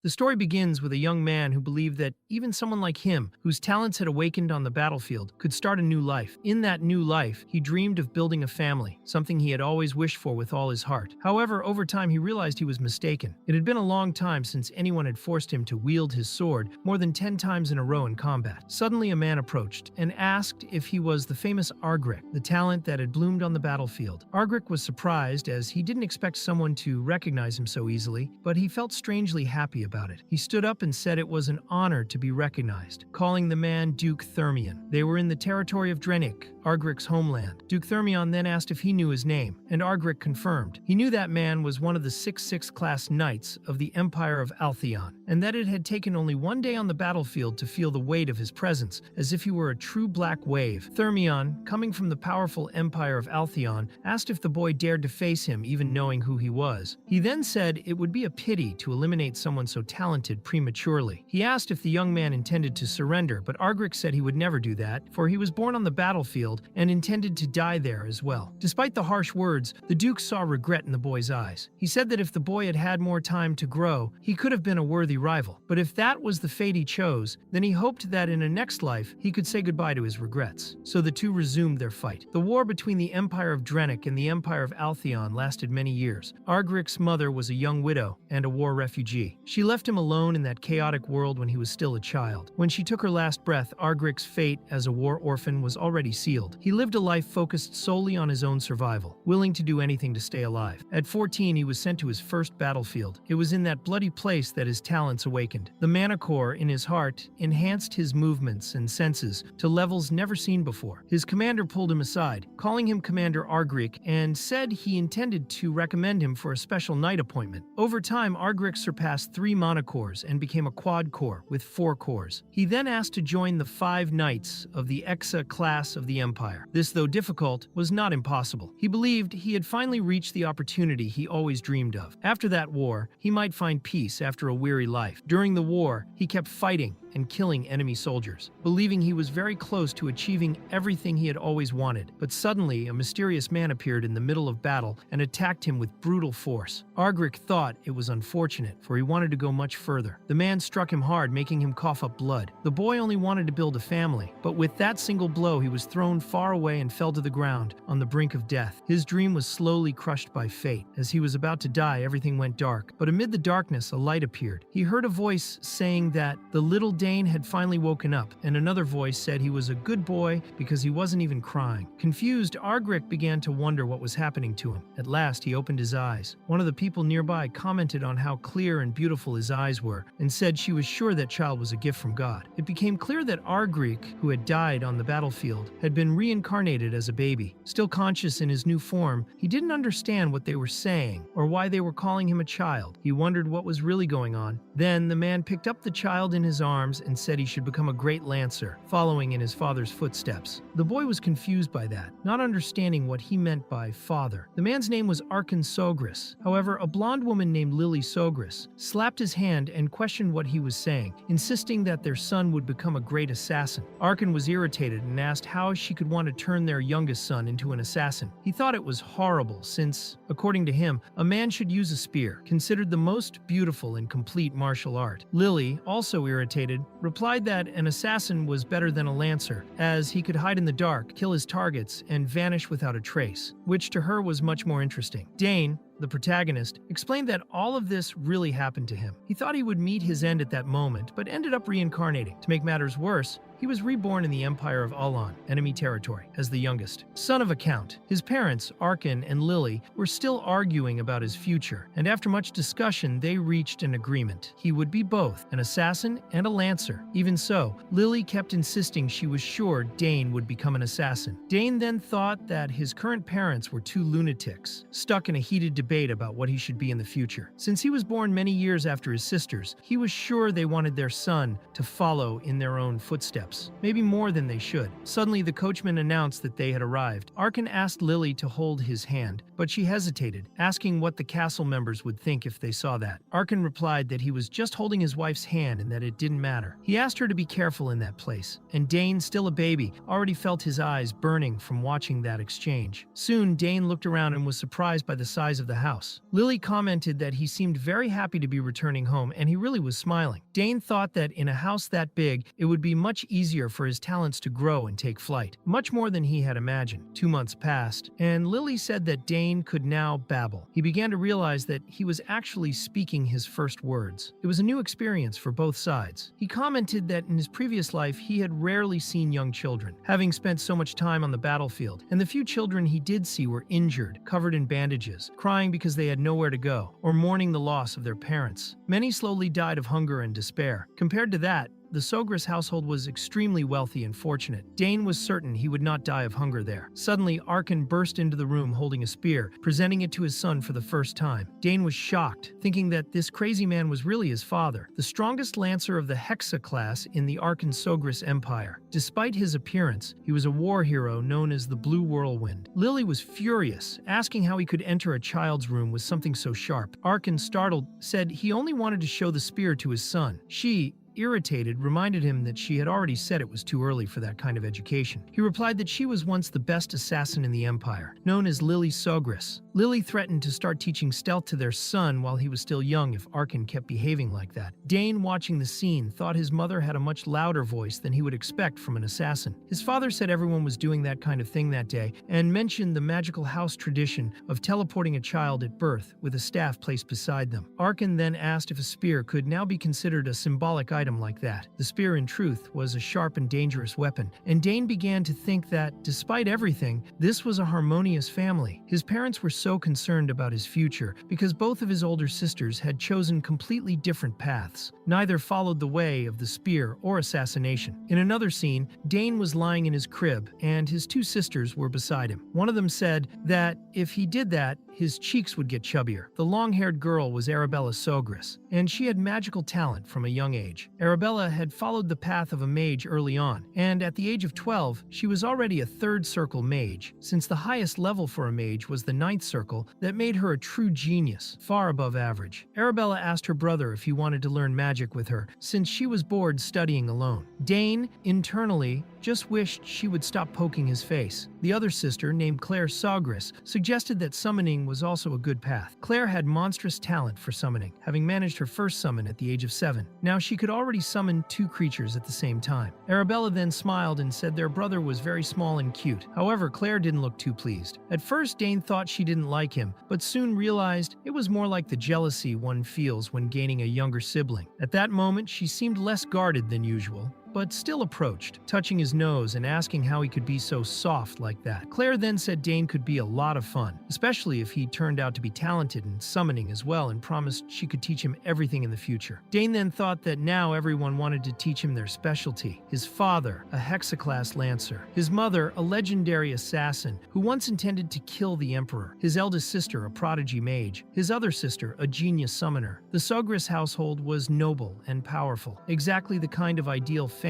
The story begins with a young man who believed that even someone like him, whose talents had awakened on the battlefield, could start a new life. In that new life, he dreamed of building a family, something he had always wished for with all his heart. However, over time he realized he was mistaken. It had been a long time since anyone had forced him to wield his sword more than 10 times in a row in combat. Suddenly a man approached and asked if he was the famous Argrich, the talent that had bloomed on the battlefield. Argrich was surprised as he didn't expect someone to recognize him so easily, but he felt strangely happy about it. He stood up and said it was an honor to be recognized, calling the man Duke Thermion. They were in the territory of Drenik, Argrich's homeland. Duke Thermion then asked if he knew his name, and Argrich confirmed. He knew that man was one of the 6/6 class knights of the Empire of Altheon, and that it had taken only one day on the battlefield to feel the weight of his presence, as if he were a true black wave. Thermion, coming from the powerful Empire of Altheon, asked if the boy dared to face him even knowing who he was. He then said it would be a pity to eliminate someone so talented prematurely. He asked if the young man intended to surrender, but Argrich said he would never do that, for he was born on the battlefield and intended to die there as well. Despite the harsh words, the Duke saw regret in the boy's eyes. He said that if the boy had had more time to grow, he could have been a worthy rival. But if that was the fate he chose, then he hoped that in a next life he could say goodbye to his regrets. So the two resumed their fight. The war between the Empire of Drenik and the Empire of Altheon lasted many years. Argrich's mother was a young widow and a war refugee. She left him alone in that chaotic world when he was still a child. When she took her last breath, Argrich's fate as a war orphan was already sealed. He lived a life focused solely on his own survival, willing to do anything to stay alive. At 14, he was sent to his first battlefield. It was in that bloody place that his talents awakened. The mana core in his heart enhanced his movements and senses to levels never seen before. His commander pulled him aside, calling him Commander Argrich, and said he intended to recommend him for a special knight appointment. Over time, Argrich surpassed 3 mana cores and became a quad core with 4 cores. He then asked to join the 5 knights of the Exa class of the Empire. This, though difficult, was not impossible. He believed he had finally reached the opportunity he always dreamed of. After that war, he might find peace after a weary life. During the war, he kept fighting and killing enemy soldiers, believing he was very close to achieving everything he had always wanted. But suddenly, a mysterious man appeared in the middle of battle and attacked him with brutal force. Argrich thought it was unfortunate, for he wanted to go much further. The man struck him hard, making him cough up blood. The boy only wanted to build a family, but with that single blow, he was thrown far away and fell to the ground, on the brink of death. His dream was slowly crushed by fate. As he was about to die, everything went dark, but amid the darkness, a light appeared. He heard a voice saying that the little Dane had finally woken up, and another voice said he was a good boy because he wasn't even crying. Confused, Argrich began to wonder what was happening to him. At last, he opened his eyes. One of the people nearby commented on how clear and beautiful his eyes were, and said she was sure that child was a gift from God. It became clear that Argrich, who had died on the battlefield, had been reincarnated as a baby. Still conscious in his new form, he didn't understand what they were saying, or why they were calling him a child. He wondered what was really going on. Then, the man picked up the child in his arms and said he should become a great lancer, following in his father's footsteps. The boy was confused by that, not understanding what he meant by father. The man's name was Arkan Sogris. However, a blonde woman named Lily Sogris slapped his hand and questioned what he was saying, insisting that their son would become a great assassin. Arkan was irritated and asked how she could want to turn their youngest son into an assassin. He thought it was horrible since, according to him, a man should use a spear, considered the most beautiful and complete martial art. Lily, also irritated, replied that an assassin was better than a lancer, as he could hide in the dark, kill his targets, and vanish without a trace, which to her was much more interesting. Dane, the protagonist, explained that all of this really happened to him. He thought he would meet his end at that moment, but ended up reincarnating. To make matters worse, he was reborn in the Empire of Alan, enemy territory, as the youngest. Son of a count, his parents, Arkan and Lily, were still arguing about his future, and after much discussion, they reached an agreement. He would be both, an assassin and a lancer. Even so, Lily kept insisting she was sure Dane would become an assassin. Dane then thought that his current parents were two lunatics, stuck in a heated debate about what he should be in the future. Since he was born many years after his sisters, he was sure they wanted their son to follow in their own footsteps. Maybe more than they should. Suddenly, the coachman announced that they had arrived. Arkan asked Lily to hold his hand, but she hesitated, asking what the castle members would think if they saw that. Arkan replied that he was just holding his wife's hand and that it didn't matter. He asked her to be careful in that place, and Dane, still a baby, already felt his eyes burning from watching that exchange. Soon, Dane looked around and was surprised by the size of the the house. Lily commented that he seemed very happy to be returning home and he really was smiling. Dane thought that in a house that big, it would be much easier for his talents to grow and take flight, much more than he had imagined. 2 months passed, and Lily said that Dane could now babble. He began to realize that he was actually speaking his first words. It was a new experience for both sides. He commented that in his previous life, he had rarely seen young children, having spent so much time on the battlefield, and the few children he did see were injured, covered in bandages, crying because they had nowhere to go, or mourning the loss of their parents. Many slowly died of hunger and despair. Compared to that, the Sogris household was extremely wealthy and fortunate. Dane was certain he would not die of hunger there. Suddenly, Arkan burst into the room holding a spear, presenting it to his son for the first time. Dane was shocked, thinking that this crazy man was really his father, the strongest lancer of the Hexa class in the Arkan Sogris Empire. Despite his appearance, he was a war hero known as the Blue Whirlwind. Lily was furious, asking how he could enter a child's room with something so sharp. Arkan, startled, said he only wanted to show the spear to his son. She, irritated, reminded him that she had already said it was too early for that kind of education. He replied that she was once the best assassin in the Empire, known as Lily Sogris. Lily threatened to start teaching stealth to their son while he was still young if Arkan kept behaving like that. Dane, watching the scene, thought his mother had a much louder voice than he would expect from an assassin. His father said everyone was doing that kind of thing that day and mentioned the magical house tradition of teleporting a child at birth with a staff placed beside them. Arkan then asked if a spear could now be considered a symbolic item like that. The spear, in truth, was a sharp and dangerous weapon, and Dane began to think that, despite everything, this was a harmonious family. His parents were so concerned about his future because both of his older sisters had chosen completely different paths. Neither followed the way of the spear or assassination. In another scene, Dane was lying in his crib, and his 2 sisters were beside him. One of them said that if he did that, his cheeks would get chubbier. The long-haired girl was Arabella Sogris, and she had magical talent from a young age. Arabella had followed the path of a mage early on, and at the age of 12, she was already a 3rd circle mage, since the highest level for a mage was the 9th circle that made her a true genius, far above average. Arabella asked her brother if he wanted to learn magic with her, since she was bored studying alone. Dane, internally, just wished she would stop poking his face. The other sister, named Claire Sogris, suggested that summoning was also a good path. Claire had monstrous talent for summoning, having managed her first summon at the age of 7. Now she could already summon 2 creatures at the same time. Arabella then smiled and said their brother was very small and cute. However, Claire didn't look too pleased. At first, Dane thought she didn't like him, but soon realized it was more like the jealousy one feels when gaining a younger sibling. At that moment, she seemed less guarded than usual, but still approached, touching his nose and asking how he could be so soft like that. Claire then said Dane could be a lot of fun, especially if he turned out to be talented in summoning as well, and promised she could teach him everything in the future. Dane then thought that now everyone wanted to teach him their specialty. His father, a hexaclass lancer. His mother, a legendary assassin who once intended to kill the emperor. His eldest sister, a prodigy mage. His other sister, a genius summoner. The Sogris household was noble and powerful, exactly the kind of ideal family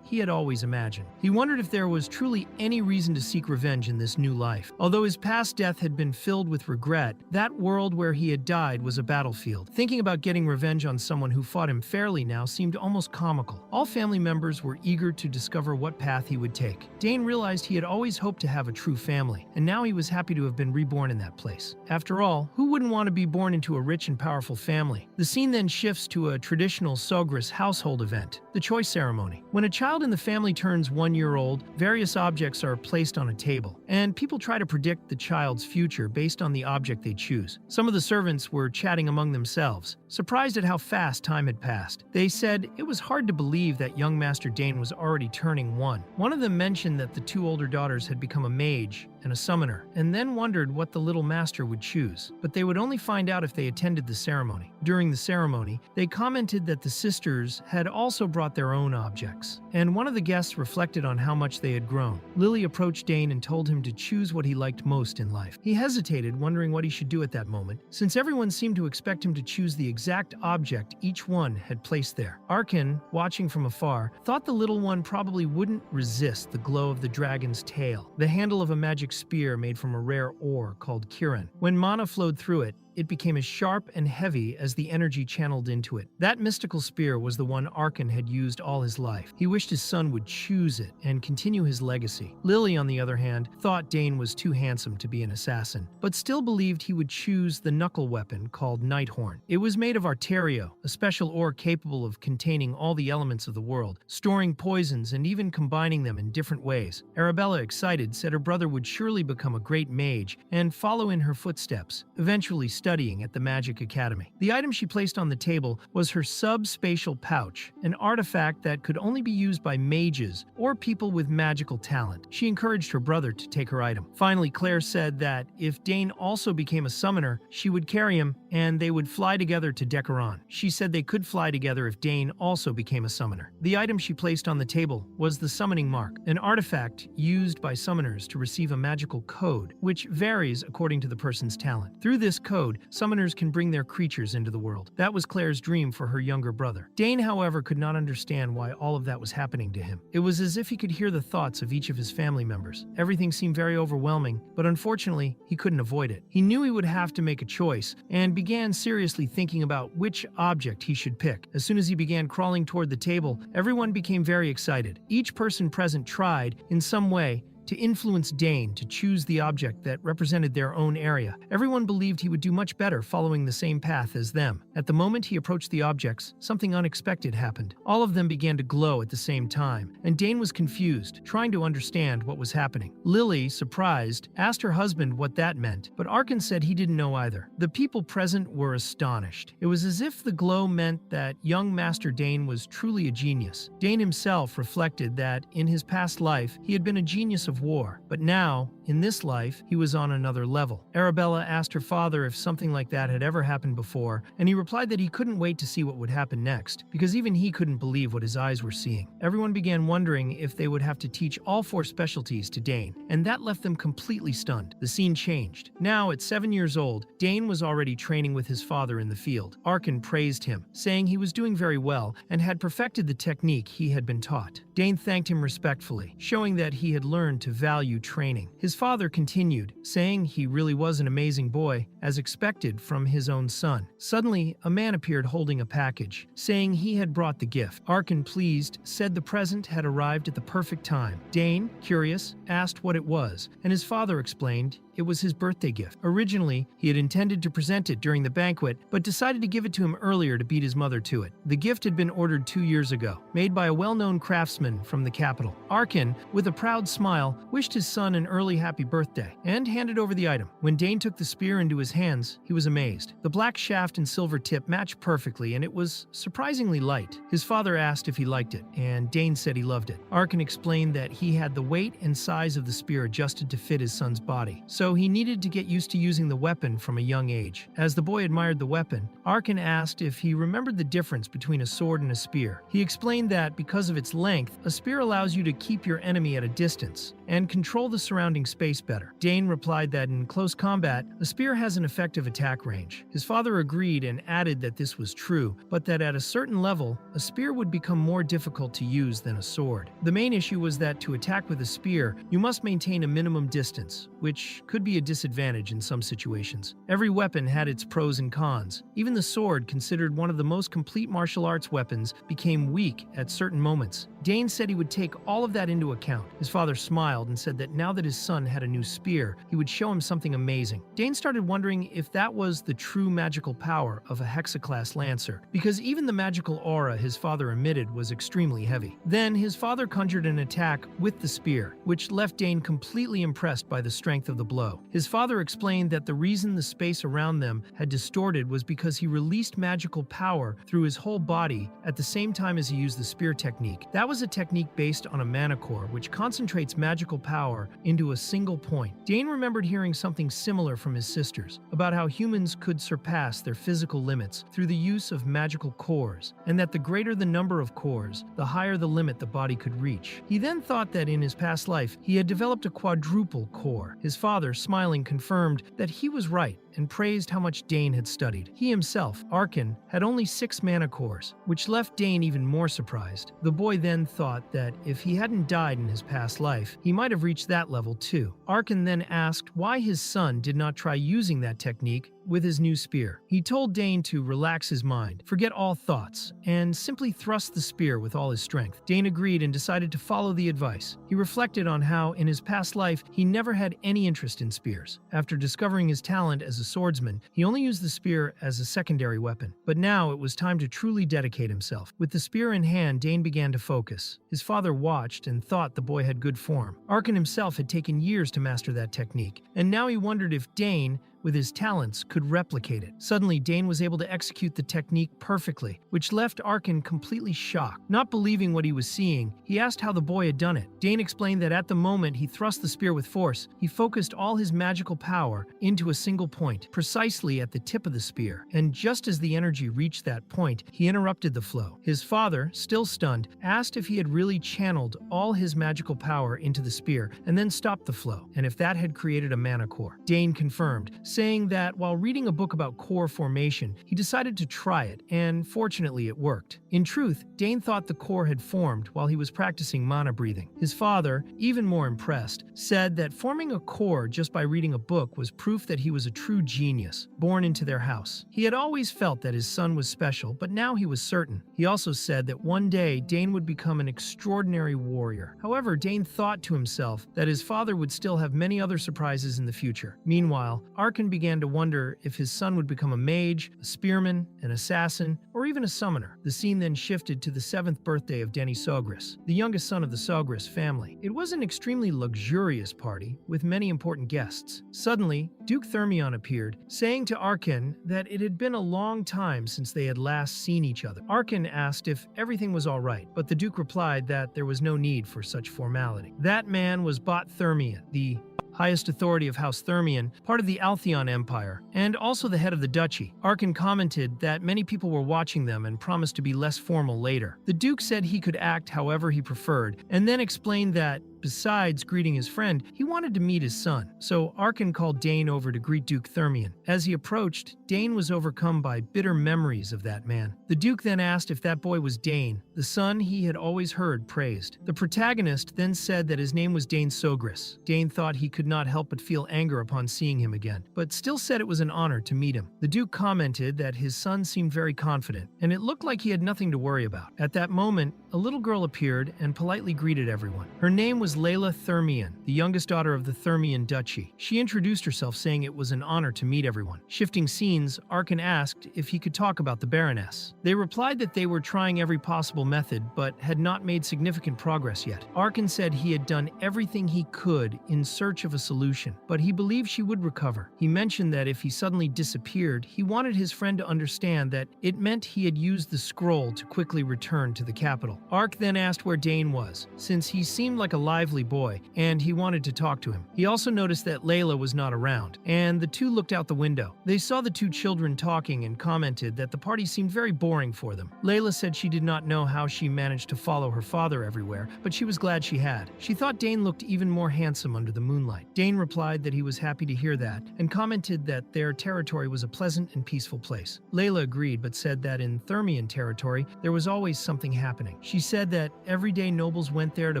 he had always imagined. He wondered if there was truly any reason to seek revenge in this new life. Although his past death had been filled with regret, that world where he had died was a battlefield. Thinking about getting revenge on someone who fought him fairly now seemed almost comical. All family members were eager to discover what path he would take. Dane realized he had always hoped to have a true family, and now he was happy to have been reborn in that place. After all, who wouldn't want to be born into a rich and powerful family? The scene then shifts to a traditional Sogris household event, the choice ceremony. When a child in the family turns 1 year old, various objects are placed on a table, and people try to predict the child's future based on the object they choose. Some of the servants were chatting among themselves, surprised at how fast time had passed. They said it was hard to believe that young Master Dane was already turning 1. One of them mentioned that the 2 older daughters had become a mage and a summoner, and then wondered what the little master would choose. But they would only find out if they attended the ceremony. During the ceremony, they commented that the sisters had also brought their own objects, and one of the guests reflected on how much they had grown. Lily approached Dane and told him to choose what he liked most in life. He hesitated, wondering what he should do at that moment, since everyone seemed to expect him to choose the exact object each one had placed there. Arkan, watching from afar, thought the little one probably wouldn't resist the glow of the dragon's tail, the handle of a magic spear made from a rare ore called Kiran. When mana flowed through it, it became as sharp and heavy as the energy channeled into it. That mystical spear was the one Arkan had used all his life. He wished his son would choose it and continue his legacy. Lily, on the other hand, thought Dane was too handsome to be an assassin, but still believed he would choose the knuckle weapon called Nighthorn. It was made of arterio, a special ore capable of containing all the elements of the world, storing poisons and even combining them in different ways. Arabella, excited, said her brother would surely become a great mage and follow in her footsteps, eventually studying at the Magic Academy. The item she placed on the table was her subspatial pouch, an artifact that could only be used by mages or people with magical talent. She encouraged her brother to take her item. Finally, Claire said that if Dane also became a summoner, she would carry him and they would fly together to Decaron. She said they could fly together if Dane also became a summoner. The item she placed on the table was the Summoning Mark, an artifact used by summoners to receive a magical code, which varies according to the person's talent. Through this code, summoners can bring their creatures into the world. That was Claire's dream for her younger brother. Dane, however, could not understand why all of that was happening to him. It was as if he could hear the thoughts of each of his family members. Everything seemed very overwhelming, but unfortunately, he couldn't avoid it. He knew he would have to make a choice and began seriously thinking about which object he should pick. As soon as he began crawling toward the table, everyone became very excited. Each person present tried, in some way, to influence Dane to choose the object that represented their own area. Everyone believed he would do much better following the same path as them. At the moment he approached the objects, something unexpected happened. All of them began to glow at the same time, and Dane was confused, trying to understand what was happening. Lily, surprised, asked her husband what that meant, but Arkan said he didn't know either. The people present were astonished. It was as if the glow meant that young Master Dane was truly a genius. Dane himself reflected that in his past life he had been a genius of war, but now, in this life, he was on another level. Arabella asked her father if something like that had ever happened before, and he replied that he couldn't wait to see what would happen next, because even he couldn't believe what his eyes were seeing. Everyone began wondering if they would have to teach all 4 specialties to Dane, and that left them completely stunned. The scene changed. Now, at 7 years old, Dane was already training with his father in the field. Arkan praised him, saying he was doing very well and had perfected the technique he had been taught. Dane thanked him respectfully, showing that he had learned to value training. His father continued, saying he really was an amazing boy, as expected from his own son. Suddenly, a man appeared holding a package, saying he had brought the gift. Arkan, pleased, said the present had arrived at the perfect time. Dane, curious, asked what it was, and his father explained it was his birthday gift. Originally, he had intended to present it during the banquet, but decided to give it to him earlier to beat his mother to it. The gift had been ordered 2 years ago, made by a well-known craftsman from the capital. Arkan, with a proud smile, wished his son an early happy birthday, and handed over the item. When Dane took the spear into his hands, he was amazed. The black shaft and silver tip matched perfectly, and it was surprisingly light. His father asked if he liked it, and Dane said he loved it. Arkan explained that he had the weight and size of the spear adjusted to fit his son's body, so he needed to get used to using the weapon from a young age. As the boy admired the weapon, Arkan asked if he remembered the difference between a sword and a spear. He explained that because of its length, a spear allows you to keep your enemy at a distance and control the surrounding space better. Dane replied that in close combat, a spear has an effective attack range. His father agreed and added that this was true, but that at a certain level, a spear would become more difficult to use than a sword. The main issue was that to attack with a spear, you must maintain a minimum distance, which could be a disadvantage in some situations. Every weapon had its pros and cons. Even the sword, considered one of the most complete martial arts weapons, became weak at certain moments. Dane said he would take all of that into account. His father smiled and said that now that his son had a new spear, he would show him something amazing. Dane started wondering if that was the true magical power of a hexaclass lancer, because even the magical aura his father emitted was extremely heavy. Then his father conjured an attack with the spear, which left Dane completely impressed by the strength of the blow. His father explained that the reason the space around them had distorted was because he released magical power through his whole body at the same time as he used the spear technique. That was a technique based on a mana core, which concentrates magical power into a single point. Dane remembered hearing something similar from his sisters, about how humans could surpass their physical limits through the use of magical cores, and that the greater the number of cores, the higher the limit the body could reach. He then thought that in his past life, he had developed a quadruple core. His father, smiling, confirmed that he was right. and praised how much Dane had studied. He himself, Arkin, had only 6 mana cores, which left Dane even more surprised. The boy then thought that if he hadn't died in his past life, he might have reached that level too. Arkin then asked why his son did not try using that technique with his new spear. He told Dane to relax his mind, forget all thoughts, and simply thrust the spear with all his strength. Dane agreed and decided to follow the advice. He reflected on how, in his past life, he never had any interest in spears. After discovering his talent as a swordsman, he only used the spear as a secondary weapon. But now it was time to truly dedicate himself. With the spear in hand, Dane began to focus. His father watched and thought the boy had good form. Arkin himself had taken years to master that technique, and now he wondered if Dane, with his talents, could replicate it. Suddenly, Dane was able to execute the technique perfectly, which left Arkin completely shocked. Not believing what he was seeing, he asked how the boy had done it. Dane explained that at the moment he thrust the spear with force, he focused all his magical power into a single point, precisely at the tip of the spear, and just as the energy reached that point, he interrupted the flow. His father, still stunned, asked if he had really channeled all his magical power into the spear and then stopped the flow, and if that had created a mana core. Dane confirmed, saying that while reading a book about core formation, he decided to try it, and fortunately it worked. In truth, Dane thought the core had formed while he was practicing mana breathing. His father, even more impressed, said that forming a core just by reading a book was proof that he was a true genius, born into their house. He had always felt that his son was special, but now he was certain. He also said that one day Dane would become an extraordinary warrior. However, Dane thought to himself that his father would still have many other surprises in the future. Meanwhile, Arkin began to wonder if his son would become a mage, a spearman, an assassin, or even a summoner. The scene then shifted to the 7th birthday of Denny Sogris, the youngest son of the Sogris family. It was an extremely luxurious party, with many important guests. Suddenly, Duke Thermion appeared, saying to Arkin that it had been a long time since they had last seen each other. Arkin asked if everything was all right, but the Duke replied that there was no need for such formality. That man was Bot Thermion, the highest authority of House Thermion, part of the Altheon Empire, and also the head of the duchy. Arkin commented that many people were watching them and promised to be less formal later. The Duke said he could act however he preferred, and then explained that, besides greeting his friend, he wanted to meet his son. So Arkin called Dane over to greet Duke Thermion. As he approached, Dane was overcome by bitter memories of that man. The Duke then asked if that boy was Dane, the son he had always heard praised. The protagonist then said that his name was Dane Sogris. Dane thought he could not help but feel anger upon seeing him again, but still said it was an honor to meet him. The Duke commented that his son seemed very confident, and it looked like he had nothing to worry about. At that moment, a little girl appeared and politely greeted everyone. Her name was Layla Thermion, the youngest daughter of the Thermion Duchy. She introduced herself, saying it was an honor to meet everyone. Shifting scenes, Arkin asked if he could talk about the Baroness. They replied that they were trying every possible method, but had not made significant progress yet. Arkin said he had done everything he could in search of a solution, but he believed she would recover. He mentioned that if he suddenly disappeared, he wanted his friend to understand that it meant he had used the scroll to quickly return to the capital. Ark then asked where Dane was, since he seemed like a lively boy, and he wanted to talk to him. He also noticed that Layla was not around, and the two looked out the window. They saw the two children talking and commented that the party seemed very boring for them. Layla said she did not know how she managed to follow her father everywhere, but she was glad she had. She thought Dane looked even more handsome under the moonlight. Dane replied that he was happy to hear that, and commented that their territory was a pleasant and peaceful place. Layla agreed, but said that in Thermion territory, there was always something happening. She said that every day nobles went there to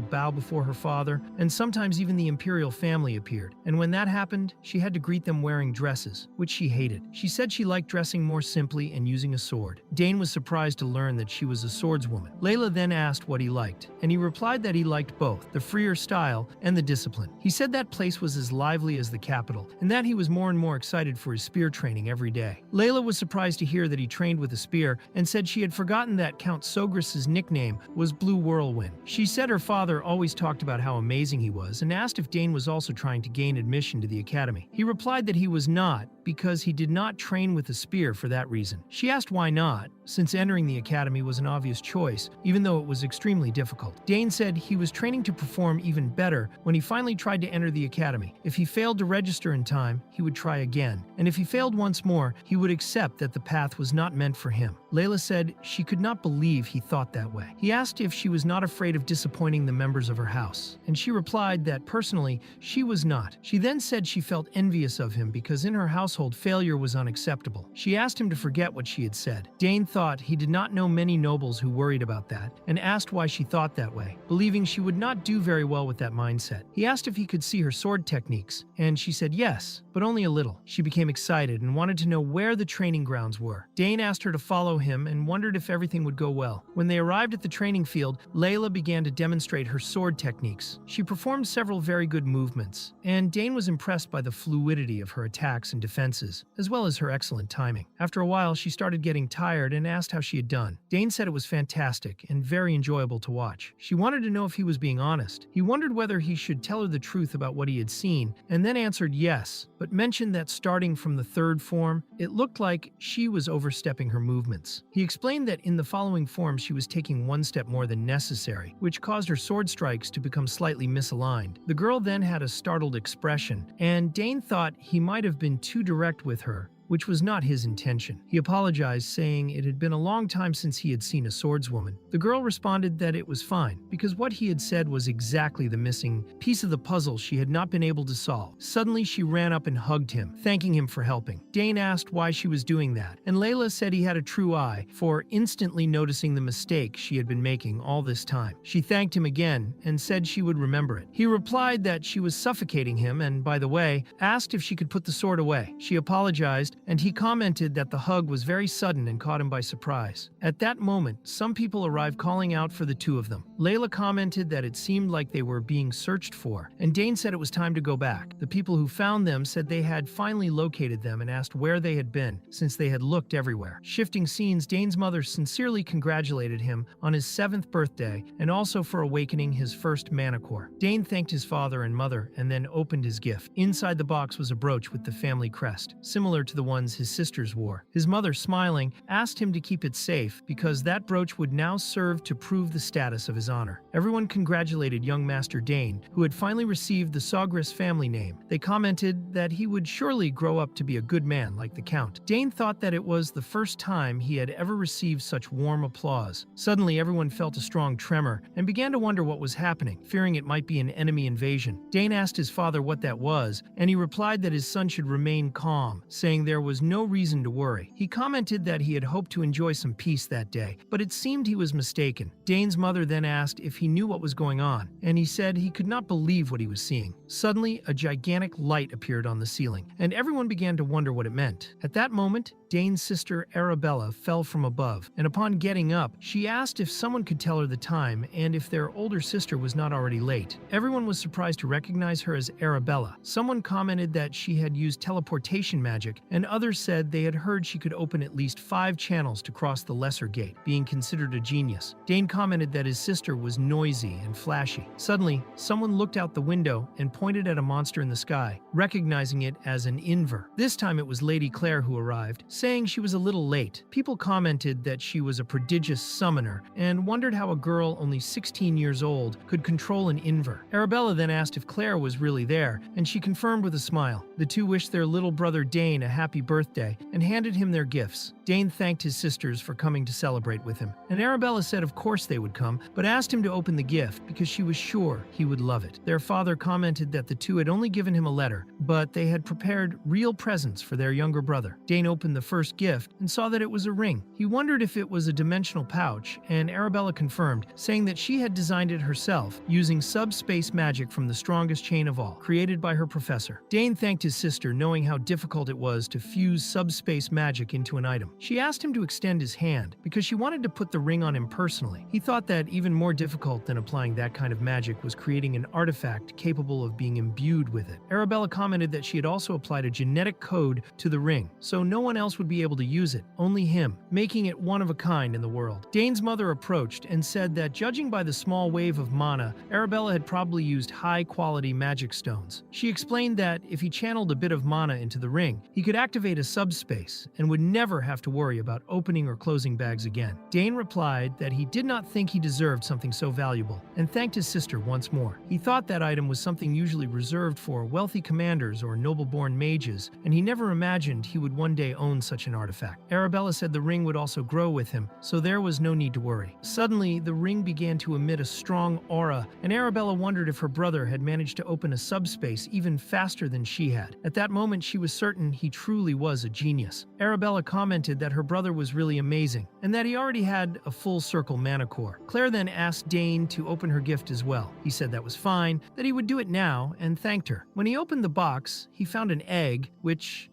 bow before her father, and sometimes even the imperial family appeared. And when that happened, she had to greet them wearing dresses, which she hated. She said she liked dressing more simply and using a sword. Dane was surprised to learn that she was a swordswoman. Layla then asked what he liked, and he replied that he liked both, the freer style and the discipline. He said that place was as lively as the capital, and that he was more and more excited for his spear training every day. Layla was surprised to hear that he trained with a spear, and said she had forgotten that Count Sogris's nickname was Blue Whirlwind. She said her father always talked about how amazing he was, and asked if Dane was also trying to gain admission to the academy. He replied that he was not, because he did not train with a spear for that reason. She asked why not, since entering the academy was an obvious choice, even though it was extremely difficult. Dane said he was training to perform even better when he finally tried to enter the academy. If he failed to register in time, he would try again, and if he failed once more, he would accept that the path was not meant for him. Layla said she could not believe he thought that way. He asked if she was not afraid of disappointing the members of her house, and she replied that personally, she was not. She then said she felt envious of him because in her household household, failure was unacceptable. She asked him to forget what she had said. Dane thought he did not know many nobles who worried about that, and asked why she thought that way, believing she would not do very well with that mindset. He asked if he could see her sword techniques, and she said yes, but only a little. She became excited and wanted to know where the training grounds were. Dane asked her to follow him and wondered if everything would go well. When they arrived at the training field, Layla began to demonstrate her sword techniques. She performed several very good movements, and Dane was impressed by the fluidity of her attacks and defenses, as well as her excellent timing. After a while, she started getting tired and asked how she had done. Dane said it was fantastic and very enjoyable to watch. She wanted to know if he was being honest. He wondered whether he should tell her the truth about what he had seen, and then answered yes, but mentioned that starting from the third form, it looked like she was overstepping her movements. He explained that in the following form she was taking one step more than necessary, which caused her sword strikes to become slightly misaligned. The girl then had a startled expression, and Dane thought he might have been too direct with her, which was not his intention. He apologized, saying it had been a long time since he had seen a swordswoman. The girl responded that it was fine, because what he had said was exactly the missing piece of the puzzle she had not been able to solve. Suddenly, she ran up and hugged him, thanking him for helping. Dane asked why she was doing that, and Layla said he had a true eye for instantly noticing the mistake she had been making all this time. She thanked him again and said she would remember it. He replied that she was suffocating him and, by the way, asked if she could put the sword away. She apologized, and he commented that the hug was very sudden and caught him by surprise. At that moment, some people arrived calling out for the two of them. Layla commented that it seemed like they were being searched for, and Dane said it was time to go back. The people who found them said they had finally located them and asked where they had been, since they had looked everywhere. Shifting scenes, Dane's mother sincerely congratulated him on his 7th birthday and also for awakening his first manicore. Dane thanked his father and mother and then opened his gift. Inside the box was a brooch with the family crest, similar to the ones his sisters wore. His mother, smiling, asked him to keep it safe because that brooch would now serve to prove the status of his honor. Everyone congratulated young Master Dane, who had finally received the Sawgris family name. They commented that he would surely grow up to be a good man like the Count. Dane thought that it was the first time he had ever received such warm applause. Suddenly, everyone felt a strong tremor and began to wonder what was happening, fearing it might be an enemy invasion. Dane asked his father what that was, and he replied that his son should remain calm, saying there was no reason to worry. He commented that he had hoped to enjoy some peace that day, but it seemed he was mistaken. Dane's mother then asked if he knew what was going on, and he said he could not believe what he was seeing. Suddenly, a gigantic light appeared on the ceiling, and everyone began to wonder what it meant. At that moment, Dane's sister Arabella fell from above, and upon getting up, she asked if someone could tell her the time and if their older sister was not already late. Everyone was surprised to recognize her as Arabella. Someone commented that she had used teleportation magic, and others said they had heard she could open at least 5 channels to cross the lesser gate, being considered a genius. Dane commented that his sister was noisy and flashy. Suddenly, someone looked out the window and pointed at a monster in the sky, recognizing it as an enro. This time it was Lady Claire who arrived, saying she was a little late. People commented that she was a prodigious summoner and wondered how a girl only 16 years old could control an enro. Arabella then asked if Claire was really there, and she confirmed with a smile. The two wished their little brother Dane a happy birthday and handed him their gifts. Dane thanked his sisters for coming to celebrate with him, and Arabella said of course they would come, but asked him to open the gift because she was sure he would love it. Their father commented that the two had only given him a letter, but they had prepared real presents for their younger brother. Dane opened the first gift and saw that it was a ring. He wondered if it was a dimensional pouch, and Arabella confirmed, saying that she had designed it herself using subspace magic from the strongest chain of all, created by her professor. Dane thanked his sister, knowing how difficult it was to fuse subspace magic into an item. She asked him to extend his hand because she wanted to put the ring on him personally. He thought that even more difficult than applying that kind of magic was creating an artifact capable of being imbued with it. Arabella commented that she had also applied a genetic code to the ring, so no one else would be able to use it, only him, making it one of a kind in the world. Dane's mother approached and said that judging by the small wave of mana, Arabella had probably used high-quality magic stones. She explained that if he channeled a bit of mana into the ring, he could activate a subspace and would never have to worry about opening or closing bags again. Dane replied that he did not think he deserved something so valuable, and thanked his sister once more. He thought that item was something usually reserved for wealthy commanders or noble-born mages, and he never imagined he would one day own such an artifact. Arabella said the ring would also grow with him, so there was no need to worry. Suddenly, the ring began to emit a strong aura, and Arabella wondered if her brother had managed to open a subspace even faster than she had. At that moment, she was certain he truly was a genius. Arabella commented that her brother was really amazing, and that he already had a full-circle mana core. Claire then asked Dane to open her gift as well. He said that was fine, that he would do it now, and thanked her. When he opened the box, he found an egg, which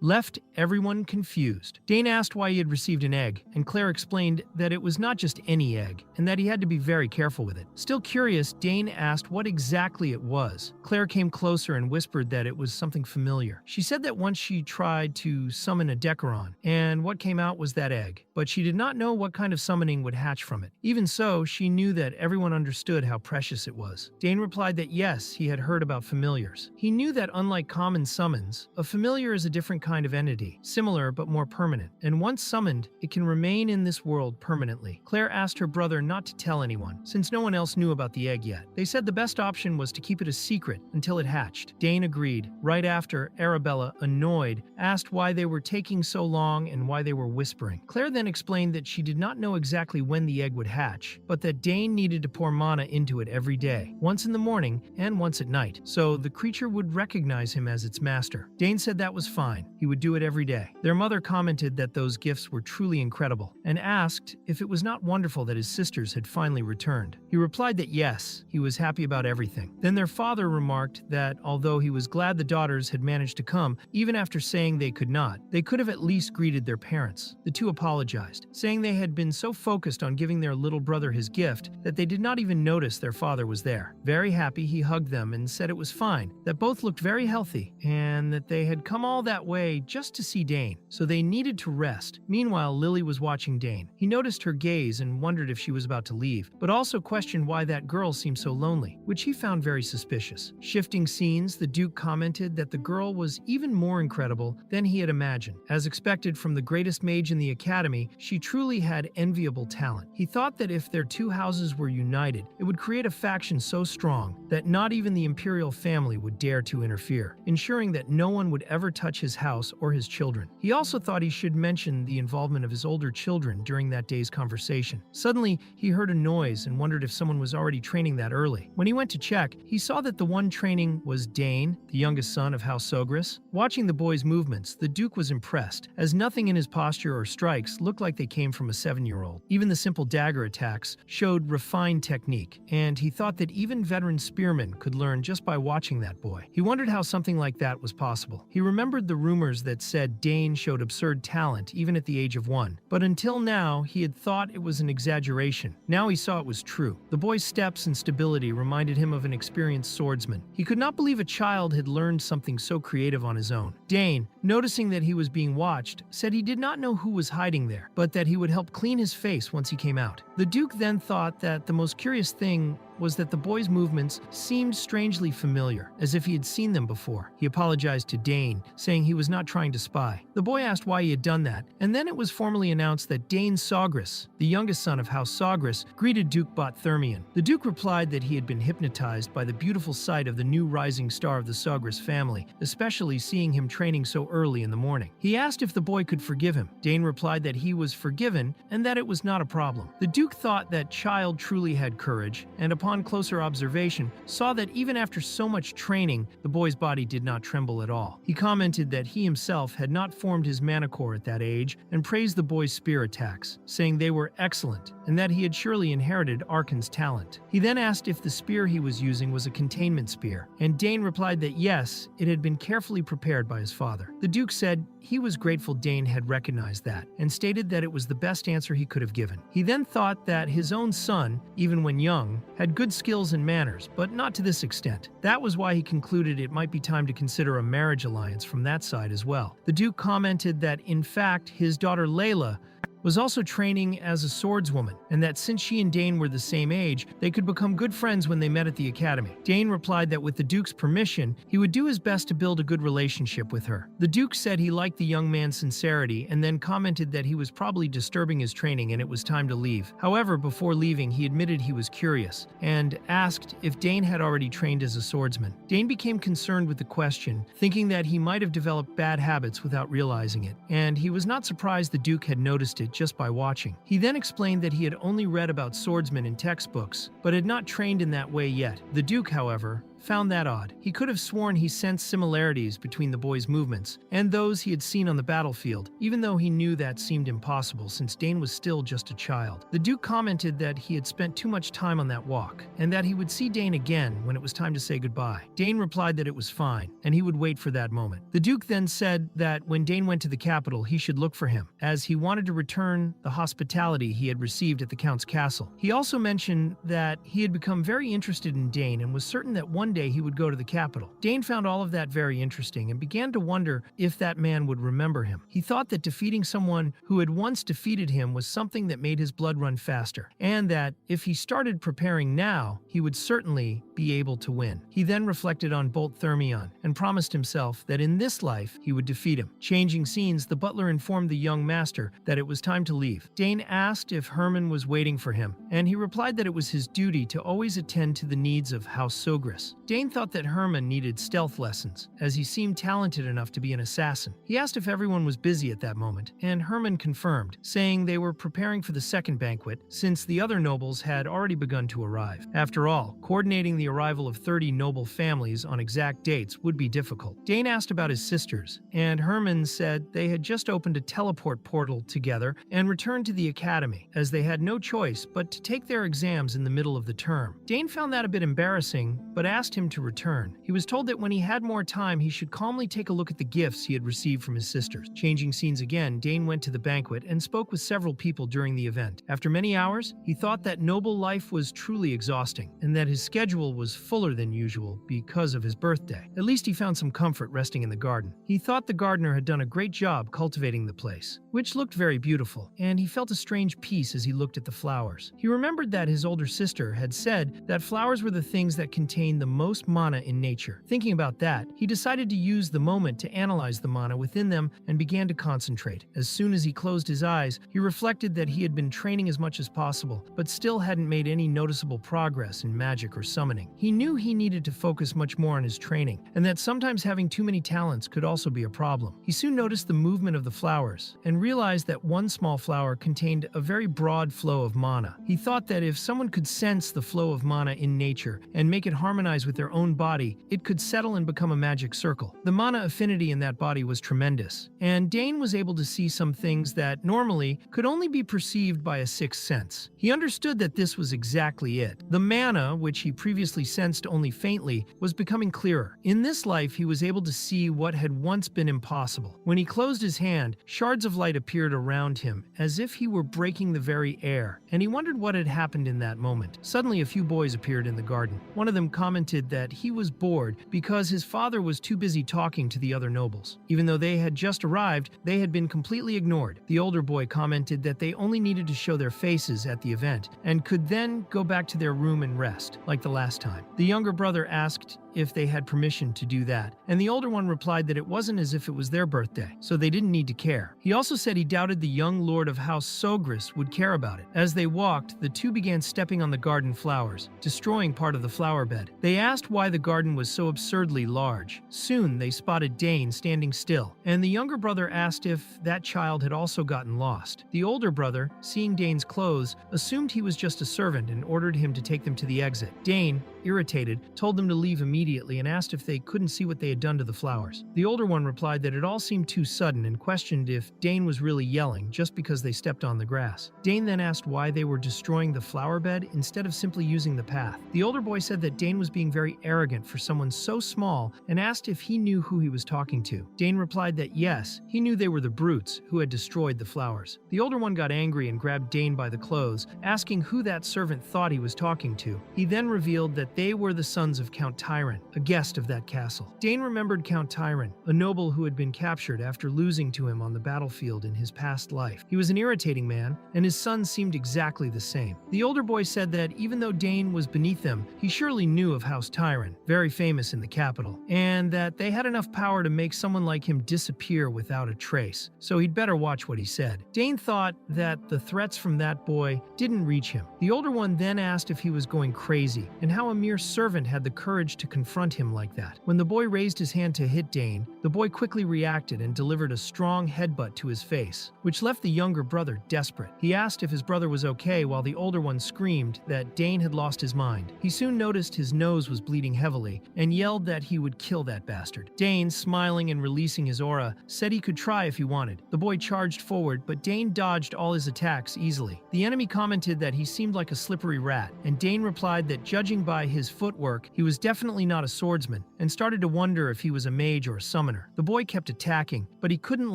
left everyone confused. Dane asked why he had received an egg, and Claire explained that it was not just any egg, and that he had to be very careful with it. Still curious, Dane asked what exactly it was. Claire came closer and whispered that it was something familiar. She said that once she tried to summon a Decaron, and what came out was that egg, but she did not know what kind of summoning would hatch from it. Even so, she knew that everyone understood how precious it was. Dane replied that yes, he had heard about familiars. He knew that unlike common summons, a familiar is a different kind of entity, similar but more permanent, and once summoned, it can remain in this world permanently. Claire asked her brother not to tell anyone, since no one else knew about the egg yet. They said the best option was to keep it a secret until it hatched. Dane agreed. Right after, Arabella, annoyed, asked why they were taking so long and why they were whispering. Claire then explained that she did not know exactly when the egg would hatch, but that Dane needed to pour mana into it every day, once in the morning and once at night, so the creature would recognize him as its master. Dane said that was fine. He would do it every day. Their mother commented that those gifts were truly incredible, and asked if it was not wonderful that his sisters had finally returned. He replied that yes, he was happy about everything. Then their father remarked that although he was glad the daughters had managed to come, even after saying they could not, they could have at least greeted their parents. The two apologized, saying they had been so focused on giving their little brother his gift that they did not even notice their father was there. Very happy, he hugged them and said it was fine, that both looked very healthy, and that they had come all that way just to see Dane, so they needed to rest. Meanwhile, Lily was watching Dane. He noticed her gaze and wondered if she was about to leave, but also questioned why that girl seemed so lonely, which he found very suspicious. Shifting scenes, the Duke commented that the girl was even more incredible than he had imagined. As expected from the greatest mage in the academy, she truly had enviable talent. He thought that if their two houses were united, it would create a faction so strong that not even the imperial family would dare to interfere, ensuring that no one would ever touch his house or his children. He also thought he should mention the involvement of his older children during that day's conversation. Suddenly, he heard a noise and wondered if someone was already training that early. When he went to check, he saw that the one training was Dane, the youngest son of House Sogris. Watching the boy's movements, the Duke was impressed, as nothing in his posture or strikes looked like they came from a 7-year-old. Even the simple dagger attacks showed refined technique, and he thought that even veteran spearmen could learn just by watching that boy. He wondered how something like that was possible. He remembered the rumors that said Dane showed absurd talent even at the age of 1, but until now he had thought it was an exaggeration. Now he saw it was true. The boy's steps and stability reminded him of an experienced swordsman. He could not believe a child had learned something so creative on his own. Dane, noticing that he was being watched, said he did not know who was hiding there, but that he would help clean his face once he came out. The Duke then thought that the most curious thing was that the boy's movements seemed strangely familiar, as if he had seen them before. He apologized to Dane, saying he was not trying to spy. The boy asked why he had done that, and then it was formally announced that Dane Sogris, the youngest son of House Sogris, greeted Duke Bothermian. The Duke replied that he had been hypnotized by the beautiful sight of the new rising star of the Sogris family, especially seeing him training so early in the morning. He asked if the boy could forgive him. Dane replied that he was forgiven and that it was not a problem. The Duke thought that child truly had courage, and upon closer observation, saw that even after so much training, the boy's body did not tremble at all. He commented that he himself had not formed his mana core at that age, and praised the boy's spear attacks, saying they were excellent, and that he had surely inherited Arkan's talent. He then asked if the spear he was using was a containment spear, and Dane replied that yes, it had been carefully prepared by his father. The Duke said he was grateful Dane had recognized that, and stated that it was the best answer he could have given. He then thought that his own son, even when young, had good skills and manners, but not to this extent. That was why he concluded it might be time to consider a marriage alliance from that side as well. The Duke commented that, in fact, his daughter Layla was also training as a swordswoman, and that since she and Dane were the same age, they could become good friends when they met at the academy. Dane replied that with the Duke's permission, he would do his best to build a good relationship with her. The Duke said he liked the young man's sincerity and then commented that he was probably disturbing his training and it was time to leave. However, before leaving, he admitted he was curious and asked if Dane had already trained as a swordsman. Dane became concerned with the question, thinking that he might have developed bad habits without realizing it, and he was not surprised the Duke had noticed it just by watching. He then explained that he had only read about swordsmen in textbooks, but had not trained in that way yet. The Duke, however, found that odd. He could have sworn he sensed similarities between the boy's movements and those he had seen on the battlefield, even though he knew that seemed impossible since Dane was still just a child. The Duke commented that he had spent too much time on that walk, and that he would see Dane again when it was time to say goodbye. Dane replied that it was fine, and he would wait for that moment. The Duke then said that when Dane went to the capital, he should look for him, as he wanted to return the hospitality he had received at the Count's castle. He also mentioned that he had become very interested in Dane and was certain that one day he would go to the capital. Dane found all of that very interesting and began to wonder if that man would remember him. He thought that defeating someone who had once defeated him was something that made his blood run faster, and that if he started preparing now, he would certainly be able to win. He then reflected on Bolt Thermion and promised himself that in this life he would defeat him. Changing scenes, the butler informed the young master that it was time to leave. Dane asked if Herman was waiting for him, and he replied that it was his duty to always attend to the needs of House Sogris. Dane thought that Herman needed stealth lessons, as he seemed talented enough to be an assassin. He asked if everyone was busy at that moment, and Herman confirmed, saying they were preparing for the second banquet, since the other nobles had already begun to arrive. After all, coordinating the arrival of 30 noble families on exact dates would be difficult. Dane asked about his sisters, and Herman said they had just opened a teleport portal together and returned to the academy, as they had no choice but to take their exams in the middle of the term. Dane found that a bit embarrassing, but asked him to return. He was told that when he had more time, he should calmly take a look at the gifts he had received from his sisters. Changing scenes again, Dane went to the banquet and spoke with several people during the event. After many hours, he thought that noble life was truly exhausting, and that his schedule was fuller than usual because of his birthday. At least he found some comfort resting in the garden. He thought the gardener had done a great job cultivating the place, which looked very beautiful, and he felt a strange peace as he looked at the flowers. He remembered that his older sister had said that flowers were the things that contain the most mana in nature. Thinking about that, he decided to use the moment to analyze the mana within them and began to concentrate. As soon as he closed his eyes, he reflected that he had been training as much as possible, but still hadn't made any noticeable progress in magic or summoning. He knew he needed to focus much more on his training, and that sometimes having too many talents could also be a problem. He soon noticed the movement of the flowers, and realized that one small flower contained a very broad flow of mana. He thought that if someone could sense the flow of mana in nature and make it harmonize with their own body, it could settle and become a magic circle. The mana affinity in that body was tremendous, and Dane was able to see some things that normally could only be perceived by a sixth sense. He understood that this was exactly it. The mana, which he previously sensed only faintly, was becoming clearer. In this life, he was able to see what had once been impossible. When he closed his hand, shards of light appeared around him, as if he were breaking the very air, and he wondered what had happened in that moment. Suddenly, a few boys appeared in the garden. One of them commented that he was bored because his father was too busy talking to the other nobles. Even though they had just arrived, they had been completely ignored. The older boy commented that they only needed to show their faces at the event, and could then go back to their room and rest, like the last time. The younger brother asked if they had permission to do that, and the older one replied that it wasn't as if it was their birthday, so they didn't need to care. He also said he doubted the young lord of House Sogris would care about it. As they walked, the two began stepping on the garden flowers, destroying part of the flower bed. They asked why the garden was so absurdly large. Soon they spotted Dane standing still, and the younger brother asked if that child had also gotten lost. The older brother, seeing Dane's clothes, assumed he was just a servant and ordered him to take them to the exit. Dane, irritated, told them to leave immediately and asked if they couldn't see what they had done to the flowers. The older one replied that it all seemed too sudden and questioned if Dane was really yelling just because they stepped on the grass. Dane then asked why they were destroying the flower bed instead of simply using the path. The older boy said that Dane was being very arrogant for someone so small and asked if he knew who he was talking to. Dane replied that yes, he knew they were the brutes who had destroyed the flowers. The older one got angry and grabbed Dane by the clothes, asking who that servant thought he was talking to. He then revealed that they were the sons of Count Tyrant, Tyron, a guest of that castle. Dane remembered Count Tyron, a noble who had been captured after losing to him on the battlefield in his past life. He was an irritating man, and his son seemed exactly the same. The older boy said that even though Dane was beneath them, he surely knew of House Tyron, very famous in the capital, and that they had enough power to make someone like him disappear without a trace, so he'd better watch what he said. Dane thought that the threats from that boy didn't reach him. The older one then asked if he was going crazy, and how a mere servant had the courage to confront him like that. When the boy raised his hand to hit Dane, the boy quickly reacted and delivered a strong headbutt to his face, which left the younger brother desperate. He asked if his brother was okay while the older one screamed that Dane had lost his mind. He soon noticed his nose was bleeding heavily and yelled that he would kill that bastard. Dane, smiling and releasing his aura, said he could try if he wanted. The boy charged forward, but Dane dodged all his attacks easily. The enemy commented that he seemed like a slippery rat, and Dane replied that judging by his footwork, he was definitely not a swordsman, and started to wonder if he was a mage or a summoner. The boy kept attacking, but he couldn't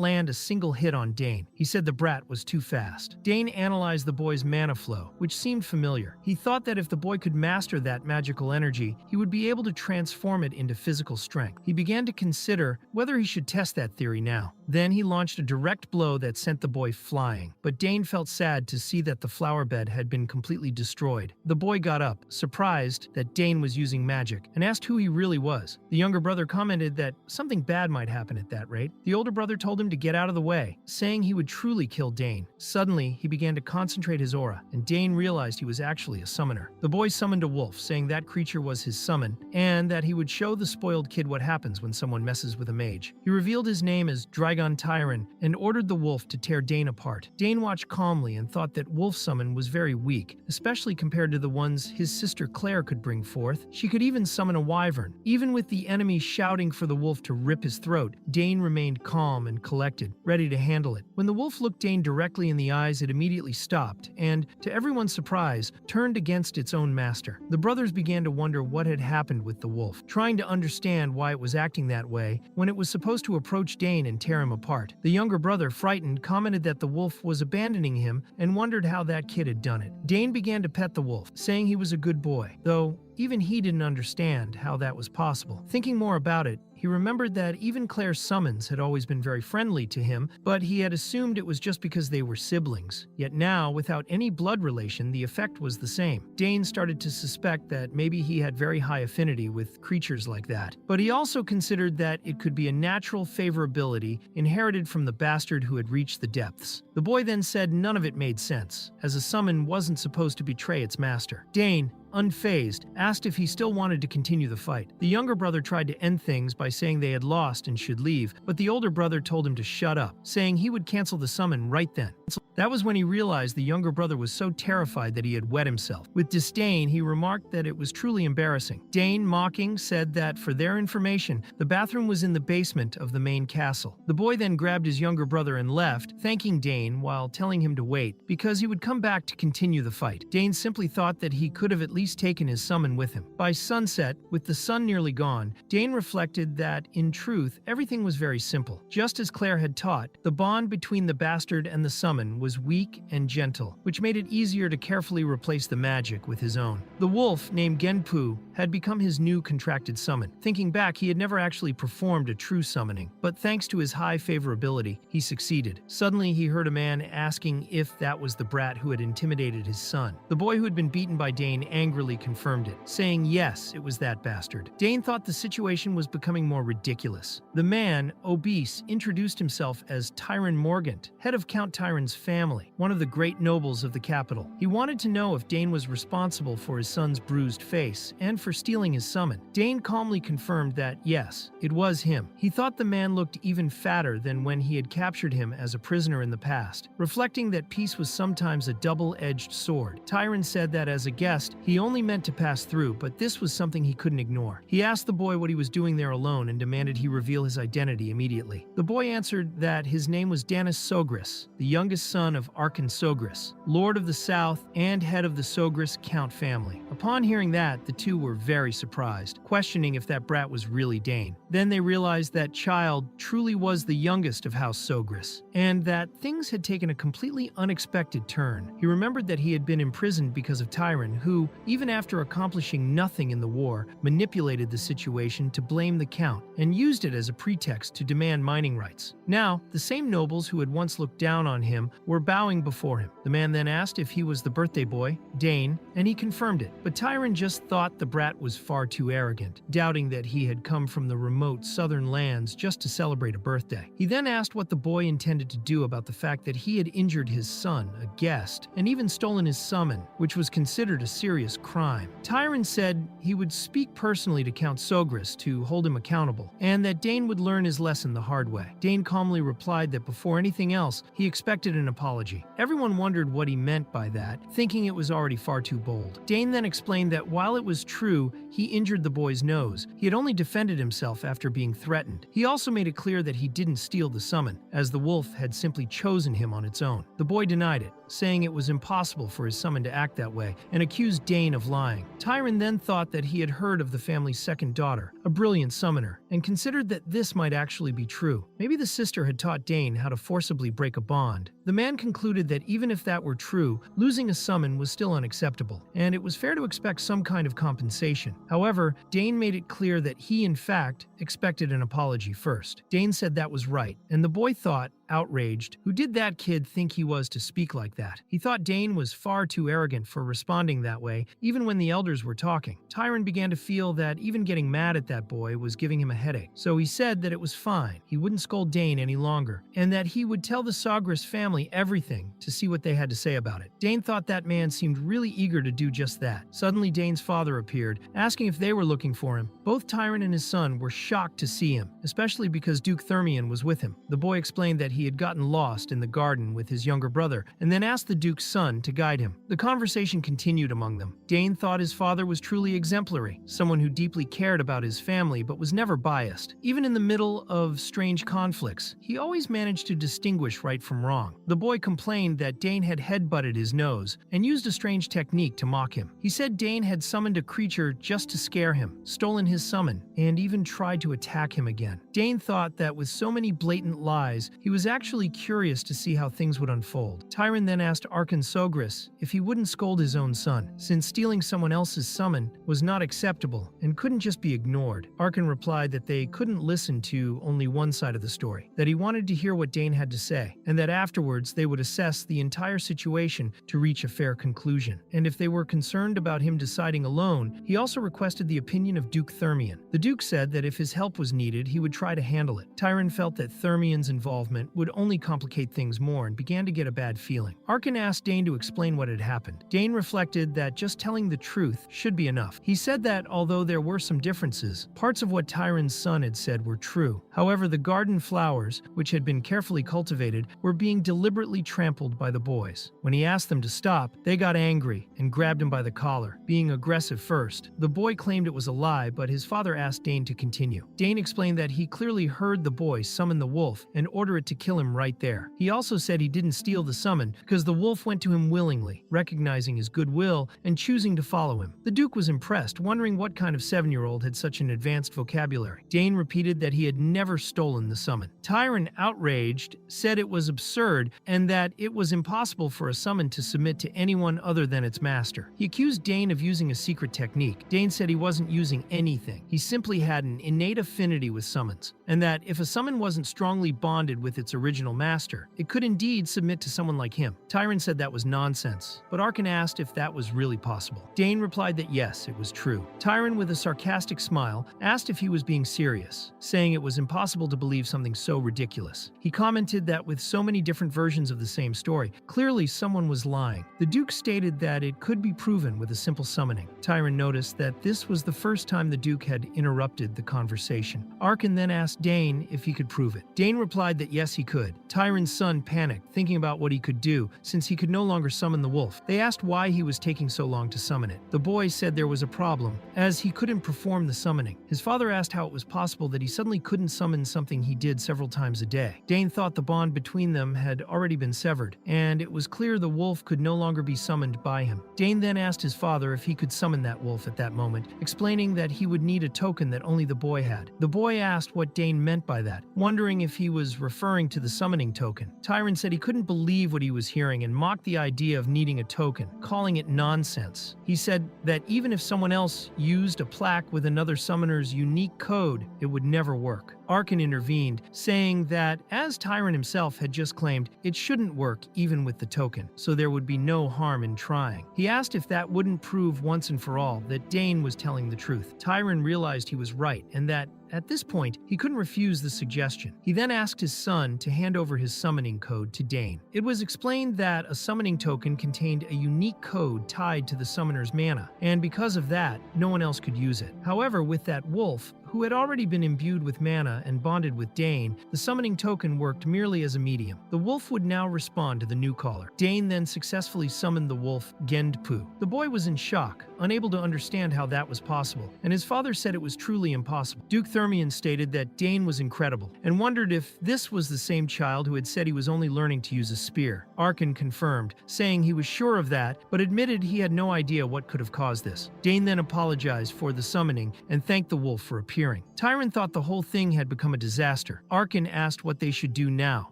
land a single hit on Dane. He said the brat was too fast. Dane analyzed the boy's mana flow, which seemed familiar. He thought that if the boy could master that magical energy, he would be able to transform it into physical strength. He began to consider whether he should test that theory now. Then he launched a direct blow that sent the boy flying, but Dane felt sad to see that the flower bed had been completely destroyed. The boy got up, surprised that Dane was using magic, and asked who he really was. The younger brother commented that something bad might happen at that rate. The older brother told him to get out of the way, saying he would truly kill Dane. Suddenly, he began to concentrate his aura, and Dane realized he was actually a summoner. The boy summoned a wolf, saying that creature was his summon, and that he would show the spoiled kid what happens when someone messes with a mage. He revealed his name as Dragon Tyron and ordered the wolf to tear Dane apart. Dane watched calmly and thought that wolf summon was very weak, especially compared to the ones his sister Claire could bring forth. She could even summon a wyvern. Even with the enemy shouting for the wolf to rip his throat, Dane remained calm and collected, ready to handle it. When the wolf looked Dane directly in the eyes, it immediately stopped and, to everyone's surprise, turned against its own master. The brothers began to wonder what had happened with the wolf, trying to understand why it was acting that way when it was supposed to approach Dane and tear him apart. The younger brother, frightened, commented that the wolf was abandoning him and wondered how that kid had done it. Dane began to pet the wolf, saying he was a good boy, though even he didn't understand how that was possible. Thinking more about it, he remembered that even Claire's summons had always been very friendly to him, but he had assumed it was just because they were siblings. Yet now, without any blood relation, the effect was the same. Dane started to suspect that maybe he had very high affinity with creatures like that. But he also considered that it could be a natural favorability inherited from the bastard who had reached the depths. The boy then said none of it made sense, as a summon wasn't supposed to betray its master. Dane, unfazed, asked if he still wanted to continue the fight. The younger brother tried to end things by saying they had lost and should leave, but the older brother told him to shut up, saying he would cancel the summon right then. That was when he realized the younger brother was so terrified that he had wet himself. With disdain, he remarked that it was truly embarrassing. Dane, mocking, said that for their information, the bathroom was in the basement of the main castle. The boy then grabbed his younger brother and left, thanking Dane while telling him to wait, because he would come back to continue the fight. Dane simply thought that he could have at least taken his summon with him. By sunset, with the sun nearly gone, Dane reflected that, in truth, everything was very simple. Just as Claire had taught, the bond between the bastard and the summon was weak and gentle, which made it easier to carefully replace the magic with his own. The wolf, named Genpu, had become his new contracted summon. Thinking back, he had never actually performed a true summoning, but thanks to his high favorability, he succeeded. Suddenly, he heard a man asking if that was the brat who had intimidated his son. The boy who had been beaten by Dane angrily confirmed it, saying yes, it was that bastard. Dane thought the situation was becoming more ridiculous. The man, obese, introduced himself as Tyron Morgant, head of Count Tyron's family, one of the great nobles of the capital. He wanted to know if Dane was responsible for his son's bruised face and for stealing his summon. Dane calmly confirmed that yes, it was him. He thought the man looked even fatter than when he had captured him as a prisoner in the past, reflecting that peace was sometimes a double-edged sword. Tyron said that as a guest, he only meant to pass through, but this was something he couldn't ignore. He asked the boy what he was doing there alone and demanded he reveal his identity immediately. The boy answered that his name was Danis Sogris, the youngest son son of Sogris, Lord of the South and head of the Sogris Count family. Upon hearing that, the two were very surprised, questioning if that brat was really Dane. Then they realized that child truly was the youngest of House Sogris, and that things had taken a completely unexpected turn. He remembered that he had been imprisoned because of Tyron, who, even after accomplishing nothing in the war, manipulated the situation to blame the Count and used it as a pretext to demand mining rights. Now, the same nobles who had once looked down on him were bowing before him. The man then asked if he was the birthday boy, Dane, and he confirmed it. But Tyron just thought the brat was far too arrogant, doubting that he had come from the remote southern lands just to celebrate a birthday. He then asked what the boy intended to do about the fact that he had injured his son, a guest, and even stolen his summon, which was considered a serious crime. Tyron said he would speak personally to Count Sogris to hold him accountable, and that Dane would learn his lesson the hard way. Dane calmly replied that before anything else, he expected an apology. Everyone wondered what he meant by that, thinking it was already far too bold. Dane then explained that while it was true he injured the boy's nose, he had only defended himself after being threatened. He also made it clear that he didn't steal the summon, as the wolf had simply chosen him on its own. The boy denied it, saying it was impossible for his summon to act that way, and accused Dane of lying. Tyron then thought that he had heard of the family's second daughter, a brilliant summoner, and considered that this might actually be true. Maybe the sister had taught Dane how to forcibly break a bond. The man concluded that even if that were true, losing a summon was still unacceptable, and it was fair to expect some kind of compensation. However, Dane made it clear that he, in fact, expected an apology first. Dane said that was right, and the boy thought, outraged, who did that kid think he was to speak like that? He thought Dane was far too arrogant for responding that way, even when the elders were talking. Tyron began to feel that even getting mad at that boy was giving him a headache, so he said that it was fine, he wouldn't scold Dane any longer, and that he would tell the Sogris family everything to see what they had to say about it. Dane thought that man seemed really eager to do just that. Suddenly, Dane's father appeared, asking if they were looking for him. Both Tyron and his son were shocked to see him, especially because Duke Thermion was with him. The boy explained that he had gotten lost in the garden with his younger brother, and then asked the Duke's son to guide him. The conversation continued among them. Dane thought his father was truly exemplary, someone who deeply cared about his family but was never biased. Even in the middle of strange conflicts, he always managed to distinguish right from wrong. The boy complained that Dane had headbutted his nose and used a strange technique to mock him. He said Dane had summoned a creature just to scare him, stolen his summon, and even tried to attack him again. Dane thought that with so many blatant lies, he was actually curious to see how things would unfold. Tyron then asked Sogris if he wouldn't scold his own son, since stealing someone else's summon was not acceptable and couldn't just be ignored. Arkan replied that they couldn't listen to only one side of the story, that he wanted to hear what Dane had to say, and that afterwards they would assess the entire situation to reach a fair conclusion. And if they were concerned about him deciding alone, he also requested the opinion of Duke Thermion. The Duke said that if his help was needed, he would try to handle it. Tyron felt that Thermion's involvement would only complicate things more and began to get a bad feeling. Arkan asked Dane to explain what had happened. Dane reflected that just telling the truth should be enough. He said that although there were some differences, parts of what Tyron's son had said were true. However, the garden flowers, which had been carefully cultivated, were being deliberately trampled by the boys. When he asked them to stop, they got angry and grabbed him by the collar, being aggressive first. The boy claimed it was a lie, but his father asked Dane to continue. Dane explained that he clearly heard the boy summon the wolf and order it to kill him right there. He also said he didn't steal the summon because the wolf went to him willingly, recognizing his goodwill and choosing to follow him. The Duke was impressed, wondering what kind of 7-year-old had such an advanced vocabulary. Dane repeated that he had never stolen the summon. Tyron, outraged, said it was absurd and that it was impossible for a summon to submit to anyone other than its master. He accused Dane of using a secret technique. Dane said he wasn't using anything. He simply had an innate affinity with summons, and that if a summon wasn't strongly bonded with its original master, it could indeed submit to someone like him. Tyron said that was nonsense, but Arkan asked if that was really possible. Dane replied that yes, it was true. Tyron, with a sarcastic smile, asked if he was being serious, saying it was impossible to believe something so ridiculous. He commented that with so many different versions of the same story, clearly someone was lying. The Duke stated that it could be proven with a simple summoning. Tyron noticed that this was the first time the Duke had interrupted the conversation. Arkan then asked Dane if he could prove it. Dane replied that yes, he he could. Tyron's son panicked, thinking about what he could do, since he could no longer summon the wolf. They asked why he was taking so long to summon it. The boy said there was a problem, as he couldn't perform the summoning. His father asked how it was possible that he suddenly couldn't summon something he did several times a day. Dane thought the bond between them had already been severed, and it was clear the wolf could no longer be summoned by him. Dane then asked his father if he could summon that wolf at that moment, explaining that he would need a token that only the boy had. The boy asked what Dane meant by that, wondering if he was referring to the summoning token. Tyron said he couldn't believe what he was hearing and mocked the idea of needing a token, calling it nonsense. He said that even if someone else used a plaque with another summoner's unique code, it would never work. Arkan intervened, saying that, as Tyron himself had just claimed, it shouldn't work even with the token, so there would be no harm in trying. He asked if that wouldn't prove once and for all that Dane was telling the truth. Tyron realized he was right, and that at this point, he couldn't refuse the suggestion. He then asked his son to hand over his summoning code to Dane. It was explained that a summoning token contained a unique code tied to the summoner's mana, and because of that, no one else could use it. However, with that wolf, who had already been imbued with mana and bonded with Dane, the summoning token worked merely as a medium. The wolf would now respond to the new caller. Dane then successfully summoned the wolf Gendpu. The boy was in shock, unable to understand how that was possible, and his father said it was truly impossible. Duke Thermion stated that Dane was incredible, and wondered if this was the same child who had said he was only learning to use a spear. Arkan confirmed, saying he was sure of that, but admitted he had no idea what could have caused this. Dane then apologized for the summoning and thanked the wolf for appearing. Tyron thought the whole thing had become a disaster. Arkan asked what they should do now,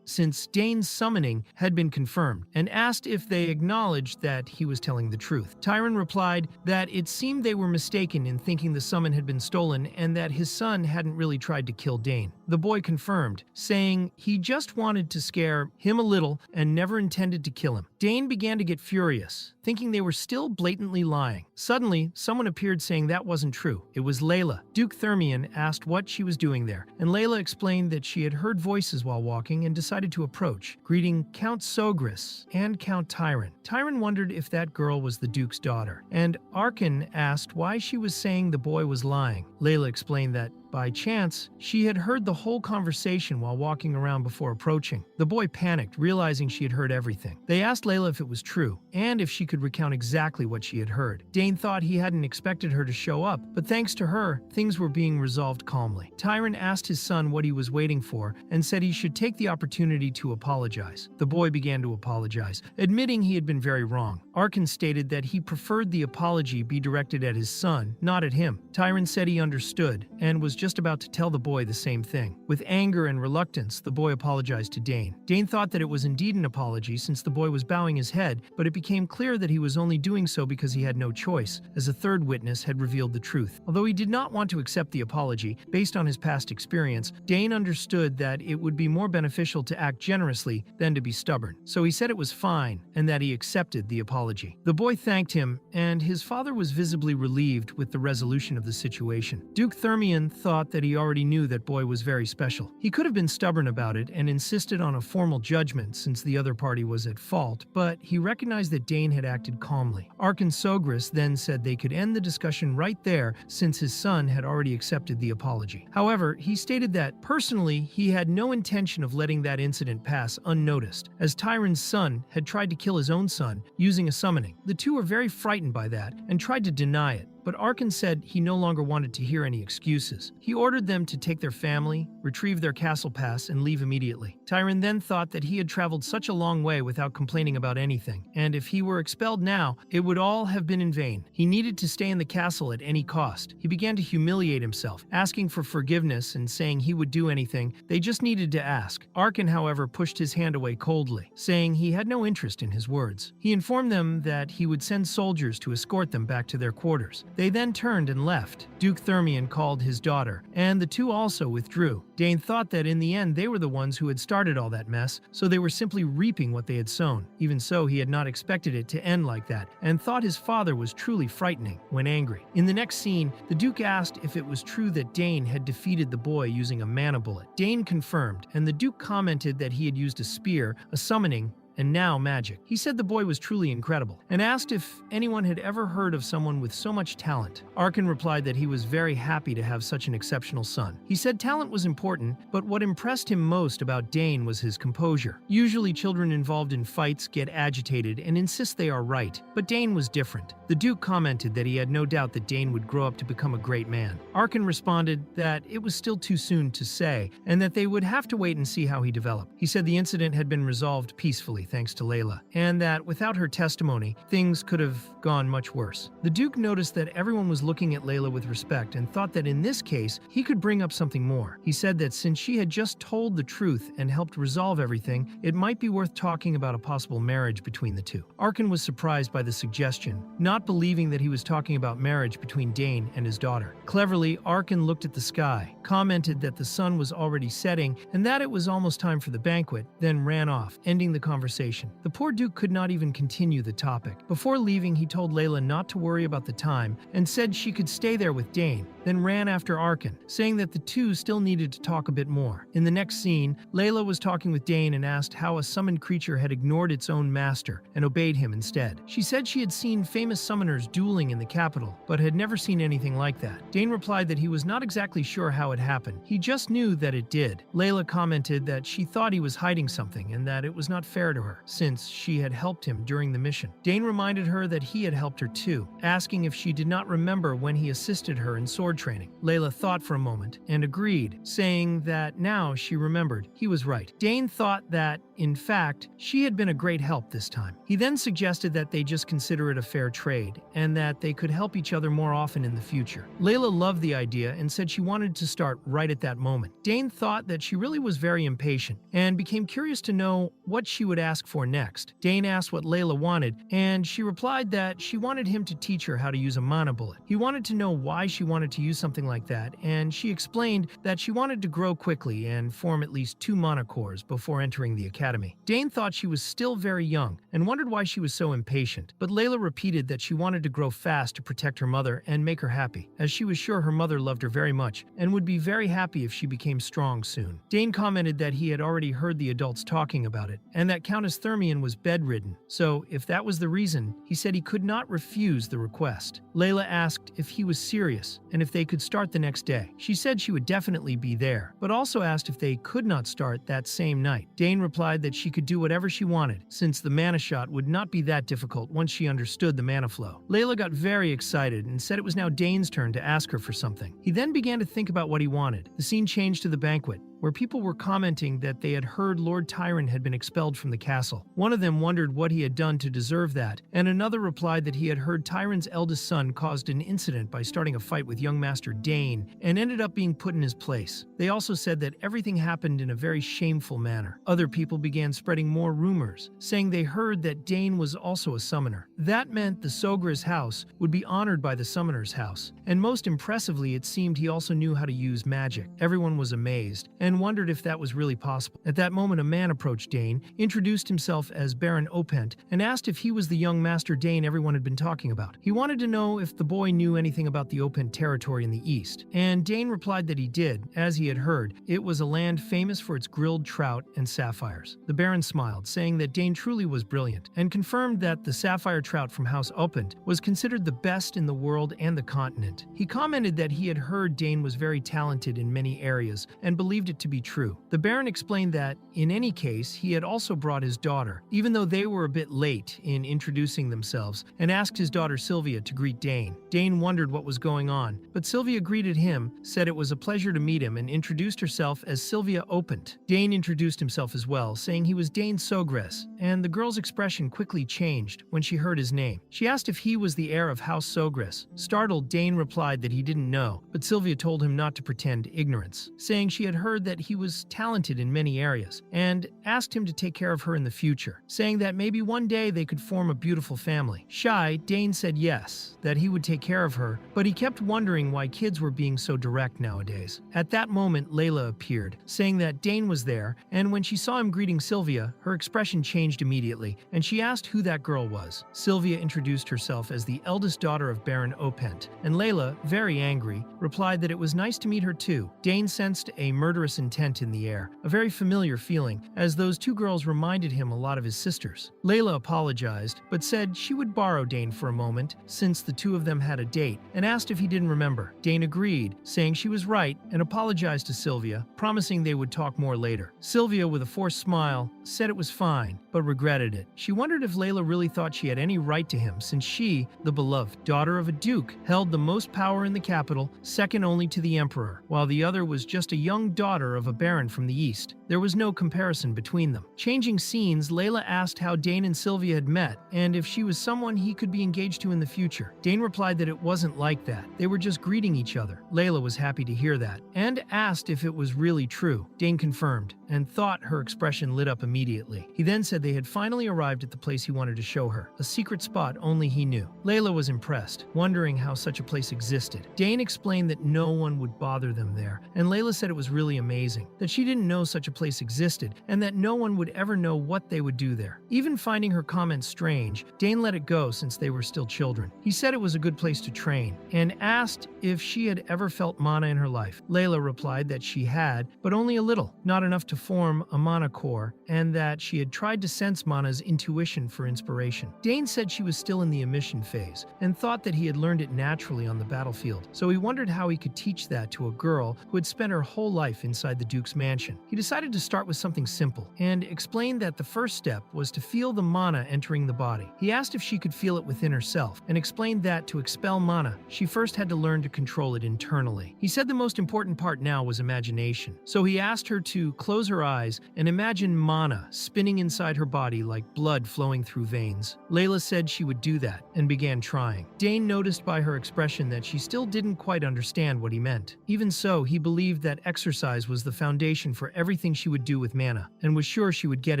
since Dane's summoning had been confirmed, and asked if they acknowledged that he was telling the truth. Tyron replied that it seemed they were mistaken in thinking the summon had been stolen and that his son hadn't really tried to kill Dane. The boy confirmed, saying he just wanted to scare him a little and never intended to kill him. Dane began to get furious, thinking they were still blatantly lying. Suddenly, someone appeared saying that wasn't true. It was Layla. Duke Thermion asked what she was doing there, and Layla explained that she had heard voices while walking and decided to approach, greeting Count Sogris and Count Tyron. Tyron wondered if that girl was the Duke's daughter, and Arkan asked why she was saying the boy was lying. Layla explained that, by chance, she had heard the whole conversation while walking around before approaching. The boy panicked, realizing she had heard everything. They asked Layla if it was true, and if she could recount exactly what she had heard. Dane thought he hadn't expected her to show up, but thanks to her, things were being resolved calmly. Tyron asked his son what he was waiting for, and said he should take the opportunity to apologize. The boy began to apologize, admitting he had been very wrong. Arkan stated that he preferred the apology be directed at his son, not at him. Tyron said he understood, and was just about to tell the boy the same thing. With anger and reluctance, the boy apologized to Dane. Dane thought that it was indeed an apology since the boy was bowing his head, but it became clear that he was only doing so because he had no choice, as a third witness had revealed the truth. Although he did not want to accept the apology, based on his past experience, Dane understood that it would be more beneficial to act generously than to be stubborn. So he said it was fine, and that he accepted the apology. The boy thanked him, and his father was visibly relieved with the resolution of the situation. Duke Thermion thought that he already knew that boy was very special. He could have been stubborn about it and insisted on a formal judgment since the other party was at fault, but he recognized that Dane had acted calmly. Arkan Sogris then said they could end the discussion right there since his son had already accepted the apology. However, he stated that, personally, he had no intention of letting that incident pass unnoticed, as Tyron's son had tried to kill his own son using a summoning. The two were very frightened by that and tried to deny it, but Arkan said he no longer wanted to hear any excuses. He ordered them to take their family, retrieve their castle pass, and leave immediately. Tyron then thought that he had traveled such a long way without complaining about anything, and if he were expelled now, it would all have been in vain. He needed to stay in the castle at any cost. He began to humiliate himself, asking for forgiveness and saying he would do anything. They just needed to ask. Arkan, however, pushed his hand away coldly, saying he had no interest in his words. He informed them that he would send soldiers to escort them back to their quarters. They then turned and left. Duke Thermion called his daughter, and the two also withdrew. Dane thought that in the end they were the ones who had started all that mess, so they were simply reaping what they had sown. Even so, he had not expected it to end like that, and thought his father was truly frightening when angry. In the next scene, the Duke asked if it was true that Dane had defeated the boy using a mana bullet. Dane confirmed, and the Duke commented that he had used a spear, a summoning, and now magic. He said the boy was truly incredible, and asked if anyone had ever heard of someone with so much talent. Arkin replied that he was very happy to have such an exceptional son. He said talent was important, but what impressed him most about Dane was his composure. Usually children involved in fights get agitated and insist they are right, but Dane was different. The Duke commented that he had no doubt that Dane would grow up to become a great man. Arkin responded that it was still too soon to say, and that they would have to wait and see how he developed. He said the incident had been resolved peacefully thanks to Layla, and that without her testimony, things could have gone much worse. The Duke noticed that everyone was looking at Layla with respect and thought that in this case, he could bring up something more. He said that since she had just told the truth and helped resolve everything, it might be worth talking about a possible marriage between the two. Arkin was surprised by the suggestion, not believing that he was talking about marriage between Dane and his daughter. Cleverly, Arkin looked at the sky, commented that the sun was already setting and that it was almost time for the banquet, then ran off, ending the conversation. The poor Duke could not even continue the topic. Before leaving, he told Layla not to worry about the time and said she could stay there with Dane, then ran after Arkin, saying that the two still needed to talk a bit more. In the next scene, Layla was talking with Dane and asked how a summoned creature had ignored its own master and obeyed him instead. She said she had seen famous summoners dueling in the capital, but had never seen anything like that. Dane replied that he was not exactly sure how it happened. He just knew that it did. Layla commented that she thought he was hiding something and that it was not fair to her, since she had helped him during the mission. Dane reminded her that he had helped her too, asking if she did not remember when he assisted her in sword training. Layla thought for a moment and agreed, saying that now she remembered. He was right. Dane thought that, in fact, she had been a great help this time. He then suggested that they just consider it a fair trade, and that they could help each other more often in the future. Layla loved the idea and said she wanted to start right at that moment. Dane thought that she really was very impatient, and became curious to know what she would ask for next. Dane asked what Layla wanted, and she replied that she wanted him to teach her how to use a mana bullet. He wanted to know why she wanted to use something like that, and she explained that she wanted to grow quickly and form at least 2 mana cores before entering the academy. Dane thought she was still very young and wondered why she was so impatient, but Layla repeated that she wanted to grow fast to protect her mother and make her happy, as she was sure her mother loved her very much and would be very happy if she became strong soon. Dane commented that he had already heard the adults talking about it, and that Countess Thermion was bedridden, so if that was the reason, he said he could not refuse the request. Layla asked if he was serious and if they could start the next day. She said she would definitely be there, but also asked if they could not start that same night. Dane replied that she could do whatever she wanted, since the mana shot would not be that difficult once she understood the mana flow. Layla got very excited and said it was now Dane's turn to ask her for something. He then began to think about what he wanted. The scene changed to the banquet, where people were commenting that they had heard Lord Tyron had been expelled from the castle. One of them wondered what he had done to deserve that, and another replied that he had heard Tyron's eldest son caused an incident by starting a fight with young Master Dane and ended up being put in his place. They also said that everything happened in a very shameful manner. Other people began spreading more rumors, saying they heard that Dane was also a summoner. That meant the Sogra's house would be honored by the summoner's house, and most impressively, it seemed he also knew how to use magic. Everyone was amazed and wondered if that was really possible. At that moment, a man approached Dane, introduced himself as Baron Opent, and asked if he was the young Master Dane everyone had been talking about. He wanted to know if the boy knew anything about the Opent territory in the east, and Dane replied that he did. As he had heard, it was a land famous for its grilled trout and sapphires. The Baron smiled, saying that Dane truly was brilliant, and confirmed that the sapphire trout from House Opent was considered the best in the world and the continent. He commented that he had heard Dane was very talented in many areas, and believed it to be true. The Baron explained that, in any case, he had also brought his daughter, even though they were a bit late in introducing themselves, and asked his daughter Sylvia to greet Dane. Dane wondered what was going on, but Sylvia greeted him, said it was a pleasure to meet him, and introduced herself as Sylvia Opent. Dane introduced himself as well, saying he was Dane Sogres, and the girl's expression quickly changed when she heard his name. She asked if he was the heir of House Sogres. Startled, Dane replied that he didn't know, but Sylvia told him not to pretend ignorance, saying she had heard that he was talented in many areas, and asked him to take care of her in the future, saying that maybe one day they could form a beautiful family. Shy, Dane said yes, that he would take care of her, but he kept wondering why kids were being so direct nowadays. At that moment, Layla appeared, saying that Dane was there, and when she saw him greeting Sylvia, her expression changed immediately, and she asked who that girl was. Sylvia introduced herself as the eldest daughter of Baron Opent, and Layla, very angry, replied that it was nice to meet her too. Dane sensed a murderous malicious intent in the air, a very familiar feeling, as those two girls reminded him a lot of his sisters. Layla apologized, but said she would borrow Dane for a moment, since the two of them had a date, and asked if he didn't remember. Dane agreed, saying she was right, and apologized to Sylvia, promising they would talk more later. Sylvia, with a forced smile, said it was fine, but regretted it. She wondered if Layla really thought she had any right to him, since she, the beloved daughter of a duke, held the most power in the capital, second only to the emperor, while the other was just a young daughter of a baron from the east. There was no comparison between them. Changing scenes, Layla asked how Dane and Sylvia had met, and if she was someone he could be engaged to in the future. Dane replied that it wasn't like that. They were just greeting each other. Layla was happy to hear that, and asked if it was really true. Dane confirmed, and thought her expression lit up immediately. He then said they had finally arrived at the place he wanted to show her, a secret spot only he knew. Layla was impressed, wondering how such a place existed. Dane explained that no one would bother them there, and Layla said it was really amazing, that she didn't know such a place existed, and that no one would ever know what they would do there. Even finding her comments strange, Dane let it go since they were still children. He said it was a good place to train, and asked if she had ever felt mana in her life. Layla replied that she had, but only a little, not enough to form a mana core, and that she had tried to sense Mana's intuition for inspiration. Dane said she was still in the emission phase, and thought that he had learned it naturally on the battlefield, so he wondered how he could teach that to a girl who had spent her whole life inside the Duke's mansion. He decided to start with something simple, and explained that the first step was to feel the mana entering the body. He asked if she could feel it within herself, and explained that to expel mana, she first had to learn to control it internally. He said the most important part now was imagination, so he asked her to close her eyes and imagine mana spinning inside her body like blood flowing through veins. Layla said she would do that, and began trying. Dane noticed by her expression that she still didn't quite understand what he meant. Even so, he believed that exercise was the foundation for everything she would do with mana, and was sure she would get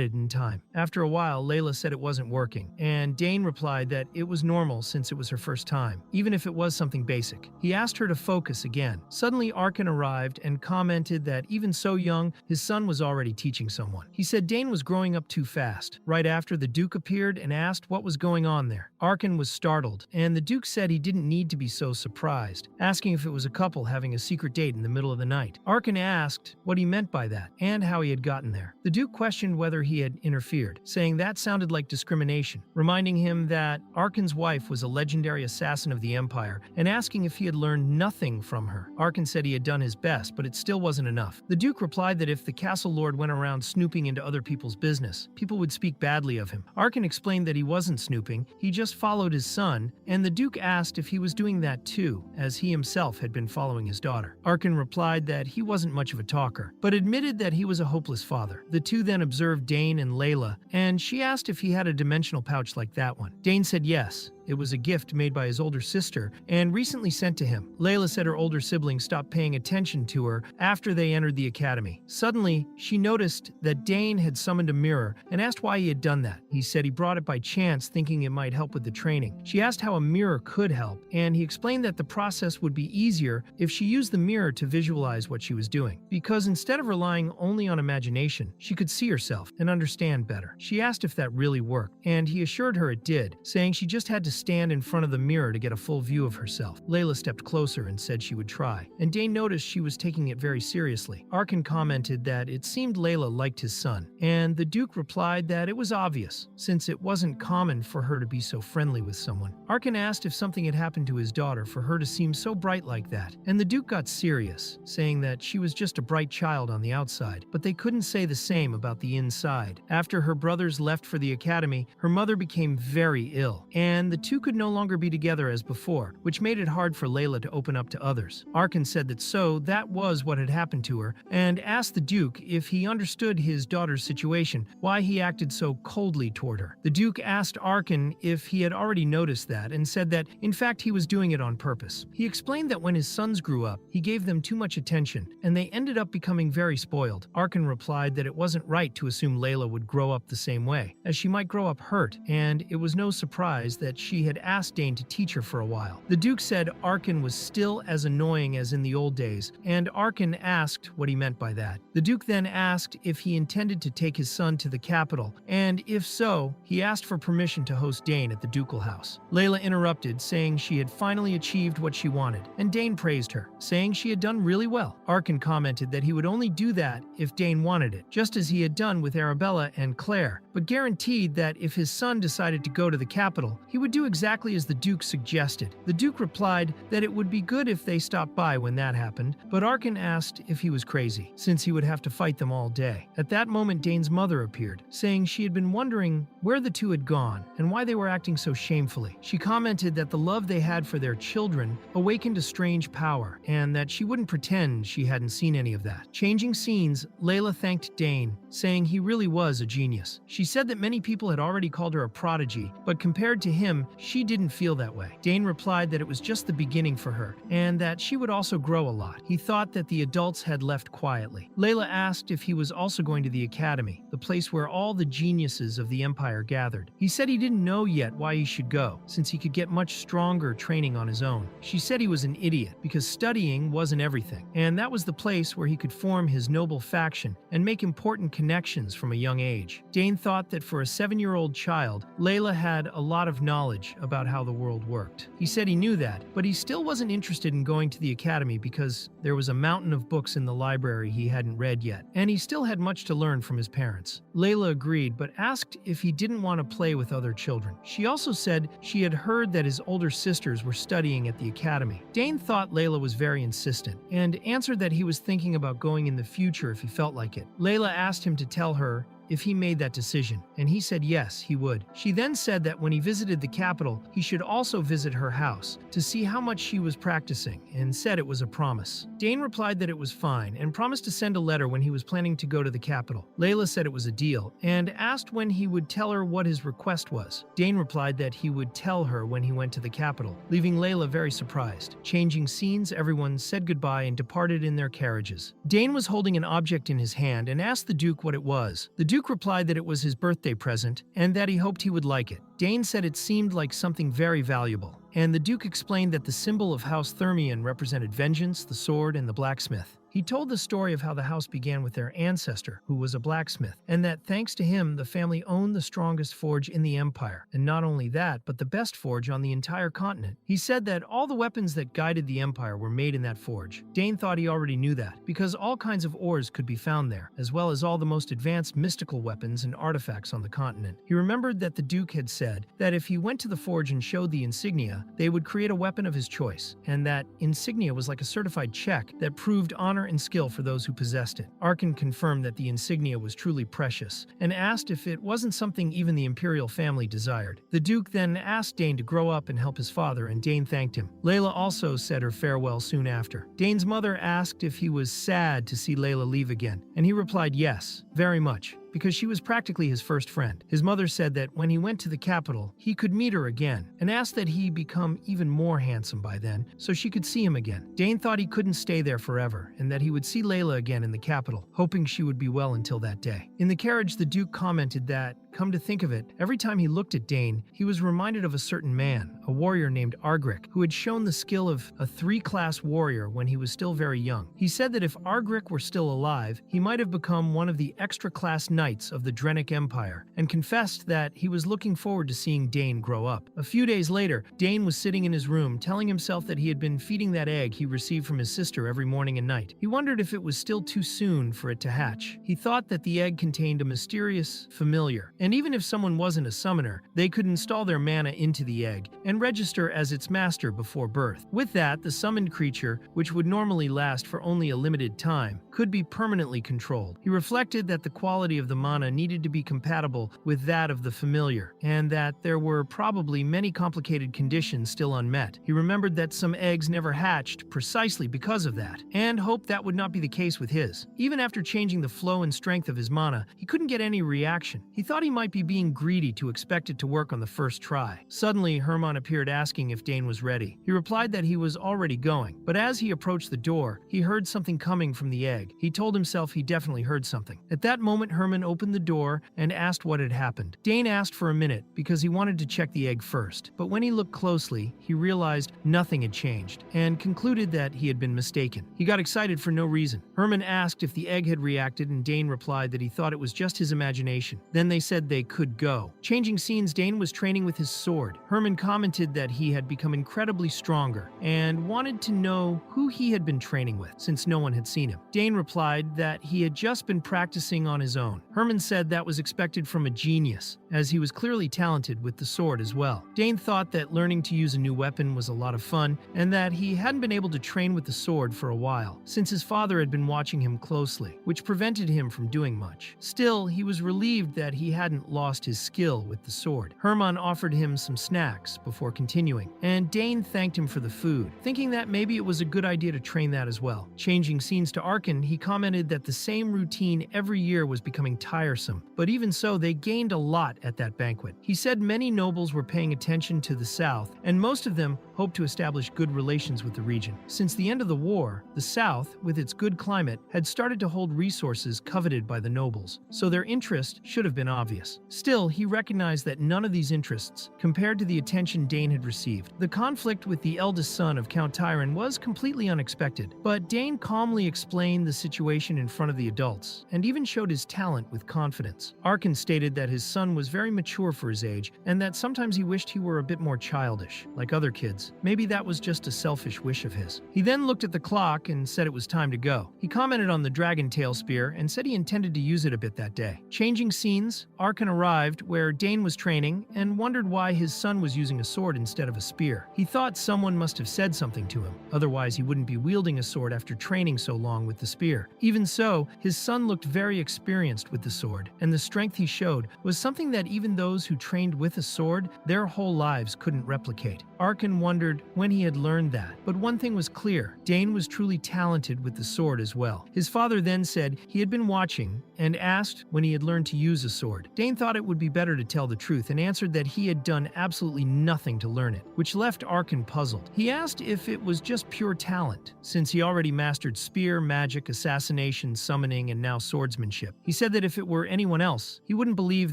it in time. After a while, Layla said it wasn't working, and Dane replied that it was normal since it was her first time, even if it was something basic. He asked her to focus again. Suddenly, Arkan arrived and commented that even so young, his son was already teaching someone. He said Dane was growing up too fast. Right after, the Duke appeared and asked what was going on there. Arkan was startled, and the Duke said he didn't need to be so surprised, asking if it was a couple having a secret date in the middle of the night. Arkan asked what he meant by that, and how he had gotten there. The Duke questioned whether he had interfered, saying that sounded like discrimination, reminding him that Arkan's wife was a legendary assassin of the Empire, and asking if he had learned nothing from her. Arkan said he had done his best, but it still wasn't enough. The Duke replied that if the castle lord went around snooping into other people's business, people would speak badly of him. Arkan explained that he wasn't snooping, he just followed his son, and the Duke asked if he was doing that too, as he himself had been following his daughter. Arkan replied that he wasn't much of a talker, but admitted that he was a hopeless father. The two then observed Dane and Layla, and she asked if he had a dimensional pouch like that one. Dane said yes. It was a gift made by his older sister and recently sent to him. Layla said her older sibling stopped paying attention to her after they entered the academy. Suddenly, she noticed that Dane had summoned a mirror and asked why he had done that. He said he brought it by chance, thinking it might help with the training. She asked how a mirror could help, and he explained that the process would be easier if she used the mirror to visualize what she was doing, because instead of relying only on imagination, she could see herself and understand better. She asked if that really worked, and he assured her it did, saying she just had to stand in front of the mirror to get a full view of herself. Layla stepped closer and said she would try, and Dane noticed she was taking it very seriously. Arkan commented that it seemed Layla liked his son, and the Duke replied that it was obvious, since it wasn't common for her to be so friendly with someone. Arkan asked if something had happened to his daughter for her to seem so bright like that, and the Duke got serious, saying that she was just a bright child on the outside, but they couldn't say the same about the inside. After her brothers left for the academy, her mother became very ill, and the two could no longer be together as before, which made it hard for Layla to open up to others. Arkan said that was what had happened to her, and asked the Duke if he understood his daughter's situation, why he acted so coldly toward her. The Duke asked Arkan if he had already noticed that, and said that, in fact, he was doing it on purpose. He explained that when his sons grew up, he gave them too much attention, and they ended up becoming very spoiled. Arkan replied that it wasn't right to assume Layla would grow up the same way, as she might grow up hurt, and it was no surprise that she she had asked Dane to teach her for a while. The Duke said Arkan was still as annoying as in the old days, and Arkan asked what he meant by that. The Duke then asked if he intended to take his son to the capital, and if so, he asked for permission to host Dane at the ducal house. Layla interrupted, saying she had finally achieved what she wanted, and Dane praised her, saying she had done really well. Arkan commented that he would only do that if Dane wanted it, just as he had done with Arabella and Claire, but guaranteed that if his son decided to go to the capital, he would do exactly as the Duke suggested. The Duke replied that it would be good if they stopped by when that happened, but Arkan asked if he was crazy, since he would have to fight them all day. At that moment, Dane's mother appeared, saying she had been wondering where the two had gone and why they were acting so shamefully. She commented that the love they had for their children awakened a strange power, and that she wouldn't pretend she hadn't seen any of that. Changing scenes, Layla thanked Dane, saying he really was a genius. She said that many people had already called her a prodigy, but compared to him, she didn't feel that way. Dane replied that it was just the beginning for her, and that she would also grow a lot. He thought that the adults had left quietly. Layla asked if he was also going to the academy, the place where all the geniuses of the Empire gathered. He said he didn't know yet why he should go, since he could get much stronger training on his own. She said he was an idiot, because studying wasn't everything, and that was the place where he could form his noble faction and make important connections from a young age. Dane thought that for a 7-year-old child, Layla had a lot of knowledge about how the world worked. He said he knew that, but he still wasn't interested in going to the academy because there was a mountain of books in the library he hadn't read yet, and he still had much to learn from his parents. Layla agreed, but asked if he didn't want to play with other children. She also said she had heard that his older sisters were studying at the academy. Dane thought Layla was very insistent, and answered that he was thinking about going in the future if he felt like it. Layla asked him to tell her if he made that decision, and he said yes, he would. She then said that when he visited the capital, he should also visit her house to see how much she was practicing, and said it was a promise. Dane replied that it was fine, and promised to send a letter when he was planning to go to the capital. Layla said it was a deal, and asked when he would tell her what his request was. Dane replied that he would tell her when he went to the capital, leaving Layla very surprised. Changing scenes, everyone said goodbye and departed in their carriages. Dane was holding an object in his hand and asked the Duke what it was. The Duke replied that it was his birthday present, and that he hoped he would like it. Dane said it seemed like something very valuable, and the Duke explained that the symbol of House Thermian represented vengeance, the sword, and the blacksmith. He told the story of how the house began with their ancestor, who was a blacksmith, and that thanks to him, the family owned the strongest forge in the empire, and not only that, but the best forge on the entire continent. He said that all the weapons that guided the empire were made in that forge. Dane thought he already knew that, because all kinds of ores could be found there, as well as all the most advanced mystical weapons and artifacts on the continent. He remembered that the Duke had said that if he went to the forge and showed the insignia, they would create a weapon of his choice, and that insignia was like a certified check that proved honor and skill for those who possessed it. Arkan confirmed that the insignia was truly precious, and asked if it wasn't something even the imperial family desired. The Duke then asked Dane to grow up and help his father, and Dane thanked him. Layla also said her farewell soon after. Dane's mother asked if he was sad to see Layla leave again, and he replied yes, very much, because she was practically his first friend. His mother said that when he went to the capital, he could meet her again, and asked that he become even more handsome by then, so she could see him again. Dane thought he couldn't stay there forever, and that he would see Layla again in the capital, hoping she would be well until that day. In the carriage, the Duke commented that, come to think of it, every time he looked at Dane, he was reminded of a certain man, a warrior named Argrich, who had shown the skill of a 3-class warrior when he was still very young. He said that if Argrich were still alive, he might have become one of the extra-class knights of the Drenic Empire, and confessed that he was looking forward to seeing Dane grow up. A few days later, Dane was sitting in his room, telling himself that he had been feeding that egg he received from his sister every morning and night. He wondered if it was still too soon for it to hatch. He thought that the egg contained a mysterious familiar, and even if someone wasn't a summoner, they could install their mana into the egg and register as its master before birth. With that, the summoned creature, which would normally last for only a limited time, could be permanently controlled. He reflected that the quality of the mana needed to be compatible with that of the familiar, and that there were probably many complicated conditions still unmet. He remembered that some eggs never hatched precisely because of that, and hoped that would not be the case with his. Even after changing the flow and strength of his mana, he couldn't get any reaction. He thought he might be being greedy to expect it to work on the first try. Suddenly, Herman appeared asking if Dane was ready. He replied that he was already going, but as he approached the door, he heard something coming from the egg. He told himself he definitely heard something. At that moment, Herman opened the door and asked what had happened. Dane asked for a minute because he wanted to check the egg first, but when he looked closely, he realized nothing had changed and concluded that he had been mistaken. He got excited for no reason. Herman asked if the egg had reacted, and Dane replied that he thought it was just his imagination. Then they said they could go. Changing scenes, Dane was training with his sword. Herman commented that he had become incredibly stronger and wanted to know who he had been training with, since no one had seen him. Dane replied that he had just been practicing on his own. Herman said that was expected from a genius, as he was clearly talented with the sword as well. Dane thought that learning to use a new weapon was a lot of fun, and that he hadn't been able to train with the sword for a while, since his father had been watching him closely, which prevented him from doing much. Still, he was relieved that he hadn't lost his skill with the sword. Herman offered him some snacks before continuing, and Dane thanked him for the food, thinking that maybe it was a good idea to train that as well. Changing scenes to Arkin, he commented that the same routine every year was becoming tiresome, but even so, they gained a lot at that banquet. He said many nobles were paying attention to the South, and most of them hoped to establish good relations with the region. Since the end of the war, the South, with its good climate, had started to hold resources coveted by the nobles, so their interest should have been obvious. Still, he recognized that none of these interests compared to the attention Dane had received. The conflict with the eldest son of Count Tyron was completely unexpected, but Dane calmly explained the situation in front of the adults, and even showed his talent with confidence. Arkin stated that his son was very mature for his age, and that sometimes he wished he were a bit more childish, like other kids. Maybe that was just a selfish wish of his. He then looked at the clock and said it was time to go. He commented on the dragon tail spear and said he intended to use it a bit that day. Changing scenes, Arkin arrived where Dane was training and wondered why his son was using a sword instead of a spear. He thought someone must have said something to him, otherwise he wouldn't be wielding a sword after training so long with the spear. Even so, his son looked very experienced with the sword, and the strength he showed was something that even those who trained with a sword their whole lives couldn't replicate. Arkin wondered when he had learned that, but one thing was clear: Dane was truly talented with the sword as well. His father then said he had been watching and asked when he had learned to use a sword. Dane thought it would be better to tell the truth and answered that he had done absolutely nothing to learn it, which left Arkin puzzled. He asked if it was just pure talent, since he already mastered spear, magic, assassination, summoning, and now swordsmanship. He said that if it were anyone else, he wouldn't believe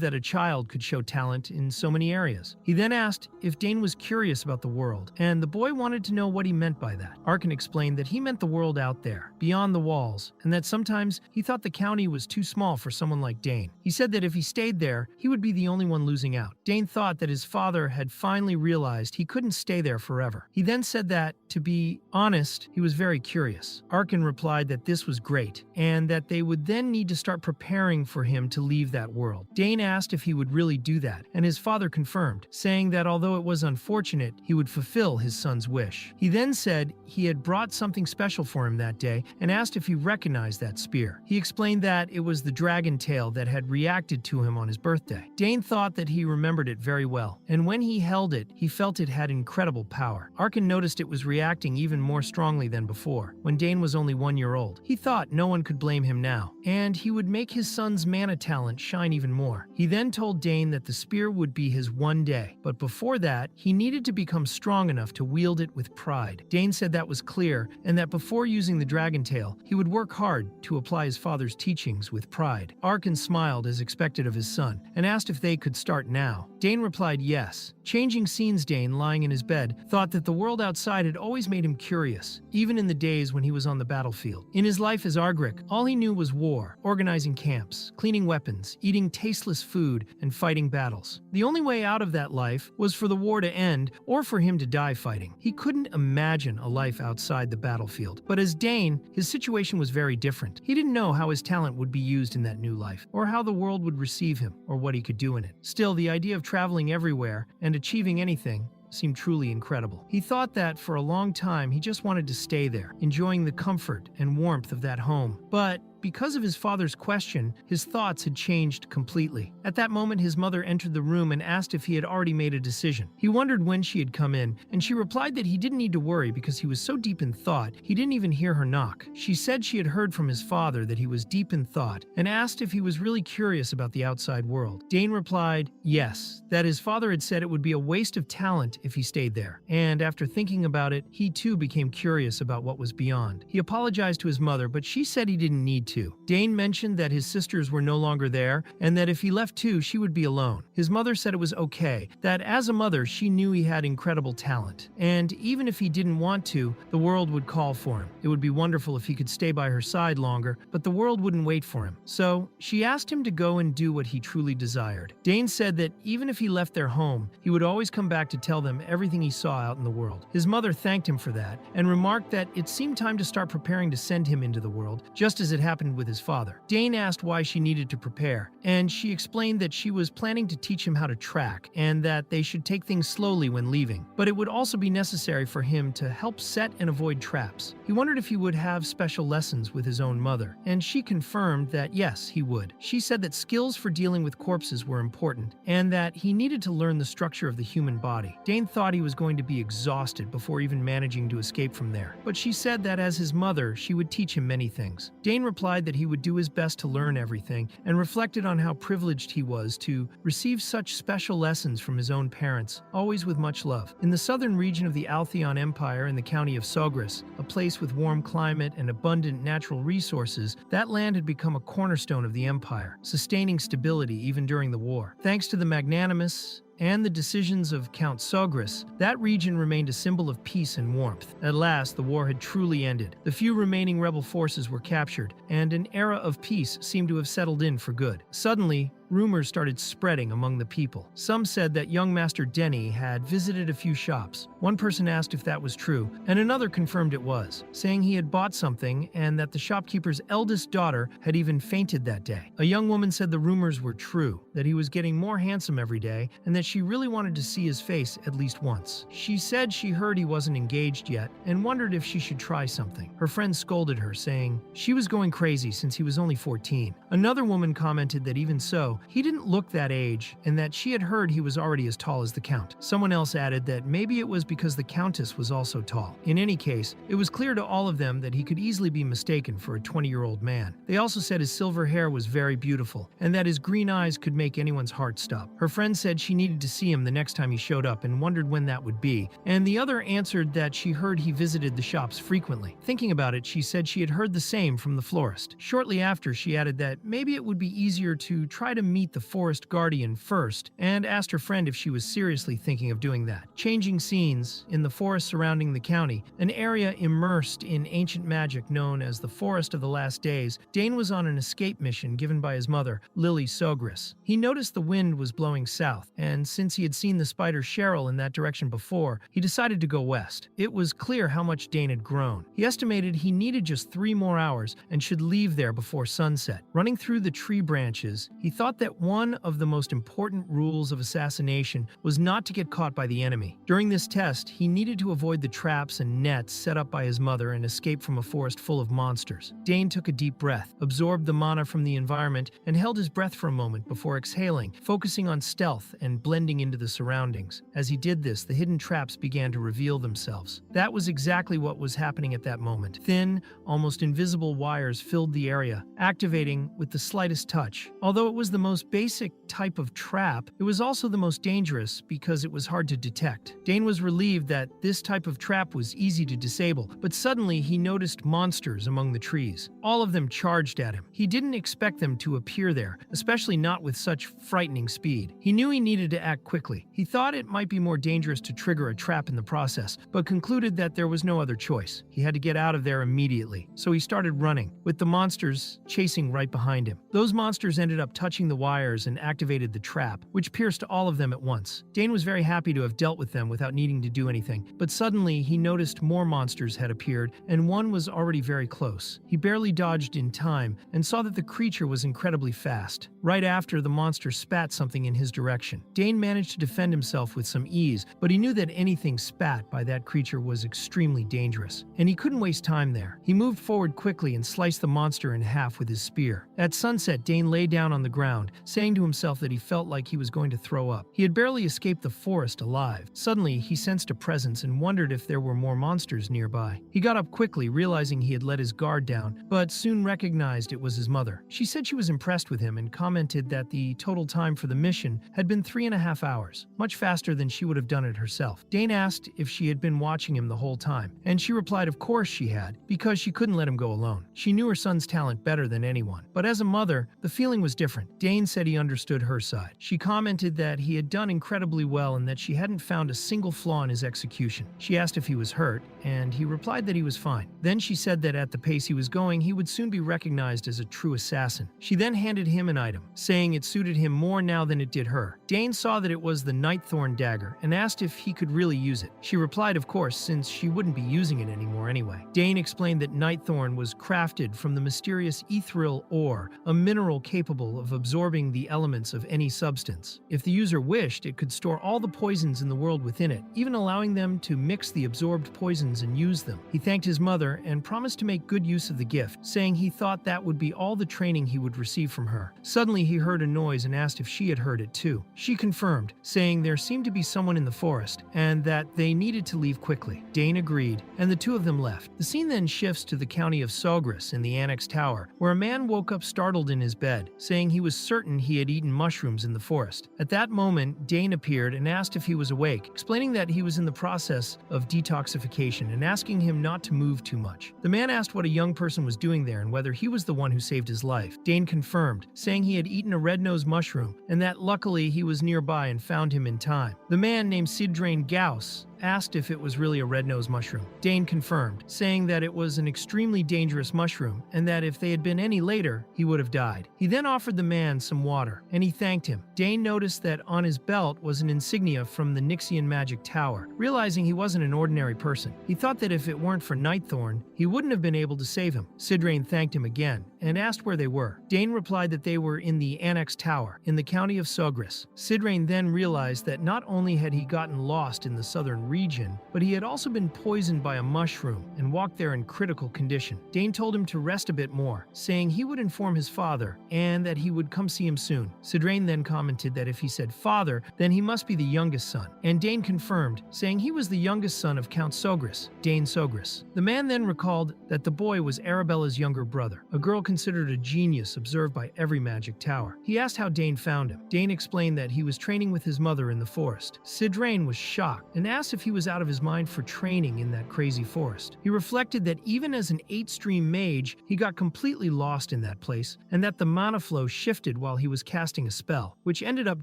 that a child could show talent in so many areas. He then asked if Dane was curious about the world, and the boy wanted to know what he meant by that. Arkin explained that he meant the world out there, beyond the walls, and that sometimes he thought the county was too small for someone like Dane. He said that if he stayed there, he would be the only one losing out. Dane thought that his father had finally realized he couldn't stay there forever. He then said that, to be honest, he was very curious. Arkin replied that this was great, and that they would then need to start preparing for him to leave that world. Dane asked if he would really do that, and his father confirmed, saying that although it was unfortunate, he would fulfill his son's wish. He then said he had brought something special for him that day and asked if he recognized that spear. He explained that it was the dragon tail that had reacted to him on his birthday. Dane thought that he remembered it very well, and when he held it, he felt it had incredible power. Arkin noticed it was reacting even more strongly than before, when Dane was only 1 year old. He thought no one could blame him now, and he would make his son's mana talent shine even more. He then told Dane that the spear would be his one day, but before that, he needed to become strong enough to wield it with pride. Dane said that was clear, and that before using the dragon tail, he would work hard to apply his father's teachings with pride. Arkin smiled as expected of his son, and asked if they could start now. Dane replied yes. Changing scenes, Dane, lying in his bed, thought that the world outside had always made him curious, even in the days when he was on the battlefield. In his life as Argrich, all he knew was war, organizing camps, cleaning weapons, eating tasteless food, and fighting battles. The only way out of that life was for the war to end or for him to die fighting. He couldn't imagine a life outside the battlefield. But as Dane, his situation was very different. He didn't know how his talent would be used in that new life, or how the world would receive him, or what he could do in it. Still, the idea of traveling everywhere and achieving anything seemed truly incredible. He thought that for a long time he just wanted to stay there, enjoying the comfort and warmth of that home. But because of his father's question, his thoughts had changed completely. At that moment, his mother entered the room and asked if he had already made a decision. He wondered when she had come in, and she replied that he didn't need to worry because he was so deep in thought, he didn't even hear her knock. She said she had heard from his father that he was deep in thought and asked if he was really curious about the outside world. Dane replied, yes, that his father had said it would be a waste of talent if he stayed there. And after thinking about it, he too became curious about what was beyond. He apologized to his mother, but she said he didn't need to. Dane mentioned that his sisters were no longer there and that if he left too, she would be alone. His mother said it was okay, that as a mother, she knew he had incredible talent. And even if he didn't want to, the world would call for him. It would be wonderful if he could stay by her side longer, but the world wouldn't wait for him. So she asked him to go and do what he truly desired. Dane said that even if he left their home, he would always come back to tell them everything he saw out in the world. His mother thanked him for that and remarked that it seemed time to start preparing to send him into the world, just as it happened with his father. Dane asked why she needed to prepare, and she explained that she was planning to teach him how to track and that they should take things slowly when leaving, but it would also be necessary for him to help set and avoid traps. He wondered if he would have special lessons with his own mother, and she confirmed that yes, he would. She said that skills for dealing with corpses were important and that he needed to learn the structure of the human body. Dane thought he was going to be exhausted before even managing to escape from there, but she said that as his mother, she would teach him many things. Dane replied that he would do his best to learn everything and reflected on how privileged he was to receive such special lessons from his own parents, always with much love. In the southern region of the Altheon Empire in the county of Sogris, a place with warm climate and abundant natural resources, that land had become a cornerstone of the empire, sustaining stability even during the war. Thanks to the magnanimous and the decisions of Count Sogris, that region remained a symbol of peace and warmth. At last, the war had truly ended. The few remaining rebel forces were captured, and an era of peace seemed to have settled in for good. Suddenly, rumors started spreading among the people. Some said that young Master Denny had visited a few shops. One person asked if that was true, and another confirmed it was, saying he had bought something and that the shopkeeper's eldest daughter had even fainted that day. A young woman said the rumors were true, that he was getting more handsome every day, and that she really wanted to see his face at least once. She said she heard he wasn't engaged yet and wondered if she should try something. Her friend scolded her, saying she was going crazy since he was only 14. Another woman commented that even so, he didn't look that age and that she had heard he was already as tall as the Count. Someone else added that maybe it was because the Countess was also tall. In any case, it was clear to all of them that he could easily be mistaken for a 20-year-old man. They also said his silver hair was very beautiful and that his green eyes could make anyone's heart stop. Her friend said she needed to see him the next time he showed up and wondered when that would be, and the other answered that she heard he visited the shops frequently. Thinking about it, she said she had heard the same from the florist. Shortly after, she added that maybe it would be easier to try to meet the forest guardian first, and asked her friend if she was seriously thinking of doing that. Changing scenes, in the forest surrounding the county, an area immersed in ancient magic known as the Forest of the Last Days, Dane was on an escape mission given by his mother, Lily Sogris. He noticed the wind was blowing south, and since he had seen the spider Cheryl in that direction before, he decided to go west. It was clear how much Dane had grown. He estimated he needed just 3 more hours and should leave there before sunset. Running through the tree branches, he thought that one of the most important rules of assassination was not to get caught by the enemy. During this test, he needed to avoid the traps and nets set up by his mother and escape from a forest full of monsters. Dane took a deep breath, absorbed the mana from the environment, and held his breath for a moment before exhaling, focusing on stealth and blending into the surroundings. As he did this, the hidden traps began to reveal themselves. That was exactly what was happening at that moment. Thin, almost invisible wires filled the area, activating with the slightest touch. Although it was the most basic type of trap, it was also the most dangerous because it was hard to detect. Dane was relieved that this type of trap was easy to disable, but suddenly he noticed monsters among the trees. All of them charged at him. He didn't expect them to appear there, especially not with such frightening speed. He knew he needed to act quickly. He thought it might be more dangerous to trigger a trap in the process, but concluded that there was no other choice. He had to get out of there immediately, so he started running, with the monsters chasing right behind him. Those monsters ended up touching the the wires and activated the trap, which pierced all of them at once. Dane was very happy to have dealt with them without needing to do anything, but suddenly he noticed more monsters had appeared, and one was already very close. He barely dodged in time and saw that the creature was incredibly fast. Right after, the monster spat something in his direction. Dane managed to defend himself with some ease, but he knew that anything spat by that creature was extremely dangerous, and he couldn't waste time there. He moved forward quickly and sliced the monster in half with his spear. At sunset, Dane lay down on the ground, saying to himself that he felt like he was going to throw up. He had barely escaped the forest alive. Suddenly, he sensed a presence and wondered if there were more monsters nearby. He got up quickly, realizing he had let his guard down, but soon recognized it was his mother. She said she was impressed with him and commented that the total time for the mission had been 3.5 hours, much faster than she would have done it herself. Dane asked if she had been watching him the whole time, and she replied of course she had, because she couldn't let him go alone. She knew her son's talent better than anyone. But as a mother, the feeling was different. Dane said he understood her side. She commented that he had done incredibly well and that she hadn't found a single flaw in his execution. She asked if he was hurt, and he replied that he was fine. Then she said that at the pace he was going, he would soon be recognized as a true assassin. She then handed him an item, saying it suited him more now than it did her. Dane saw that it was the Nightthorn dagger and asked if he could really use it. She replied of course, since she wouldn't be using it anymore anyway. Dane explained that Nightthorn was crafted from the mysterious ethereal ore, a mineral capable of absorbing the elements of any substance. If the user wished, it could store all the poisons in the world within it, even allowing them to mix the absorbed poisons and use them. He thanked his mother and promised to make good use of the gift, saying he thought that would be all the training he would receive from her. Suddenly he heard a noise and asked if she had heard it too. She confirmed, saying there seemed to be someone in the forest and that they needed to leave quickly. Dane agreed, and the two of them left. The scene then shifts to the county of Sogris in the Annex Tower, where a man woke up startled in his bed, saying he was certain he had eaten mushrooms in the forest. At that moment, Dane appeared and asked if he was awake, explaining that he was in the process of detoxification and asking him not to move too much. The man asked what a young person was doing there and whether he was the one who saved his life. Dane confirmed, saying he had eaten a red-nosed mushroom and that luckily he was nearby and found him in time. The man named Sidra Gauss asked if it was really a red-nosed mushroom. Dane confirmed, saying that it was an extremely dangerous mushroom and that if they had been any later, he would have died. He then offered the man some water, and he thanked him. Dane noticed that on his belt was an insignia from the Nixian Magic Tower. Realizing he wasn't an ordinary person, he thought that if it weren't for Nightthorn, he wouldn't have been able to save him. Sidrain thanked him again and asked where they were. Dane replied that they were in the Annex Tower in the county of Sogris. Sidrain then realized that not only had he gotten lost in the southern region, but he had also been poisoned by a mushroom and walked there in critical condition. Dane told him to rest a bit more, saying he would inform his father and that he would come see him soon. Sidrain then commented that if he said father, then he must be the youngest son, and Dane confirmed, saying he was the youngest son of Count Sogris, Dane Sogris. The man then recalled that the boy was Arabella's younger brother, a girl considered a genius observed by every magic tower. He asked how Dane found him. Dane explained that he was training with his mother in the forest. Sidrain was shocked and asked if he was out of his mind for training in that crazy forest. He reflected that even as an 8-stream mage, he got completely lost in that place, and that the mana flow shifted while he was casting a spell, which ended up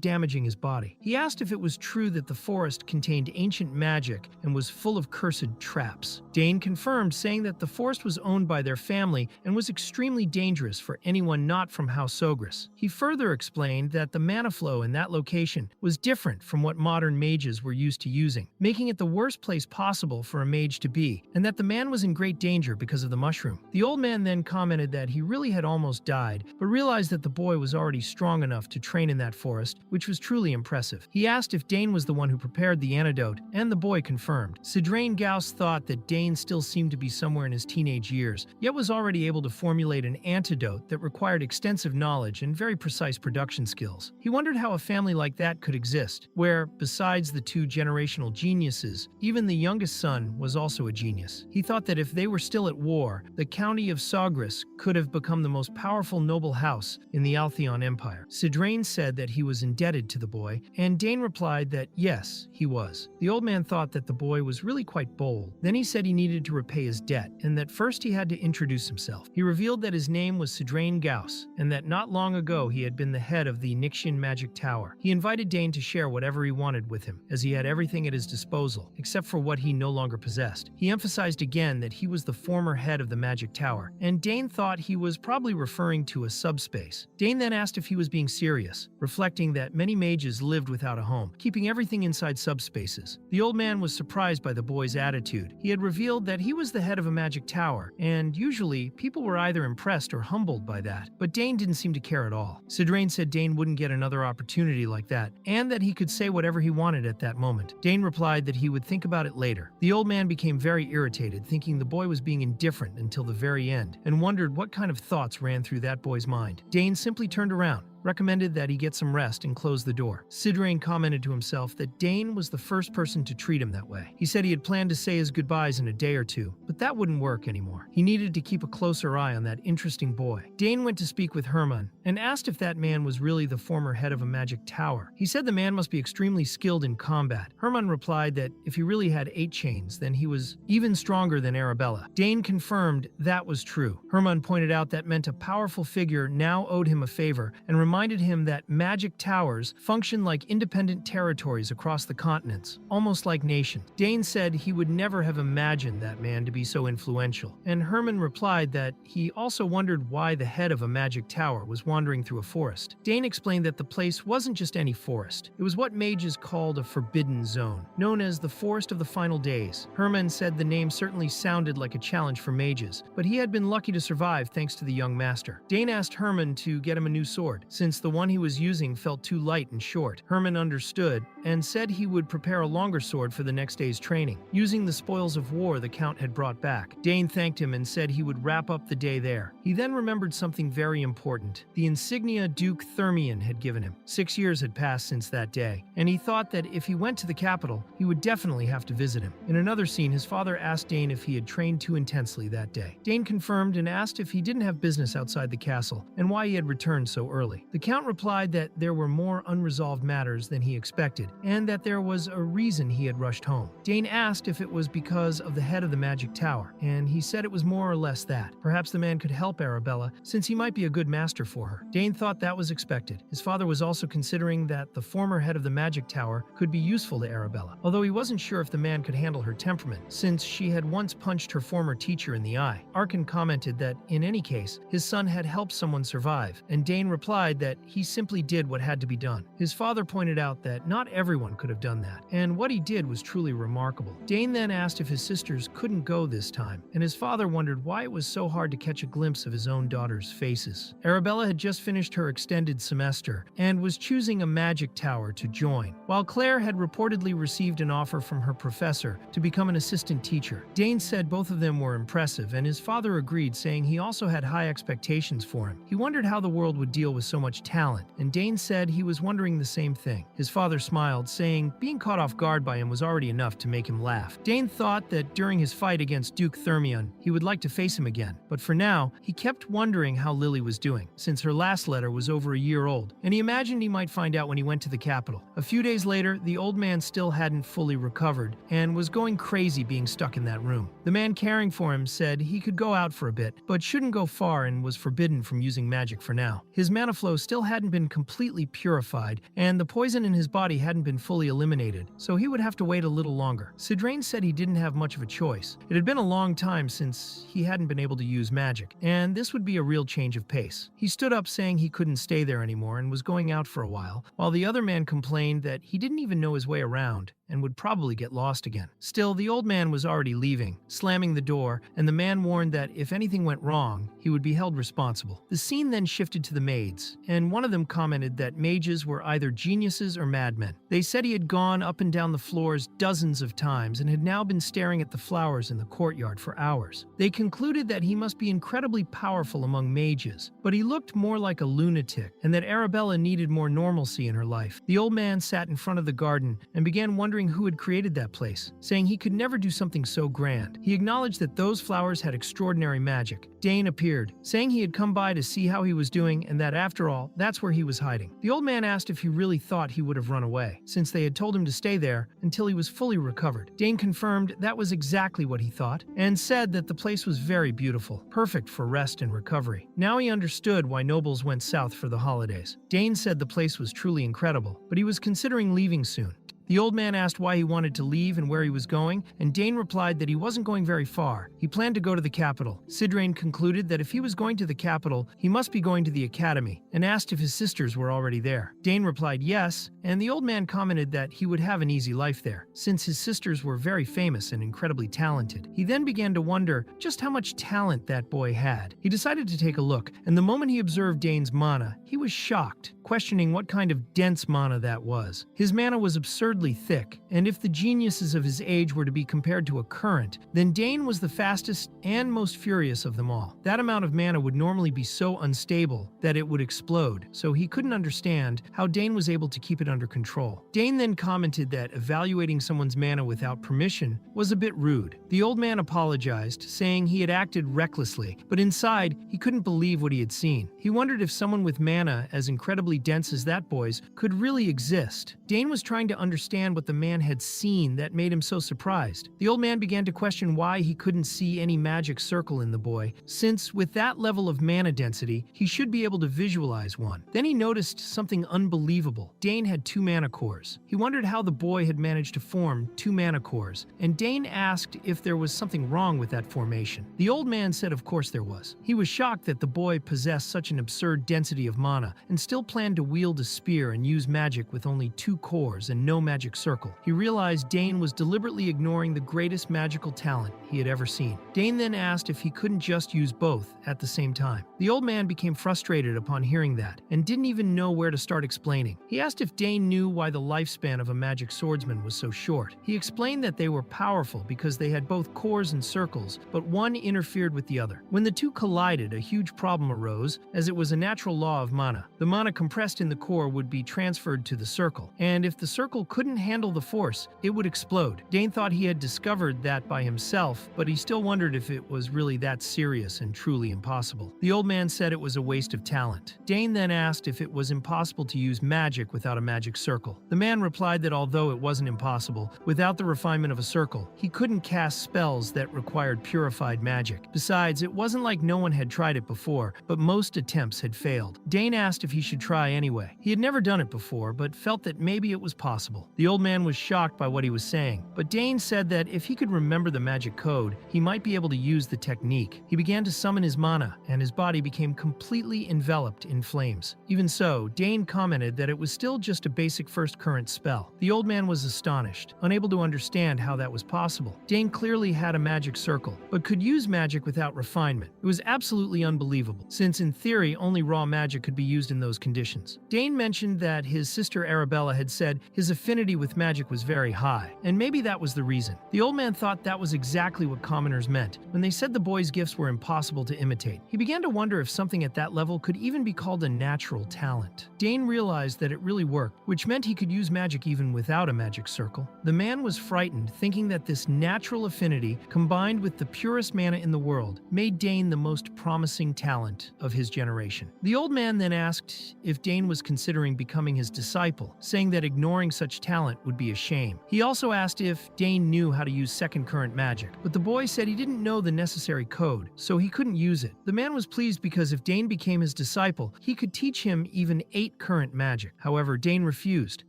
damaging his body. He asked if it was true that the forest contained ancient magic and was full of cursed traps. Dane confirmed, saying that the forest was owned by their family and was extremely dangerous for anyone not from House Sogris. He further explained that the mana flow in that location was different from what modern mages were used to using, making it the worst place possible for a mage to be, and that the man was in great danger because of the mushroom. The old man then commented that he really had almost died, but realized that the boy was already strong enough to train in that forest, which was truly impressive. He asked if Dane was the one who prepared the antidote, and the boy confirmed. Sidrain Gauss thought that Dane still seemed to be somewhere in his teenage years, yet was already able to formulate an antidote that required extensive knowledge and very precise production skills. He wondered how a family like that could exist, where, besides the two generational geniuses, even the youngest son was also a genius. He thought that if they were still at war, the county of Sogris could have become the most powerful noble house in the Altheon Empire. Sidrain said that he was indebted to the boy, and Dane replied that yes, he was. The old man thought that the boy was really quite bold. Then he said he needed to repay his debt, and that first he had to introduce himself. He revealed that his name was Sidrain Gauss, and that not long ago he had been the head of the Nixian Magic Tower. He invited Dane to share whatever he wanted with him, as he had everything at his disposal disposal, except for what he no longer possessed. He emphasized again that he was the former head of the magic tower, and Dane thought he was probably referring to a subspace. Dane then asked if he was being serious, reflecting that many mages lived without a home, keeping everything inside subspaces. The old man was surprised by the boy's attitude. He had revealed that he was the head of a magic tower, and usually people were either impressed or humbled by that, but Dane didn't seem to care at all. Sidra said Dane wouldn't get another opportunity like that, and that he could say whatever he wanted at that moment. Dane replied that he would think about it later. The old man became very irritated, thinking the boy was being indifferent until the very end, and wondered what kind of thoughts ran through that boy's mind. Dane simply turned around, recommended that he get some rest, and closed the door. Sidra commented to himself that Dane was the first person to treat him that way. He said he had planned to say his goodbyes in a day or two, but that wouldn't work anymore. He needed to keep a closer eye on that interesting boy. Dane went to speak with Herman and asked if that man was really the former head of a magic tower. He said the man must be extremely skilled in combat. Herman replied that if he really had 8 chains, then he was even stronger than Arabella. Dane confirmed that was true. Herman pointed out that meant a powerful figure now owed him a favor and reminded him that magic towers function like independent territories across the continents, almost like nations. Dane said he would never have imagined that man to be so influential, and Herman replied that he also wondered why the head of a magic tower was wandering through a forest. Dane explained that the place wasn't just any forest. It was what mages called a forbidden zone, known as the Forest of the Final Days. Herman said the name certainly sounded like a challenge for mages, but he had been lucky to survive thanks to the young master. Dane asked Herman to get him a new sword, since the one he was using felt too light and short. Herman understood and said he would prepare a longer sword for the next day's training, using the spoils of war the Count had brought back. Dane thanked him and said he would wrap up the day there. He then remembered something very important: the insignia Duke Thermian had given him. 6 years had passed since that day, and he thought that if he went to the capital, he would definitely have to visit him. In another scene, his father asked Dane if he had trained too intensely that day. Dane confirmed and asked if he didn't have business outside the castle and why he had returned so early. The Count replied that there were more unresolved matters than he expected, and that there was a reason he had rushed home. Dane asked if it was because of the head of the magic tower, and he said it was more or less that. Perhaps the man could help Arabella, since he might be a good master for her. Dane thought that was expected. His father was also considering that the former head of the magic tower could be useful to Arabella, although he wasn't sure if the man could handle her temperament, since she had once punched her former teacher in the eye. Arkin commented that, in any case, his son had helped someone survive, and Dane replied that he simply did what had to be done. His father pointed out that not everyone could have done that, and what he did was truly remarkable. Dane then asked if his sisters couldn't go this time, and his father wondered why it was so hard to catch a glimpse of his own daughters' faces. Arabella had just finished her extended semester and was choosing a magic tower to join, while Claire had reportedly received an offer from her professor to become an assistant teacher. Dane said both of them were impressive, and his father agreed, saying he also had high expectations for him. He wondered how the world would deal with so much talent, and Dane said he was wondering the same thing. His father smiled, saying being caught off guard by him was already enough to make him laugh. Dane thought that during his fight against Duke Thermion, he would like to face him again, but for now, he kept wondering how Lily was doing, since her last letter was over a year old, and he imagined he might find out when he went to the capital. A few days later, the old man still hadn't fully recovered and was going crazy being stuck in that room. The man caring for him said he could go out for a bit, but shouldn't go far and was forbidden from using magic for now. His mana flow still hadn't been completely purified, and the poison in his body hadn't been fully eliminated, so he would have to wait a little longer. Sidra said he didn't have much of a choice. It had been a long time since he hadn't been able to use magic, and this would be a real change of pace. He stood up saying he couldn't stay there anymore and was going out for a while the other man complained that he didn't even know his way around and would probably get lost again. Still, the old man was already leaving, slamming the door, and the man warned that if anything went wrong, he would be held responsible. The scene then shifted to the maids, and one of them commented that mages were either geniuses or madmen. They said he had gone up and down the floors dozens of times and had now been staring at the flowers in the courtyard for hours. They concluded that he must be incredibly powerful among mages, but he looked more like a lunatic, and that Arabella needed more normalcy in her life. The old man sat in front of the garden and began wondering who had created that place, saying he could never do something so grand. He acknowledged that those flowers had extraordinary magic. Dane appeared, saying he had come by to see how he was doing and that after all, that's where he was hiding. The old man asked if he really thought he would have run away, since they had told him to stay there until he was fully recovered. Dane confirmed that was exactly what he thought, and said that the place was very beautiful, perfect for rest and recovery. Now he understood why nobles went south for the holidays. Dane said the place was truly incredible, but he was considering leaving soon. The old man asked why he wanted to leave and where he was going, and Dane replied that he wasn't going very far. He planned to go to the capital. Sidra concluded that if he was going to the capital, he must be going to the academy, and asked if his sisters were already there. Dane replied yes, and the old man commented that he would have an easy life there, since his sisters were very famous and incredibly talented. He then began to wonder just how much talent that boy had. He decided to take a look, and the moment he observed Dane's mana, he was shocked, questioning what kind of dense mana that was. His mana was absurdly thick, and if the geniuses of his age were to be compared to a current, then Dane was the fastest and most furious of them all. That amount of mana would normally be so unstable that it would explode, so he couldn't understand how Dane was able to keep it under control. Dane then commented that evaluating someone's mana without permission was a bit rude. The old man apologized, saying he had acted recklessly, but inside, he couldn't believe what he had seen. He wondered if someone with mana as incredibly dense as that boy's could really exist. Dane was trying to understand what the man had seen that made him so surprised. The old man began to question why he couldn't see any magic circle in the boy, since with that level of mana density, he should be able to visualize one. Then he noticed something unbelievable. Dane had 2 mana cores. He wondered how the boy had managed to form 2 mana cores, and Dane asked if there was something wrong with that formation. The old man said of course there was. He was shocked that the boy possessed such an absurd density of mana, and still planned to wield a spear and use magic with only 2 cores and no magic circle. He realized Dane was deliberately ignoring the greatest magical talent he had ever seen. Dane then asked if he couldn't just use both at the same time. The old man became frustrated upon hearing that, and didn't even know where to start explaining. He asked if Dane knew why the lifespan of a magic swordsman was so short. He explained that they were powerful because they had both cores and circles, but one interfered with the other. When the two collided, a huge problem arose, as it was a natural law of mana. The mana compressed in the core would be transferred to the circle, and if the circle couldn't handle the force, it would explode. Dane thought he had discovered that by himself, but he still wondered if it was really that serious and truly impossible. The old man said it was a waste of talent. Dane then asked if it was impossible to use magic without a magic circle. The man replied that although it wasn't impossible, without the refinement of a circle, he couldn't cast spells that required purified magic. Besides, it wasn't like no one had tried it before, but most attempts had failed. Dane asked if he should try anyway. He had never done it before, but felt that maybe it was possible. The old man was shocked by what he was saying, but Dane said that if he could remember the magic code, he might be able to use the technique. He began to summon his mana, and his body became completely enveloped in flames. Even so, Dane commented that it was still just a basic first current spell. The old man was astonished, unable to understand how that was possible. Dane clearly had a magic circle, but could use magic without refinement. It was absolutely unbelievable, since in theory only raw magic could be used in those conditions. Dane mentioned that his sister Arabella had said his affinity with magic was very high, and maybe that was the reason. The old man thought that was exactly what commoners meant when they said the boy's gifts were impossible to imitate. He began to wonder if something at that level could even be called a natural talent. Dane realized that it really worked, which meant he could use magic even without a magic circle. The man was frightened, thinking that this natural affinity, combined with the purest mana in the world, made Dane the most promising talent of his generation. The old man then asked if Dane was considering becoming his disciple, saying that ignoring such talent would be a shame. He also asked if Dane knew how to use second current magic, but the boy said he didn't know the necessary code, so he couldn't use it. The man was pleased because if Dane became his disciple, he could teach him even 8 current magic. However, Dane refused.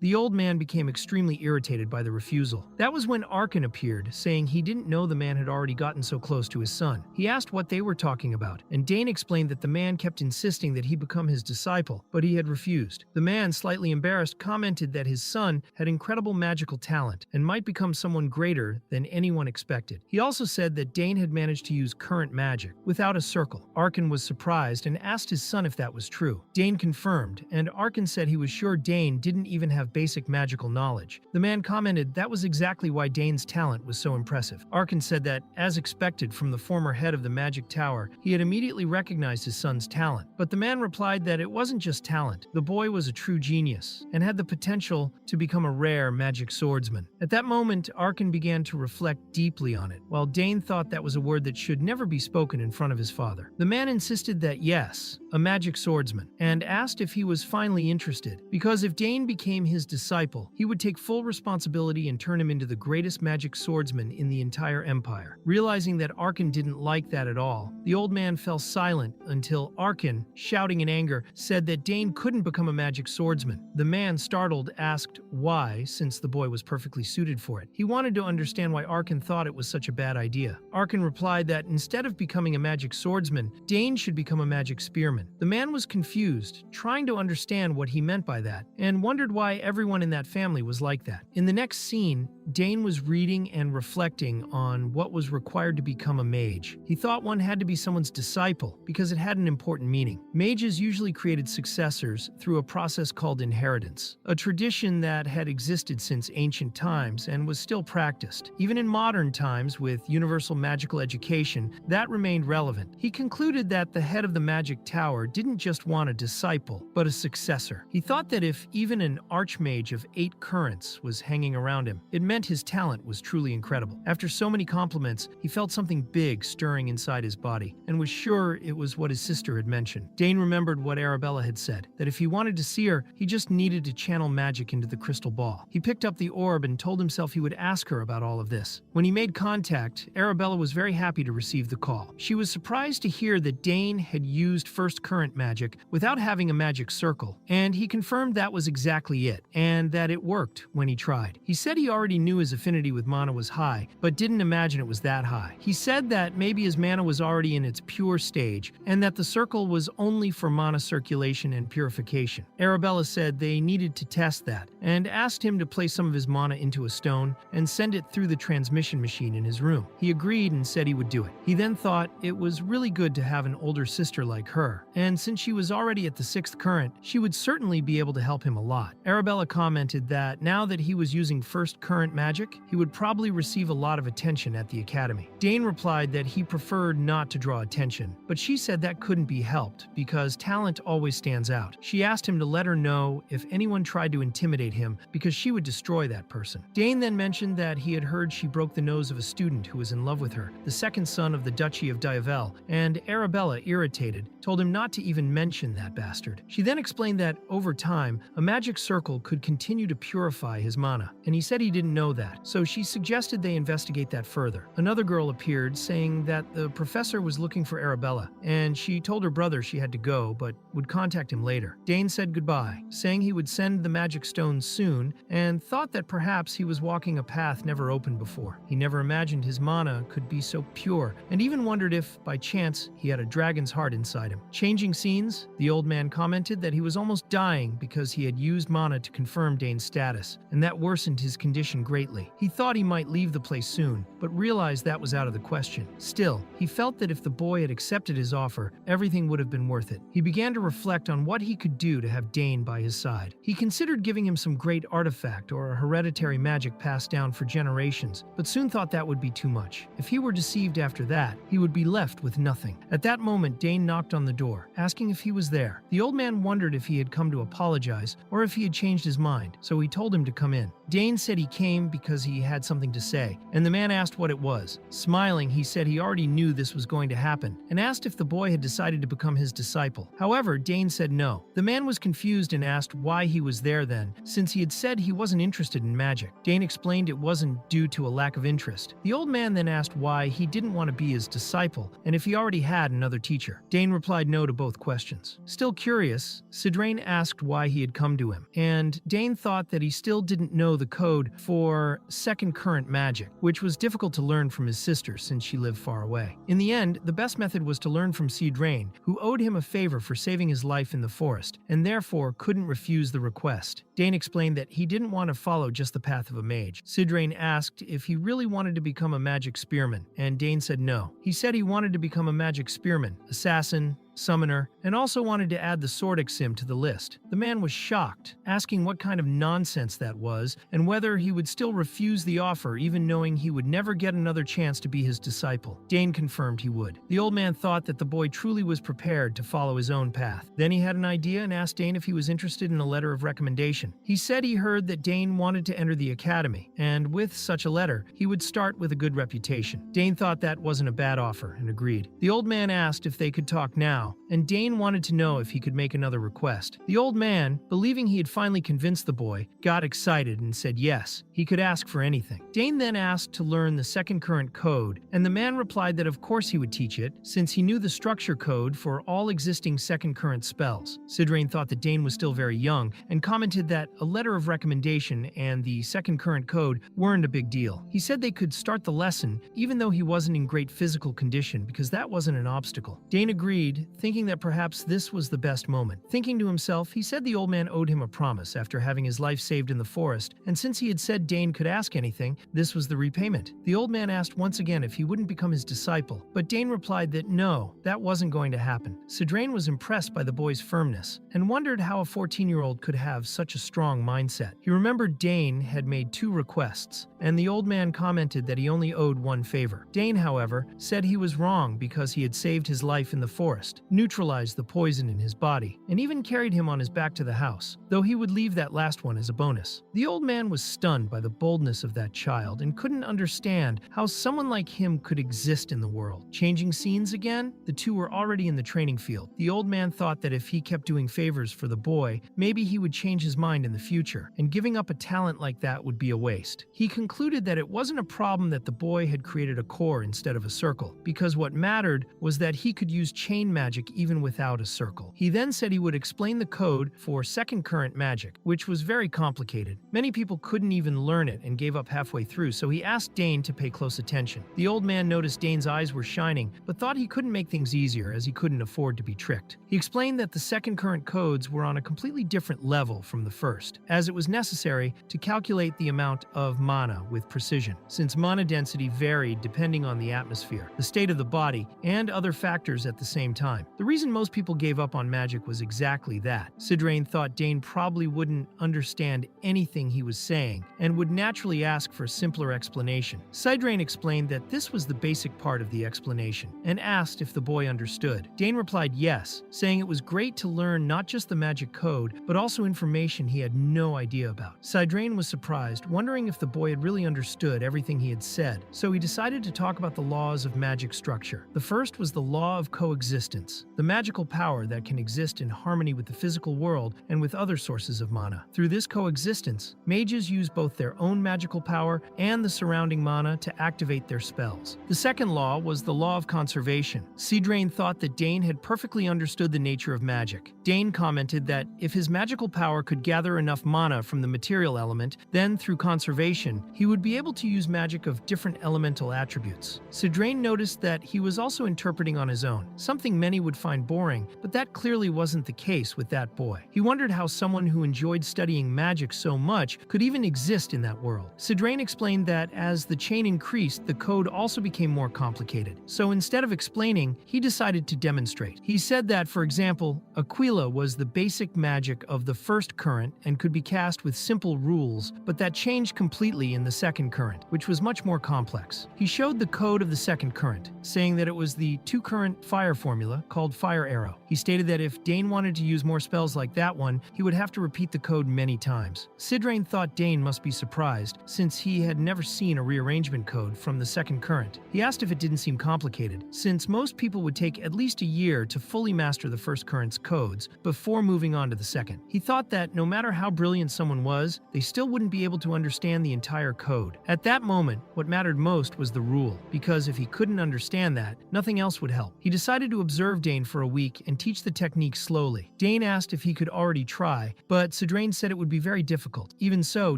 The old man became extremely irritated by the refusal. That was when Arkin appeared, saying he didn't know the man had already gotten so close to his son. He asked what they were talking about, and Dane explained that the man kept insisting that he become his disciple, but he had refused. The man, slightly embarrassed, commented that his son had incredible magical talent and might become someone greater than anyone expected. He also said that Dane had managed to use current magic without a circle. Arkin was surprised and asked his son if that was true. Dane confirmed, and Arkin said he was sure Dane didn't even have basic magical knowledge. The man commented that was exactly why Dane's talent was so impressive. Arkin said that, as expected from the former head of the Magic Tower, he had immediately recognized his son's talent. But the man replied that it wasn't just talent. The boy was a true genius and had the potential to become a rare magic swordsman. At that moment, Arkin began to reflect deeply on it, while Dane thought that was a word that should never be spoken in front of his father. The man insisted that yes, a magic swordsman, and asked if he was finally interested, because if Dane became his disciple, he would take full responsibility and turn him into the greatest magic swordsman in the entire empire. Realizing that Arkin didn't like that at all, the old man fell silent until Arkin, shouting in anger, said that Dane couldn't become a magic swordsman. The man, startled, asked why, why, since the boy was perfectly suited for it. He wanted to understand why Arkan thought it was such a bad idea. Arkan replied that instead of becoming a magic swordsman, Dane should become a magic spearman. The man was confused, trying to understand what he meant by that, and wondered why everyone in that family was like that. In the next scene, Dane was reading and reflecting on what was required to become a mage. He thought one had to be someone's disciple because it had an important meaning. Mages usually created successors through a process called inheritance, a tradition that had existed since ancient times and was still practiced. Even in modern times, with universal magical education, that remained relevant. He concluded that the head of the magic tower didn't just want a disciple, but a successor. He thought that if even an archmage of 8 currents was hanging around him, it meant his talent was truly incredible. After so many compliments, he felt something big stirring inside his body, and was sure it was what his sister had mentioned. Dane remembered what Arabella had said, that if he wanted to see her, he just needed to channel magic into the crystal ball. He picked up the orb and told himself he would ask her about all of this. When he made contact, Arabella was very happy to receive the call. She was surprised to hear that Dane had used first current magic without having a magic circle, and he confirmed that was exactly it, and that it worked when he tried. He said he already knew his affinity with mana was high, but didn't imagine it was that high. He said that maybe his mana was already in its pure stage, and that the circle was only for mana circulation and purification. Arabella said they needed to test that, and asked him to place some of his mana into a stone and send it through the transmission machine in his room. He agreed and said he would do it. He then thought it was really good to have an older sister like her, and since she was already at the 6th current, she would certainly be able to help him a lot. Arabella commented that now that he was using first current magic, he would probably receive a lot of attention at the academy. Dane replied that he preferred not to draw attention, but she said that couldn't be helped because talent always stands out. She asked him to let her know if anyone tried to intimidate him because she would destroy that person. Dane then mentioned that he had heard she broke the nose of a student who was in love with her, the second son of the Duchy of Yahello, and Arabella, irritated, told him not to even mention that bastard. She then explained that, over time, a magic circle could continue to purify his mana, and he said he didn't know that, so she suggested they investigate that further. Another girl appeared, saying that the professor was looking for Arabella, and she told her brother she had to go, but would contact him later. Dane said goodbye, saying he would send the magic stones soon, and thought that perhaps he was walking a path never opened before. He never imagined his mana could be so pure, and even wondered if, by chance, he had a dragon's heart inside him. Changing scenes, the old man commented that he was almost dying because he had used mana to confirm Dane's status, and that worsened his condition greatly. He thought he might leave the place soon, but realized that was out of the question. Still, he felt that if the boy had accepted his offer, everything would have been worth it. He began to reflect on what he could do to have Dane by his side. He considered giving him some great artifact or a hereditary magic passed down for generations, but soon thought that would be too much. If he were deceived after that, he would be left with nothing. At that moment, Dane knocked on the door, asking if he was there. The old man wondered if he had come to apologize or if he had changed his mind, so he told him to come in. Dane said he came because he had something to say, and the man asked what it was. Smiling, he said he already knew this was going to happen, and asked if the boy had decided to become his disciple. However, Dane said no. The man was confused and asked why he was there then, since he had said he wasn't interested in magic. Dane explained it wasn't due to a lack of interest. The old man then asked why he didn't want to be his disciple, and if he already had another teacher. Dane replied no to both questions. Still curious, Sidra asked why he had come to him, and Dane thought that he still didn't know the code for second current magic, which was difficult to learn from his sister since she lived far away. In the end, the best method was to learn from Sidra, who owed him a favor for saving his life in the forest, and therefore couldn't refuse the request. Dane explained that he didn't want to follow just the path of a mage. Sidra asked if he really wanted to become a magic spearman, and Dane said no. He said he wanted to become a magic spearman, assassin, summoner, and also wanted to add the sword sim to the list. The man was shocked, asking what kind of nonsense that was, and whether he would still refuse the offer even knowing he would never get another chance to be his disciple. Dane confirmed he would. The old man thought that the boy truly was prepared to follow his own path. Then he had an idea and asked Dane if he was interested in a letter of recommendation. He said he heard that Dane wanted to enter the academy, and with such a letter, he would start with a good reputation. Dane thought that wasn't a bad offer and agreed. The old man asked if they could talk now, now, and Dane wanted to know if he could make another request. The old man, believing he had finally convinced the boy, got excited and said yes, he could ask for anything. Dane then asked to learn the second current code, and the man replied that of course he would teach it, since he knew the structure code for all existing second current spells. Sidra thought that Dane was still very young, and commented that a letter of recommendation and the second current code weren't a big deal. He said they could start the lesson, even though he wasn't in great physical condition, because that wasn't an obstacle. Dane agreed, thinking that perhaps this was the best moment. Thinking to himself, he said the old man owed him a promise after having his life saved in the forest, and since he had said Dane could ask anything, this was the repayment. The old man asked once again if he wouldn't become his disciple, but Dane replied that no, that wasn't going to happen. Sidra was impressed by the boy's firmness, and wondered how a 14-year-old could have such a strong mindset. He remembered Dane had made 2 requests, and the old man commented that he only owed 1 favor. Dane, however, said he was wrong because he had saved his life in the forest, neutralized the poison in his body, and even carried him on his back to the house, though he would leave that last one as a bonus. The old man was stunned by the boldness of that child and couldn't understand how someone like him could exist in the world. Changing scenes again, the two were already in the training field. The old man thought that if he kept doing favors for the boy, maybe he would change his mind in the future, and giving up a talent like that would be a waste. He concluded that it wasn't a problem that the boy had created a core instead of a circle, because what mattered was that he could use chain magic even without a circle. He then said he would explain the code for second current magic, which was very complicated. Many people couldn't even learn it and gave up halfway through, so he asked Dane to pay close attention. The old man noticed Dane's eyes were shining, but thought he couldn't make things easier as he couldn't afford to be tricked. He explained that the second current codes were on a completely different level from the first, as it was necessary to calculate the amount of mana with precision, since mana density varied depending on the atmosphere, the state of the body, and other factors at the same time. The reason most people gave up on magic was exactly that. Sidra thought Dane probably wouldn't understand anything he was saying, and would naturally ask for a simpler explanation. Sidra explained that this was the basic part of the explanation, and asked if the boy understood. Dane replied yes, saying it was great to learn not just the magic code, but also information he had no idea about. Sidra was surprised, wondering if the boy had really understood everything he had said, so he decided to talk about the laws of magic structure. The first was the law of coexistence, the magical power that can exist in harmony with the physical world and with other sources of mana. Through this coexistence, mages use both their own magical power and the surrounding mana to activate their spells. The second law was the law of conservation. Sidra thought that Dane had perfectly understood the nature of magic. Dane commented that if his magical power could gather enough mana from the material element, then through conservation, he would be able to use magic of different elemental attributes. Sidra noticed that he was also interpreting on his own, something many would find boring, but that clearly wasn't the case with that boy. He wondered how someone who enjoyed studying magic so much could even exist in that world. Sidra explained that as the chain increased, the code also became more complicated. So instead of explaining, he decided to demonstrate. He said that, for example, Aquila was the basic magic of the first current and could be cast with simple rules, but that changed completely in the second current, which was much more complex. He showed the code of the second current, saying that it was the 2-current fire formula called Fire Arrow. He stated that if Dane wanted to use more spells like that one, he would have to repeat the code many times. Sidra thought Dane must be surprised, since he had never seen a rearrangement code from the second current. He asked if it didn't seem complicated, since most people would take at least a year to fully master the first current's codes before moving on to the second. He thought that no matter how brilliant someone was, they still wouldn't be able to understand the entire code. At that moment, what mattered most was the rule, because if he couldn't understand that, nothing else would help. He decided to observe Dane for a week and teach the technique slowly. Dane asked if he could already try, but Sidra said it would be very difficult. Even so,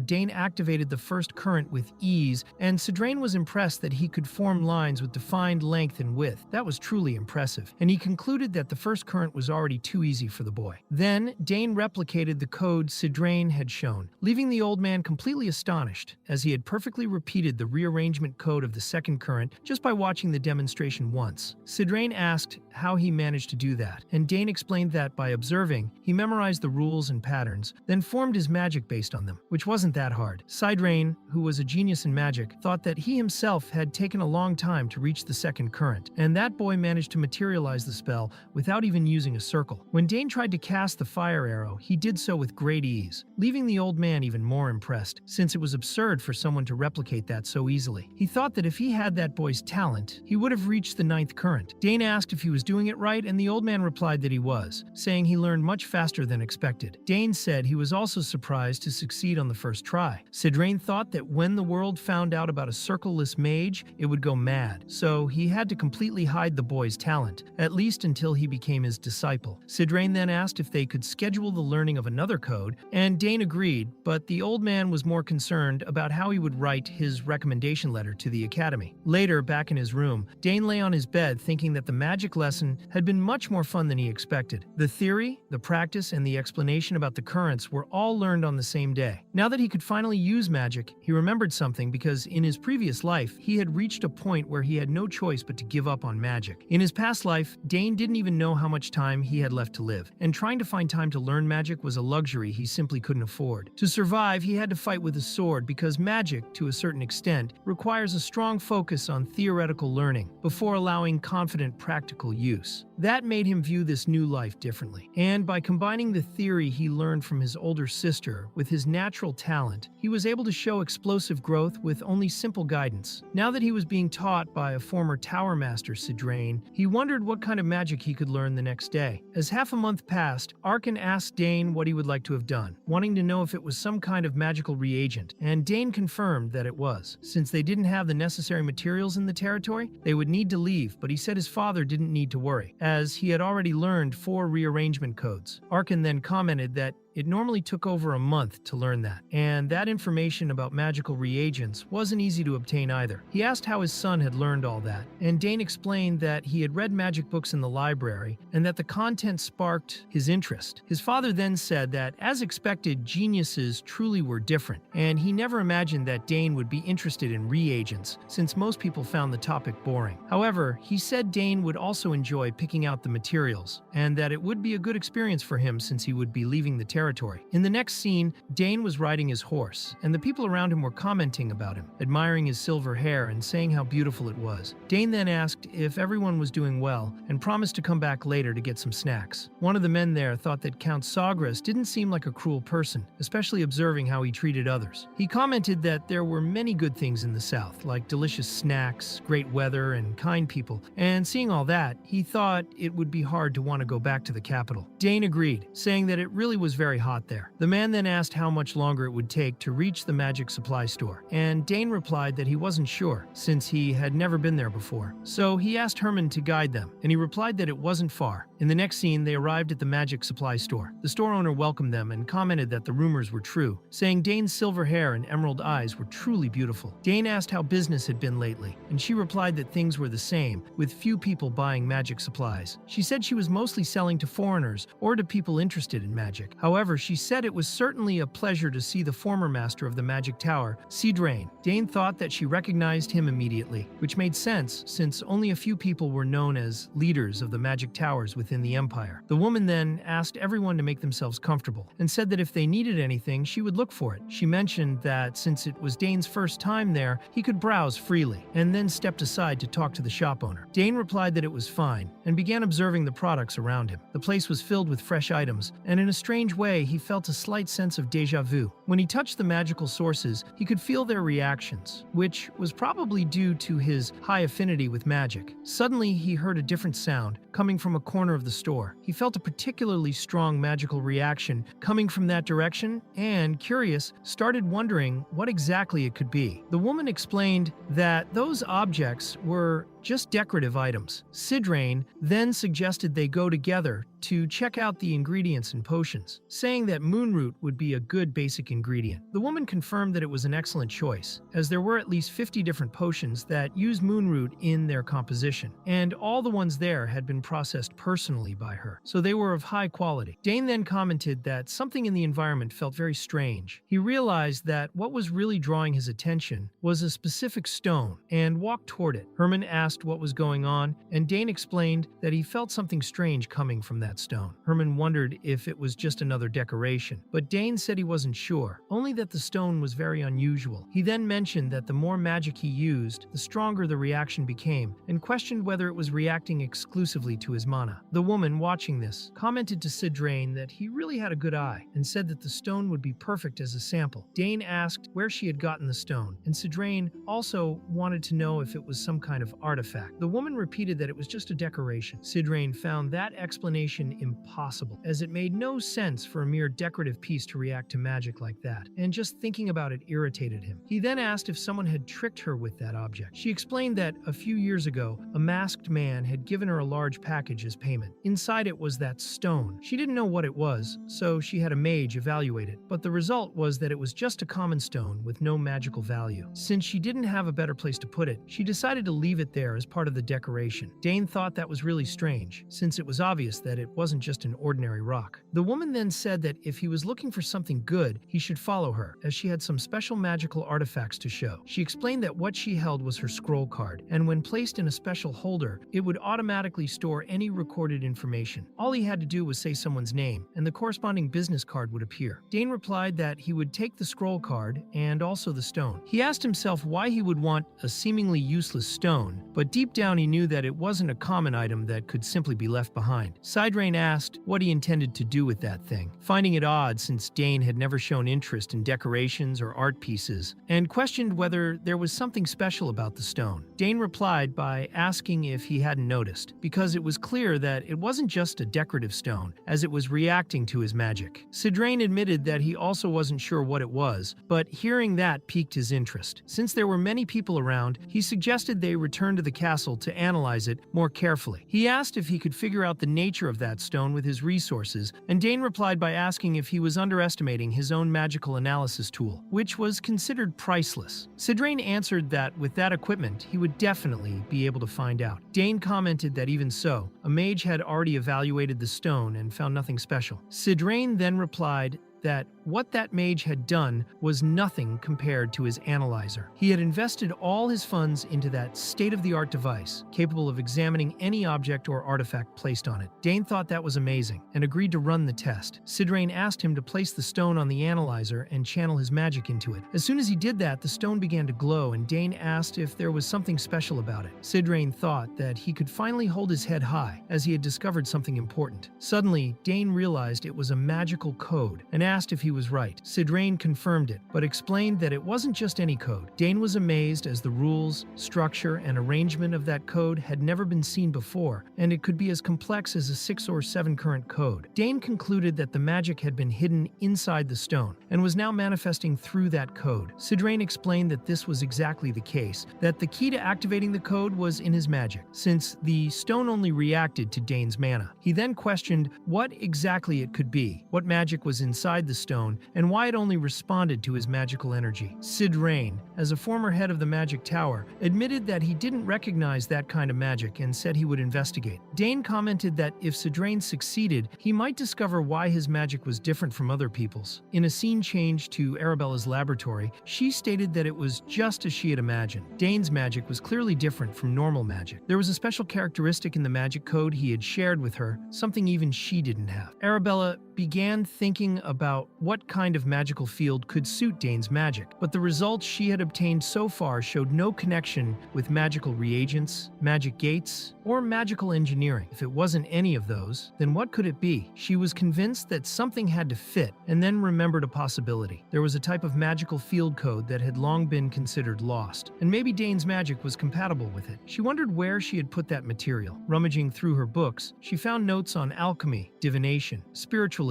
Dane activated the first current with ease, and Sidra was impressed that he could form lines with defined length and width. That was truly impressive, and he concluded that the first current was already too easy for the boy. Then, Dane replicated the code Sidra had shown, leaving the old man completely astonished, as he had perfectly repeated the rearrangement code of the second current just by watching the demonstration once. Sidra asked how he managed to do that, and Dane explained that by observing, he memorized the rules and patterns, then formed his magic based on them, which wasn't that hard. Sidra, who was a genius in magic, thought that he himself had taken a long time to reach the second current, and that boy managed to materialize the spell without even using a circle. When Dane tried to cast the fire arrow, he did so with great ease, leaving the old man even more impressed, since it was absurd for someone to replicate that so easily. He thought that if he had that boy's talent, he would have reached the 9th current. Dane asked if he was doing it right? And the old man replied that he was, saying he learned much faster than expected. Dane said he was also surprised to succeed on the first try. Sidra thought that when the world found out about a circleless mage, it would go mad, so he had to completely hide the boy's talent, at least until he became his disciple. Sidra then asked if they could schedule the learning of another code, and Dane agreed, but the old man was more concerned about how he would write his recommendation letter to the academy. Later, back in his room, Dane lay on his bed thinking that the magic lesson had been much more fun than he expected. The theory, the practice, and the explanation about the currents were all learned on the same day. Now that he could finally use magic, he remembered something because in his previous life, he had reached a point where he had no choice but to give up on magic. In his past life, Dane didn't even know how much time he had left to live, and trying to find time to learn magic was a luxury he simply couldn't afford. To survive, he had to fight with a sword because magic, to a certain extent, requires a strong focus on theoretical learning before allowing confident practical use. That made him view this new life differently, and by combining the theory he learned from his older sister with his natural talent, he was able to show explosive growth with only simple guidance. Now that he was being taught by a former tower master, Sidra, he wondered what kind of magic he could learn the next day. As half a month passed, Arkan asked Dane what he would like to have done, wanting to know if it was some kind of magical reagent, and Dane confirmed that it was. Since they didn't have the necessary materials in the territory, they would need to leave, but he said his father didn't need to worry, as he had already learned 4 rearrangement codes. Arkan then commented that it normally took over a month to learn that, and that information about magical reagents wasn't easy to obtain either. He asked how his son had learned all that, and Dane explained that he had read magic books in the library and that the content sparked his interest. His father then said that, as expected, geniuses truly were different, and he never imagined that Dane would be interested in reagents, since most people found the topic boring. However, he said Dane would also enjoy picking out the materials, and that it would be a good experience for him since he would be leaving the territory. In the next scene, Dane was riding his horse, and the people around him were commenting about him, admiring his silver hair and saying how beautiful it was. Dane then asked if everyone was doing well and promised to come back later to get some snacks. One of the men there thought that Count Sagras didn't seem like a cruel person, especially observing how he treated others. He commented that there were many good things in the south, like delicious snacks, great weather, and kind people, and seeing all that, he thought it would be hard to want to go back to the capital. Dane agreed, saying that it really was very hot there. The man then asked how much longer it would take to reach the magic supply store, and Dane replied that he wasn't sure, since he had never been there before. So he asked Herman to guide them, and he replied that it wasn't far. In the next scene, they arrived at the magic supply store. The store owner welcomed them and commented that the rumors were true, saying Dane's silver hair and emerald eyes were truly beautiful. Dane asked how business had been lately, and she replied that things were the same, with few people buying magic supplies. She said she was mostly selling to foreigners or to people interested in magic. However, she said it was certainly a pleasure to see the former master of the magic tower, Sidra. Dane thought that she recognized him immediately, which made sense since only a few people were known as leaders of the magic towers within the empire. The woman then asked everyone to make themselves comfortable and said that if they needed anything, she would look for it. She mentioned that since it was Dane's first time there, he could browse freely, and then stepped aside to talk to the shop owner. Dane replied that it was fine and began observing the products around him. The place was filled with fresh items, and in a strange way, he felt a slight sense of déjà vu. When he touched the magical sources, he could feel their reactions, which was probably due to his high affinity with magic. Suddenly, he heard a different sound coming from a corner of the store. He felt a particularly strong magical reaction coming from that direction and, curious, started wondering what exactly it could be. The woman explained that those objects were just decorative items. Sidra then suggested they go together to check out the ingredients and potions, saying that moonroot would be a good basic ingredient. The woman confirmed that it was an excellent choice, as there were at least 50 different potions that use moonroot in their composition, and all the ones there had been processed personally by her, so they were of high quality. Dane then commented that something in the environment felt very strange. He realized that what was really drawing his attention was a specific stone, and walked toward it. Herman asked what was going on, and Dane explained that he felt something strange coming from that stone. Herman wondered if it was just another decoration, but Dane said he wasn't sure, only that the stone was very unusual. He then mentioned that the more magic he used, the stronger the reaction became, and questioned whether it was reacting exclusively effectively to his mana. The woman, watching this, commented to Sidra that he really had a good eye and said that the stone would be perfect as a sample. Dane asked where she had gotten the stone, and Sidra also wanted to know if it was some kind of artifact. The woman repeated that it was just a decoration. Sidra found that explanation impossible, as it made no sense for a mere decorative piece to react to magic like that, and just thinking about it irritated him. He then asked if someone had tricked her with that object. She explained that a few years ago, a masked man had given her a large package as payment. Inside it was that stone. She didn't know what it was, so she had a mage evaluate it, but the result was that it was just a common stone with no magical value. Since she didn't have a better place to put it, she decided to leave it there as part of the decoration. Dane thought that was really strange, since it was obvious that it wasn't just an ordinary rock. The woman then said that if he was looking for something good, he should follow her, as she had some special magical artifacts to show. She explained that what she held was her scroll card, and when placed in a special holder, it would automatically store any recorded information. All he had to do was say someone's name, and the corresponding business card would appear. Dane replied that he would take the scroll card and also the stone. He asked himself why he would want a seemingly useless stone, but deep down he knew that it wasn't a common item that could simply be left behind. Sidra asked what he intended to do with that thing, finding it odd since Dane had never shown interest in decorations or art pieces, and questioned whether there was something special about the stone. Dane replied by asking if he hadn't noticed, because it was clear that it wasn't just a decorative stone, as it was reacting to his magic. Sidra admitted that he also wasn't sure what it was, but hearing that piqued his interest. Since there were many people around, he suggested they return to the castle to analyze it more carefully. He asked if he could figure out the nature of that stone with his resources, and Dane replied by asking if he was underestimating his own magical analysis tool, which was considered priceless. Sidra answered that with that equipment, he would definitely be able to find out. Dane commented that even so, a mage had already evaluated the stone and found nothing special. Sidra then replied that what that mage had done was nothing compared to his analyzer. He had invested all his funds into that state-of-the-art device, capable of examining any object or artifact placed on it. Dane thought that was amazing, and agreed to run the test. Sidra asked him to place the stone on the analyzer and channel his magic into it. As soon as he did that, the stone began to glow, and Dane asked if there was something special about it. Sidra thought that he could finally hold his head high, as he had discovered something important. Suddenly, Dane realized it was a magical code, and asked if he was right. Sidra confirmed it, but explained that it wasn't just any code. Dane was amazed as the rules, structure, and arrangement of that code had never been seen before, and it could be as complex as a 6 or 7 current code. Dane concluded that the magic had been hidden inside the stone, and was now manifesting through that code. Sidra explained that this was exactly the case, that the key to activating the code was in his magic, since the stone only reacted to Dane's mana. He then questioned what exactly it could be, what magic was inside the stone, and why it only responded to his magical energy. Sidra, as a former head of the Magic Tower, admitted that he didn't recognize that kind of magic and said he would investigate. Dane commented that if Sidra succeeded, he might discover why his magic was different from other people's. In a scene change to Arabella's laboratory, she stated that it was just as she had imagined. Dane's magic was clearly different from normal magic. There was a special characteristic in the magic code he had shared with her, something even she didn't have. Arabella began thinking about what kind of magical field could suit Dane's magic, but the results she had obtained so far showed no connection with magical reagents, magic gates, or magical engineering. If it wasn't any of those, then what could it be? She was convinced that something had to fit, and then remembered a possibility. There was a type of magical field code that had long been considered lost, and maybe Dane's magic was compatible with it. She wondered where she had put that material. Rummaging through her books, she found notes on alchemy, divination, spiritualism,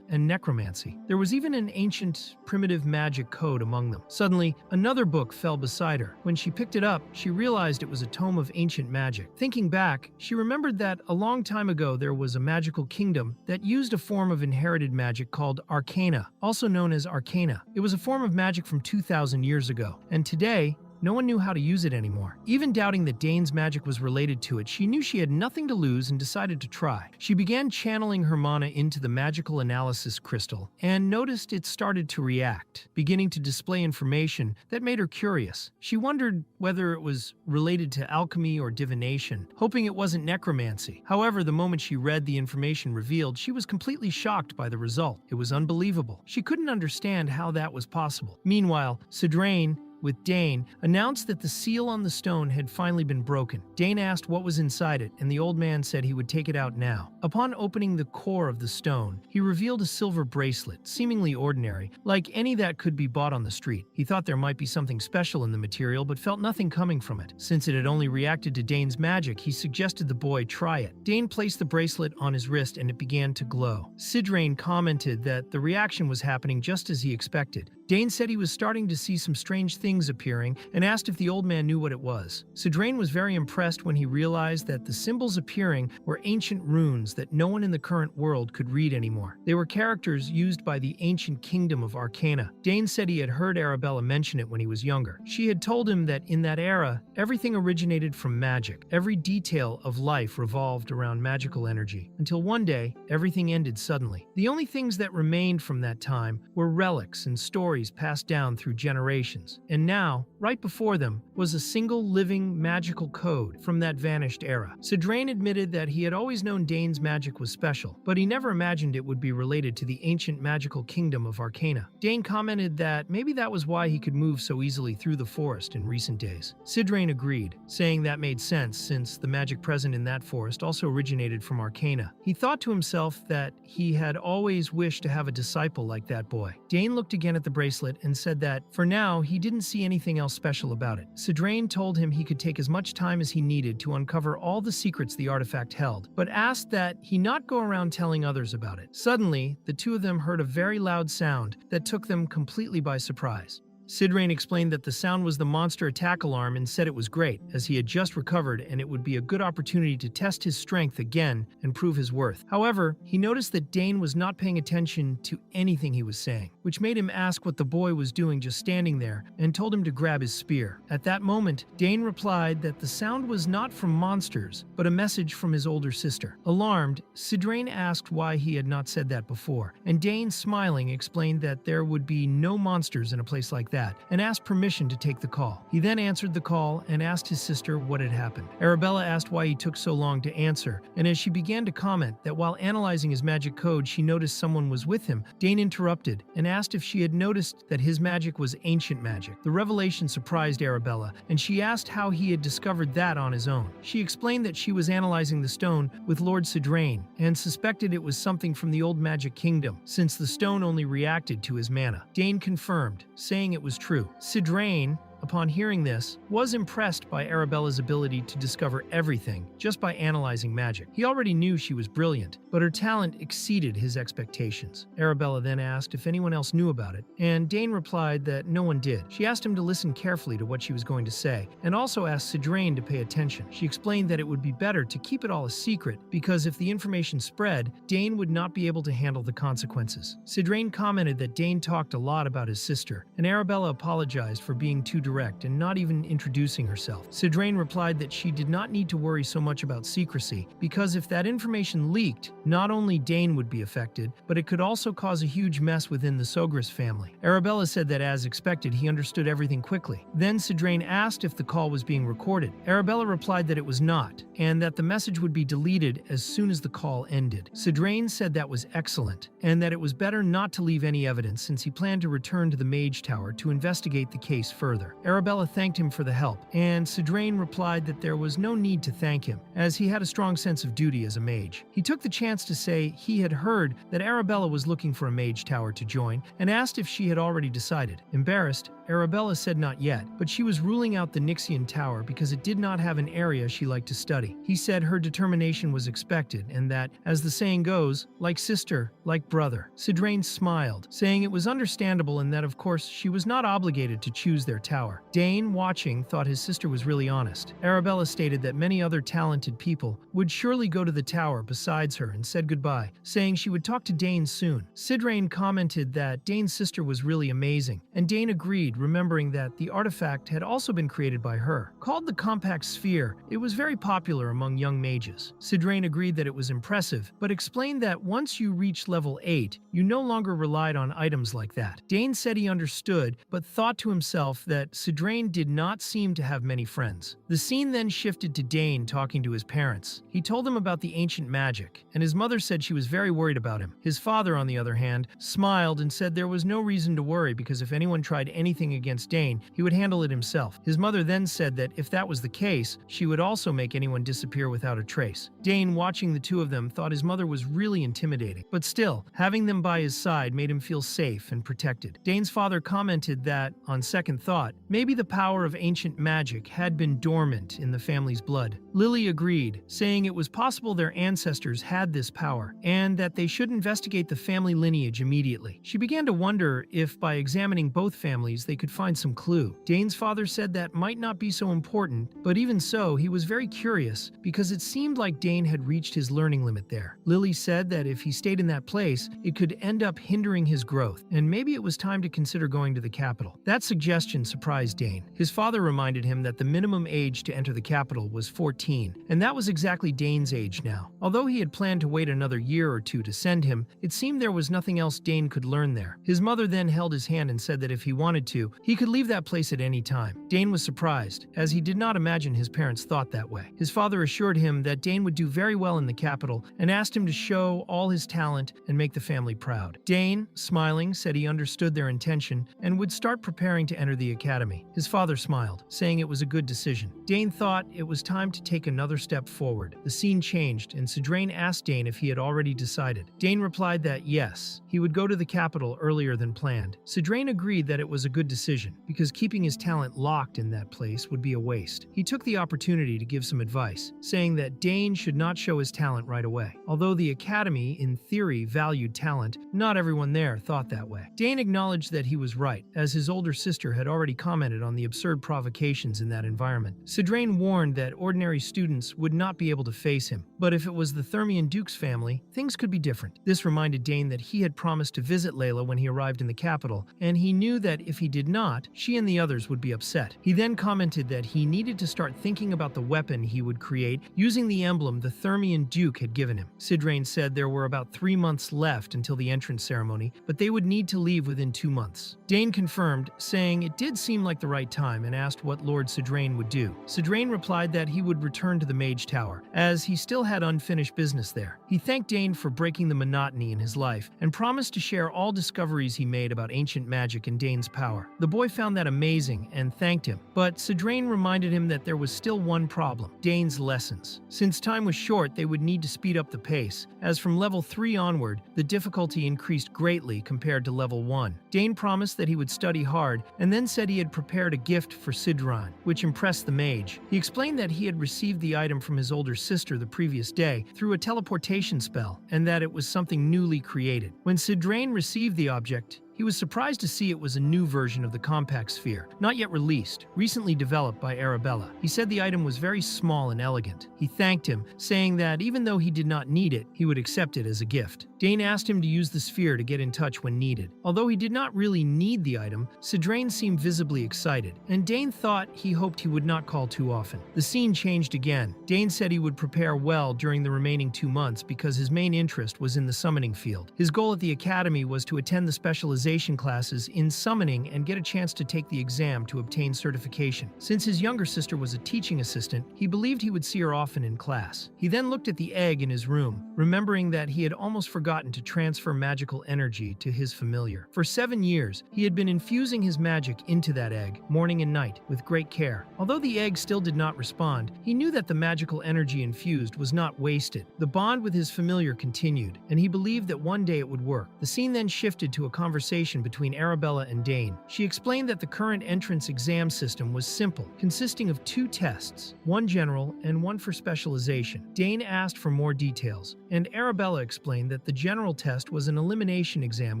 and necromancy. There was even an ancient, primitive magic code among them. Suddenly, another book fell beside her. When she picked it up, she realized it was a tome of ancient magic. Thinking back, she remembered that a long time ago there was a magical kingdom that used a form of inherited magic called arcana, also known as arcana. It was a form of magic from 2,000 years ago, and today, no one knew how to use it anymore. Even doubting that Dane's magic was related to it, she knew she had nothing to lose and decided to try. She began channeling her mana into the magical analysis crystal and noticed it started to react, beginning to display information that made her curious. She wondered whether it was related to alchemy or divination, hoping it wasn't necromancy. However, the moment she read the information revealed, she was completely shocked by the result. It was unbelievable. She couldn't understand how that was possible. Meanwhile, Sidra with Dane, announced that the seal on the stone had finally been broken. Dane asked what was inside it, and the old man said he would take it out now. Upon opening the core of the stone, he revealed a silver bracelet, seemingly ordinary, like any that could be bought on the street. He thought there might be something special in the material, but felt nothing coming from it. Since it had only reacted to Dane's magic, he suggested the boy try it. Dane placed the bracelet on his wrist and it began to glow. Sidra commented that the reaction was happening just as he expected. Dane said he was starting to see some strange things appearing and asked if the old man knew what it was. Sidrain was very impressed when he realized that the symbols appearing were ancient runes that no one in the current world could read anymore. They were characters used by the ancient kingdom of Arcana. Dane said he had heard Arabella mention it when he was younger. She had told him that in that era, everything originated from magic. Every detail of life revolved around magical energy, until one day, everything ended suddenly. The only things that remained from that time were relics and stories passed down through generations. And now, right before them, was a single living magical code from that vanished era. Sidrain admitted that he had always known Dane's magic was special, but he never imagined it would be related to the ancient magical kingdom of Arcana. Dane commented that maybe that was why he could move so easily through the forest in recent days. Sidrain agreed, saying that made sense since the magic present in that forest also originated from Arcana. He thought to himself that he had always wished to have a disciple like that boy. Dane looked again at the bracelet and said that, for now, he didn't see anything else special about it. Sidrain told him he could take as much time as he needed to uncover all the secrets the artifact held, but asked that he not go around telling others about it. Suddenly, the two of them heard a very loud sound that took them completely by surprise. Sidrain explained that the sound was the monster attack alarm and said it was great, as he had just recovered and it would be a good opportunity to test his strength again and prove his worth. However, he noticed that Dane was not paying attention to anything he was saying, which made him ask what the boy was doing just standing there and told him to grab his spear. At that moment, Dane replied that the sound was not from monsters, but a message from his older sister. Alarmed, Sidrain asked why he had not said that before, and Dane, smiling, explained that there would be no monsters in a place like that, and asked permission to take the call. He then answered the call and asked his sister what had happened. Arabella asked why he took so long to answer, and as she began to comment that while analyzing his magic code she noticed someone was with him, Dane interrupted and asked if she had noticed that his magic was ancient magic. The revelation surprised Arabella, and she asked how he had discovered that on his own. She explained that she was analyzing the stone with Lord Sidrain and suspected it was something from the old magic kingdom, since the stone only reacted to his mana. Dane confirmed, saying it was true. Sidrain, upon hearing this, was impressed by Arabella's ability to discover everything just by analyzing magic. He already knew she was brilliant, but her talent exceeded his expectations. Arabella then asked if anyone else knew about it, and Dane replied that no one did. She asked him to listen carefully to what she was going to say, and also asked Sidrain to pay attention. She explained that it would be better to keep it all a secret, because if the information spread, Dane would not be able to handle the consequences. Sidrain commented that Dane talked a lot about his sister, and Arabella apologized for being too direct and not even introducing herself. Sidrain replied that she did not need to worry so much about secrecy, because if that information leaked, not only Dane would be affected, but it could also cause a huge mess within the Sogris family. Arabella said that as expected, he understood everything quickly. Then Sidrain asked if the call was being recorded. Arabella replied that it was not, and that the message would be deleted as soon as the call ended. Sidrain said that was excellent, and that it was better not to leave any evidence since he planned to return to the Mage Tower to investigate the case further. Arabella thanked him for the help, and Sidrain replied that there was no need to thank him, as he had a strong sense of duty as a mage. He took the chance to say he had heard that Arabella was looking for a Mage Tower to join, and asked if she had already decided. Embarrassed, Arabella said not yet, but she was ruling out the Nixian Tower because it did not have an area she liked to study. He said her determination was expected, and that, as the saying goes, like sister, like brother. Sidrain smiled, saying it was understandable and that of course she was not obligated to choose their tower. Dane, watching, thought his sister was really honest. Arabella stated that many other talented people would surely go to the tower besides her and said goodbye, saying she would talk to Dane soon. Sidrain commented that Dane's sister was really amazing, and Dane agreed, remembering that the artifact had also been created by her. Called the Compact Sphere, it was very popular among young mages. Sidrain agreed that it was impressive, but explained that once you reached level 8, you no longer relied on items like that. Dane said he understood, but thought to himself that Sidrain did not seem to have many friends. The scene then shifted to Dane talking to his parents. He told them about the ancient magic, and his mother said she was very worried about him. His father, on the other hand, smiled and said there was no reason to worry because if anyone tried anything against Dane, he would handle it himself. His mother then said that if that was the case, she would also make anyone disappear without a trace. Dane, watching the two of them, thought his mother was really intimidating, but still, having them by his side made him feel safe and protected. Dane's father commented that, on second thought, maybe the power of ancient magic had been dormant in the family's blood. Lily agreed, saying it was possible their ancestors had this power, and that they should investigate the family lineage immediately. She began to wonder if, by examining both families, they could find some clue. Dane's father said that might not be so important, but even so, he was very curious, because it seemed like Dane had reached his learning limit there. Lily said that if he stayed in that place, it could end up hindering his growth, and maybe it was time to consider going to the capital. That suggestion surprised Dane. His father reminded him that the minimum age to enter the capital was 14, and that was exactly Dane's age now. Although he had planned to wait another year or two to send him, it seemed there was nothing else Dane could learn there. His mother then held his hand and said that if he wanted to, he could leave that place at any time. Dane was surprised, as he did not imagine his parents thought that way. His father assured him that Dane would do very well in the capital and asked him to show all his talent and make the family proud. Dane, smiling, said he understood their intention and would start preparing to enter the academy. His father smiled, saying it was a good decision. Dane thought it was time to take another step forward. The scene changed, and Sidrain asked Dane if he had already decided. Dane replied that yes, he would go to the capital earlier than planned. Sidrain agreed that it was a good decision, because keeping his talent locked in that place would be a waste. He took the opportunity to give some advice, saying that Dane should not show his talent right away. Although the academy, in theory, valued talent, not everyone there thought that way. Dane acknowledged that he was right, as his older sister had already commented on the absurd provocations in that environment. Sidrain warned that ordinary students would not be able to face him, but if it was the Thermian Duke's family, things could be different. This reminded Dane that he had promised to visit Layla when he arrived in the capital, and he knew that if he did not, she and the others would be upset. He then commented that he needed to start thinking about the weapon he would create using the emblem the Thermian Duke had given him. Sidrain said there were about 3 months left until the entrance ceremony, but they would need to leave within 2 months. Dane confirmed, saying it did seem like the right time, and asked what Lord Sidrain would do. Sidrain replied that he would return to the Mage Tower, as he still had unfinished business there. He thanked Dane for breaking the monotony in his life, and promised to share all discoveries he made about ancient magic and Dane's power. The boy found that amazing and thanked him, but Sidrain reminded him that there was still one problem: Dane's lessons. Since time was short, they would need to speed up the pace, as from level 3 onward, the difficulty increased greatly compared to level 1. Dane promised that he would study hard, and then said he had prepared a gift for Sidran, which impressed the mage. He explained that he had received the item from his older sister the previous day through a teleportation spell, and that it was something newly created. When Sidrain received the object, he was surprised to see it was a new version of the compact sphere, not yet released, recently developed by Arabella. He said the item was very small and elegant. He thanked him, saying that even though he did not need it, he would accept it as a gift. Dane asked him to use the sphere to get in touch when needed. Although he did not really need the item, Sidrain seemed visibly excited, and Dane thought he hoped he would not call too often. The scene changed again. Dane said he would prepare well during the remaining 2 months because his main interest was in the summoning field. His goal at the academy was to attend the Specialization classes in summoning and get a chance to take the exam to obtain certification. Since his younger sister was a teaching assistant, he believed he would see her often in class. He then looked at the egg in his room, remembering that he had almost forgotten to transfer magical energy to his familiar. For 7 years, he had been infusing his magic into that egg, morning and night, with great care. Although the egg still did not respond, he knew that the magical energy infused was not wasted. The bond with his familiar continued, and he believed that one day it would work. The scene then shifted to a conversation between Arabella and Dane. She explained that the current entrance exam system was simple, consisting of 2 tests, one general and one for specialization. Dane asked for more details, and Arabella explained that the general test was an elimination exam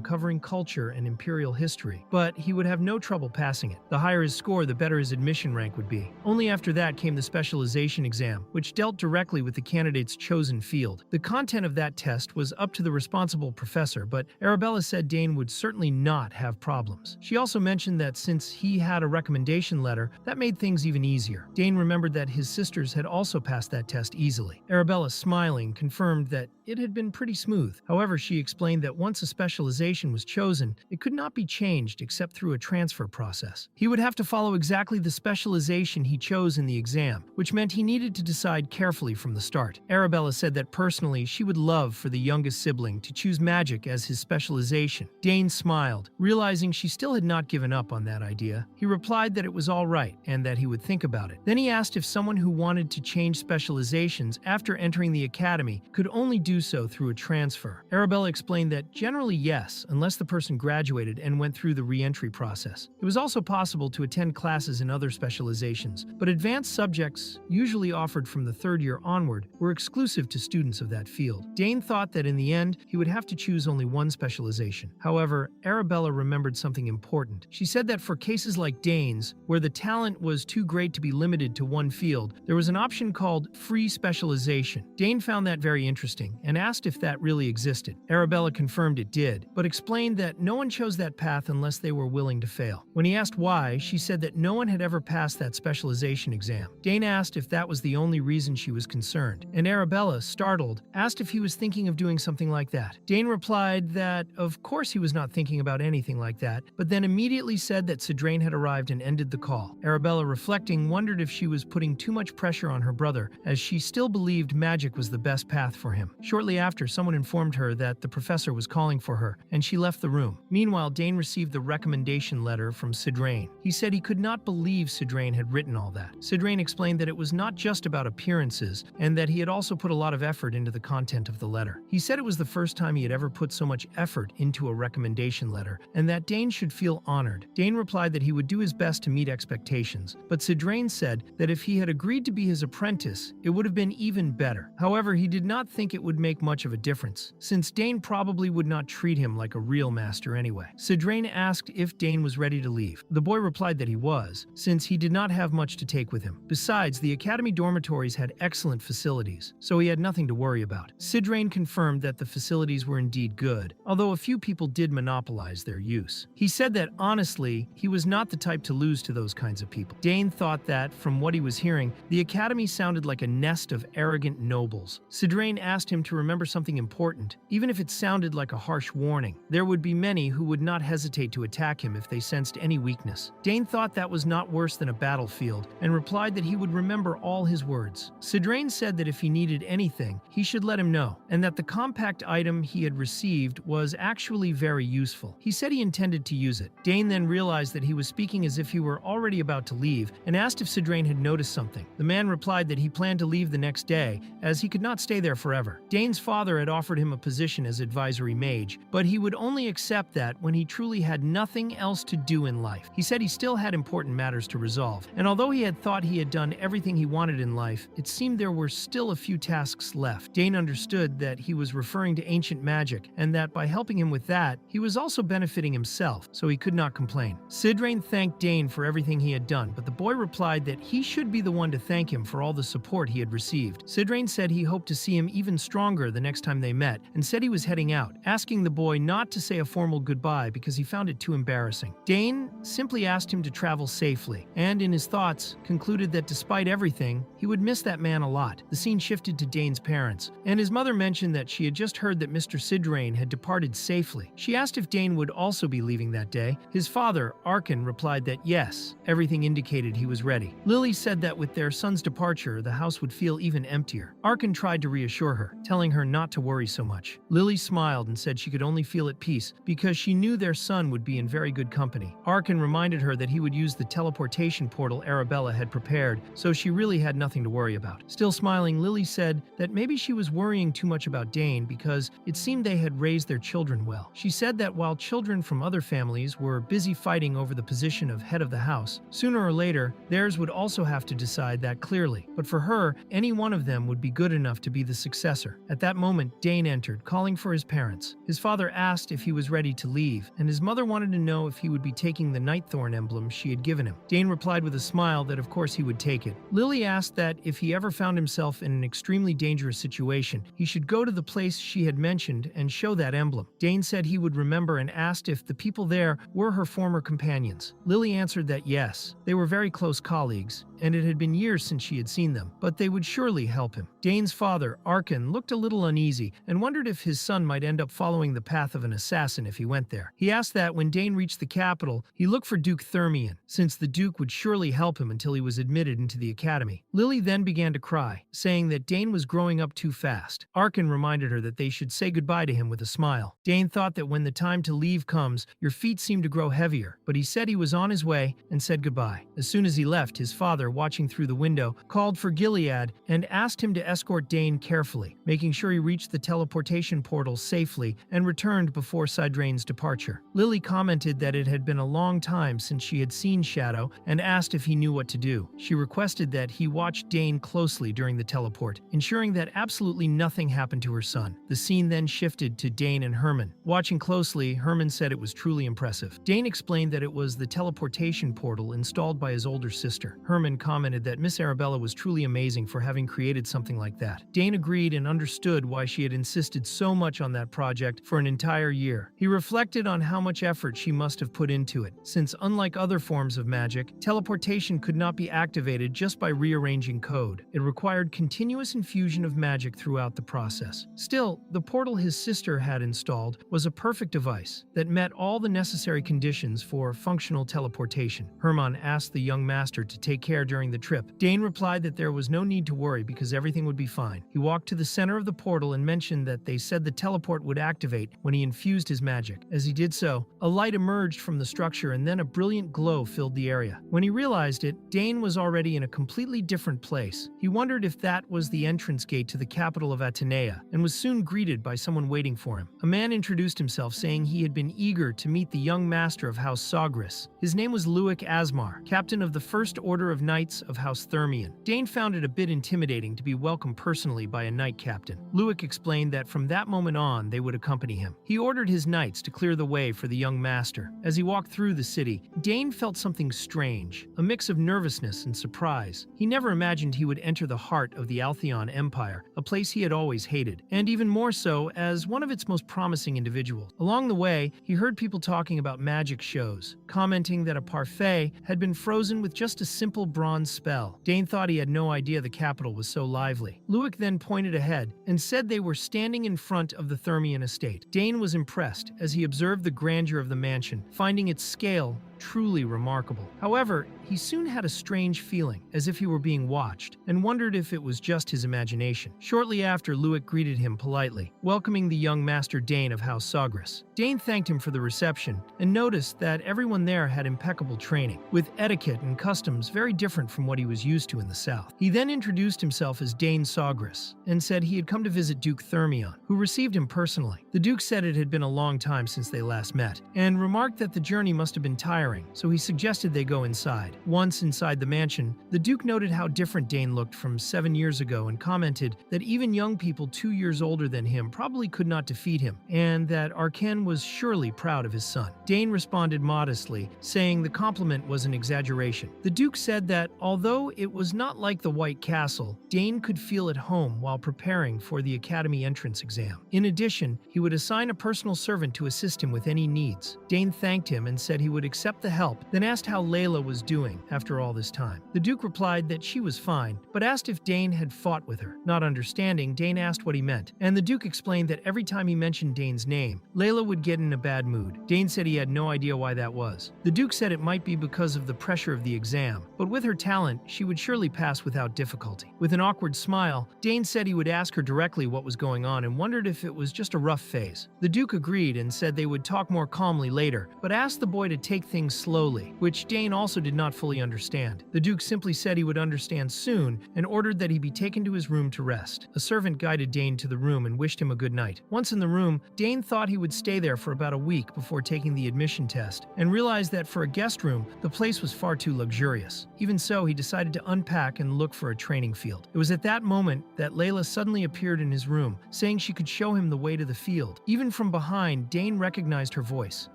covering culture and imperial history, but he would have no trouble passing it. The higher his score, the better his admission rank would be. Only after that came the specialization exam, which dealt directly with the candidate's chosen field. The content of that test was up to the responsible professor, but Arabella said Dane would certainly definitely not have problems. She also mentioned that since he had a recommendation letter, that made things even easier. Dane remembered that his sisters had also passed that test easily. Arabella, smiling, confirmed that it had been pretty smooth. However, she explained that once a specialization was chosen, it could not be changed except through a transfer process. He would have to follow exactly the specialization he chose in the exam, which meant he needed to decide carefully from the start. Arabella said that personally she would love for the youngest sibling to choose magic as his specialization. Dane smiled, realizing she still had not given up on that idea. He replied that it was all right and that he would think about it. Then he asked if someone who wanted to change specializations after entering the academy could only do so through a transfer. Arabella explained that generally yes, unless the person graduated and went through the re-entry process. It was also possible to attend classes in other specializations, but advanced subjects, usually offered from the third year onward, were exclusive to students of that field. Dane thought that in the end, he would have to choose only one specialization. However, Arabella remembered something important. She said that for cases like Dane's, where the talent was too great to be limited to one field, there was an option called free specialization. Dane found that very interesting and asked if that really existed. Arabella confirmed it did, but explained that no one chose that path unless they were willing to fail. When he asked why, she said that no one had ever passed that specialization exam. Dane asked if that was the only reason she was concerned, and Arabella, startled, asked if he was thinking of doing something like that. Dane replied that, of course he was not thinking about anything like that, but then immediately said that Sidra had arrived and ended the call. Arabella, reflecting, wondered if she was putting too much pressure on her brother, as she still believed magic was the best path for him. Shortly after, someone informed her that the professor was calling for her, and she left the room. Meanwhile, Dane received the recommendation letter from Sidra. He said he could not believe Sidra had written all that. Sidra explained that it was not just about appearances, and that he had also put a lot of effort into the content of the letter. He said it was the first time he had ever put so much effort into a recommendation letter, and that Dane should feel honored. Dane replied that he would do his best to meet expectations, but Sidra said that if he had agreed to be his apprentice, it would have been even better. However, he did not think it would make much of a difference, since Dane probably would not treat him like a real master anyway. Sidra asked if Dane was ready to leave. The boy replied that he was, since he did not have much to take with him. Besides, the academy dormitories had excellent facilities, so he had nothing to worry about. Sidra confirmed that the facilities were indeed good, although a few people did monopolize their use. He said that, honestly, he was not the type to lose to those kinds of people. Dane thought that, from what he was hearing, the academy sounded like a nest of arrogant nobles. Sidra asked him to remember something important, even if it sounded like a harsh warning. There would be many who would not hesitate to attack him if they sensed any weakness. Dane thought that was not worse than a battlefield, and replied that he would remember all his words. Sidra said that if he needed anything, he should let him know, and that the compact item he had received was actually very useful. He said he intended to use it. Dane then realized that he was speaking as if he were already about to leave, and asked if Sidra had noticed something. The man replied that he planned to leave the next day, as he could not stay there forever. Dane's father had offered him a position as advisory mage, but he would only accept that when he truly had nothing else to do in life. He said he still had important matters to resolve, and although he had thought he had done everything he wanted in life, it seemed there were still a few tasks left. Dane understood that he was referring to ancient magic, and that by helping him with that, he was also benefiting himself, so he could not complain. Sidra thanked Dane for everything he had done, but the boy replied that he should be the one to thank him for all the support he had received. Sidra said he hoped to see him even stronger the next time they met, and said he was heading out, asking the boy not to say a formal goodbye because he found it too embarrassing. Dane simply asked him to travel safely, and in his thoughts, concluded that despite everything, he would miss that man a lot. The scene shifted to Dane's parents, and his mother mentioned that she had just heard that Mr. Sidra had departed safely. She asked if Dane would also be leaving that day. His father, Arkin, replied that yes, everything indicated he was ready. Lily said that with their son's departure, the house would feel even emptier. Arkin tried to reassure her, telling her not to worry so much. Lily smiled and said she could only feel at peace because she knew their son would be in very good company. Arkin reminded her that he would use the teleportation portal Arabella had prepared, so she really had nothing to worry about. Still smiling, Lily said that maybe she was worrying too much about Dane because it seemed they had raised their children well. She said that while children from other families were busy fighting over the position of head of the house, sooner or later, theirs would also have to decide that clearly. But for her, any one of them would be good enough to be the successor. At that moment, Dane entered, calling for his parents. His father asked if he was ready to leave, and his mother wanted to know if he would be taking the Nightthorn emblem she had given him. Dane replied with a smile that of course he would take it. Lily asked that if he ever found himself in an extremely dangerous situation, he should go to the place she had mentioned and show that emblem. Dane said he would remember and asked if the people there were her former companions. Lily answered that yes, they were very close colleagues, and it had been years since she had seen them, but they would surely help him. Dane's father, Arkan, looked a little uneasy and wondered if his son might end up following the path of an assassin if he went there. He asked that when Dane reached the capital, he look for Duke Thermion, since the Duke would surely help him until he was admitted into the academy. Lily then began to cry, saying that Dane was growing up too fast. Arkan reminded her that they should say goodbye to him with a smile. Dane thought that when the time to leave comes, your feet seem to grow heavier, but he said he was on his way and said goodbye. As soon as he left, his father, watching through the window, called for Gilead and asked him to escort Dane carefully, making sure he reached the teleportation portal safely and returned before Sidrane's departure. Lily commented that it had been a long time since she had seen Shadow and asked if he knew what to do. She requested that he watch Dane closely during the teleport, ensuring that absolutely nothing happened to her son. The scene then shifted to Dane and Herman. Watching closely, Herman said it was truly impressive. Dane explained that it was the teleportation portal installed by his older sister. Herman commented that Miss Arabella was truly amazing for having created something like that. Dane agreed and understood why she had insisted so much on that project for an entire year. He reflected on how much effort she must have put into it, since unlike other forms of magic, teleportation could not be activated just by rearranging code. It required continuous infusion of magic throughout the process. Still, the portal his sister had installed was a perfect device that met all the necessary conditions for functional teleportation. Herman asked the young master to take care during the trip. Dane replied that there was no need to worry because everything would be fine. He walked to the center of the portal and mentioned that they said the teleport would activate when he infused his magic. As he did so, a light emerged from the structure and then a brilliant glow filled the area. When he realized it, Dane was already in a completely different place. He wondered if that was the entrance gate to the capital of Atenea and was soon greeted by someone waiting for him. A man introduced himself saying he had been eager to meet the young master of House Sagris. His name was Luik Asmar, captain of the First Order of Knights of House Thermion. Dane found it a bit intimidating to be welcomed personally by a knight captain. Luik explained that from that moment on, they would accompany him. He ordered his knights to clear the way for the young master. As he walked through the city, Dane felt something strange, a mix of nervousness and surprise. He never imagined he would enter the heart of the Altheon Empire, a place he had always hated, and even more so as one of its most promising individuals. Along the way, he heard people talking about magic shows, commenting that a parfait had been frozen with just a simple bronze spell. Dane thought he had no idea the capital was so lively. Luik then pointed ahead and said they were standing in front of the Thermion estate. Dane was impressed as he observed the grandeur of the mansion, finding its scale truly remarkable. However, he soon had a strange feeling, as if he were being watched, and wondered if it was just his imagination. Shortly after, Luik greeted him politely, welcoming the young Master Dane of House Sagris. Dane thanked him for the reception, and noticed that everyone there had impeccable training, with etiquette and customs very different from what he was used to in the south. He then introduced himself as Dane Sagris, and said he had come to visit Duke Thermion, who received him personally. The Duke said it had been a long time since they last met, and remarked that the journey must have been tiring, so he suggested they go inside. Once inside the mansion, the Duke noted how different Dane looked from 7 years ago and commented that even young people 2 years older than him probably could not defeat him, and that Arkan was surely proud of his son. Dane responded modestly, saying the compliment was an exaggeration. The Duke said that although it was not like the White Castle, Dane could feel at home while preparing for the Academy entrance exam. In addition, he would assign a personal servant to assist him with any needs. Dane thanked him and said he would accept the help, then asked how Layla was doing after all this time. The Duke replied that she was fine, but asked if Dane had fought with her. Not understanding, Dane asked what he meant, and the Duke explained that every time he mentioned Dane's name, Layla would get in a bad mood. Dane said he had no idea why that was. The Duke said it might be because of the pressure of the exam, but with her talent, she would surely pass without difficulty. With an awkward smile, Dane said he would ask her directly what was going on and wondered if it was just a rough phase. The Duke agreed and said they would talk more calmly later, but asked the boy to take things slowly, which Dane also did not fully understand. The Duke simply said he would understand soon and ordered that he be taken to his room to rest. A servant guided Dane to the room and wished him a good night. Once in the room, Dane thought he would stay there for about a week before taking the admission test, and realized that for a guest room, the place was far too luxurious. Even so, he decided to unpack and look for a training field. It was at that moment that Layla suddenly appeared in his room, saying she could show him the way to the field. Even from behind, Dane recognized her voice.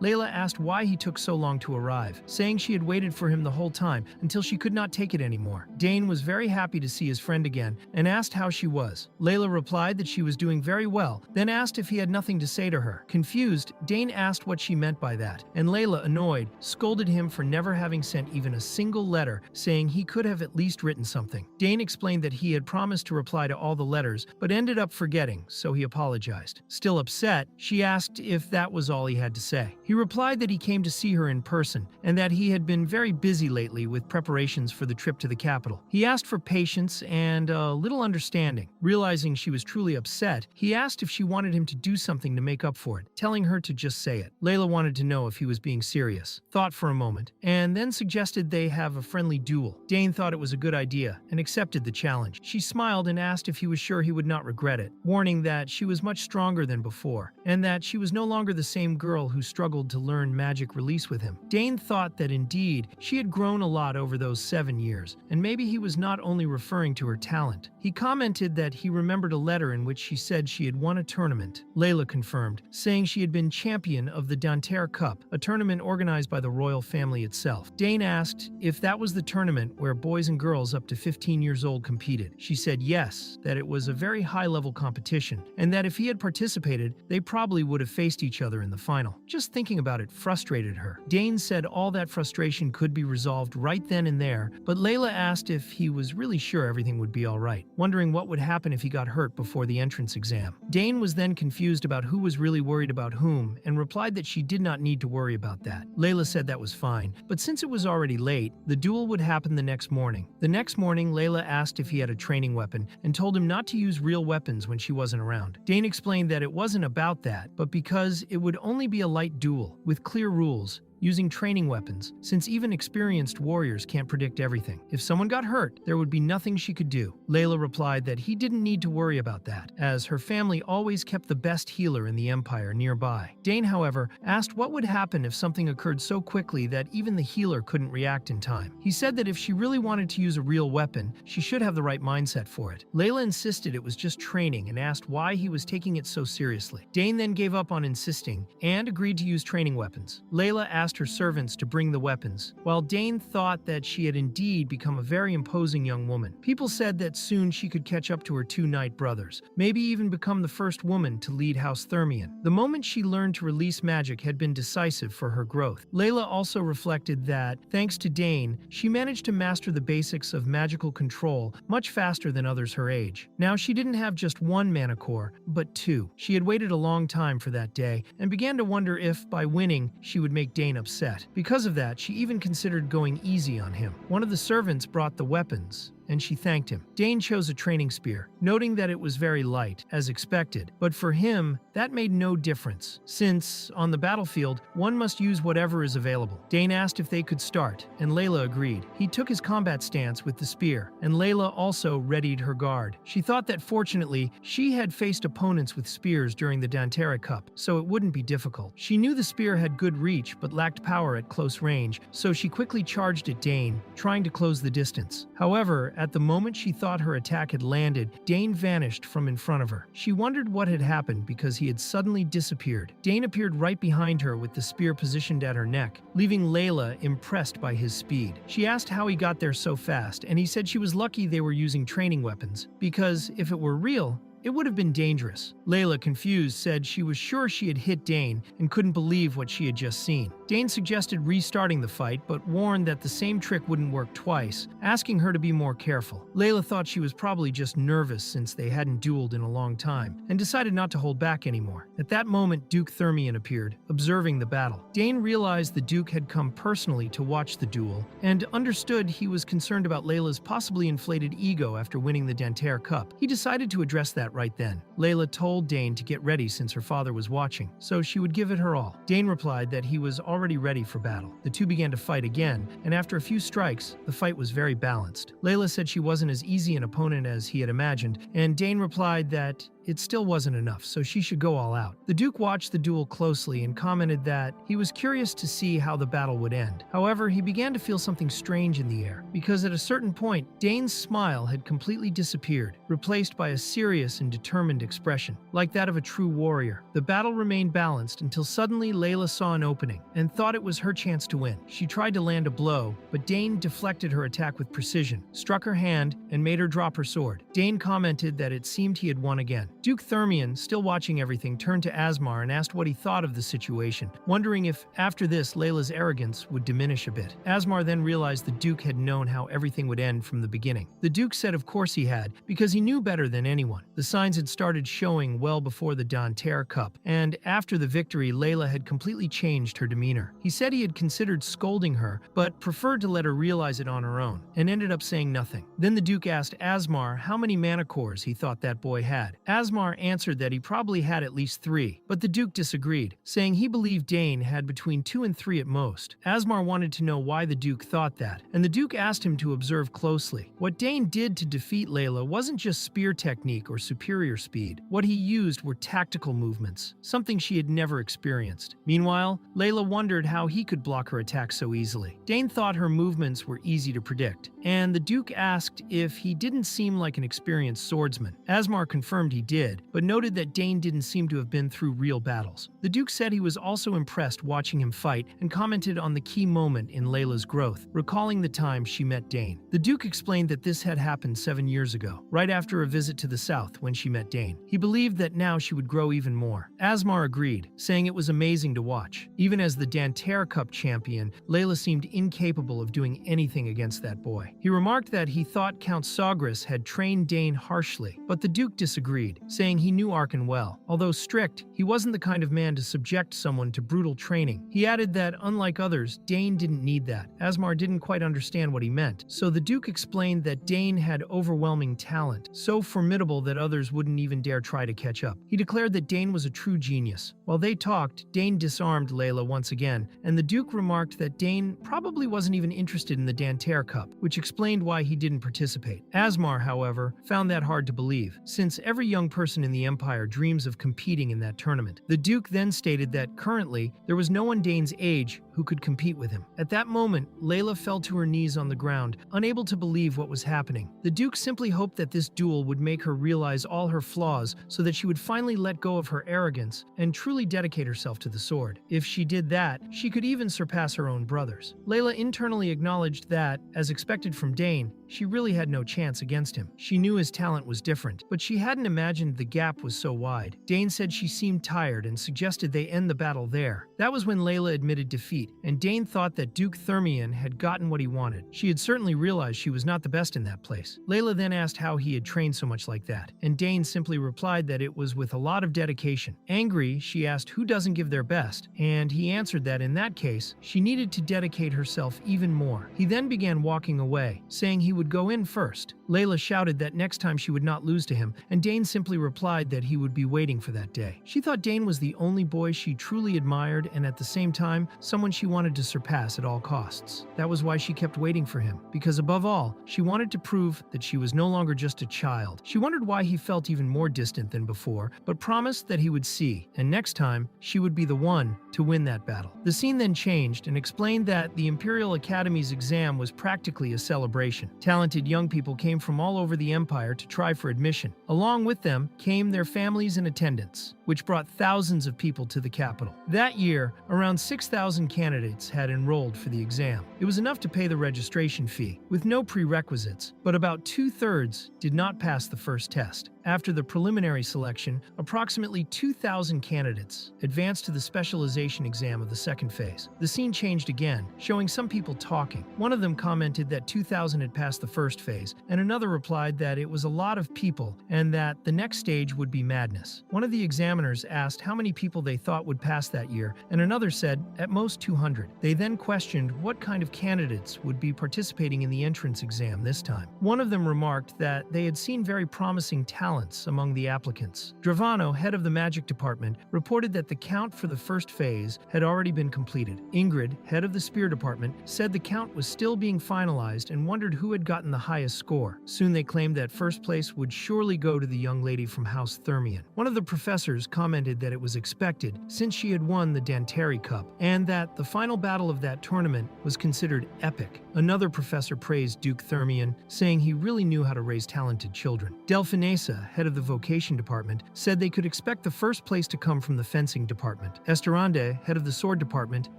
Layla asked why he took so long to arrive, saying she had waited for him the whole time until she could not take it anymore. Dane was very happy to see his friend again and asked how she was. Layla replied that she was doing very well, then asked if he had nothing to say to her. Confused, Dane asked what she meant by that, and Layla, annoyed, scolded him for never having sent even a single letter, saying he could have at least written something. Dane explained that he had promised to reply to all the letters, but ended up forgetting, so he apologized. Still upset, she asked if that was all he had to say. He replied that he came to see her in person, and that he had been very busy lately with preparations for the trip to the capital. He asked for patience and a little understanding. Realizing she was truly upset, he asked if she wanted him to do something to make up for it, telling her to just say it. Layla wanted to know if he was being serious, thought for a moment, and then suggested they have a friendly duel. Dane thought it was a good idea and accepted the challenge. She smiled and asked if he was sure he would not regret it, warning that she was much stronger than before, and that she was no longer the same girl who struggled to learn magic release with him. Dane thought that indeed she had grown a lot over those 7 years, and maybe he was not only referring to her talent. He commented that he remembered a letter in which she said she had won a tournament. Layla confirmed, saying she had been champion of the Danter Cup, a tournament organized by the royal family itself. Dane asked if that was the tournament where boys and girls up to 15 years old competed. She said yes, that it was a very high-level competition, and that if he had participated, they probably would have faced each other in the final. Just thinking about it frustrated her. Dane said all that frustration could be resolved right then and there, but Layla asked if he was really sure everything would be all right, wondering what would happen if he got hurt before the entrance exam. Dane was then confused about who was really worried about whom and replied that she did not need to worry about that. Layla said that was fine, but since it was already late, the duel would happen the next morning. The next morning, Layla asked if he had a training weapon and told him not to use real weapons when she wasn't around. Dane explained that it wasn't about that, but because it would only be a light duel with clear rules, using training weapons, since even experienced warriors can't predict everything. If someone got hurt, there would be nothing she could do. Layla replied that he didn't need to worry about that, as her family always kept the best healer in the empire nearby. Dane, however, asked what would happen if something occurred so quickly that even the healer couldn't react in time. He said that if she really wanted to use a real weapon, she should have the right mindset for it. Layla insisted it was just training and asked why he was taking it so seriously. Dane then gave up on insisting and agreed to use training weapons. Layla asked her servants to bring the weapons, while Dane thought that she had indeed become a very imposing young woman. People said that soon she could catch up to her two knight brothers, maybe even become the first woman to lead House Thermion. The moment she learned to release magic had been decisive for her growth. Layla also reflected that, thanks to Dane, she managed to master the basics of magical control much faster than others her age. Now she didn't have just one mana core, but two. She had waited a long time for that day and began to wonder if, by winning, she would make Dane upset. Because of that, she even considered going easy on him. One of the servants brought the weapons, and she thanked him. Dane chose a training spear, noting that it was very light, as expected. But for him, that made no difference, since, on the battlefield, one must use whatever is available. Dane asked if they could start, and Layla agreed. He took his combat stance with the spear, and Layla also readied her guard. She thought that fortunately, she had faced opponents with spears during the Danter Cup, so it wouldn't be difficult. She knew the spear had good reach, but lacked power at close range, so she quickly charged at Dane, trying to close the distance. However, at the moment she thought her attack had landed, Dane vanished from in front of her. She wondered what had happened because he had suddenly disappeared. Dane appeared right behind her with the spear positioned at her neck, leaving Layla impressed by his speed. She asked how he got there so fast, and he said she was lucky they were using training weapons, because if it were real, it would have been dangerous. Layla, confused, said she was sure she had hit Dane and couldn't believe what she had just seen. Dane suggested restarting the fight, but warned that the same trick wouldn't work twice, asking her to be more careful. Layla thought she was probably just nervous since they hadn't dueled in a long time, and decided not to hold back anymore. At that moment, Duke Thermion appeared, observing the battle. Dane realized the Duke had come personally to watch the duel, and understood he was concerned about Layla's possibly inflated ego after winning the Danter Cup. He decided to address that right then. Layla told Dane to get ready since her father was watching, so she would give it her all. Dane replied that he was already ready for battle. The two began to fight again, and after a few strikes, the fight was very balanced. Layla said she wasn't as easy an opponent as he had imagined, and Dane replied that it still wasn't enough, so she should go all out. The Duke watched the duel closely and commented that he was curious to see how the battle would end. However, he began to feel something strange in the air, because at a certain point, Dane's smile had completely disappeared, replaced by a serious and determined expression, like that of a true warrior. The battle remained balanced until suddenly Layla saw an opening and thought it was her chance to win. She tried to land a blow, but Dane deflected her attack with precision, struck her hand, and made her drop her sword. Dane commented that it seemed he had won again. Duke Thermion, still watching everything, turned to Asmar and asked what he thought of the situation, wondering if, after this, Layla's arrogance would diminish a bit. Asmar then realized the Duke had known how everything would end from the beginning. The Duke said of course he had, because he knew better than anyone. The signs had started showing well before the Danterre Cup, and after the victory, Layla had completely changed her demeanor. He said he had considered scolding her, but preferred to let her realize it on her own, and ended up saying nothing. Then the Duke asked Asmar how many mana cores he thought that boy had. Asmar answered that he probably had at least 3, but the Duke disagreed, saying he believed Dane had between 2 and 3 at most. Asmar wanted to know why the Duke thought that, and the Duke asked him to observe closely. What Dane did to defeat Layla wasn't just spear technique or superior speed. What he used were tactical movements, something she had never experienced. Meanwhile, Layla wondered how he could block her attack so easily. Dane thought her movements were easy to predict, and the Duke asked if he didn't seem like an experienced swordsman. Asmar confirmed he did, but noted that Dane didn't seem to have been through real battles. The Duke said he was also impressed watching him fight and commented on the key moment in Layla's growth, recalling the time she met Dane. The Duke explained that this had happened 7 years ago, right after a visit to the south when she met Dane. He believed that now she would grow even more. Asmar agreed, saying it was amazing to watch. Even as the Danterre Cup champion, Layla seemed incapable of doing anything against that boy. He remarked that he thought Count Sagris had trained Dane harshly, but the Duke disagreed, saying he knew Arkan well. Although strict, he wasn't the kind of man to subject someone to brutal training. He added that, unlike others, Dane didn't need that. Asmar didn't quite understand what he meant, so the Duke explained that Dane had overwhelming talent, so formidable that others wouldn't even dare try to catch up. He declared that Dane was a true genius. While they talked, Dane disarmed Layla once again, and the Duke remarked that Dane probably wasn't even interested in the Danterre Cup, which explained why he didn't participate. Asmar, however, found that hard to believe, since every young person in the Empire dreams of competing in that tournament. The Duke then stated that currently, there was no one Dane's age who could compete with him. At that moment, Layla fell to her knees on the ground, unable to believe what was happening. The Duke simply hoped that this duel would make her realize all her flaws so that she would finally let go of her arrogance and truly dedicate herself to the sword. If she did that, she could even surpass her own brothers. Layla internally acknowledged that, as expected from Dane, she really had no chance against him. She knew his talent was different, but she hadn't imagined the gap was so wide. Dane said she seemed tired and suggested they end the battle there. That was when Layla admitted defeat, and Dane thought that Duke Thermion had gotten what he wanted. She had certainly realized she was not the best in that place. Layla then asked how he had trained so much like that, and Dane simply replied that it was with a lot of dedication. Angry, she asked who doesn't give their best, and he answered that in that case, she needed to dedicate herself even more. He then began walking away, saying he would go in first. Layla shouted that next time she would not lose to him, and Dane simply replied that he would be waiting for that day. She thought Dane was the only boy she truly admired and at the same time, someone she wanted to surpass at all costs. That was why she kept waiting for him, because above all, she wanted to prove that she was no longer just a child. She wondered why he felt even more distant than before, but promised that he would see, and next time, she would be the one to win that battle. The scene then changed and explained that the Imperial Academy's exam was practically a celebration. Talented young people came from all over the Empire to try for admission. Along with them came their families and attendants, which brought thousands of people to the capital. That year, around 6,000 candidates had enrolled for the exam. It was enough to pay the registration fee, with no prerequisites, but about 2/3 did not pass the first test. After the preliminary selection, approximately 2,000 candidates advanced to the specialization exam of the second phase. The scene changed again, showing some people talking. One of them commented that 2,000 had passed the first phase, and another replied that it was a lot of people and that the next stage would be madness. One of the examiners asked how many people they thought would pass that year, and another said at most 200. They then questioned what kind of candidates would be participating in the entrance exam this time. One of them remarked that they had seen very promising talent talents among the applicants. Dravano, head of the magic department, reported that the count for the first phase had already been completed. Ingrid, head of the spear department, said the count was still being finalized and wondered who had gotten the highest score. Soon they claimed that first place would surely go to the young lady from House Thermion. One of the professors commented that it was expected since she had won the Danteri Cup, and that the final battle of that tournament was considered epic. Another professor praised Duke Thermion, saying he really knew how to raise talented children. Delphinesa, head of the vocation department, said they could expect the first place to come from the fencing department. Esterande, head of the sword department,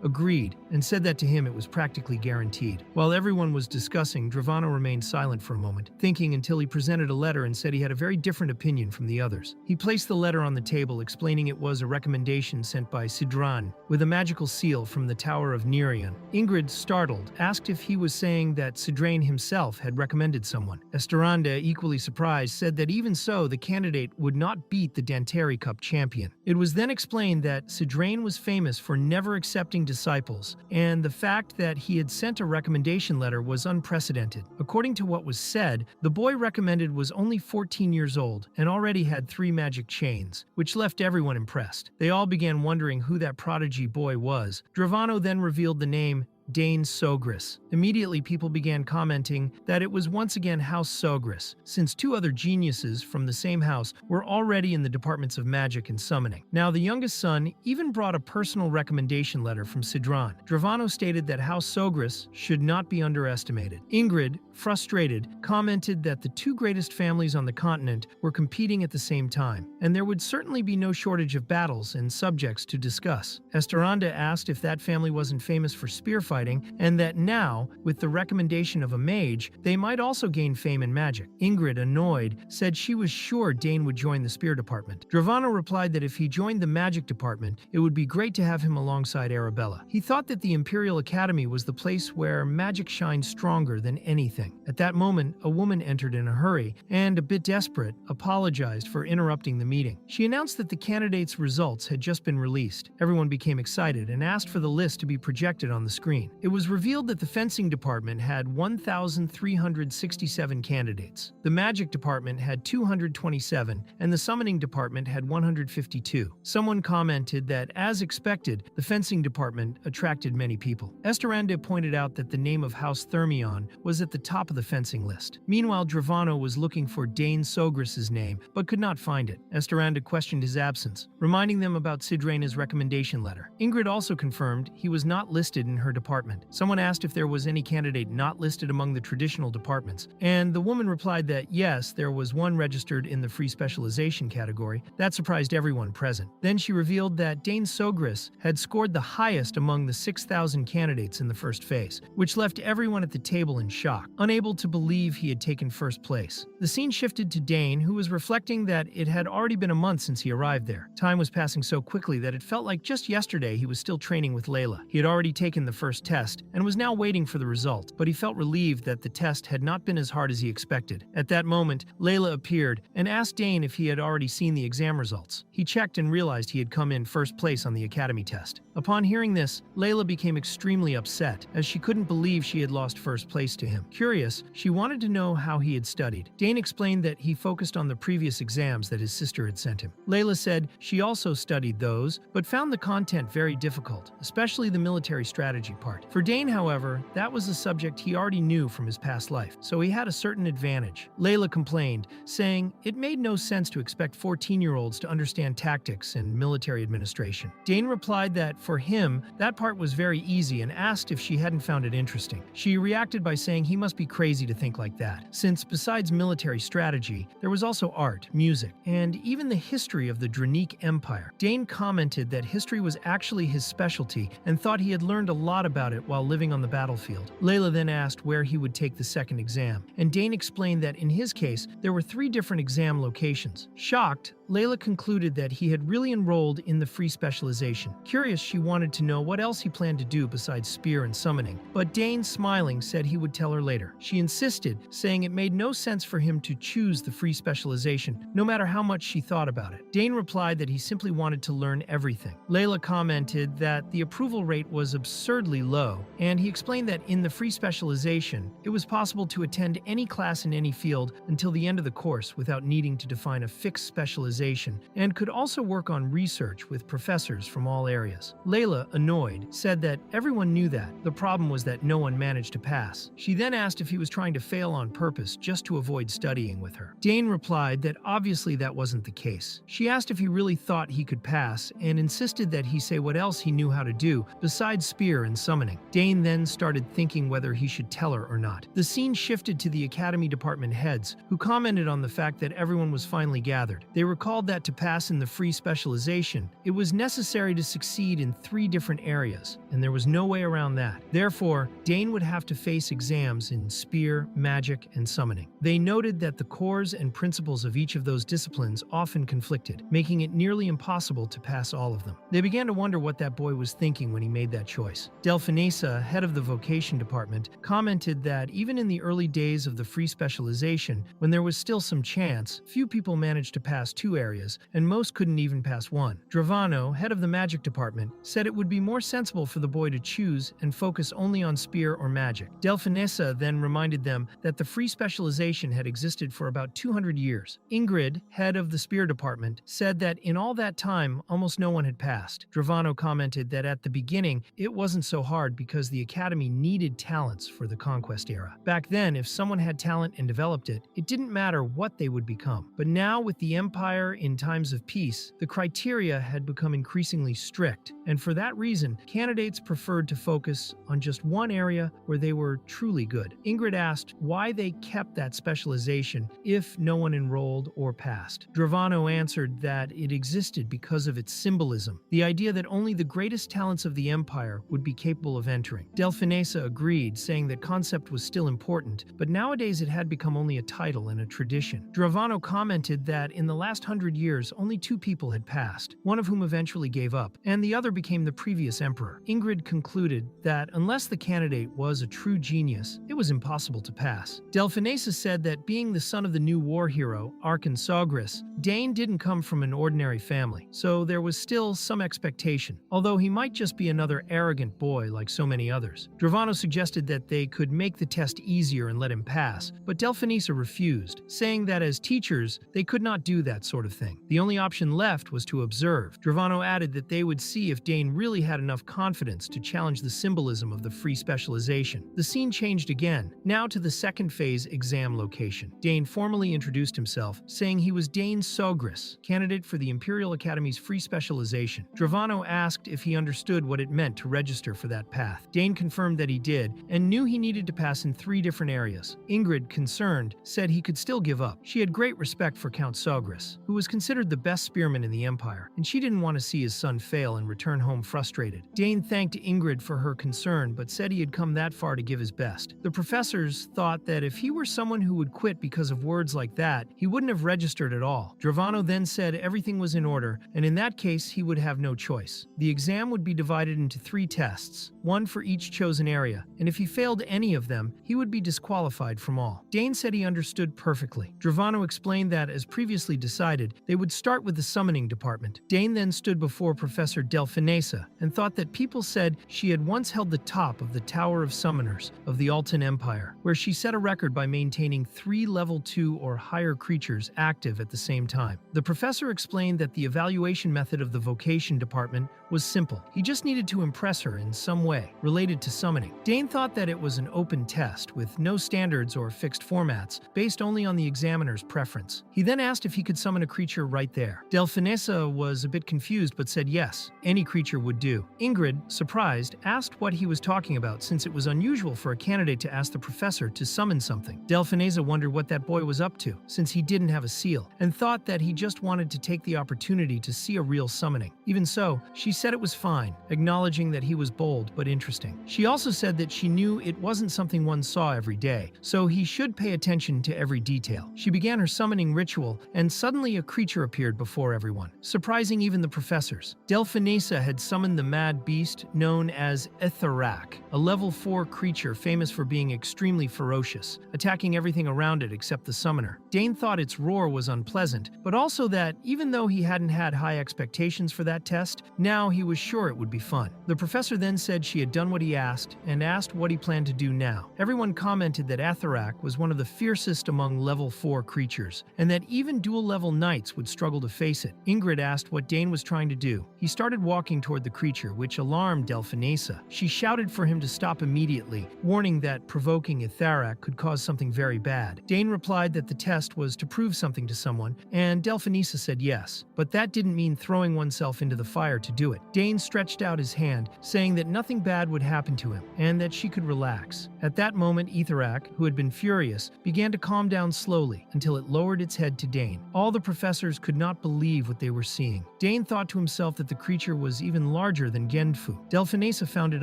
agreed and said that to him it was practically guaranteed. While everyone was discussing, Dravano remained silent for a moment, thinking until he presented a letter and said he had a very different opinion from the others. He placed the letter on the table, explaining it was a recommendation sent by Sidran with a magical seal from the Tower of Nerion. Ingrid, startled, asked if he was saying that Sidrain himself had recommended someone. Esterande, equally surprised, said that even so, the candidate would not beat the Danteri Cup champion. It was then explained that Sidrain was famous for never accepting disciples, and the fact that he had sent a recommendation letter was unprecedented. According to what was said, the boy recommended was only 14 years old and already had 3 magic chains, which left everyone impressed. They all began wondering who that prodigy boy was. Dravano then revealed the name Dane Sogris. Immediately, people began commenting that it was once again House Sogris, since 2 other geniuses from the same house were already in the departments of magic and summoning. Now, the youngest son even brought a personal recommendation letter from Sidran. Dravano stated that House Sogris should not be underestimated. Ingrid, frustrated, commented that the 2 greatest families on the continent were competing at the same time, and there would certainly be no shortage of battles and subjects to discuss. Esteranda asked if that family wasn't famous for spear fighting, and that now, with the recommendation of a mage, they might also gain fame in magic. Ingrid, annoyed, said she was sure Dane would join the spear department. Dravano replied that if he joined the magic department, it would be great to have him alongside Arabella. He thought that the Imperial Academy was the place where magic shines stronger than anything. At that moment, a woman entered in a hurry and, a bit desperate, apologized for interrupting the meeting. She announced that the candidates' results had just been released. Everyone became excited and asked for the list to be projected on the screen. It was revealed that the fencing department had 1,367 candidates. The magic department had 227, and the summoning department had 152. Someone commented that, as expected, the fencing department attracted many people. Esterande pointed out that the name of House Thermion was at the top of the fencing list. Meanwhile, Dravano was looking for Dane Sogris's name, but could not find it. Esterande questioned his absence, reminding them about Sidraina's recommendation letter. Ingrid also confirmed he was not listed in her department. Someone asked if there was any candidate not listed among the traditional departments, and the woman replied that yes, there was one registered in the free specialization category. That surprised everyone present. Then she revealed that Dane Sogris had scored the highest among the 6,000 candidates in the first phase, which left everyone at the table in shock, unable to believe he had taken first place. The scene shifted to Dane, who was reflecting that it had already been a month since he arrived there. Time was passing so quickly that it felt like just yesterday he was still training with Layla. He had already taken the first test and was now waiting for the result, but he felt relieved that the test had not been as hard as he expected. At that moment, Layla appeared and asked Dane if he had already seen the exam results. He checked and realized he had come in first place on the academy test. Upon hearing this, Layla became extremely upset, as she couldn't believe she had lost first place to him. Curious, she wanted to know how he had studied. Dane explained that he focused on the previous exams that his sister had sent him. Layla said she also studied those, but found the content very difficult, especially the military strategy part. For Dane, however, that was a subject he already knew from his past life, so he had a certain advantage. Layla complained, saying it made no sense to expect 14-year-olds to understand tactics and military administration. Dane replied that for him, that part was very easy and asked if she hadn't found it interesting. She reacted by saying he must be crazy to think like that, since besides military strategy, there was also art, music, and even the history of the Dranique Empire. Dane commented that history was actually his specialty and thought he had learned a lot about it while living on the battlefield. Layla then asked where he would take the second exam, and Dane explained that in his case, there were 3 different exam locations. Shocked, Layla concluded that he had really enrolled in the free specialization. Curious, she wanted to know what else he planned to do besides spear and summoning, but Dane, smiling, said he would tell her later. She insisted, saying it made no sense for him to choose the free specialization, no matter how much she thought about it. Dane replied that he simply wanted to learn everything. Layla commented that the approval rate was absurdly low, and he explained that in the free specialization, it was possible to attend any class in any field until the end of the course without needing to define a fixed specialization, and could also work on research with professors from all areas. Layla, annoyed, said that everyone knew that. The problem was that no one managed to pass. She then asked if he was trying to fail on purpose just to avoid studying with her. Dane replied that obviously that wasn't the case. She asked if he really thought he could pass and insisted that he say what else he knew how to do besides spear and summoning. Dane then started thinking whether he should tell her or not. The scene shifted to the academy department heads, who commented on the fact that everyone was finally gathered. They recalled that to pass in the free specialization, it was necessary to succeed in 3 different areas, and there was no way around that. Therefore, Dane would have to face exams in spear, magic, and summoning. They noted that the cores and principles of each of those disciplines often conflicted, making it nearly impossible to pass all of them. They began to wonder what that boy was thinking when he made that choice. Delphinesa, head of the vocation department, commented that even in the early days of the free specialization, when there was still some chance, few people managed to pass 2 areas, and most couldn't even pass 1. Dravano, head of the magic department, said it would be more sensible for the boy to choose and focus only on spear or magic. Delphinesa then reminded them that the free specialization had existed for about 200 years. Ingrid, head of the spear department, said that in all that time, almost no one had passed. Dravano commented that at the beginning, it wasn't so hard because the academy needed talents for the conquest era. Back then, if someone had talent and developed it, it didn't matter what they would become. But now, with the empire in times of peace, the criteria had become increasingly strict, and for that reason, candidates preferred to focus on just one area where they were truly good. Ingrid asked why they kept that specialization if no one enrolled or passed. Dravano answered that it existed because of its symbolism, the idea that only the greatest talents of the empire would be capable of entering. Delphinesa agreed, saying that concept was still important, but nowadays it had become only a title and a tradition. Dravano commented that in the last 100 years, only 2 people had passed, one of whom eventually gave up, and the other became the previous emperor. Ingrid concluded that unless the candidate was a true genius, it was impossible to pass. Delphinesa said that being the son of the new war hero, Argris, Dane didn't come from an ordinary family, so there was still some expectation, although he might just be another arrogant boy like so many others. Dravano suggested that they could make the test easier and let him pass, but Delphinesa refused, saying that as teachers, they could not do that sort of thing. The only option left was to observe. Dravano added that they would see if Dane really had enough confidence to challenge the symbolism of the free specialization. The scene changed again, now to the second phase exam location. Dane formally introduced himself, saying he was Dane Sogris, candidate for the Imperial Academy's free specialization. Dravano asked if he understood what it meant to register for that path. Dane confirmed that he did, and knew he needed to pass in 3 different areas. Ingrid, concerned, said he could still give up. She had great respect for Count Sogris, who was considered the best spearman in the Empire, and she didn't want to see his son fail and return home frustrated. Dane thanked Ingrid for her concern, but said he had come that far to give his best. The professors thought that if he were someone who would quit because of words like that, he wouldn't have registered at all. Dravano then said everything was in order, and in that case, he would have no choice. The exam would be divided into 3 tests, 1 for each chosen area, and if he failed any of them, he would be disqualified from all. Dane said he understood perfectly. Dravano explained that, as previously decided, they would start with the summoning department. Dane then stood before Professor Delphinesa and thought that people said she had once held the top of the Tower of Summoners of the Altan Empire, where she set a record by maintaining 3 level 2 or higher creatures active at the same time. The professor explained that the evaluation method of the vocation department was simple. He just needed to impress her in some way related to summoning. Dane thought that it was an open test with no standards or fixed formats, based only on the examiner's preference. He then asked if he could summon a creature right there. Delphinesa was a bit confused but said yes, any creature would do. Ingrid, surprised, asked what he was talking about since it was unusual for a candidate to ask the professor to summon something. Delphinesa wondered what that boy was up to, since he didn't have a seal, and thought that he just wanted to take the opportunity to see a real summoning. Even so, she said it was fine, acknowledging that he was bold but interesting. She also said that she knew it wasn't something one saw every day, so he should pay attention to every detail. She began her summoning ritual, and suddenly a creature appeared before everyone, surprising even the professors. Delphinesa had summoned the mad beast known as Etherak, a level 4 creature famous for being extremely ferocious, attacking everything around it except the summoner. Dane thought its roar was unpleasant, but also that, even though he hadn't had high expectations for that test, now he was sure it would be fun. The professor then said said she had done what he asked and asked what he planned to do now. Everyone commented that Atherak was one of the fiercest among level 4 creatures, and that even dual-level knights would struggle to face it. Ingrid asked what Dane was trying to do. He started walking toward the creature, which alarmed Delphinesa. She shouted for him to stop immediately, warning that provoking Atherak could cause something very bad. Dane replied that the test was to prove something to someone, and Delphinesa said yes, but that didn't mean throwing oneself into the fire to do it. Dane stretched out his hand, saying that nothing bad would happen to him, and that she could relax. At that moment, Atherak, who had been furious, began to calm down slowly until it lowered its head to Dane. All the professors could not believe what they were seeing. Dane thought to himself that the creature was even larger than Genfu. Delphinesa found it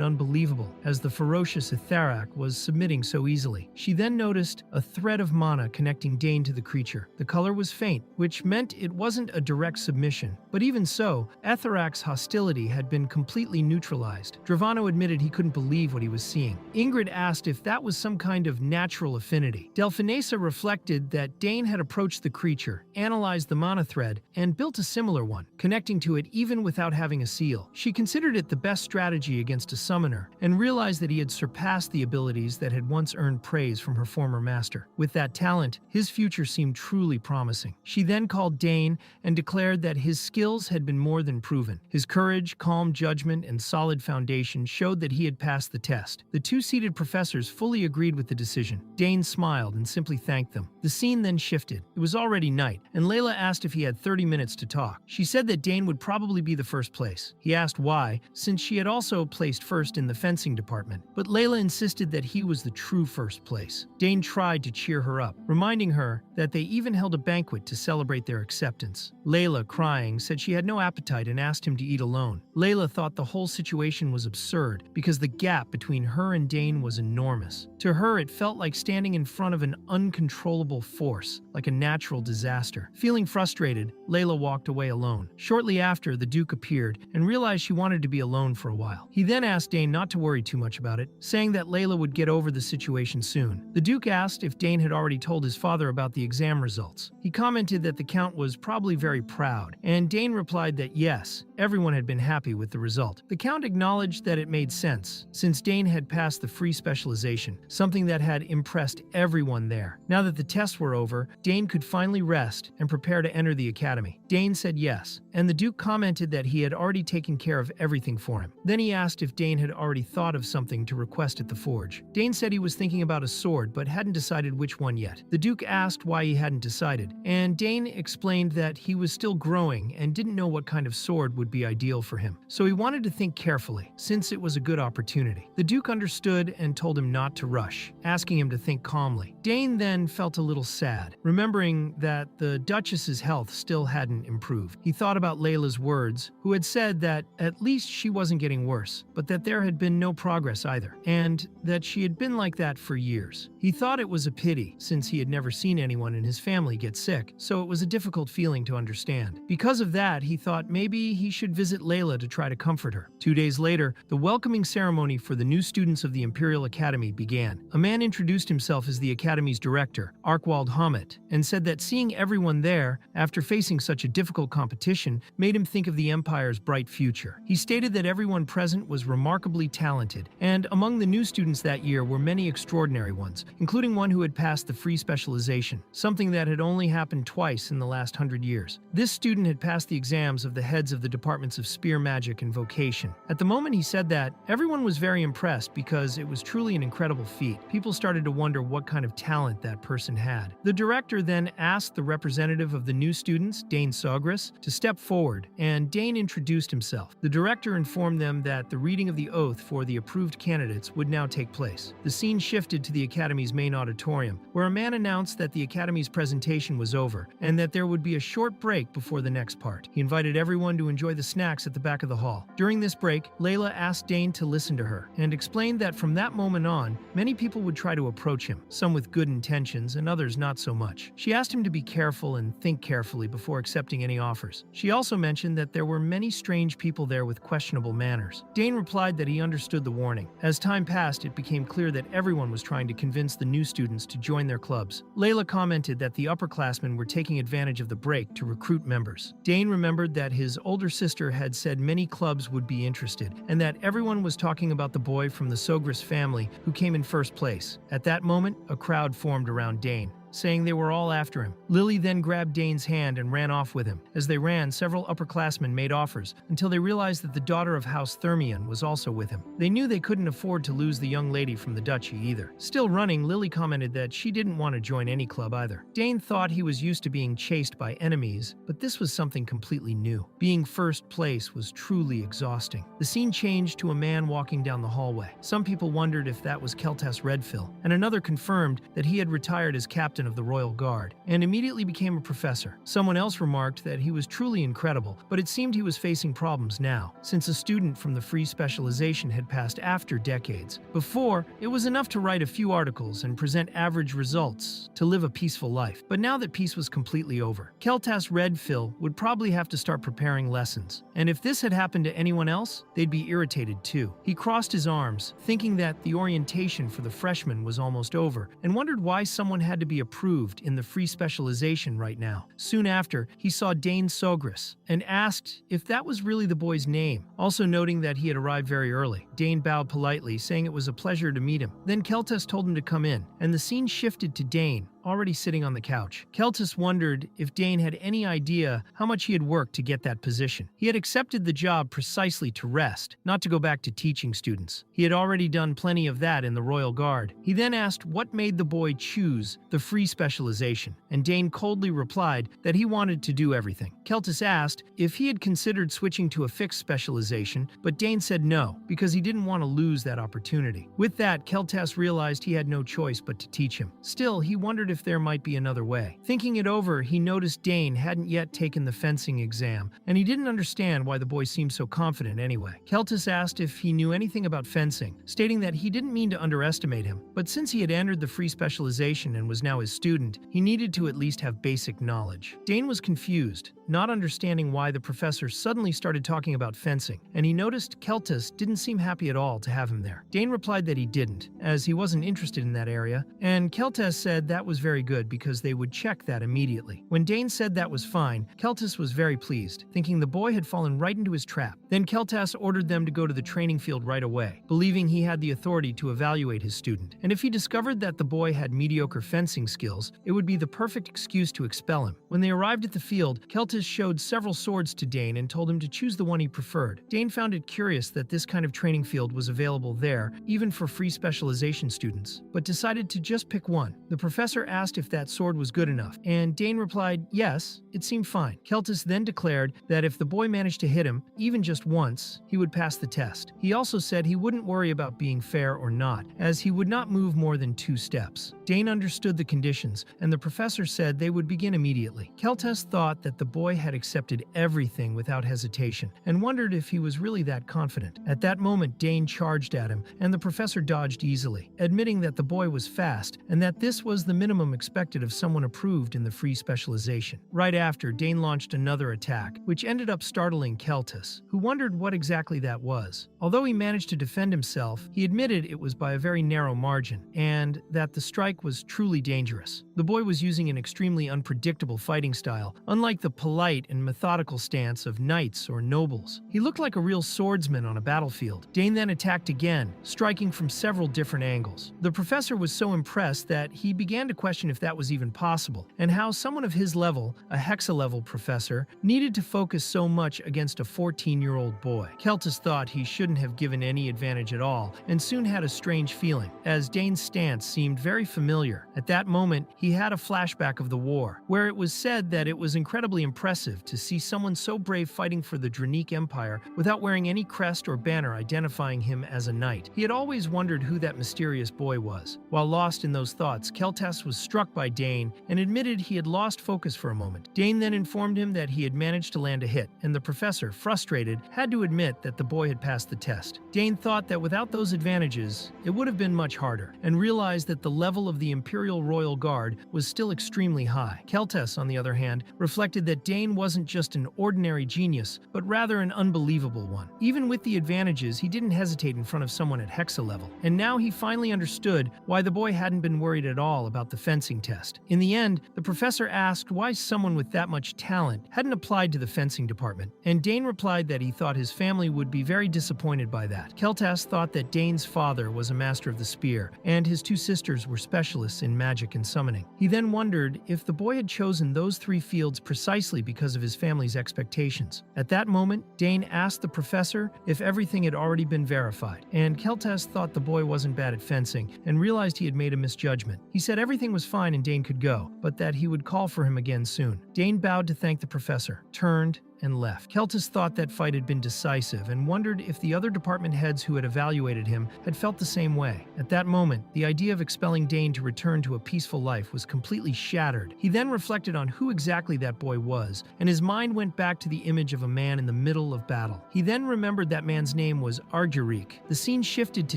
unbelievable, as the ferocious Atherak was submitting so easily. She then noticed a thread of mana connecting Dane to the creature. The color was faint, which meant it wasn't a direct submission. But even so, Atherak's hostility had been completely neutralized. Dravano admitted he couldn't believe what he was seeing. Ingrid asked if that was some kind of natural affinity. Delphinesa reflected that Dane had approached the creature, analyzed the mana thread, and built a similar one, connecting to it even without having a seal. She considered it the best strategy against a summoner, and realized that he had surpassed the abilities that had once earned praise from her former master. With that talent, his future seemed truly promising. She then called Dane and declared that his skills had been more than proven. His courage, calm judgment, and solid foundation showed that he had passed the test. The two seated professors fully agreed with the decision. Dane smiled and simply thanked them. The scene then shifted. It was already night, and Layla asked if he had 30 minutes to talk. She said that Dane would probably be the first place. He asked why, since she had also placed first in the fencing department, but Layla insisted that he was the true first place. Dane tried to cheer her up, reminding her that they even held a banquet to celebrate their acceptance. Layla, crying, said she had no appetite and asked him to eat alone. Layla thought the whole situation was absurd because the gap between her and Dane was enormous. To her, it felt like standing in front of an uncontrollable force, like a natural disaster. Feeling frustrated, Layla walked away alone. Shortly after, the Duke appeared and realized she wanted to be alone for a while. He then asked Dane not to worry too much about it, saying that Layla would get over the situation soon. The Duke asked if Dane had already told his father about the exam results. He commented that the Count was probably very proud, and Dane replied that yes, everyone had been happy with the result. The Count acknowledged that it made sense, since Dane had passed the free specialization, something that had impressed everyone there. Now that the tests were over, Dane could finally rest and prepare to enter the academy. Dane said yes, and the Duke commented that he had already taken care of everything for him. Then he asked if Dane had already thought of something to request at the forge. Dane said he was thinking about a sword, but hadn't decided which one yet. The Duke asked why he hadn't decided, and Dane explained that he was still growing and didn't know what kind of sword would be ideal for him. So he wanted to think carefully, since it was a good opportunity. The Duke understood and told him not to rush, asking him to think calmly. Dane then felt a little sad, remembering that the Duchess's health still hadn't improved. He thought about Layla's words, who had said that at least she wasn't getting worse, but that there had been no progress either, and that she had been like that for years. He thought it was a pity, since he had never seen anyone in his family get sick, so it was a difficult feeling to understand. Because of that, he thought maybe he should visit Layla to try to comfort her. 2 days later, the welcoming ceremony for the new students of the Imperial Academy began. A man introduced himself as the Academy's director, Arkwald Hammett, and said that seeing everyone there, after facing such a difficult competition, made him think of the Empire's bright future. He stated that everyone present was remarkably talented, and among the new students that year were many extraordinary ones, including one who had passed the free specialization, something that had only happened twice in the last 100 years. This student had passed the exams of the heads of the departments of spear magic and vocation. At the moment he said that, everyone was very impressed because it was truly an incredible feat. People started to wonder what kind of talent that person had. The director then asked the representative of the new students, Dane Sogris, to step forward, and Dane introduced himself. The director informed them that the reading of the oath for the approved candidates would now take place. The scene shifted to the Academy's main auditorium, where a man announced that the Academy's presentation was over, and that there would be a short break before the next part. He invited everyone to enjoy the snacks at the back of the hall. During this break, Layla asked Dane to listen to her, and explained that from that moment on, many people would try to approach him, some with good intentions and others not so much. She asked him to be careful and think carefully before accepting accepting any offers. She also mentioned that there were many strange people there with questionable manners. Dane replied that he understood the warning. As time passed, it became clear that everyone was trying to convince the new students to join their clubs. Layla commented that the upperclassmen were taking advantage of the break to recruit members. Dane remembered that his older sister had said many clubs would be interested, and that everyone was talking about the boy from the Sogris family who came in first place. At that moment, a crowd formed around Dane, saying they were all after him. Lily then grabbed Dane's hand and ran off with him. As they ran, several upperclassmen made offers until they realized that the daughter of House Thermion was also with him. They knew they couldn't afford to lose the young lady from the duchy either. Still running, Lily commented that she didn't want to join any club either. Dane thought he was used to being chased by enemies, but this was something completely new. Being first place was truly exhausting. The scene changed to a man walking down the hallway. Some people wondered if that was Keltas Redfill, and another confirmed that he had retired as captain of the Royal Guard and immediately became a professor. Someone else remarked that he was truly incredible, but it seemed he was facing problems now, since a student from the free specialization had passed after decades. Before, it was enough to write a few articles and present average results to live a peaceful life. But now that peace was completely over, Keltas Redfill would probably have to start preparing lessons. And if this had happened to anyone else, they'd be irritated too. He crossed his arms, thinking that the orientation for the freshmen was almost over, and wondered why someone had to be approved in the free specialization right now. Soon after, he saw Dane Sogris and asked if that was really the boy's name, also noting that he had arrived very early. Dane bowed politely, saying it was a pleasure to meet him. Then Keltas told him to come in, and the scene shifted to Dane, already sitting on the couch. Keltas wondered if Dane had any idea how much he had worked to get that position. He had accepted the job precisely to rest, not to go back to teaching students. He had already done plenty of that in the Royal Guard. He then asked what made the boy choose the free specialization, and Dane coldly replied that he wanted to do everything. Keltas asked if he had considered switching to a fixed specialization, but Dane said no, because he didn't want to lose that opportunity. With that, Keltas realized he had no choice but to teach him. Still, he wondered if there might be another way. Thinking it over, he noticed Dane hadn't yet taken the fencing exam, and he didn't understand why the boy seemed so confident anyway. Keltas asked if he knew anything about fencing, stating that he didn't mean to underestimate him, but since he had entered the free specialization and was now his student, he needed to at least have basic knowledge. Dane was confused, not understanding why the professor suddenly started talking about fencing, and he noticed Keltas didn't seem happy at all to have him there. Dane replied that he didn't, as he wasn't interested in that area, and Keltas said that was very good because they would check that immediately. When Dane said that was fine, Keltas was very pleased, thinking the boy had fallen right into his trap. Then Keltas ordered them to go to the training field right away, believing he had the authority to evaluate his student, and if he discovered that the boy had mediocre fencing skills, it would be the perfect excuse to expel him. When they arrived at the field, Keltas showed several swords to Dane and told him to choose the one he preferred. Dane found it curious that this kind of training field was available there, even for free specialization students, but decided to just pick one. The professor asked if that sword was good enough, and Dane replied yes, it seemed fine. Keltas then declared that if the boy managed to hit him, even just once, he would pass the test. He also said he wouldn't worry about being fair or not, as he would not move more than 2 steps. Dane understood the conditions, and the professor said they would begin immediately. Keltas thought that the boy had accepted everything without hesitation, and wondered if he was really that confident. At that moment, Dane charged at him, and the professor dodged easily, admitting that the boy was fast, and that this was the minimum expected of someone approved in the free specialization. Right after, Dane launched another attack, which ended up startling Keltas, who wondered what exactly that was. Although he managed to defend himself, he admitted it was by a very narrow margin, and that the strike was truly dangerous. The boy was using an extremely unpredictable fighting style, unlike the polite and methodical stance of knights or nobles. He looked like a real swordsman on a battlefield. Dane then attacked again, striking from several different angles. The professor was so impressed that he began to question if that was even possible, and how someone of his level, a hexa-level professor, needed to focus so much against a 14-year-old boy. Keltas thought he shouldn't have given any advantage at all, and soon had a strange feeling, as Dane's stance seemed very familiar. At that moment, he had a flashback of the war, where it was said that it was incredibly impressive to see someone so brave fighting for the Dranique Empire without wearing any crest or banner identifying him as a knight. He had always wondered who that mysterious boy was. While lost in those thoughts, Keltas was struck by Dane and admitted he had lost focus for a moment. Dane then informed him that he had managed to land a hit, and the professor, frustrated, had to admit that the boy had passed the test. Dane thought that without those advantages, it would have been much harder, and realized that the level of the Imperial Royal Guard was still extremely high. Keltas, on the other hand, reflected that Dane Dane wasn't just an ordinary genius, but rather an unbelievable one. Even with the advantages, he didn't hesitate in front of someone at Hexa level, and now he finally understood why the boy hadn't been worried at all about the fencing test. In the end, the professor asked why someone with that much talent hadn't applied to the fencing department, and Dane replied that he thought his family would be very disappointed by that. Keltas thought that Dane's father was a master of the spear, and his two sisters were specialists in magic and summoning. He then wondered if the boy had chosen those three fields precisely because of his family's expectations. At that moment, Dane asked the professor if everything had already been verified, and Keltas thought the boy wasn't bad at fencing and realized he had made a misjudgment. He said everything was fine and Dane could go, but that he would call for him again soon. Dane bowed to thank the professor, turned, and left. Keltas thought that fight had been decisive and wondered if the other department heads who had evaluated him had felt the same way. At that moment, the idea of expelling Dane to return to a peaceful life was completely shattered. He then reflected on who exactly that boy was, and his mind went back to the image of a man in the middle of battle. He then remembered that man's name was Argrich. The scene shifted to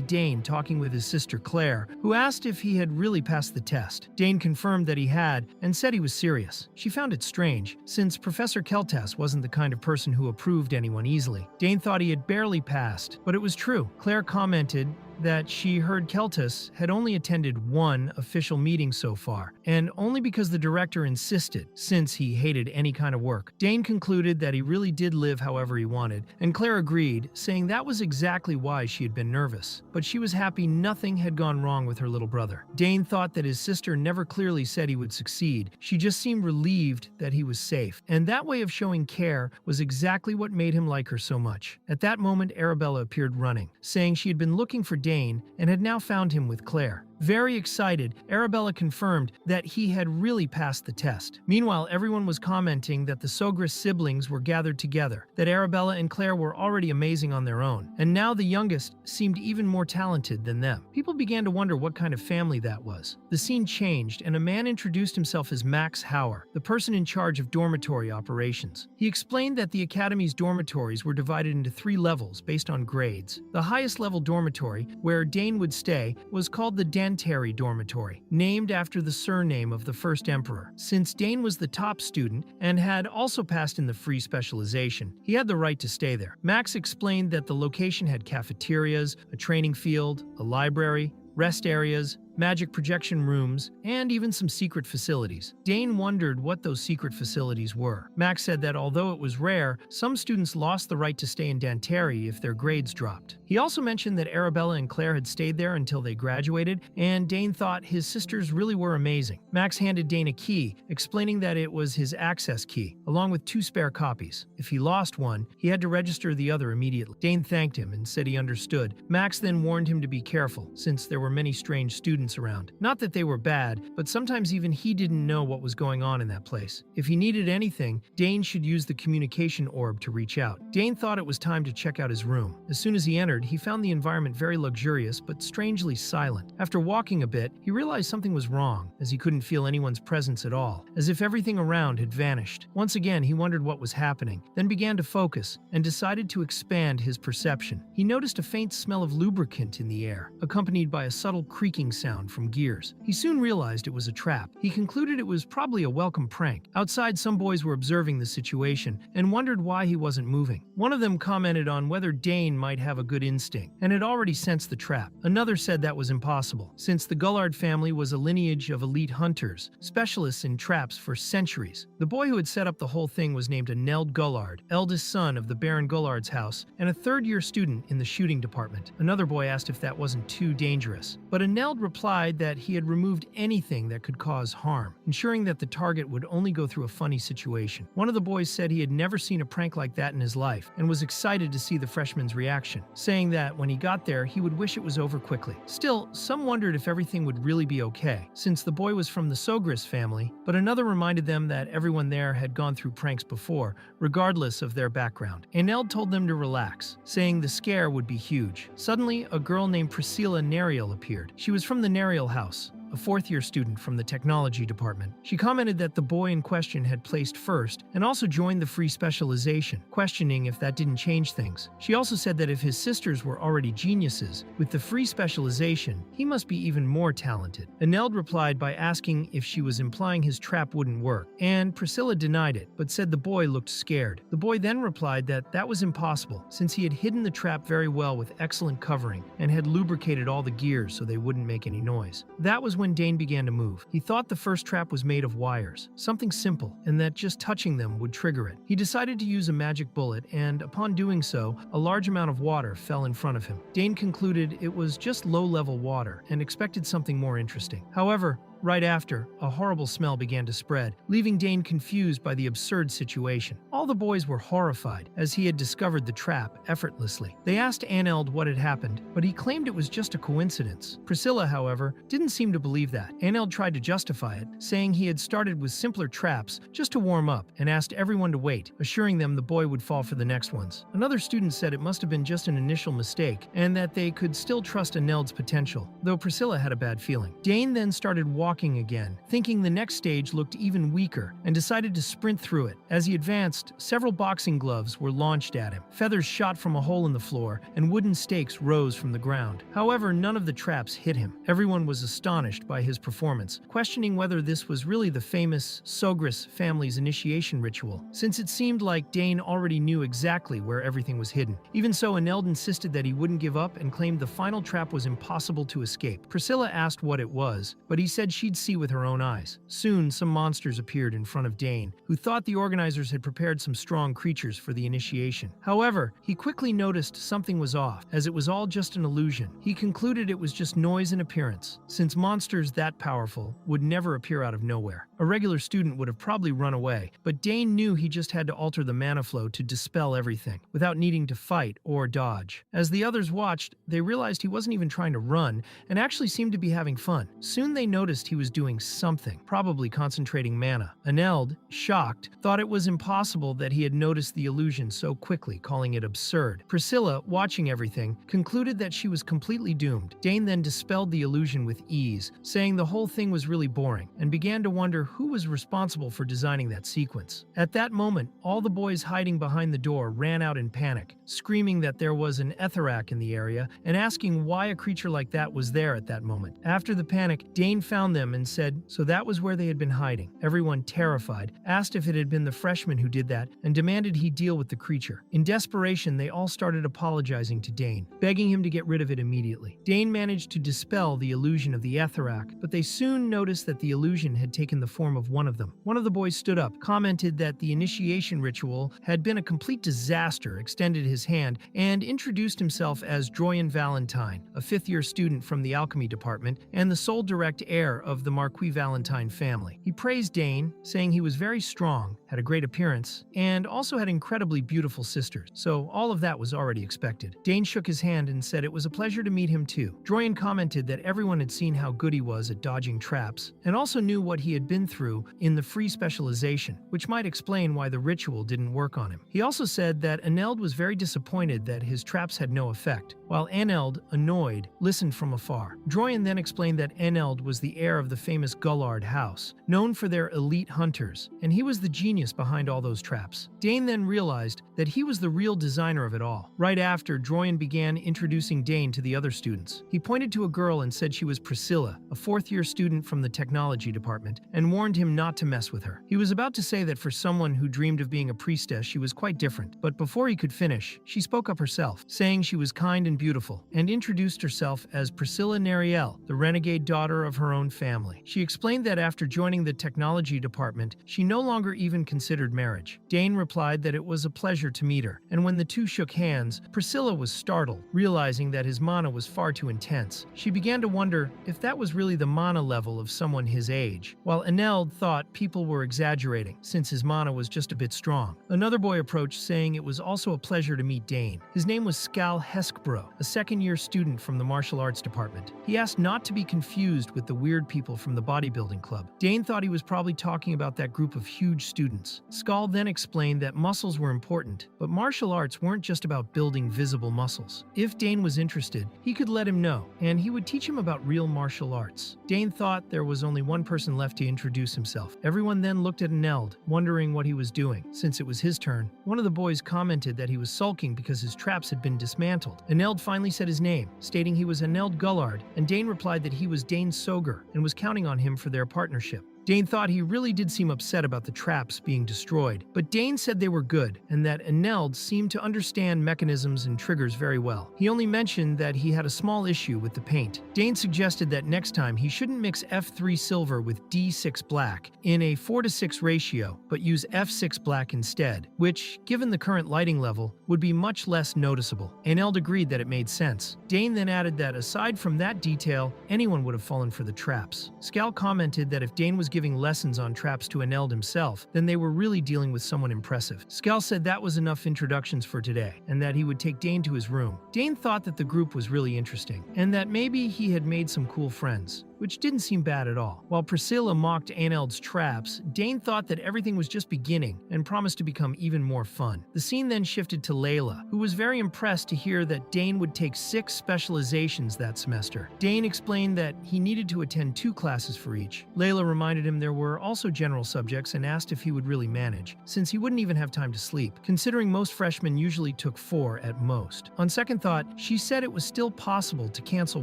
Dane talking with his sister Claire, who asked if he had really passed the test. Dane confirmed that he had and said he was serious. She found it strange, since Professor Keltas wasn't the kind of person who approved anyone easily. Dane thought he had barely passed, but it was true. Claire commented that she heard Keltas had only attended one official meeting so far, and only because the director insisted, since he hated any kind of work. Dane concluded that he really did live however he wanted, and Claire agreed, saying that was exactly why she had been nervous. But she was happy nothing had gone wrong with her little brother. Dane thought that his sister never clearly said he would succeed. She just seemed relieved that he was safe, and that way of showing care was exactly what made him like her so much. At that moment, Arabella appeared running, saying she had been looking for Dane and had now found him with Claire. Very excited, Arabella confirmed that he had really passed the test. Meanwhile, everyone was commenting that the Sogris siblings were gathered together, that Arabella and Claire were already amazing on their own, and now the youngest seemed even more talented than them. People began to wonder what kind of family that was. The scene changed, and a man introduced himself as Max Hauer, the person in charge of dormitory operations. He explained that the Academy's dormitories were divided into 3 levels based on grades. The highest level dormitory, where Dane would stay, was called the Dantary Dormitory, named after the surname of the first emperor. Since Dane was the top student and had also passed in the free specialization, he had the right to stay there. Max explained that the location had cafeterias, a training field, a library, rest areas, magic projection rooms, and even some secret facilities. Dane wondered what those secret facilities were. Max said that although it was rare, some students lost the right to stay in Dantary if their grades dropped. He also mentioned that Arabella and Claire had stayed there until they graduated, and Dane thought his sisters really were amazing. Max handed Dane a key, explaining that it was his access key, along with 2 spare copies. If he lost one, he had to register the other immediately. Dane thanked him and said he understood. Max then warned him to be careful, since there were many strange students around. Not that they were bad, but sometimes even he didn't know what was going on in that place. If he needed anything, Dane should use the communication orb to reach out. Dane thought it was time to check out his room. As soon as he entered, he found the environment very luxurious but strangely silent. After walking a bit, he realized something was wrong, as he couldn't feel anyone's presence at all, as if everything around had vanished. Once again, he wondered what was happening, then began to focus, and decided to expand his perception. He noticed a faint smell of lubricant in the air, accompanied by a subtle creaking sound from gears. He soon realized it was a trap. He concluded it was probably a welcome prank. Outside, some boys were observing the situation and wondered why he wasn't moving. One of them commented on whether Dane might have a good instinct and had already sensed the trap. Another said that was impossible, since the Gullard family was a lineage of elite hunters, specialists in traps for centuries. The boy who had set up the whole thing was named Aneld Gullard, eldest son of the Baron Gullard's house and a third-year student in the shooting department. Another boy asked if that wasn't too dangerous, but Aneld replied that he had removed anything that could cause harm, ensuring that the target would only go through a funny situation. One of the boys said he had never seen a prank like that in his life and was excited to see the freshman's reaction, saying that when he got there, he would wish it was over quickly. Still, some wondered if everything would really be okay, since the boy was from the Sogris family, but another reminded them that everyone there had gone through pranks before, regardless of their background. Aneld told them to relax, saying the scare would be huge. Suddenly, a girl named Priscilla Neriel appeared. She was from the Neriel house, a fourth-year student from the technology department. She commented that the boy in question had placed first and also joined the free specialization, questioning if that didn't change things. She also said that if his sisters were already geniuses, with the free specialization, he must be even more talented. Eneld replied by asking if she was implying his trap wouldn't work, and Priscilla denied it, but said the boy looked scared. The boy then replied that that was impossible, since he had hidden the trap very well with excellent covering and had lubricated all the gears so they wouldn't make any noise. That was when Dane began to move. He thought the first trap was made of wires, something simple, and that just touching them would trigger it. He decided to use a magic bullet, and upon doing so, a large amount of water fell in front of him. Dane concluded it was just low-level water and expected something more interesting. However, right after, a horrible smell began to spread, leaving Dane confused by the absurd situation. All the boys were horrified, as he had discovered the trap effortlessly. They asked Aneld what had happened, but he claimed it was just a coincidence. Priscilla, however, didn't seem to believe that. Aneld tried to justify it, saying he had started with simpler traps just to warm up, and asked everyone to wait, assuring them the boy would fall for the next ones. Another student said it must have been just an initial mistake, and that they could still trust Aneld's potential, though Priscilla had a bad feeling. Dane then started walking again, thinking the next stage looked even weaker, and decided to sprint through it. As he advanced, several boxing gloves were launched at him. Feathers shot from a hole in the floor, and wooden stakes rose from the ground. However, none of the traps hit him. Everyone was astonished by his performance, questioning whether this was really the famous Sogris family's initiation ritual, since it seemed like Dane already knew exactly where everything was hidden. Even so, Aneld insisted that he wouldn't give up and claimed the final trap was impossible to escape. Priscilla asked what it was, but he said she'd see with her own eyes. Soon, some monsters appeared in front of Dane, who thought the organizers had prepared some strong creatures for the initiation. However, he quickly noticed something was off, as it was all just an illusion. He concluded it was just noise and appearance, since monsters that powerful would never appear out of nowhere. A regular student would have probably run away, but Dane knew he just had to alter the mana flow to dispel everything, without needing to fight or dodge. As the others watched, they realized he wasn't even trying to run, and actually seemed to be having fun. Soon they noticed he was doing something, probably concentrating mana. Aneld, shocked, thought it was impossible that he had noticed the illusion so quickly, calling it absurd. Priscilla, watching everything, concluded that she was completely doomed. Dane then dispelled the illusion with ease, saying the whole thing was really boring, and began to wonder who was responsible for designing that sequence. At that moment, all the boys hiding behind the door ran out in panic, screaming that there was an Etherac in the area, and asking why a creature like that was there at that moment. After the panic, Dane found them and said so that was where they had been hiding. Everyone, terrified, asked if it had been the freshman who did that, and demanded he deal with the creature. In desperation, they all started apologizing to Dane, begging him to get rid of it immediately. Dane managed to dispel the illusion of the Etherac, but they soon noticed that the illusion had taken the form of one of them. One of the boys stood up, commented that the initiation ritual had been a complete disaster, extended his hand, and introduced himself as Droyan Valentine, a fifth-year student from the alchemy department and the sole direct heir of the Marquis Valentine family. He praised Dane, saying he was very strong, had a great appearance, and also had incredibly beautiful sisters, so all of that was already expected. Dane shook his hand and said it was a pleasure to meet him too. Droyan commented that everyone had seen how good he was at dodging traps, and also knew what he had been through in the free specialization, which might explain why the ritual didn't work on him. He also said that Aneld was very disappointed that his traps had no effect, while Aneld, annoyed, listened from afar. Droyan then explained that Aneld was the heir of the famous Gullard house, known for their elite hunters, and he was the genius behind all those traps. Dane then realized that he was the real designer of it all. Right after, Droyan began introducing Dane to the other students. He pointed to a girl and said she was Priscilla, a fourth-year student from the technology department, and warned him not to mess with her. He was about to say that for someone who dreamed of being a priestess, she was quite different, but before he could finish, she spoke up herself, saying she was kind and beautiful, and introduced herself as Priscilla Neriel, the renegade daughter of her own family. She explained that after joining the technology department, she no longer even considered marriage. Dane replied that it was a pleasure to meet her, and when the two shook hands, Priscilla was startled, realizing that his mana was far too intense. She began to wonder if that was really the mana level of someone his age, while Aneld thought people were exaggerating, since his mana was just a bit strong. Another boy approached, saying it was also a pleasure to meet Dane. His name was Skal Heskbro, a second-year student from the martial arts department. He asked not to be confused with the weird people from the bodybuilding club. Dane thought he was probably talking about that group of huge students. Skull then explained that muscles were important, but martial arts weren't just about building visible muscles. If Dane was interested, he could let him know, and he would teach him about real martial arts. Dane thought there was only one person left to introduce himself. Everyone then looked at Eneld, wondering what he was doing. Since it was his turn, one of the boys commented that he was sulking because his traps had been dismantled. Eneld finally said his name, stating he was Eneld Gullard, and Dane replied that he was Dane Soger and was counting on him for their partnership. Dane thought he really did seem upset about the traps being destroyed, but Dane said they were good and that Eneld seemed to understand mechanisms and triggers very well. He only mentioned that he had a small issue with the paint. Dane suggested that next time he shouldn't mix F3 silver with D6 black in a 4:6 ratio, but use F6 black instead, which, given the current lighting level, would be much less noticeable. Eneld agreed that it made sense. Dane then added that aside from that detail, anyone would have fallen for the traps. Scal commented that if Dane was giving lessons on traps to Eneld himself, then they were really dealing with someone impressive. Scal said that was enough introductions for today, and that he would take Dane to his room. Dane thought that the group was really interesting, and that maybe he had made some cool friends, which didn't seem bad at all. While Priscilla mocked Aneld's traps, Dane thought that everything was just beginning and promised to become even more fun. The scene then shifted to Layla, who was very impressed to hear that Dane would take 6 specializations that semester. Dane explained that he needed to attend 2 classes for each. Layla reminded him there were also general subjects and asked if he would really manage, since he wouldn't even have time to sleep, considering most freshmen usually took 4 at most. On second thought, she said it was still possible to cancel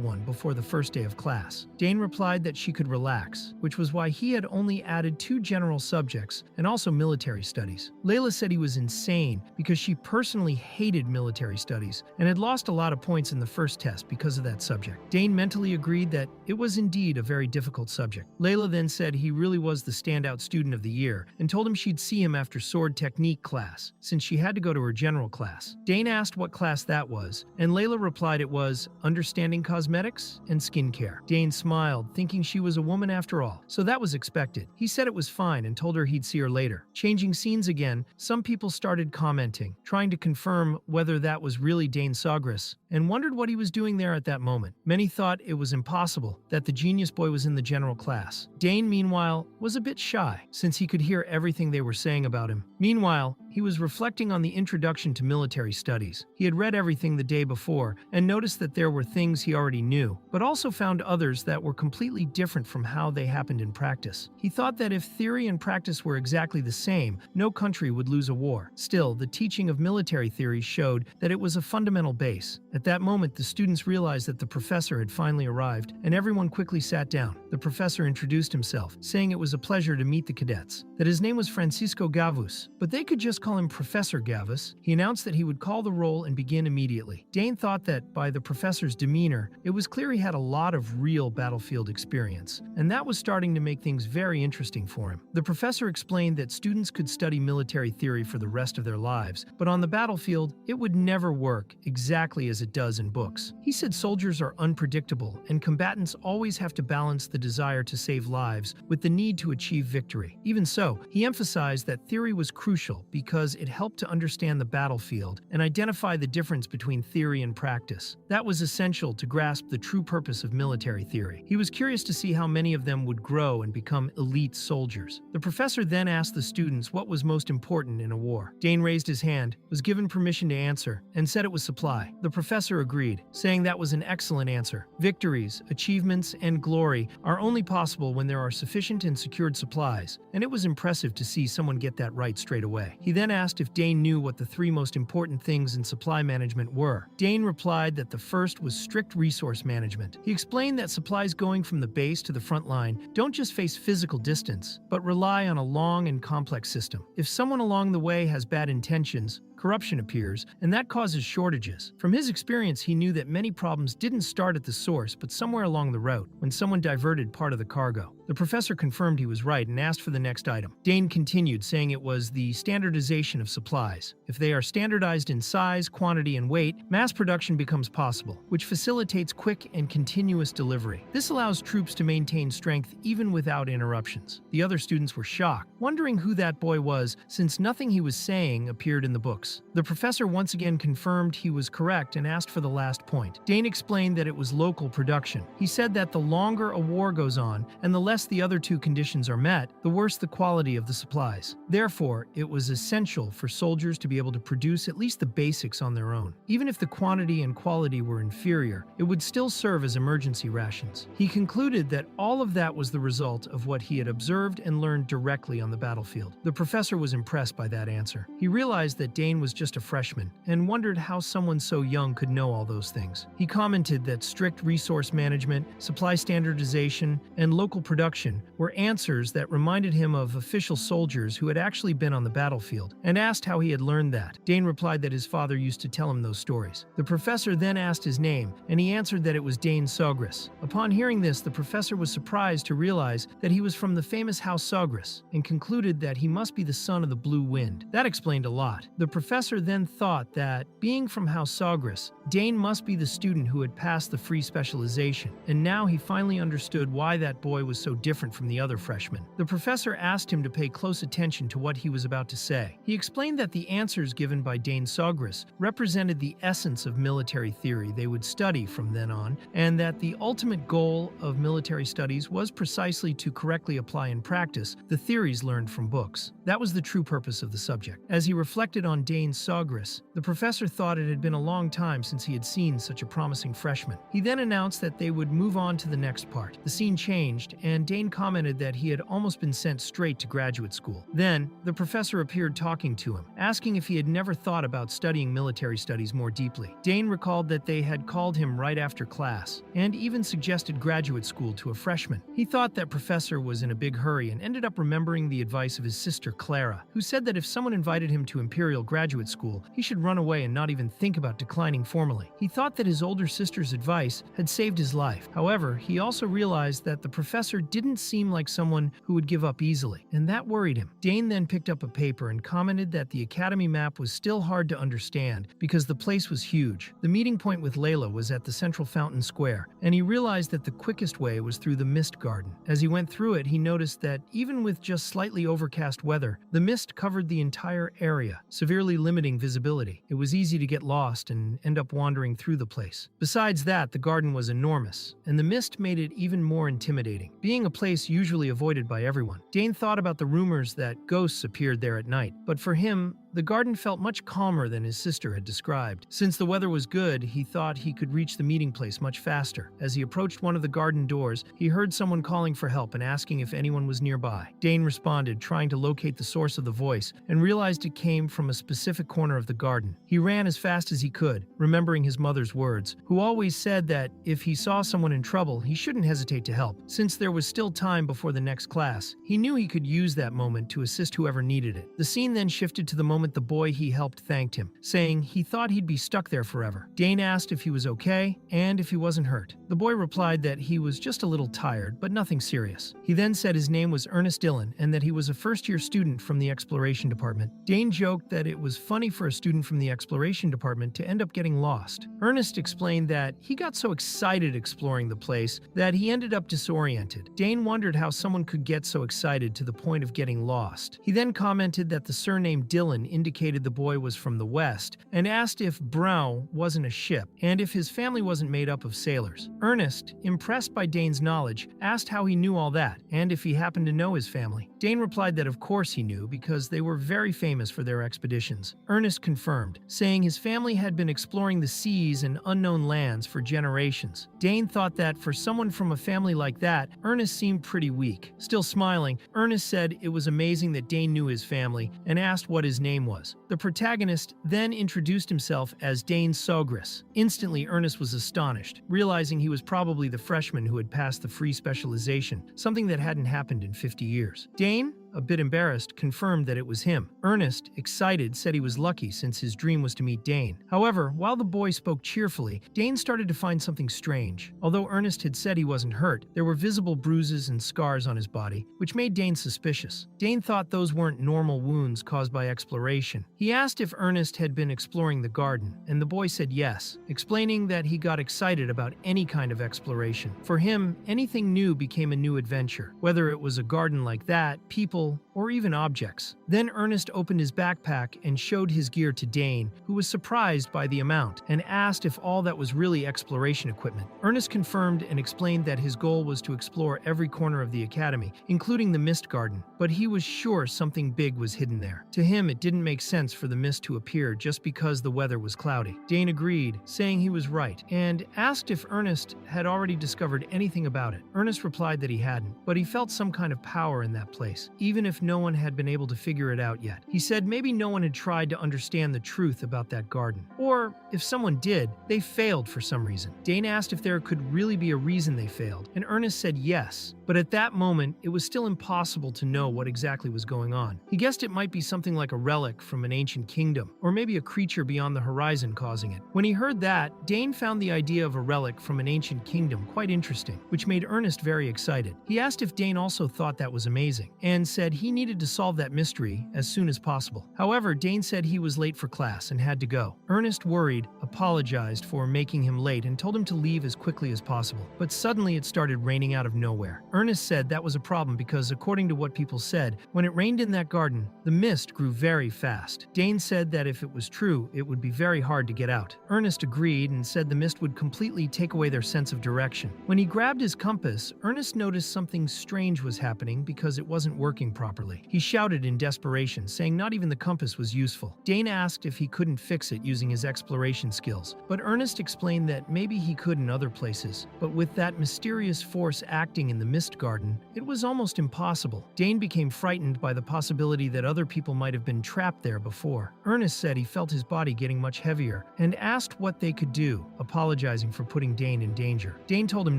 one before the first day of class. Dane replied that she could relax, which was why he had only added 2 general subjects and also military studies. Layla said he was insane because she personally hated military studies and had lost a lot of points in the first test because of that subject. Dane mentally agreed that it was indeed a very difficult subject. Layla then said he really was the standout student of the year and told him she'd see him after sword technique class, since she had to go to her general class. Dane asked what class that was, and Layla replied it was Understanding Cosmetics and Skincare. Dane smiled, thinking she was a woman after all, so that was expected. He said it was fine and told her he'd see her later. Changing scenes again, some people started commenting, trying to confirm whether that was really Dane Sogris, and wondered what he was doing there at that moment. Many thought it was impossible that the genius boy was in the general class. Dane, meanwhile, was a bit shy, since he could hear everything they were saying about him. Meanwhile, he was reflecting on the introduction to military studies. He had read everything the day before and noticed that there were things he already knew, but also found others that were completely different from how they happened in practice. He thought that if theory and practice were exactly the same, no country would lose a war. Still, the teaching of military theory showed that it was a fundamental base. At that moment, the students realized that the professor had finally arrived, and everyone quickly sat down. The professor introduced himself, saying it was a pleasure to meet the cadets, that his name was Francisco Gavus, but they could just call him Professor Gavus. He announced that he would call the roll and begin immediately. Dane thought that, by the professor's demeanor, it was clear he had a lot of real battlefield experience, and that was starting to make things very interesting for him. The professor explained that students could study military theory for the rest of their lives, but on the battlefield, it would never work exactly as it does in books. He said soldiers are unpredictable, and combatants always have to balance the desire to save lives with the need to achieve victory. Even so, he emphasized that theory was crucial because it helped to understand the battlefield and identify the difference between theory and practice. That was essential to grasp the true purpose of military theory. He was curious to see how many of them would grow and become elite soldiers. The professor then asked the students what was most important in a war. Dane raised his hand, was given permission to answer, and said it was supply. The professor agreed, saying that was an excellent answer. Victories, achievements, and glory are only possible when there are sufficient and secured supplies, and it was impressive to see someone get that right straight away. He then asked if Dane knew what the 3 most important things in supply management were. Dane replied that the first was strict resource management. He explained that supplies going from the base to the front line don't just face physical distance, but rely on a long and complex system. If someone along the way has bad intentions, corruption appears, and that causes shortages. From his experience, he knew that many problems didn't start at the source, but somewhere along the route, when someone diverted part of the cargo. The professor confirmed he was right and asked for the next item. Dane continued, saying it was the standardization of supplies. If they are standardized in size, quantity, and weight, mass production becomes possible, which facilitates quick and continuous delivery. This allows troops to maintain strength even without interruptions. The other students were shocked, wondering who that boy was since nothing he was saying appeared in the books. The professor once again confirmed he was correct and asked for the last point. Dane explained that it was local production. He said that the longer a war goes on and the less the other two conditions are met, the worse the quality of the supplies. Therefore, it was essential for soldiers to be able to produce at least the basics on their own. Even if the quantity and quality were inferior, it would still serve as emergency rations. He concluded that all of that was the result of what he had observed and learned directly on the battlefield. The professor was impressed by that answer. He realized that Dane was just a freshman and wondered how someone so young could know all those things. He commented that strict resource management, supply standardization, and local production were answers that reminded him of official soldiers who had actually been on the battlefield, and asked how he had learned that. Dane replied that his father used to tell him those stories. The professor then asked his name, and he answered that it was Dane Sogris. Upon hearing this, the professor was surprised to realize that he was from the famous House Sogris, and concluded that he must be the son of the Blue Wind. That explained a lot. The professor then thought that, being from House Sogris, Dane must be the student who had passed the free specialization, and now he finally understood why that boy was so different from the other freshmen. The professor asked him to pay close attention to what he was about to say. He explained that the answers given by Dane Sogris represented the essence of military theory they would study from then on, and that the ultimate goal of military studies was precisely to correctly apply in practice the theories learned from books. That was the true purpose of the subject. As he reflected on Dane Sogris, the professor thought it had been a long time since he had seen such a promising freshman. He then announced that they would move on to the next part. The scene changed, and Dane commented that he had almost been sent straight to graduate school. Then, the professor appeared talking to him, asking if he had never thought about studying military studies more deeply. Dane recalled that they had called him right after class, and even suggested graduate school to a freshman. He thought that professor was in a big hurry and ended up remembering the advice of his sister Clara, who said that if someone invited him to Imperial graduate school, he should run away and not even think about declining formally. He thought that his older sister's advice had saved his life. However, he also realized that the professor didn't seem like someone who would give up easily, and that worried him. Dane then picked up a paper and commented that the academy map was still hard to understand because the place was huge. The meeting point with Layla was at the central fountain square, and he realized that the quickest way was through the mist garden. As he went through it, he noticed that even with just slightly overcast weather, the mist covered the entire area, severely limiting visibility. It was easy to get lost and end up wandering through the place. Besides that, the garden was enormous, and the mist made it even more intimidating, being a place usually avoided by everyone. Dane thought about the rumors that ghosts appeared there at night, but for him, the garden felt much calmer than his sister had described. Since the weather was good, he thought he could reach the meeting place much faster. As he approached one of the garden doors, he heard someone calling for help and asking if anyone was nearby. Dane responded, trying to locate the source of the voice, and realized it came from a specific corner of the garden. He ran as fast as he could, remembering his mother's words, who always said that if he saw someone in trouble, he shouldn't hesitate to help. Since there was still time before the next class, he knew he could use that moment to assist whoever needed it. The scene then shifted to the moment the boy he helped thanked him, saying he thought he'd be stuck there forever. Dane asked if he was okay and if he wasn't hurt. The boy replied that he was just a little tired, but nothing serious. He then said his name was Ernest Dillon and that he was a first-year student from the exploration department. Dane joked that it was funny for a student from the exploration department to end up getting lost. Ernest explained that he got so excited exploring the place that he ended up disoriented. Dane wondered how someone could get so excited to the point of getting lost. He then commented that the surname Dillon indicated the boy was from the West, and asked if Brown wasn't a ship, and if his family wasn't made up of sailors. Ernest, impressed by Dane's knowledge, asked how he knew all that, and if he happened to know his family. Dane replied that of course he knew, because they were very famous for their expeditions. Ernest confirmed, saying his family had been exploring the seas and unknown lands for generations. Dane thought that for someone from a family like that, Ernest seemed pretty weak. Still smiling, Ernest said it was amazing that Dane knew his family, and asked what his name was. The protagonist then introduced himself as Dane Sogris. Instantly, Ernest was astonished, realizing he was probably the freshman who had passed the free specialization, something that hadn't happened in 50 years. Dane, a bit embarrassed, confirmed that it was him. Ernest, excited, said he was lucky since his dream was to meet Dane. However, while the boy spoke cheerfully, Dane started to find something strange. Although Ernest had said he wasn't hurt, there were visible bruises and scars on his body, which made Dane suspicious. Dane thought those weren't normal wounds caused by exploration. He asked if Ernest had been exploring the garden, and the boy said yes, explaining that he got excited about any kind of exploration. For him, anything new became a new adventure, whether it was a garden like that, people, or even objects. Then Ernest opened his backpack and showed his gear to Dane, who was surprised by the amount, and asked if all that was really exploration equipment. Ernest confirmed and explained that his goal was to explore every corner of the academy, including the mist garden, but he was sure something big was hidden there. To him, it didn't make sense for the mist to appear just because the weather was cloudy. Dane agreed, saying he was right, and asked if Ernest had already discovered anything about it. Ernest replied that he hadn't, but he felt some kind of power in that place, even if no one had been able to figure it out yet. He said maybe no one had tried to understand the truth about that garden. Or, if someone did, they failed for some reason. Dane asked if there could really be a reason they failed, and Ernest said yes. But at that moment, it was still impossible to know what exactly was going on. He guessed it might be something like a relic from an ancient kingdom, or maybe a creature beyond the horizon causing it. When he heard that, Dane found the idea of a relic from an ancient kingdom quite interesting, which made Ernest very excited. He asked if Dane also thought that was amazing, and said he needed to solve that mystery as soon as possible. However, Dane said he was late for class and had to go. Ernest, worried, apologized for making him late and told him to leave as quickly as possible. But suddenly it started raining out of nowhere. Ernest said that was a problem because, according to what people said, when it rained in that garden, the mist grew very fast. Dane said that if it was true, it would be very hard to get out. Ernest agreed and said the mist would completely take away their sense of direction. When he grabbed his compass, Ernest noticed something strange was happening because it wasn't working properly. He shouted in desperation, saying not even the compass was useful. Dane asked if he couldn't fix it using his exploration skills, but Ernest explained that maybe he could in other places, but with that mysterious force acting in the mist garden, it was almost impossible. Dane became frightened by the possibility that other people might have been trapped there before. Ernest said he felt his body getting much heavier and asked what they could do, apologizing for putting Dane in danger. Dane told him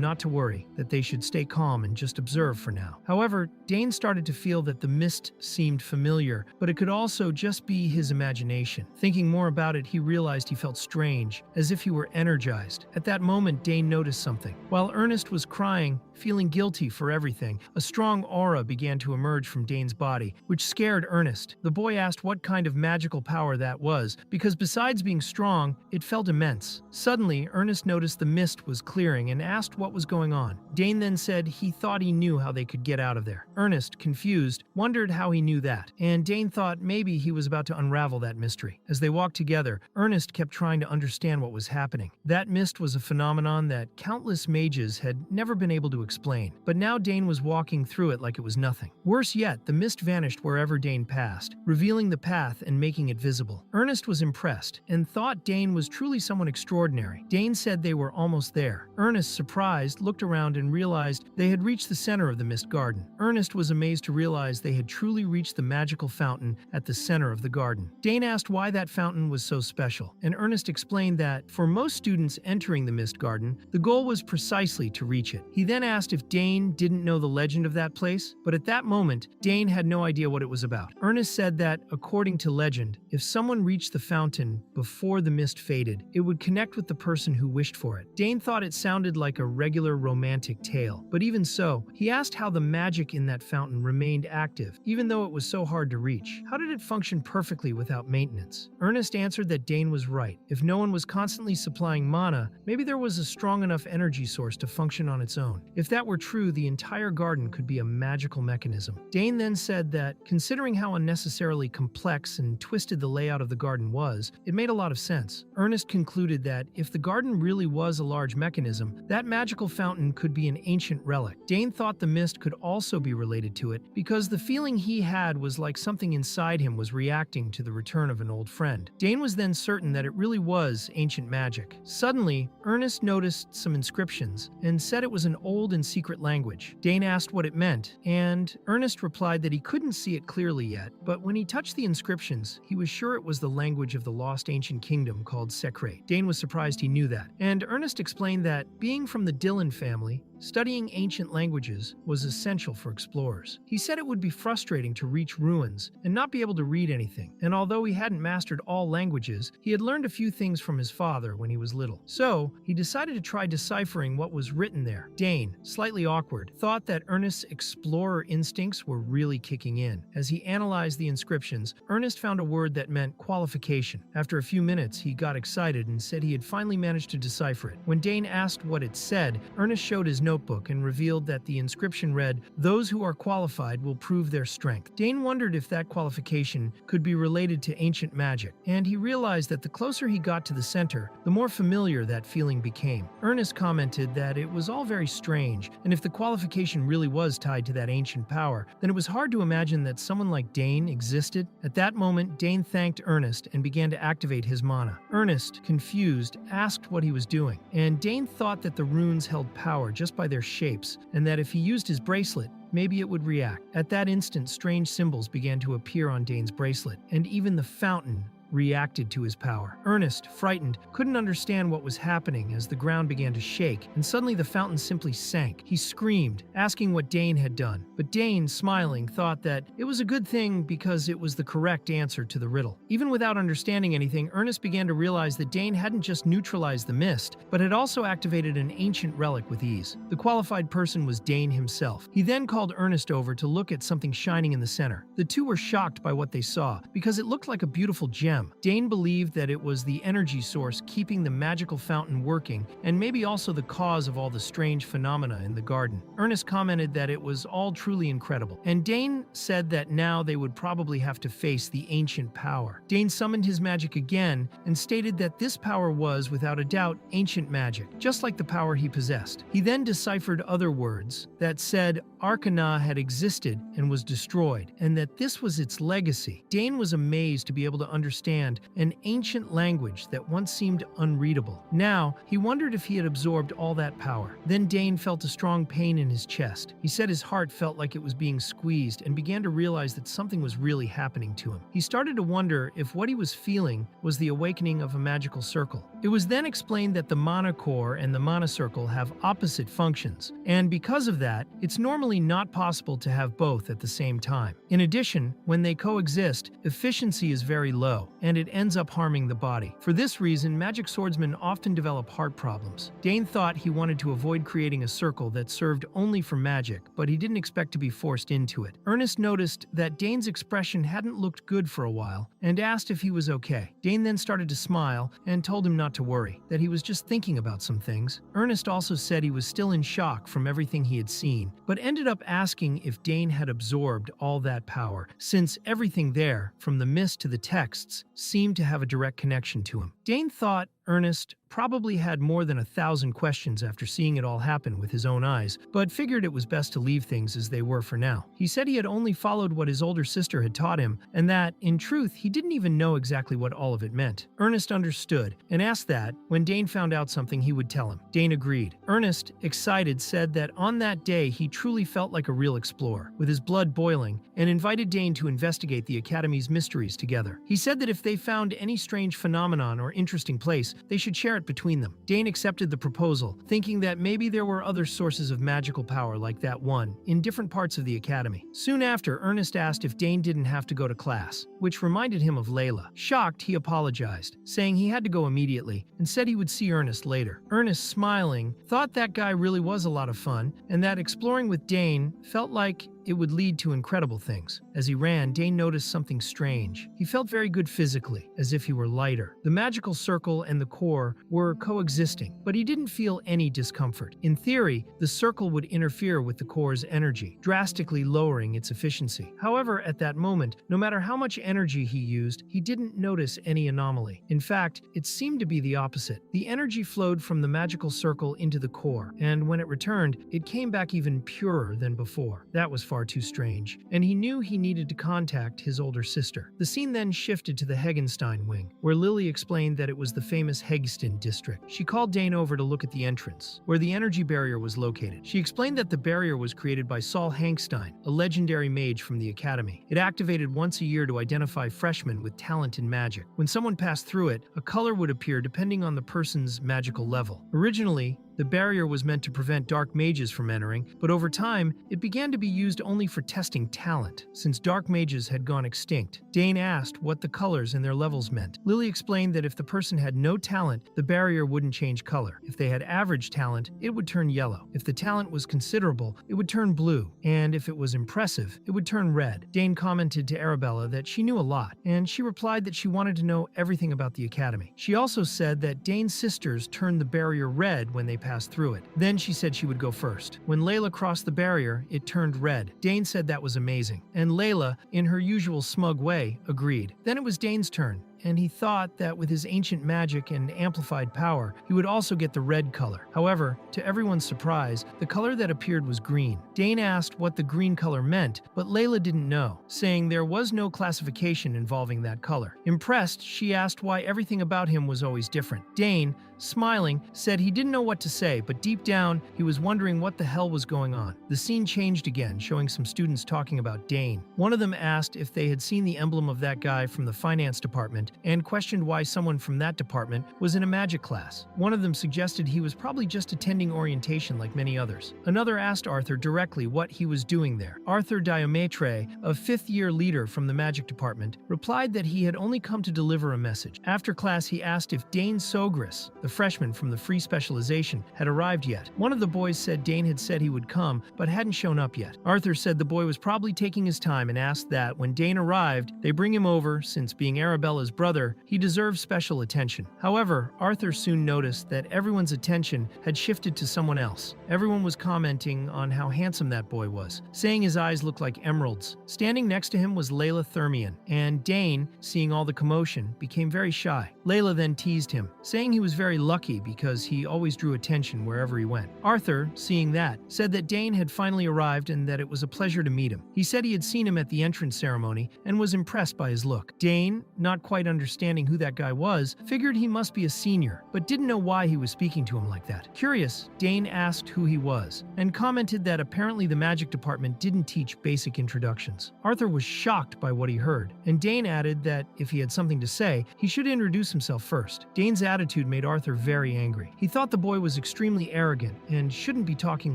not to worry, that they should stay calm and just observe for now. However, Dane started to feel that the mist seemed familiar, but it could also just be his imagination. Thinking more about it, he realized he felt strange, as if he were energized. At that moment, Dane noticed something. While Ernest was crying, feeling guilty for everything, a strong aura began to emerge from Dane's body, which scared Ernest. The boy asked what kind of magical power that was, because besides being strong, it felt immense. Suddenly, Ernest noticed the mist was clearing and asked what was going on. Dane then said he thought he knew how they could get out of there. Ernest, confused, wondered how he knew that, and Dane thought maybe he was about to unravel that mystery. As they walked together, Ernest kept trying to understand what was happening. That mist was a phenomenon that countless mages had never been able to explain, but now Dane was walking through it like it was nothing. Worse yet, the mist vanished wherever Dane passed, revealing the path and making it visible. Ernest was impressed and thought Dane was truly someone extraordinary. Dane said they were almost there. Ernest, surprised, looked around and realized they had reached the center of the mist garden. Ernest was amazed to realize they had truly reached the magical fountain at the center of the garden. Dane asked why that fountain was so special, and Ernest explained that for most students entering the mist garden, the goal was precisely to reach it. He then asked if Dane didn't know the legend of that place, but at that moment, Dane had no idea what it was about. Ernest said that, according to legend, if someone reached the fountain before the mist faded, it would connect with the person who wished for it. Dane thought it sounded like a regular romantic tale, but even so, he asked how the magic in that fountain remained active, even though it was so hard to reach. How did it function perfectly without maintenance? Ernest answered that Dane was right. If no one was constantly supplying mana, maybe there was a strong enough energy source to function on its own. If that were true, the entire garden could be a magical mechanism. Dane then said that, considering how unnecessarily complex and twisted the layout of the garden was, it made a lot of sense. Ernest concluded that if the garden really was a large mechanism, that magical fountain could be an ancient relic. Dane thought the mist could also be related to it, because the feeling he had was like something inside him was reacting to the return of an old friend. Dane was then certain that it really was ancient magic. Suddenly, Ernest noticed some inscriptions and said it was an old and secret language. Dane asked what it meant, and Ernest replied that he couldn't see it clearly yet, but when he touched the inscriptions, he was sure it was the language of the lost ancient kingdom called Secret. Dane was surprised he knew that, and Ernest explained that, being from the Dillon family, studying ancient languages was essential for explorers. He said it would be frustrating to reach ruins and not be able to read anything, and although he hadn't mastered all languages, he had learned a few things from his father when he was little. So, he decided to try deciphering what was written there. Dane, slightly awkward, thought that Ernest's explorer instincts were really kicking in. As he analyzed the inscriptions, Ernest found a word that meant qualification. After a few minutes, he got excited and said he had finally managed to decipher it. When Dane asked what it said, Ernest showed his notebook and revealed that the inscription read, "Those who are qualified will prove their strength." Dane wondered if that qualification could be related to ancient magic, and he realized that the closer he got to the center, the more familiar that feeling became. Ernest commented that it was all very strange, and if the qualification really was tied to that ancient power, then it was hard to imagine that someone like Dane existed. At that moment, Dane thanked Ernest and began to activate his mana. Ernest, confused, asked what he was doing, and Dane thought that the runes held power just by their shapes, and that if he used his bracelet, maybe it would react. At that instant, strange symbols began to appear on Dane's bracelet, and even the fountain reacted to his power. Ernest, frightened, couldn't understand what was happening as the ground began to shake, and suddenly the fountain simply sank. He screamed, asking what Dane had done. But Dane, smiling, thought that it was a good thing because it was the correct answer to the riddle. Even without understanding anything, Ernest began to realize that Dane hadn't just neutralized the mist, but had also activated an ancient relic with ease. The qualified person was Dane himself. He then called Ernest over to look at something shining in the center. The two were shocked by what they saw, because it looked like a beautiful gem. Dane believed that it was the energy source keeping the magical fountain working, and maybe also the cause of all the strange phenomena in the garden. Ernest commented that it was all truly incredible, and Dane said that now they would probably have to face the ancient power. Dane summoned his magic again and stated that this power was, without a doubt, ancient magic, just like the power he possessed. He then deciphered other words that said Arcana had existed and was destroyed, and that this was its legacy. Dane was amazed to be able to understand an ancient language that once seemed unreadable. Now, he wondered if he had absorbed all that power. Then Dane felt a strong pain in his chest. He said his heart felt like it was being squeezed and began to realize that something was really happening to him. He started to wonder if what he was feeling was the awakening of a magical circle. It was then explained that the mana core and the mana circle have opposite functions, and because of that, it's normally not possible to have both at the same time. In addition, when they coexist, efficiency is very low, and it ends up harming the body. For this reason, magic swordsmen often develop heart problems. Dane thought he wanted to avoid creating a circle that served only for magic, but he didn't expect to be forced into it. Ernest noticed that Dane's expression hadn't looked good for a while, and asked if he was okay. Dane then started to smile and told him not to worry, that he was just thinking about some things. Ernest also said he was still in shock from everything he had seen, but ended up asking if Dane had absorbed all that power, since everything there, from the mist to the texts, seemed to have a direct connection to him. Dane thought Ernest probably had more than 1,000 questions after seeing it all happen with his own eyes, but figured it was best to leave things as they were for now. He said he had only followed what his older sister had taught him, and that, in truth, he didn't even know exactly what all of it meant. Ernest understood, and asked that, when Dane found out something, he would tell him. Dane agreed. Ernest, excited, said that on that day he truly felt like a real explorer, with his blood boiling, and invited Dane to investigate the Academy's mysteries together. He said that if they found any strange phenomenon or interesting place, they should share it between them. Dane accepted the proposal, thinking that maybe there were other sources of magical power like that one, in different parts of the Academy. Soon after, Ernest asked if Dane didn't have to go to class, which reminded him of Layla. Shocked, he apologized, saying he had to go immediately, and said he would see Ernest later. Ernest, smiling, thought that guy really was a lot of fun, and that exploring with Dane felt like it would lead to incredible things. As he ran, Dane noticed something strange. He felt very good physically, as if he were lighter. The magical circle and the core were coexisting, but he didn't feel any discomfort. In theory, the circle would interfere with the core's energy, drastically lowering its efficiency. However, at that moment, no matter how much energy he used, he didn't notice any anomaly. In fact, it seemed to be the opposite. The energy flowed from the magical circle into the core, and when it returned, it came back even purer than before. That was far too strange, and he knew he needed to contact his older sister. The scene then shifted to the Hegenstein wing, where Lily explained that it was the famous Hegston district. She called Dane over to look at the entrance, where the energy barrier was located. She explained that the barrier was created by Saul Hankstein, a legendary mage from the Academy. It activated once a year to identify freshmen with talent in magic. When someone passed through it, a color would appear depending on the person's magical level. Originally, The barrier was meant to prevent dark mages from entering, but over time, it began to be used only for testing talent, since dark mages had gone extinct. Dane asked what the colors and their levels meant. Lily explained that if the person had no talent, the barrier wouldn't change color. If they had average talent, it would turn yellow. If the talent was considerable, it would turn blue. And if it was impressive, it would turn red. Dane commented to Arabella that she knew a lot, and she replied that she wanted to know everything about the academy. She also said that Dane's sisters turned the barrier red when they passed through it. Then she said she would go first. When Layla crossed the barrier, it turned red. Dane said that was amazing. And Layla, in her usual smug way, agreed. Then it was Dane's turn, and he thought that with his ancient magic and amplified power, he would also get the red color. However, to everyone's surprise, the color that appeared was green. Dane asked what the green color meant, but Layla didn't know, saying there was no classification involving that color. Impressed, she asked why everything about him was always different. Dane, smiling, said he didn't know what to say, but deep down, he was wondering what the hell was going on. The scene changed again, showing some students talking about Dane. One of them asked if they had seen the emblem of that guy from the finance department and questioned why someone from that department was in a magic class. One of them suggested he was probably just attending orientation like many others. Another asked Arthur directly what he was doing there. Arthur Diometre, a fifth-year leader from the magic department, replied that he had only come to deliver a message. After class, he asked if Dane Sogris, the freshman from the free specialization, had arrived yet. One of the boys said Dane had said he would come, but hadn't shown up yet. Arthur said the boy was probably taking his time and asked that when Dane arrived, they bring him over, since being Arabella's brother, he deserved special attention. However, Arthur soon noticed that everyone's attention had shifted to someone else. Everyone was commenting on how handsome that boy was, saying his eyes looked like emeralds. Standing next to him was Layla Thermian, and Dane, seeing all the commotion, became very shy. Layla then teased him, saying he was very lucky because he always drew attention wherever he went. Arthur, seeing that, said that Dane had finally arrived and that it was a pleasure to meet him. He said he had seen him at the entrance ceremony and was impressed by his look. Dane, not quite understanding who that guy was, figured he must be a senior, but didn't know why he was speaking to him like that. Curious, Dane asked who he was, and commented that apparently the magic department didn't teach basic introductions. Arthur was shocked by what he heard, and Dane added that if he had something to say, he should introduce himself first. Dane's attitude made Arthur very angry. He thought the boy was extremely arrogant and shouldn't be talking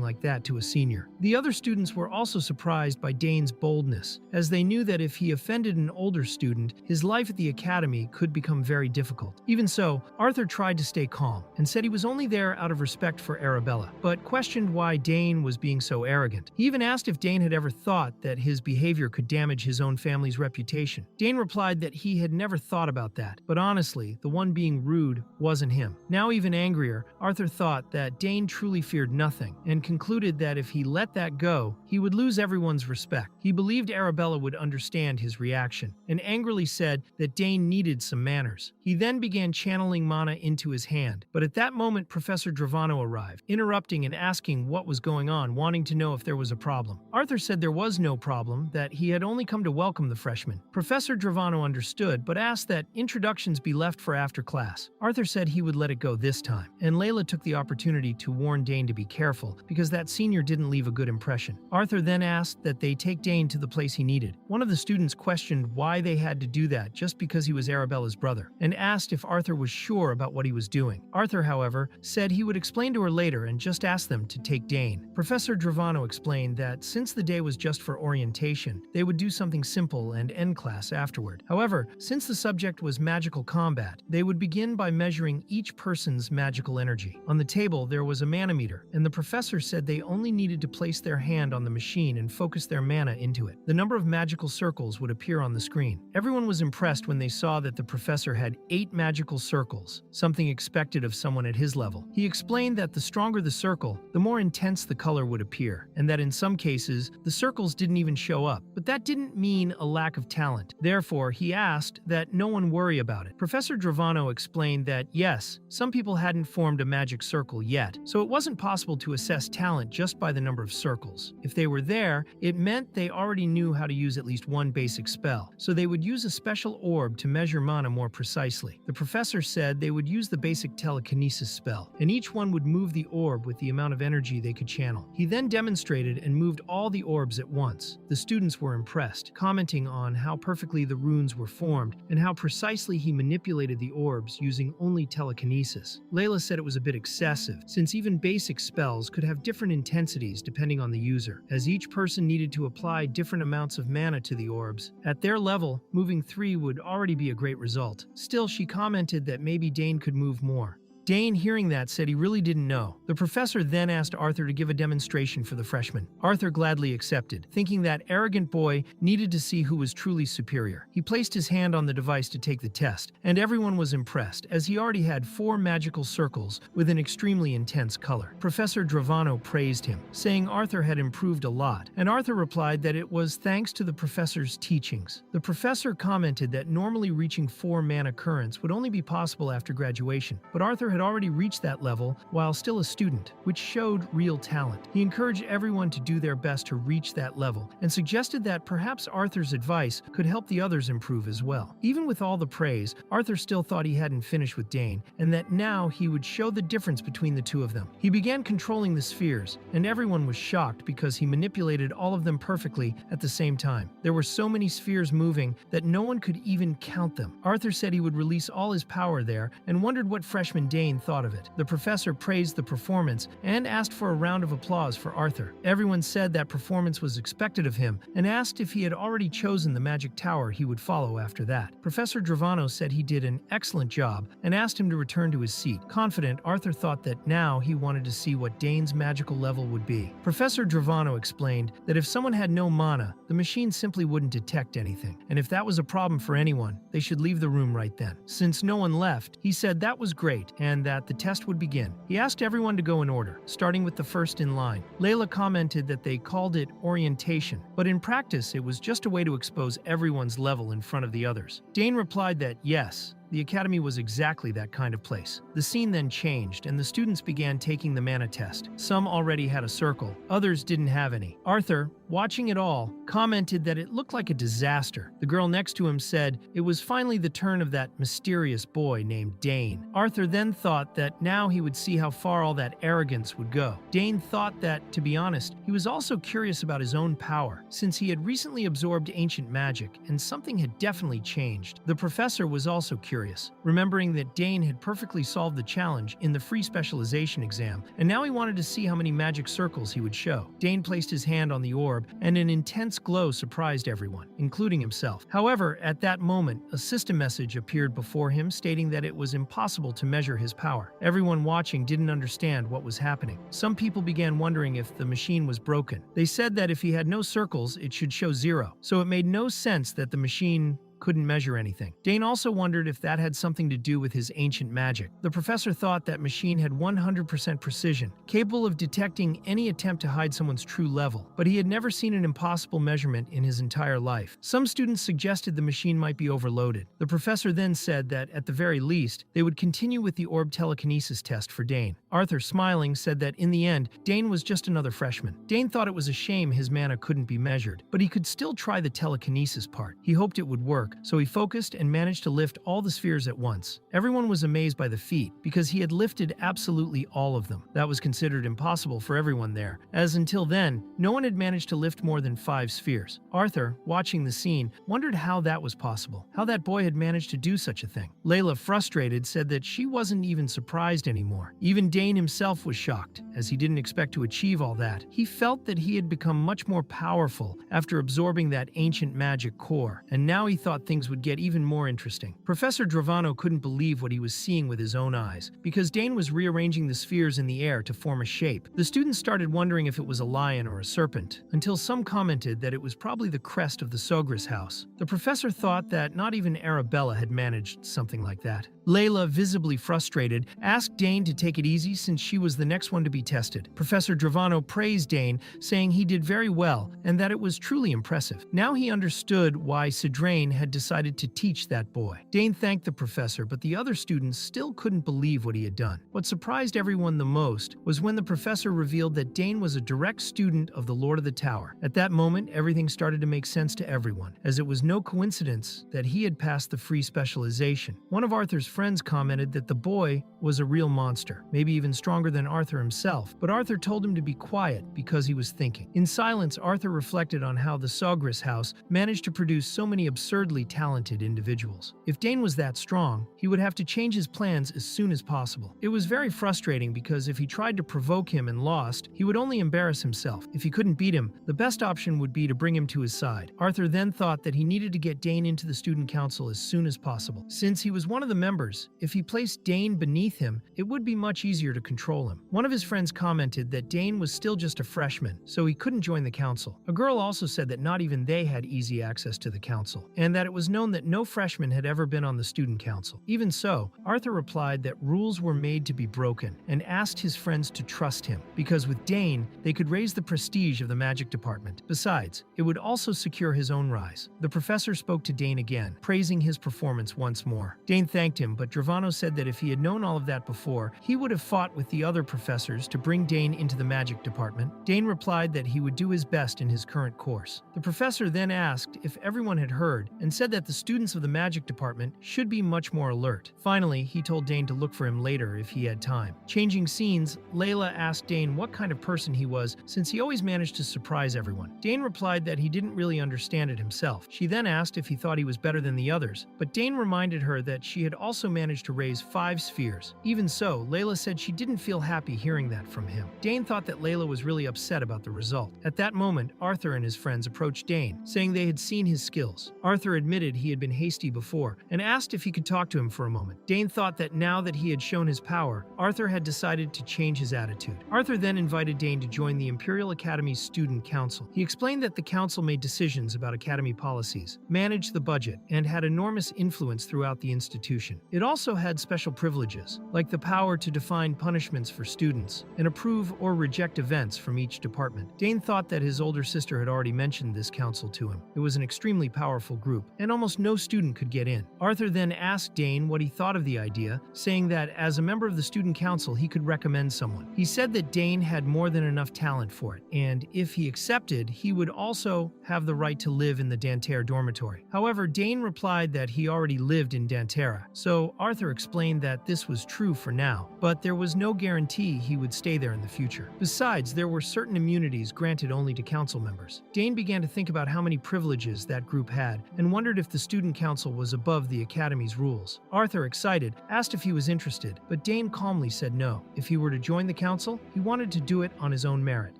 like that to a senior. The other students were also surprised by Dane's boldness, as they knew that if he offended an older student, his life at the academy could become very difficult. Even so, Arthur tried to stay calm and said he was only there out of respect for Arabella, but questioned why Dane was being so arrogant. He even asked if Dane had ever thought that his behavior could damage his own family's reputation. Dane replied that he had never thought about that, but honestly, the one being rude wasn't him. Now even angrier, Arthur thought that Dane truly feared nothing and concluded that if he let that go, he would lose everyone's respect. He believed Arabella would understand his reaction and angrily said that Dane needed some manners. He then began channeling mana into his hand, but at that moment Professor Dravano arrived, interrupting and asking what was going on, wanting to know if there was a problem. Arthur said there was no problem, that he had only come to welcome the freshmen. Professor Dravano understood, but asked that introductions be left for after class. Arthur said he would let it go this time, and Layla took the opportunity to warn Dane to be careful, because that senior didn't leave a good impression. Arthur then asked that they take Dane to the place he needed. One of the students questioned why they had to do that just because he was Arabella's brother, and asked if Arthur was sure about what he was doing. Arthur, however, said he would explain to her later and just asked them to take Dane. Professor Dravano explained that since the day was just for orientation, they would do something simple and end class afterward. However, since the subject was magical combat, they would begin by measuring each person's magical energy. On the table, there was a manometer, and the professor said they only needed to place their hand on the machine and focus their mana into it. The number of magical circles would appear on the screen. Everyone was impressed when they saw that the professor had 8 magical circles, something expected of someone at his level. He explained that the stronger the circle, the more intense the color would appear, and that in some cases, the circles didn't even show up. But that didn't mean a lack of talent. Therefore, he asked that no one worry about it. Professor Dravano explained that yes, some people hadn't formed a magic circle yet, so it wasn't possible to assess talent just by the number of circles. If they were there, it meant they already knew how to use at least one basic spell, so they would use a special orb to measure mana more precisely. The professor said they would use the basic telekinesis spell, and each one would move the orb with the amount of energy they could channel. He then demonstrated and moved all the orbs at once. The students were impressed, commenting on how perfectly the runes were formed and how precisely he manipulated the orbs using only telekinesis. Layla said it was a bit excessive, since even basic spells could have different intensities depending on the user, as each person needed to apply different amounts of mana to the orbs. At their level, moving 3 would already be a great result. Still, she commented that maybe Dane could move more. Dane, hearing that, said he really didn't know. The professor then asked Arthur to give a demonstration for the freshmen. Arthur gladly accepted, thinking that arrogant boy needed to see who was truly superior. He placed his hand on the device to take the test, and everyone was impressed, as he already had 4 magical circles with an extremely intense color. Professor Dravano praised him, saying Arthur had improved a lot, and Arthur replied that it was thanks to the professor's teachings. The professor commented that normally reaching 4 mana currents would only be possible after graduation, but Arthur had already reached that level while still a student, which showed real talent. He encouraged everyone to do their best to reach that level and suggested that perhaps Arthur's advice could help the others improve as well. Even with all the praise, Arthur still thought he hadn't finished with Dane, and that now he would show the difference between the two of them. He began controlling the spheres, and everyone was shocked because he manipulated all of them perfectly at the same time. There were so many spheres moving that no one could even count them. Arthur said he would release all his power there and wondered what freshman Dane thought of it. The professor praised the performance and asked for a round of applause for Arthur. Everyone said that performance was expected of him and asked if he had already chosen the magic tower he would follow after that. Professor Dravano said he did an excellent job and asked him to return to his seat. Confident, Arthur thought that now he wanted to see what Dane's magical level would be. Professor Dravano explained that if someone had no mana, the machine simply wouldn't detect anything, and if that was a problem for anyone, they should leave the room right then. Since no one left, he said that was great and that the test would begin. He asked everyone to go in order, starting with the first in line. Layla commented that they called it orientation, but in practice it was just a way to expose everyone's level in front of the others. Dane replied that yes, the academy was exactly that kind of place. The scene then changed, and the students began taking the mana test. Some already had a circle, others didn't have any. Arthur, watching it all, commented that it looked like a disaster. The girl next to him said it was finally the turn of that mysterious boy named Dane. Arthur then thought that now he would see how far all that arrogance would go. Dane thought that, to be honest, he was also curious about his own power, since he had recently absorbed ancient magic, and something had definitely changed. The professor was also curious, remembering that Dane had perfectly solved the challenge in the free specialization exam, and now he wanted to see how many magic circles he would show. Dane placed his hand on the orb, and an intense glow surprised everyone, including himself. However, at that moment, a system message appeared before him stating that it was impossible to measure his power. Everyone watching didn't understand what was happening. Some people began wondering if the machine was broken. They said that if he had no circles, it should show 0, so it made no sense that the machine couldn't measure anything. Dane also wondered if that had something to do with his ancient magic. The professor thought that machine had 100% precision, capable of detecting any attempt to hide someone's true level, but he had never seen an impossible measurement in his entire life. Some students suggested the machine might be overloaded. The professor then said that, at the very least, they would continue with the orb telekinesis test for Dane. Arthur, smiling, said that in the end, Dane was just another freshman. Dane thought it was a shame his mana couldn't be measured, but he could still try the telekinesis part. He hoped it would work, so he focused and managed to lift all the spheres at once. Everyone was amazed by the feat, because he had lifted absolutely all of them. That was considered impossible for everyone there, as until then, no one had managed to lift more than 5 spheres. Arthur, watching the scene, wondered how that was possible, how that boy had managed to do such a thing. Layla, frustrated, said that she wasn't even surprised anymore. Even Dane himself was shocked, as he didn't expect to achieve all that. He felt that he had become much more powerful after absorbing that ancient magic core, and now he thought things would get even more interesting. Professor Dravano couldn't believe what he was seeing with his own eyes, because Dane was rearranging the spheres in the air to form a shape. The students started wondering if it was a lion or a serpent, until some commented that it was probably the crest of the Sogris house. The professor thought that not even Arabella had managed something like that. Layla, visibly frustrated, asked Dane to take it easy since she was the next one to be tested. Professor Dravano praised Dane, saying he did very well and that it was truly impressive. Now he understood why Sidrain had had decided to teach that boy. Dane thanked the professor, but the other students still couldn't believe what he had done. What surprised everyone the most was when the professor revealed that Dane was a direct student of the Lord of the Tower. At that moment, everything started to make sense to everyone, as it was no coincidence that he had passed the free specialization. One of Arthur's friends commented that the boy was a real monster, maybe even stronger than Arthur himself, but Arthur told him to be quiet because he was thinking. In silence, Arthur reflected on how the Sogris house managed to produce so many absurdly talented individuals. If Dane was that strong, he would have to change his plans as soon as possible. It was very frustrating because if he tried to provoke him and lost, he would only embarrass himself. If he couldn't beat him, the best option would be to bring him to his side. Arthur then thought that he needed to get Dane into the student council as soon as possible. Since he was one of the members, if he placed Dane beneath him, it would be much easier to control him. One of his friends commented that Dane was still just a freshman, so he couldn't join the council. A girl also said that not even they had easy access to the council, and that it was known that no freshman had ever been on the student council. Even so, Arthur replied that rules were made to be broken, and asked his friends to trust him, because with Dane, they could raise the prestige of the magic department. Besides, it would also secure his own rise. The professor spoke to Dane again, praising his performance once more. Dane thanked him, but Dravano said that if he had known all of that before, he would have fought with the other professors to bring Dane into the magic department. Dane replied that he would do his best in his current course. The professor then asked if everyone had heard, and said that the students of the magic department should be much more alert. Finally, he told Dane to look for him later if he had time. Changing scenes, Layla asked Dane what kind of person he was, since he always managed to surprise everyone. Dane replied that he didn't really understand it himself. She then asked if he thought he was better than the others, but Dane reminded her that she had also managed to raise 5 spheres. Even so, Layla said she didn't feel happy hearing that from him. Dane thought that Layla was really upset about the result. At that moment, Arthur and his friends approached Dane, saying they had seen his skills. Arthur admitted he had been hasty before, and asked if he could talk to him for a moment. Dane thought that now that he had shown his power, Arthur had decided to change his attitude. Arthur then invited Dane to join the Imperial Academy's Student Council. He explained that the council made decisions about Academy policies, managed the budget, and had enormous influence throughout the institution. It also had special privileges, like the power to define punishments for students, and approve or reject events from each department. Dane thought that his older sister had already mentioned this council to him. It was an extremely powerful group, and almost no student could get in. Arthur then asked Dane what he thought of the idea, saying that as a member of the student council, he could recommend someone. He said that Dane had more than enough talent for it, and if he accepted, he would also have the right to live in the Dantera dormitory. However, Dane replied that he already lived in Dantera, so Arthur explained that this was true for now, but there was no guarantee he would stay there in the future. Besides, there were certain immunities granted only to council members. Dane began to think about how many privileges that group had, and wondered if the student council was above the academy's rules. Arthur, excited, asked if he was interested, but Dane calmly said no. If he were to join the council, he wanted to do it on his own merit.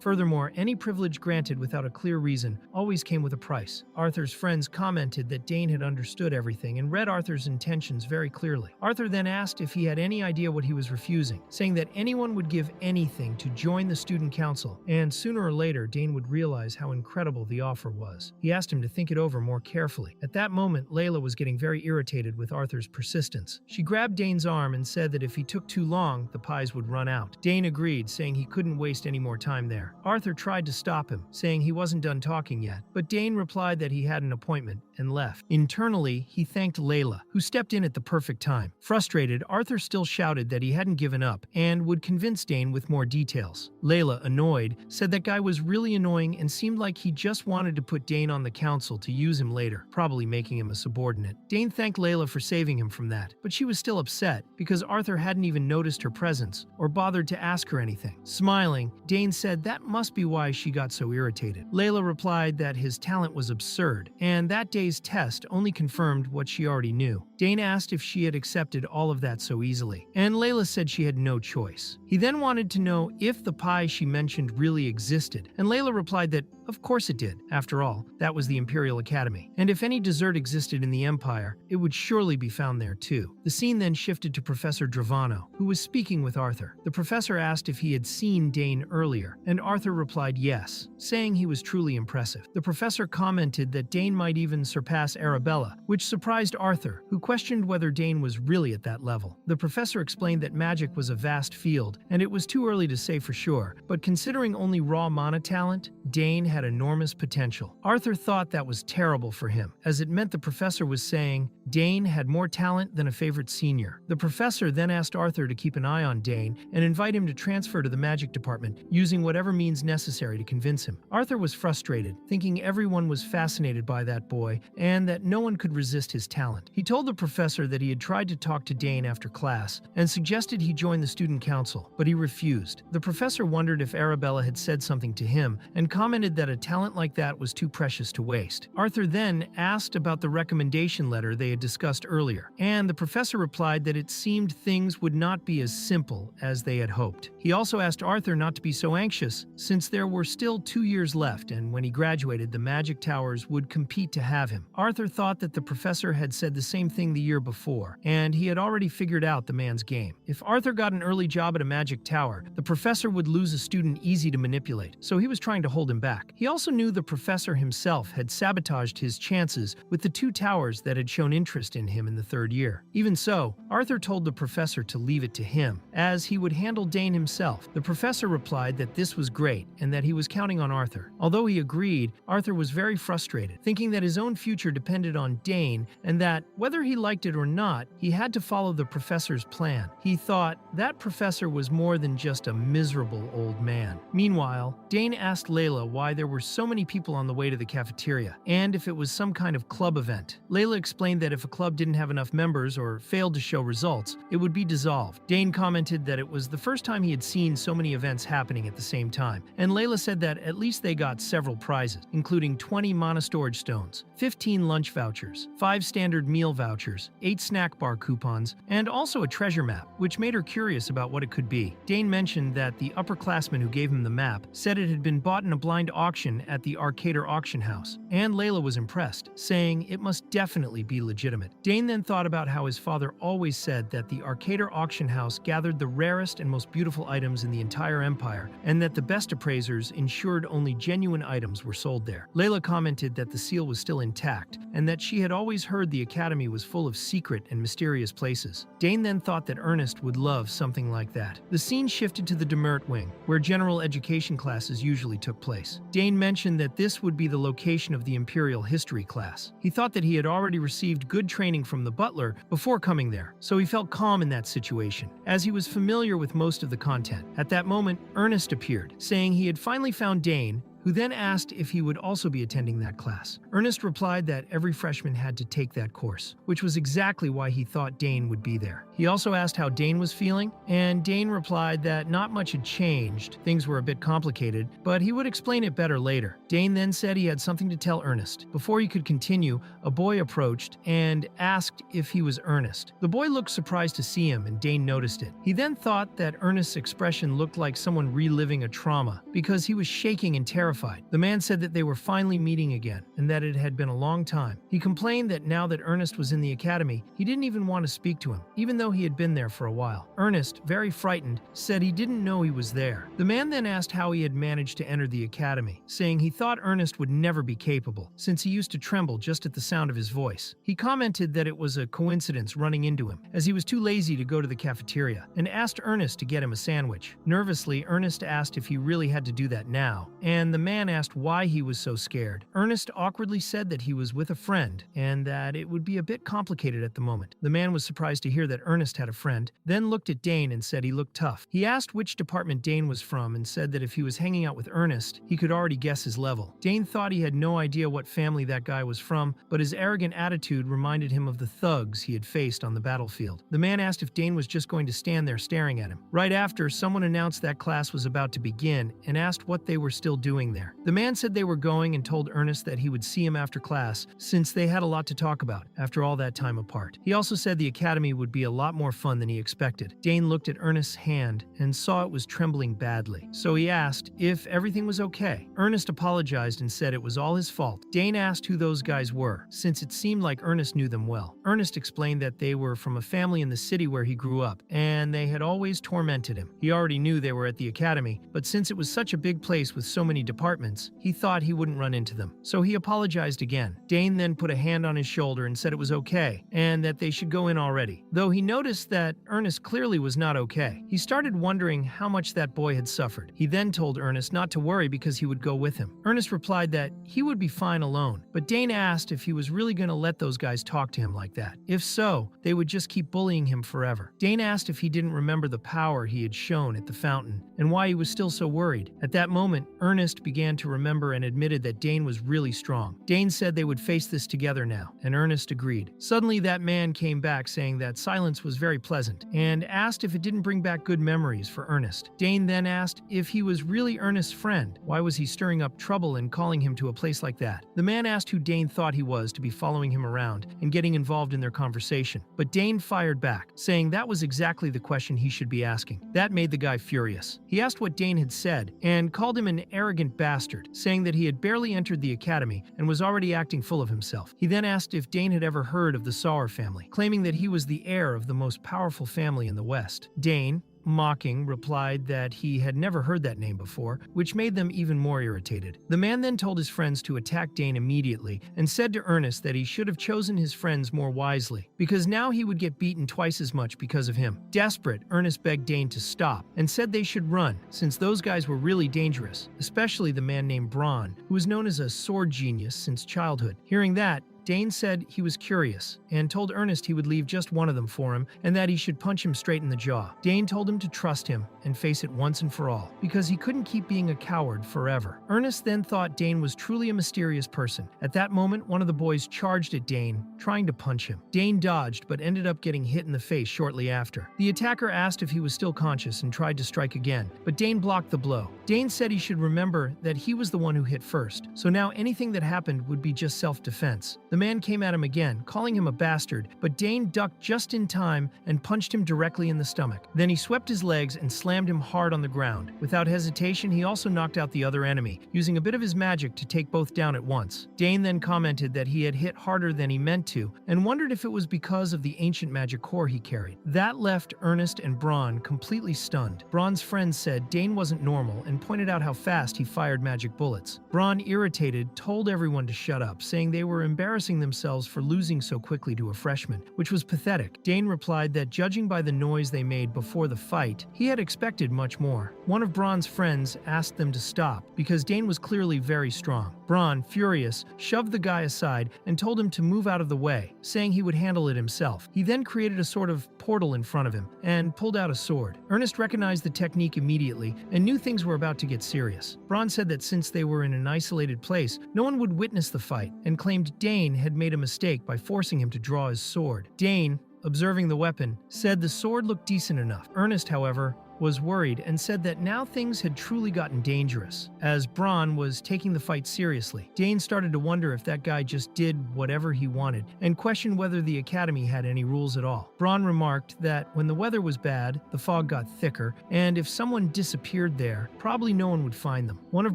Furthermore, any privilege granted without a clear reason always came with a price. Arthur's friends commented that Dane had understood everything and read Arthur's intentions very clearly. Arthur then asked if he had any idea what he was refusing, saying that anyone would give anything to join the student council, and sooner or later Dane would realize how incredible the offer was. He asked him to think it over more carefully. At that moment, Layla was getting very irritated with Arthur's persistence. She grabbed Dane's arm and said that if he took too long, the pies would run out. Dane agreed, saying he couldn't waste any more time there. Arthur tried to stop him, saying he wasn't done talking yet, but Dane replied that he had an appointment and left. Internally, he thanked Layla, who stepped in at the perfect time. Frustrated, Arthur still shouted that he hadn't given up and would convince Dane with more details. Layla, annoyed, said that guy was really annoying and seemed like he just wanted to put Dane on the council to use him later, probably making him a subordinate. Dane thanked Layla for saving him from that, but she was still upset because Arthur hadn't even noticed her presence or bothered to ask her anything. Smiling, Dane said that must be why she got so irritated. Layla replied that his talent was absurd, and that day's test only confirmed what she already knew. Dane asked if she had accepted all of that so easily, and Layla said she had no choice. He then wanted to know if the pie she mentioned really existed, and Layla replied that of course it did. After all, that was the Imperial Academy, and if any dessert existed in the Empire, it would surely be found there too. The scene then shifted to Professor Dravano, who was speaking with Arthur. The professor asked if he had seen Dane earlier, and Arthur replied yes, saying he was truly impressive. The professor commented that Dane might even surpass Arabella, which surprised Arthur, who questioned whether Dane was really at that level. The professor explained that magic was a vast field, and it was too early to say for sure, but considering only raw mana talent, Dane had enormous potential. Arthur thought that was terrible for him, as it meant the professor was saying Dane had more talent than a favorite senior. The professor then asked Arthur to keep an eye on Dane and invite him to transfer to the magic department, using whatever means necessary to convince him. Arthur was frustrated, thinking everyone was fascinated by that boy and that no one could resist his talent. He told the professor that he had tried to talk to Dane after class and suggested he join the student council, but he refused. The professor wondered if Arabella had said something to him and commented that a talent like that was too precious to waste. Arthur then asked about the recommendation letter they had discussed earlier, and the professor replied that it seemed things would not be as simple as they had hoped. He also asked Arthur not to be so anxious, since there were still 2 years left, and when he graduated, the Magic Towers would compete to have him. Arthur thought that the professor had said the same thing the year before, and he had already figured out the man's game. If Arthur got an early job at a Magic Tower, the professor would lose a student easy to manipulate, so he was trying to hold him back. He also knew the professor himself had sabotaged his chances with the 2 towers that had shown interest in him in the 3rd year. Even so, Arthur told the professor to leave it to him, as he would handle Dane himself. The professor replied that this was great and that he was counting on Arthur. Although he agreed, Arthur was very frustrated, thinking that his own future depended on Dane and that, whether he liked it or not, he had to follow the professor's plan. He thought that professor was more than just a miserable old man. Meanwhile, Dane asked Layla why there were so many people on the way to the cafeteria, and if it was some kind of club event. Layla explained that if a club didn't have enough members or failed to show results, it would be dissolved. Dane commented that it was the first time he had seen so many events happening at the same time, and Layla said that at least they got several prizes, including 20 mana storage stones, 15 lunch vouchers, 5 standard meal vouchers, 8 snack bar coupons, and also a treasure map, which made her curious about what it could be. Dane mentioned that the upperclassman who gave him the map said it had been bought in a blind auction at the Arcader auction house, and Layla was impressed, saying it must definitely be legitimate. Dane then thought about how his father always said that the Arcader auction house gathered the rarest and most beautiful items in the entire empire, and that the best appraisers ensured only genuine items were sold there. Layla commented that the seal was still intact, and that she had always heard the academy was full of secret and mysterious places. Dane then thought that Ernest would love something like that. The scene shifted to the Demert wing, where general education classes usually took place. Dane mentioned that this would be the location of the Imperial History class. He thought that he had already received good training from the butler before coming there, so he felt calm in that situation, as he was familiar with most of the content. At that moment, Ernest appeared, saying he had finally found Dane, who then asked if he would also be attending that class. Ernest replied that every freshman had to take that course, which was exactly why he thought Dane would be there. He also asked how Dane was feeling, and Dane replied that not much had changed, things were a bit complicated, but he would explain it better later. Dane then said he had something to tell Ernest. Before he could continue, a boy approached and asked if he was Ernest. The boy looked surprised to see him, and Dane noticed it. He then thought that Ernest's expression looked like someone reliving a trauma, because he was shaking and terrified. The man said that they were finally meeting again, and that it had been a long time. He complained that now that Ernest was in the academy, he didn't even want to speak to him, even though he had been there for a while. Ernest, very frightened, said he didn't know he was there. The man then asked how he had managed to enter the academy, saying he thought Ernest would never be capable, since he used to tremble just at the sound of his voice. He commented that it was a coincidence running into him, as he was too lazy to go to the cafeteria, and asked Ernest to get him a sandwich. Nervously, Ernest asked if he really had to do that now, and the man asked why he was so scared. Ernest awkwardly said that he was with a friend, and that it would be a bit complicated at the moment. The man was surprised to hear that Ernest had a friend, then looked at Dane and said he looked tough. He asked which department Dane was from and said that if he was hanging out with Ernest, he could already guess his level. Dane thought he had no idea what family that guy was from, but his arrogant attitude reminded him of the thugs he had faced on the battlefield. The man asked if Dane was just going to stand there staring at him. Right after, someone announced that class was about to begin and asked what they were still doing there. The man said they were going and told Ernest that he would see him after class, since they had a lot to talk about after all that time apart. He also said the academy would be a lot more fun than he expected. Dane looked at Ernest's hand and saw it was trembling badly, so he asked if everything was okay. Ernest apologized and said it was all his fault. Dane asked who those guys were, since it seemed like Ernest knew them well. Ernest explained that they were from a family in the city where he grew up, and they had always tormented him. He already knew they were at the academy, but since it was such a big place with so many departments, apartments, he thought he wouldn't run into them. So he apologized again. Dane then put a hand on his shoulder and said it was okay, and that they should go in already. Though he noticed that Ernest clearly was not okay. He started wondering how much that boy had suffered. He then told Ernest not to worry because he would go with him. Ernest replied that he would be fine alone, but Dane asked if he was really going to let those guys talk to him like that. If so, they would just keep bullying him forever. Dane asked if he didn't remember the power he had shown at the fountain and why he was still so worried. At that moment, Ernest began to remember and admitted that Dane was really strong. Dane said they would face this together now, and Ernest agreed. Suddenly, that man came back saying that silence was very pleasant and asked if it didn't bring back good memories for Ernest. Dane then asked if he was really Ernest's friend. Why was he stirring up trouble and calling him to a place like that? The man asked who Dane thought he was to be following him around and getting involved in their conversation. But Dane fired back, saying that was exactly the question he should be asking. That made the guy furious. He asked what Dane had said and called him an arrogant bastard, saying that he had barely entered the academy and was already acting full of himself. He then asked if Dane had ever heard of the Sauer family, claiming that he was the heir of the most powerful family in the West. Dane, mocking, replied that he had never heard that name before, which made them even more irritated. The man then told his friends to attack Dane immediately and said to Ernest that he should have chosen his friends more wisely, because now he would get beaten twice as much because of him. Desperate, Ernest begged Dane to stop and said they should run, since those guys were really dangerous, especially the man named Braun, who was known as a sword genius since childhood. Hearing that, Dane said he was curious and told Ernest he would leave just one of them for him and that he should punch him straight in the jaw. Dane told him to trust him and face it once and for all, because he couldn't keep being a coward forever. Ernest then thought Dane was truly a mysterious person. At that moment, one of the boys charged at Dane, trying to punch him. Dane dodged but ended up getting hit in the face shortly after. The attacker asked if he was still conscious and tried to strike again, but Dane blocked the blow. Dane said he should remember that he was the one who hit first, so now anything that happened would be just self-defense. The man came at him again, calling him a bastard, but Dane ducked just in time and punched him directly in the stomach. Then he swept his legs and slammed him hard on the ground. Without hesitation, he also knocked out the other enemy, using a bit of his magic to take both down at once. Dane then commented that he had hit harder than he meant to, and wondered if it was because of the ancient magic core he carried. That left Ernest and Braun completely stunned. Braun's friends said Dane wasn't normal and pointed out how fast he fired magic bullets. Braun, irritated, told everyone to shut up, saying they were embarrassing themselves for losing so quickly to a freshman, which was pathetic. Dane replied that judging by the noise they made before the fight, he had expected much more. One of Braun's friends asked them to stop because Dane was clearly very strong. Braun, furious, shoved the guy aside and told him to move out of the way, saying he would handle it himself. He then created a sort of portal in front of him and pulled out a sword. Ernest recognized the technique immediately and knew things were about to get serious. Braun said that since they were in an isolated place, no one would witness the fight, and claimed Dane had made a mistake by forcing him to draw his sword. Dane, observing the weapon, said the sword looked decent enough. Ernest, however, was worried and said that now things had truly gotten dangerous, as Braun was taking the fight seriously. Dane started to wonder if that guy just did whatever he wanted, and questioned whether the academy had any rules at all. Braun remarked that when the weather was bad, the fog got thicker, and if someone disappeared there, probably no one would find them. One of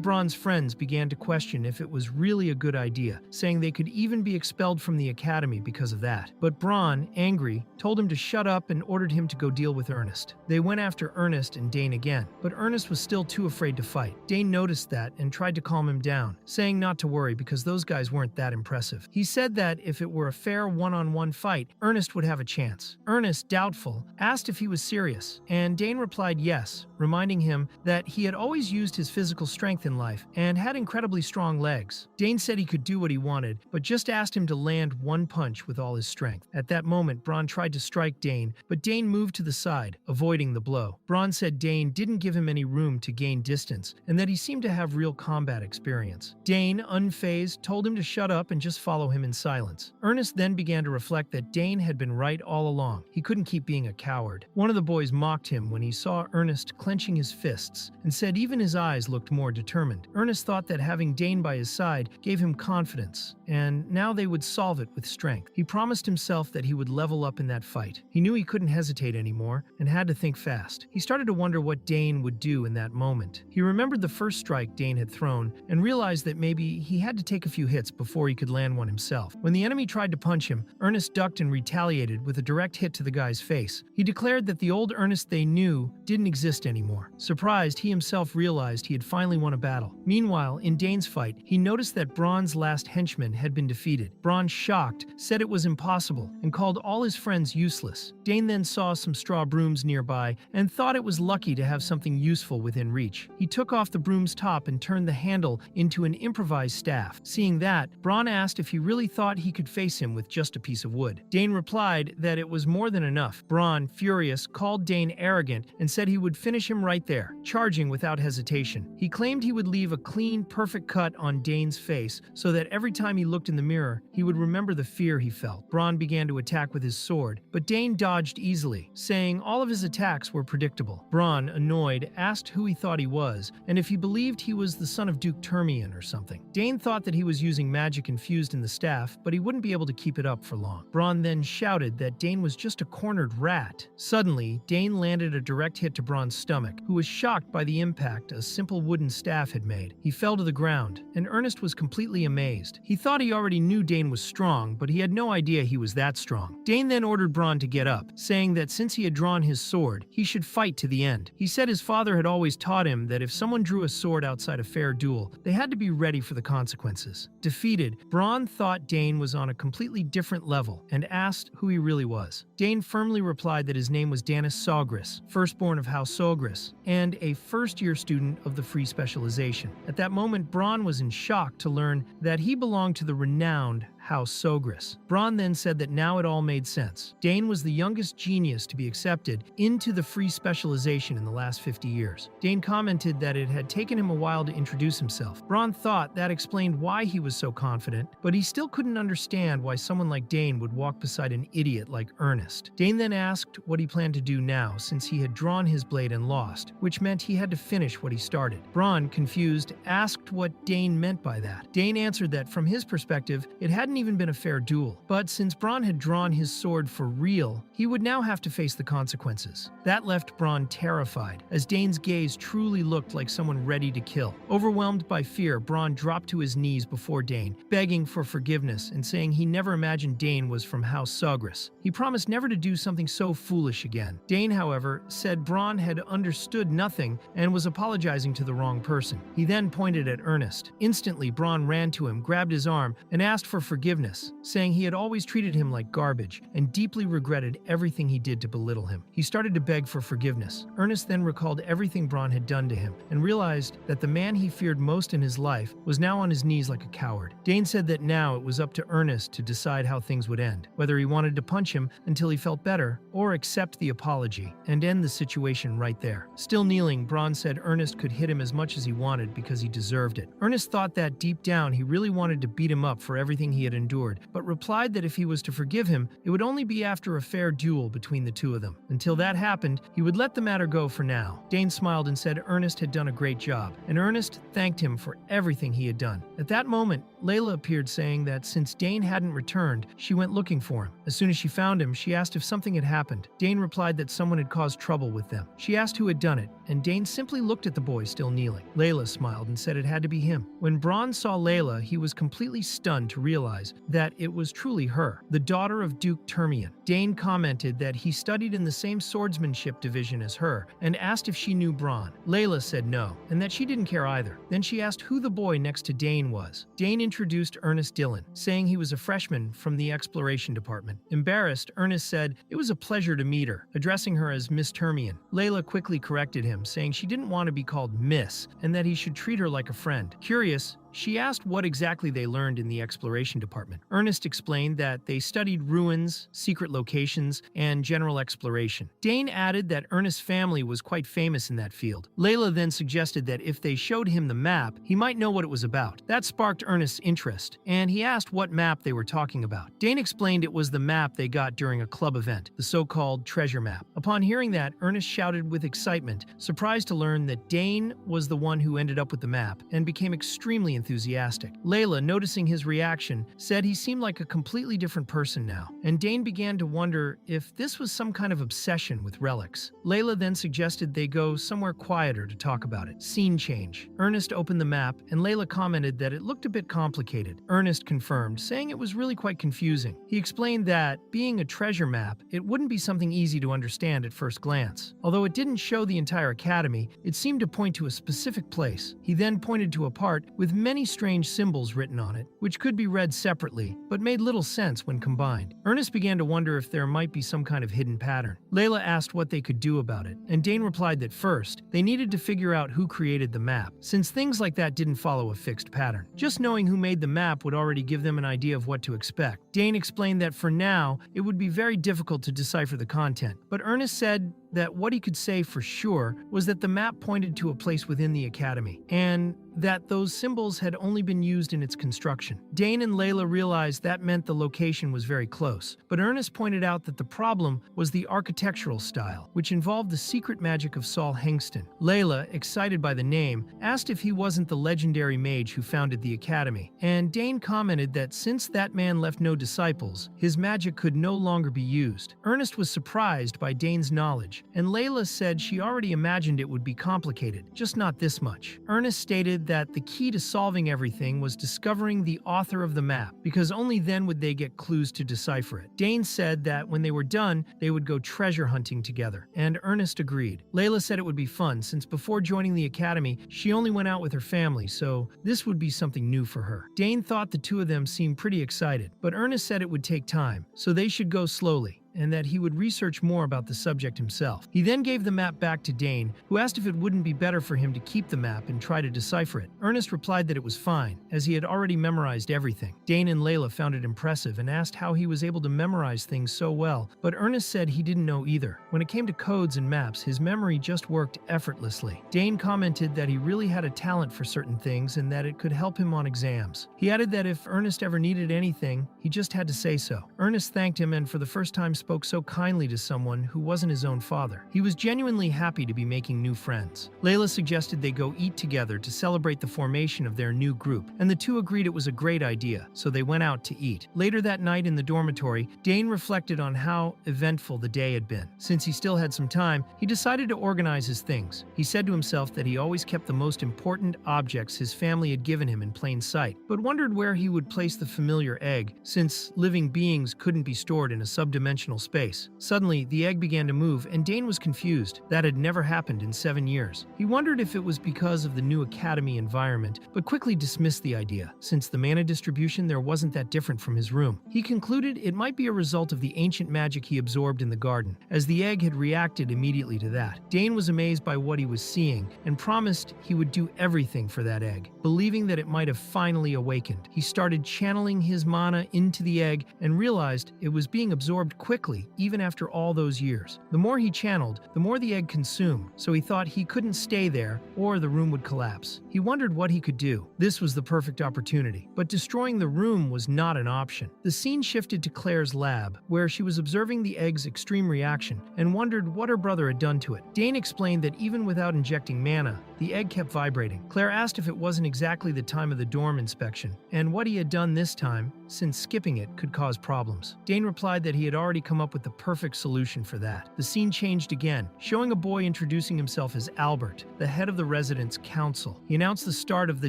Braun's friends began to question if it was really a good idea, saying they could even be expelled from the academy because of that. But Braun, angry, told him to shut up and ordered him to go deal with Ernest. They went after Ernest and Dane again, but Ernest was still too afraid to fight. Dane noticed that and tried to calm him down, saying not to worry because those guys weren't that impressive. He said that if it were a fair one-on-one fight, Ernest would have a chance. Ernest, doubtful, asked if he was serious, and Dane replied yes, reminding him that he had always used his physical strength in life and had incredibly strong legs. Dane said he could do what he wanted, but just asked him to land one punch with all his strength. At that moment, Braun tried to strike Dane, but Dane moved to the side, avoiding the blow. Braun said Dane didn't give him any room to gain distance, and that he seemed to have real combat experience. Dane, unfazed, told him to shut up and just follow him in silence. Ernest then began to reflect that Dane had been right all along. He couldn't keep being a coward. One of the boys mocked him when he saw Ernest clenching his fists, and said even his eyes looked more determined. Ernest thought that having Dane by his side gave him confidence, and now they would solve it with strength. He promised himself that he would level up in that fight. He knew he couldn't hesitate anymore, and had to think fast. He started started to wonder what Dane would do in that moment. He remembered the first strike Dane had thrown and realized that maybe he had to take a few hits before he could land one himself. When the enemy tried to punch him, Ernest ducked and retaliated with a direct hit to the guy's face. He declared that the old Ernest they knew didn't exist anymore. Surprised, he himself realized he had finally won a battle. Meanwhile, in Dane's fight, he noticed that Braun's last henchman had been defeated. Braun, shocked, said it was impossible and called all his friends useless. Dane then saw some straw brooms nearby and thought it was lucky to have something useful within reach. He took off the broom's top and turned the handle into an improvised staff. Seeing that, Braun asked if he really thought he could face him with just a piece of wood. Dane replied that it was more than enough. Braun, furious, called Dane arrogant and said he would finish him right there, charging without hesitation. He claimed he would leave a clean, perfect cut on Dane's face so that every time he looked in the mirror, he would remember the fear he felt. Braun began to attack with his sword, but Dane dodged easily, saying all of his attacks were predictable. Braun, annoyed, asked who he thought he was and if he believed he was the son of Duke Termian or something. Dane thought that he was using magic infused in the staff, but he wouldn't be able to keep it up for long. Braun then shouted that Dane was just a cornered rat. Suddenly, Dane landed a direct hit to Braun's stomach, who was shocked by the impact a simple wooden staff had made. He fell to the ground, and Ernest was completely amazed. He thought he already knew Dane was strong, but he had no idea he was that strong. Dane then ordered Braun to get up, saying that since he had drawn his sword, he should fight to the end. He said his father had always taught him that if someone drew a sword outside a fair duel, they had to be ready for the consequences. Defeated, Braun thought Dane was on a completely different level and asked who he really was. Dane firmly replied that his name was Danis Sogris, firstborn of House Sogris, and a first-year student of the Free Specialization. At that moment, Braun was in shock to learn that he belonged to the renowned House Sogris. Braun then said that now it all made sense. Dane was the youngest genius to be accepted into the Free Specialization in the last 50 years. Dane commented that it had taken him a while to introduce himself. Braun thought that explained why he was so confident, but he still couldn't understand why someone like Dane would walk beside an idiot like Ernest. Dane then asked what he planned to do now since he had drawn his blade and lost, which meant he had to finish what he started. Braun, confused, asked what Dane meant by that. Dane answered that from his perspective, it hadn't even been a fair duel, but since Braun had drawn his sword for real, he would now have to face the consequences. That left Braun terrified, as Dane's gaze truly looked like someone ready to kill. Overwhelmed by fear, Braun dropped to his knees before Dane, begging for forgiveness and saying he never imagined Dane was from House Sogris. He promised never to do something so foolish again. Dane, however, said Braun had understood nothing and was apologizing to the wrong person. He then pointed at Ernest. Instantly, Braun ran to him, grabbed his arm, and asked for forgiveness, saying he had always treated him like garbage and deeply regretted everything he did to belittle him. He started to beg for forgiveness. Ernest then recalled everything Braun had done to him and realized that the man he feared most in his life was now on his knees like a coward. Dane said that now it was up to Ernest to decide how things would end, whether he wanted to punch him until he felt better or accept the apology and end the situation right there. Still kneeling, Braun said Ernest could hit him as much as he wanted because he deserved it. Ernest thought that deep down he really wanted to beat him up for everything he had endured, but replied that if he was to forgive him, it would only be after a fair duel between the two of them. Until that happened, he would let the matter go for now. Dane smiled and said Ernest had done a great job, and Ernest thanked him for everything he had done. At that moment, Layla appeared, saying that since Dane hadn't returned, she went looking for him. As soon as she found him, she asked if something had happened. Dane replied that someone had caused trouble with them. She asked who had done it, and Dane simply looked at the boy still kneeling. Layla smiled and said it had to be him. When Braun saw Layla, he was completely stunned to realize that it was truly her, the daughter of Duke Termian. Dane commented that he studied in the same swordsmanship division as her and asked if she knew Braun. Layla said no, and that she didn't care either. Then she asked who the boy next to Dane was. Dane introduced Ernest Dillon, saying he was a freshman from the exploration department. Embarrassed, Ernest said it was a pleasure to meet her, addressing her as Miss Termian. Layla quickly corrected him, saying she didn't want to be called Miss and that he should treat her like a friend. Curious, she asked what exactly they learned in the exploration department. Ernest explained that they studied ruins, secret locations, and general exploration. Dane added that Ernest's family was quite famous in that field. Layla then suggested that if they showed him the map, he might know what it was about. That sparked Ernest's interest, and he asked what map they were talking about. Dane explained it was the map they got during a club event, the so-called treasure map. Upon hearing that, Ernest shouted with excitement, surprised to learn that Dane was the one who ended up with the map, and became extremely enthusiastic. Layla, noticing his reaction, said he seemed like a completely different person now, and Dane began to wonder if this was some kind of obsession with relics. Layla then suggested they go somewhere quieter to talk about it. Scene change. Ernest opened the map, and Layla commented that it looked a bit complicated. Ernest confirmed, saying it was really quite confusing. He explained that, being a treasure map, it wouldn't be something easy to understand at first glance. Although it didn't show the entire academy, it seemed to point to a specific place. He then pointed to a part with many strange symbols written on it, which could be read separately, but made little sense when combined. Ernest began to wonder if there might be some kind of hidden pattern. Layla asked what they could do about it, and Dane replied that first, they needed to figure out who created the map, since things like that didn't follow a fixed pattern. Just knowing who made the map would already give them an idea of what to expect. Dane explained that for now, it would be very difficult to decipher the content, but Ernest said that what he could say for sure was that the map pointed to a place within the academy, and that those symbols had only been used in its construction. Dane and Layla realized that meant the location was very close, but Ernest pointed out that the problem was the architectural style, which involved the secret magic of Saul Hengston. Layla, excited by the name, asked if he wasn't the legendary mage who founded the academy, and Dane commented that since that man left no disciples, his magic could no longer be used. Ernest was surprised by Dane's knowledge, and Layla said she already imagined it would be complicated, just not this much. Ernest stated that the key to solving everything was discovering the author of the map, because only then would they get clues to decipher it. Dane said that when they were done, they would go treasure hunting together, and Ernest agreed. Layla said it would be fun, since before joining the academy, she only went out with her family, so this would be something new for her. Dane thought the two of them seemed pretty excited, but Ernest said it would take time, so they should go slowly, and that he would research more about the subject himself. He then gave the map back to Dane, who asked if it wouldn't be better for him to keep the map and try to decipher it. Ernest replied that it was fine, as he had already memorized everything. Dane and Layla found it impressive and asked how he was able to memorize things so well, but Ernest said he didn't know either. When it came to codes and maps, his memory just worked effortlessly. Dane commented that he really had a talent for certain things and that it could help him on exams. He added that if Ernest ever needed anything, he just had to say so. Ernest thanked him and for the first time spoke so kindly to someone who wasn't his own father. He was genuinely happy to be making new friends. Layla suggested they go eat together to celebrate the formation of their new group, and the two agreed it was a great idea, so they went out to eat. Later that night in the dormitory, Dane reflected on how eventful the day had been. Since he still had some time, he decided to organize his things. He said to himself that he always kept the most important objects his family had given him in plain sight, but wondered where he would place the familiar egg, since living beings couldn't be stored in a subdimensional space. Suddenly, the egg began to move, and Dane was confused. That had never happened in 7 years. He wondered if it was because of the new academy environment, but quickly dismissed the idea. Since the mana distribution there wasn't that different from his room, he concluded it might be a result of the ancient magic he absorbed in the garden, as the egg had reacted immediately to that. Dane was amazed by what he was seeing, and promised he would do everything for that egg, believing that it might have finally awakened. He started channeling his mana into the egg and realized it was being absorbed quickly, even after all those years. The more he channeled, the more the egg consumed, so he thought he couldn't stay there or the room would collapse. He wondered what he could do. This was the perfect opportunity, but destroying the room was not an option. The scene shifted to Claire's lab, where she was observing the egg's extreme reaction and wondered what her brother had done to it. Dane explained that even without injecting mana, the egg kept vibrating. Claire asked if it wasn't exactly the time of the dorm inspection, and what he had done this time, since skipping it could cause problems. Dane replied that he had already come up with the perfect solution for that. The scene changed again, showing a boy introducing himself as Albert, the head of the residence council. He announced the start of the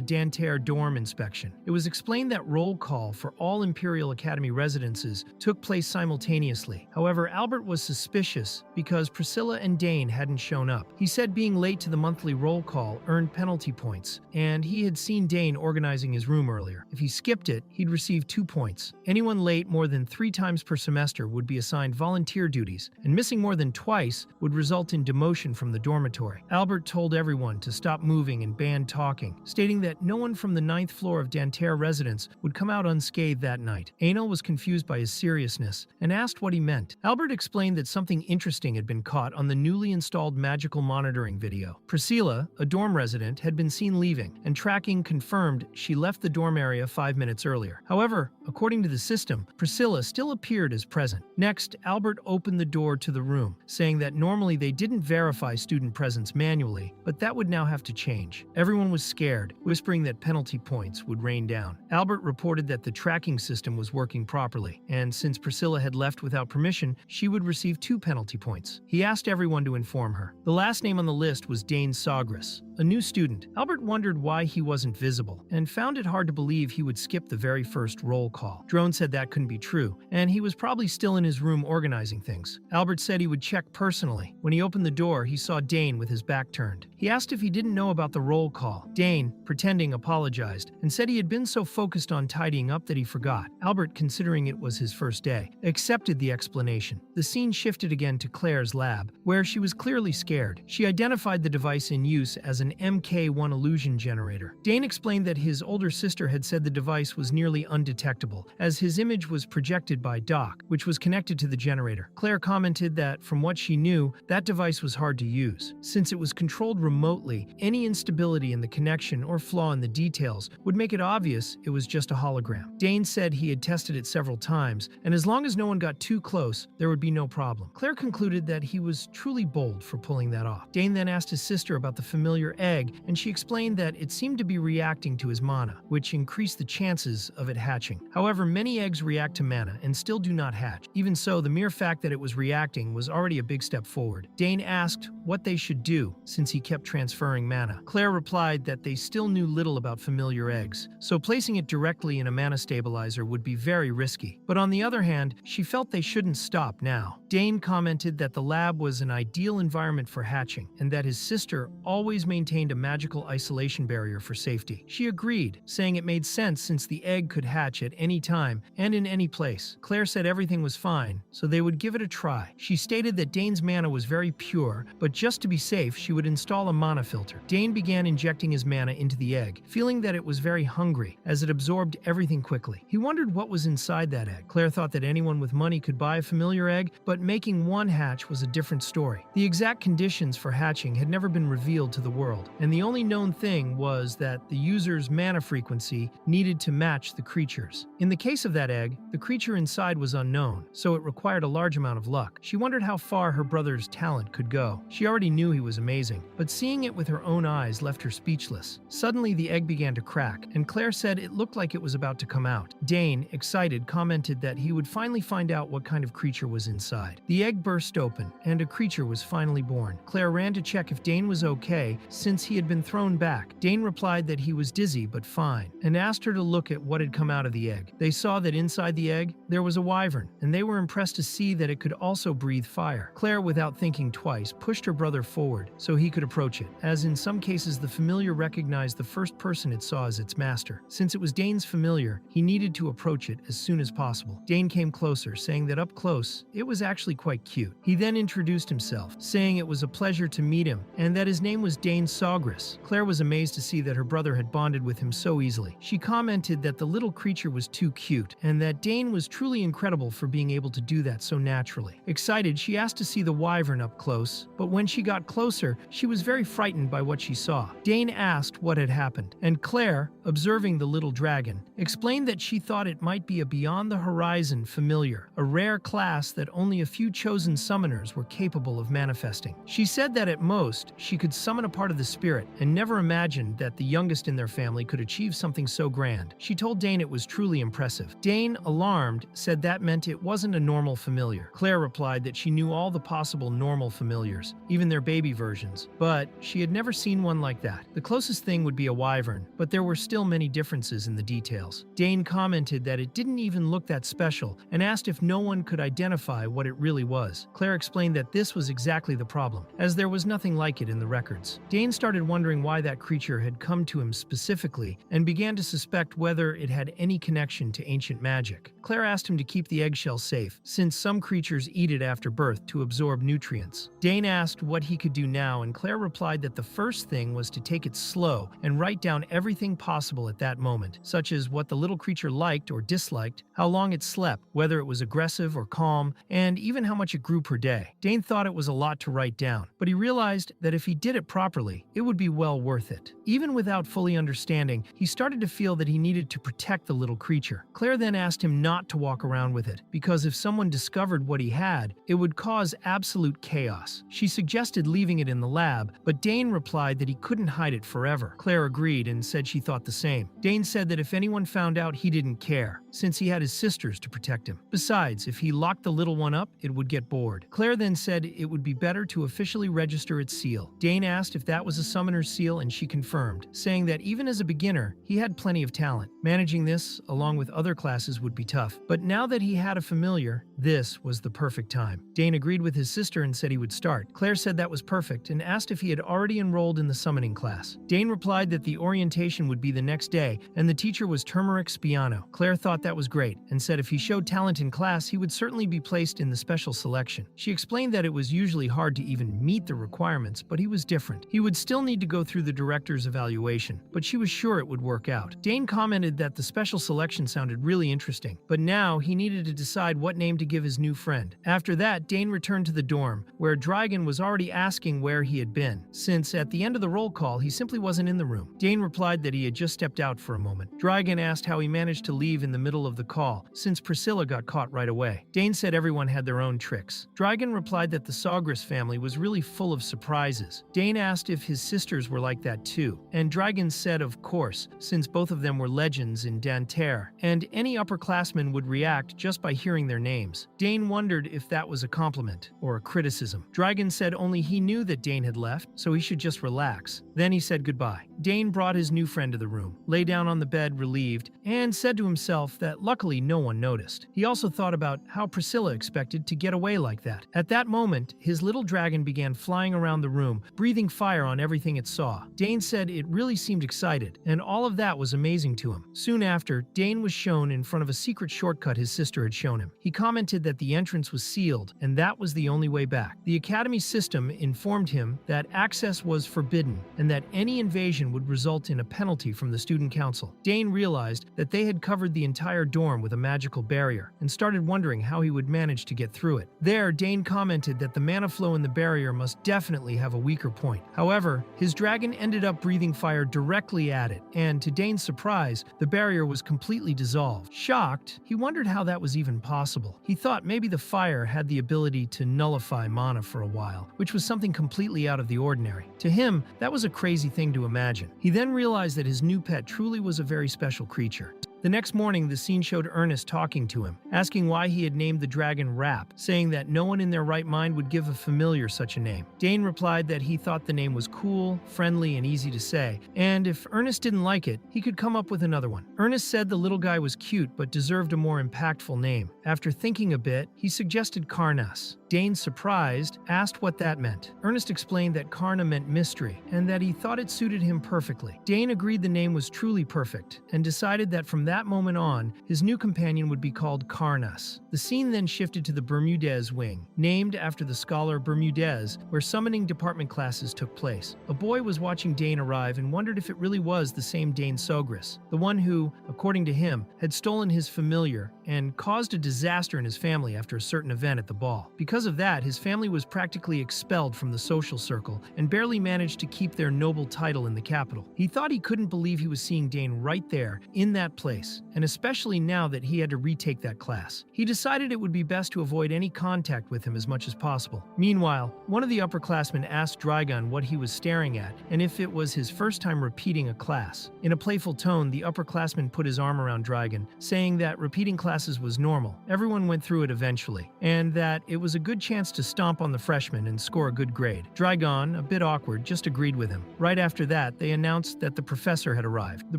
Danterre dorm inspection. It was explained that roll call for all Imperial Academy residences took place simultaneously. However, Albert was suspicious because Priscilla and Dane hadn't shown up. He said being late to the monthly roll call earned penalty points, and he had seen Dane organizing his room earlier. If he skipped it, he'd receive 2 points. Anyone late more than 3 times per semester would be assigned volunteer duties, and missing more than twice would result in demotion from the dormitory. Albert told everyone to stop moving and ban talking, stating that no one from the 9th floor of Danterre residence would come out unscathed that night. Anal was confused by his seriousness and asked what he meant. Albert explained that something interesting had been caught on the newly installed magical monitoring video. Priscilla, a dorm resident, had been seen leaving, and tracking confirmed she left the dorm area 5 minutes earlier. However, according to the system, Priscilla still appeared as present. Next, Next, Albert opened the door to the room, saying that normally they didn't verify student presence manually, but that would now have to change. Everyone was scared, whispering that penalty points would rain down. Albert reported that the tracking system was working properly, and since Priscilla had left without permission, she would receive 2 penalty points. He asked everyone to inform her. The last name on the list was Dane Sawgrass, a new student. Albert wondered why he wasn't visible, and found it hard to believe he would skip the very first roll call. Drone said that couldn't be true, and he was probably still in his room organizing things. Albert said he would check personally. When he opened the door, he saw Dane with his back turned. He asked if he didn't know about the roll call. Dane, pretending, apologized, and said he had been so focused on tidying up that he forgot. Albert, considering it was his first day, accepted the explanation. The scene shifted again to Claire's lab, where she was clearly scared. She identified the device in use as an MK1 illusion generator. Dane explained that his older sister had said the device was nearly undetectable, as his image was projected by Doc, which was connected to the generator. Claire commented that, from what she knew, that device was hard to use. Since it was controlled remotely, any instability in the connection or flaw in the details would make it obvious it was just a hologram. Dane said he had tested it several times, and as long as no one got too close, there would be no problem. Claire concluded that he was truly bold for pulling that off. Dane then asked his sister about the familiar egg, and she explained that it seemed to be reacting to his mana, which increased the chances of it hatching. However, many eggs react to mana and still do not hatch. Even so, the mere fact that it was reacting was already a big step forward. Dane asked what they should do, since he kept transferring mana. Claire replied that they still knew little about familiar eggs, so placing it directly in a mana stabilizer would be very risky. But on the other hand, she felt they shouldn't stop now. Dane commented that the lab was an ideal environment for hatching, and that his sister always maintained a magical isolation barrier for safety. She agreed, saying it made sense since the egg could hatch at any time and in any place. Claire said everything was fine, so they would give it a try. She stated that Dane's mana was very pure, but just to be safe, she would install a mana filter. Dane began injecting his mana into the egg, feeling that it was very hungry, as it absorbed everything quickly. He wondered what was inside that egg. Claire thought that anyone with money could buy a familiar egg, but making one hatch was a different story. The exact conditions for hatching had never been revealed to the world, and the only known thing was that the user's mana frequency needed to match the creature's. In the case of that egg, the creature inside was unknown, so it required a large amount of luck. She wondered how far her brother's talent could go. She already knew he was amazing, but seeing it with her own eyes left her speechless. Suddenly, the egg began to crack, and Claire said it looked like it was about to come out. Dane, excited, commented that he would finally find out what kind of creature was inside. The egg burst open, and a creature was finally born. Claire ran to check if Dane was okay, since he had been thrown back. Dane replied that he was dizzy but fine, and asked her to look at what had come out of the egg. They saw that inside the egg, there was a wyvern, and they were impressed to see that it could also breathe fire. Claire, without thinking twice, pushed her brother forward so he could approach it, as in some cases the familiar recognized the first person it saw as its master. Since it was Dane's familiar, he needed to approach it as soon as possible. Dane came closer, saying that up close, it was actually quite cute. He then introduced himself, saying it was a pleasure to meet him, and that his name was Dane Sawgrass. Claire was amazed to see that her brother had bonded with him so easily. She commented that the little creature was too cute, and that Dane was truly incredible for being able to do that so naturally. Excited, she asked to see the wyvern up close, but when she got closer, she was very frightened by what she saw. Dane asked what had happened, and Claire, observing the little dragon, explained that she thought it might be a beyond-the-horizon familiar, a rare class that only a few chosen summoners were capable of manifesting. She said that at most, she could summon a part of the spirit, and never imagined that the youngest in their family could achieve something so grand. She told Dane it was truly impressive. Dane, alarmed, said that meant it wasn't a normal familiar. Claire replied that she knew all the possible normal familiars, even their baby versions, but she had never seen one like that. The closest thing would be a wyvern, but there were still many differences in the details. Dane commented that it didn't even look that special, and asked if no one could identify what it really was. Claire explained that this was exactly the problem, as there was nothing like it in the records. Dane started wondering why that creature had come to him specifically, and began to suspect whether it had any connection to ancient magic. Claire asked him to keep the eggshell safe, since some creatures eat it after birth to absorb nutrients. Dane asked what he could do now, and Claire replied that the first thing was to take it slow and write down everything possible at that moment, such as what the little creature liked or disliked, how long it slept, whether it was aggressive or calm, and even how much it grew per day. Dane thought it was a lot to write down, but he realized that if he did it properly, it would be well worth it. Even without fully understanding, he started to feel that he needed to protect the little creature. Claire then asked him not not to walk around with it, because if someone discovered what he had, it would cause absolute chaos. She suggested leaving it in the lab, but Dane replied that he couldn't hide it forever. Claire agreed and said she thought the same. Dane said that if anyone found out, he didn't care, since he had his sisters to protect him. Besides, if he locked the little one up, it would get bored. Claire then said it would be better to officially register its seal. Dane asked if that was a summoner's seal, and she confirmed, saying that even as a beginner, he had plenty of talent. Managing this, along with other classes, would be tough. But now that he had a familiar, this was the perfect time. Dane agreed with his sister and said he would start. Claire said that was perfect and asked if he had already enrolled in the summoning class. Dane replied that the orientation would be the next day, and the teacher was Turmeric Spiano. Claire thought that was great and said if he showed talent in class, he would certainly be placed in the special selection. She explained that it was usually hard to even meet the requirements, but he was different. He would still need to go through the director's evaluation, but she was sure it would work out. Dane commented that the special selection sounded really interesting, but now he needed to decide what name to give his new friend. After that, Dane returned to the dorm, where Dragon was already asking where he had been, since at the end of the roll call, he simply wasn't in the room. Dane replied that he had just stepped out for a moment. Dragon asked how he managed to leave in the middle of the call, since Priscilla got caught right away. Dane said everyone had their own tricks. Dragon replied that the Sawgrass family was really full of surprises. Dane asked if his sisters were like that too, and Dragon said of course, since both of them were legends in Danterre, and any upperclassman would react just by hearing their names. Dane wondered if that was a compliment or a criticism. Dragon said only he knew that Dane had left, so he should just relax. Then he said goodbye. Dane brought his new friend to the room, lay down on the bed relieved, and said to himself that luckily no one noticed. He also thought about how Priscilla expected to get away like that. At that moment, his little dragon began flying around the room, breathing fire on everything it saw. Dane said it really seemed excited, and all of that was amazing to him. Soon after, Dane was shown in front of a secret shortcut his sister had shown him. He commented that the entrance was sealed, and that was the only way back. The academy system informed him that access was forbidden, and that any invasion would result in a penalty from the student council. Dane realized that they had covered the entire dorm with a magical barrier, and started wondering how he would manage to get through it. There, Dane commented that the mana flow in the barrier must definitely have a weaker point. However, his dragon ended up breathing fire directly at it, and to Dane's surprise, the barrier was completely dissolved. Shocked, he wondered how that was even possible. He thought maybe the fire had the ability to nullify mana for a while, which was something completely out of the ordinary. To him, that was a crazy thing to imagine. He then realized that his new pet truly was a very special creature. The next morning, the scene showed Ernest talking to him, asking why he had named the dragon Rap, saying that no one in their right mind would give a familiar such a name. Dane replied that he thought the name was cool, friendly, and easy to say, and if Ernest didn't like it, he could come up with another one. Ernest said the little guy was cute but deserved a more impactful name. After thinking a bit, he suggested Karnas. Dane, surprised, asked what that meant. Ernest explained that Karna meant mystery, and that he thought it suited him perfectly. Dane agreed the name was truly perfect, and decided that from that moment on, his new companion would be called Karnas. The scene then shifted to the Bermudez wing, named after the scholar Bermudez, where summoning department classes took place. A boy was watching Dane arrive and wondered if it really was the same Dane Sogris, the one who, according to him, had stolen his familiar and caused a disaster in his family after a certain event at the ball. Because of that, his family was practically expelled from the social circle and barely managed to keep their noble title in the capital. He thought he couldn't believe he was seeing Dane right there, in that place, and especially now that he had to retake that class. He decided it would be best to avoid any contact with him as much as possible. Meanwhile, one of the upperclassmen asked Dragon what he was staring at and if it was his first time repeating a class. In a playful tone, the upperclassman put his arm around Dragon, saying that repeating classes was normal. Everyone went through it eventually, and that it was a good chance to stomp on the freshman and score a good grade. Dragon, a bit awkward, just agreed with him. Right after that, they announced that the professor had arrived. The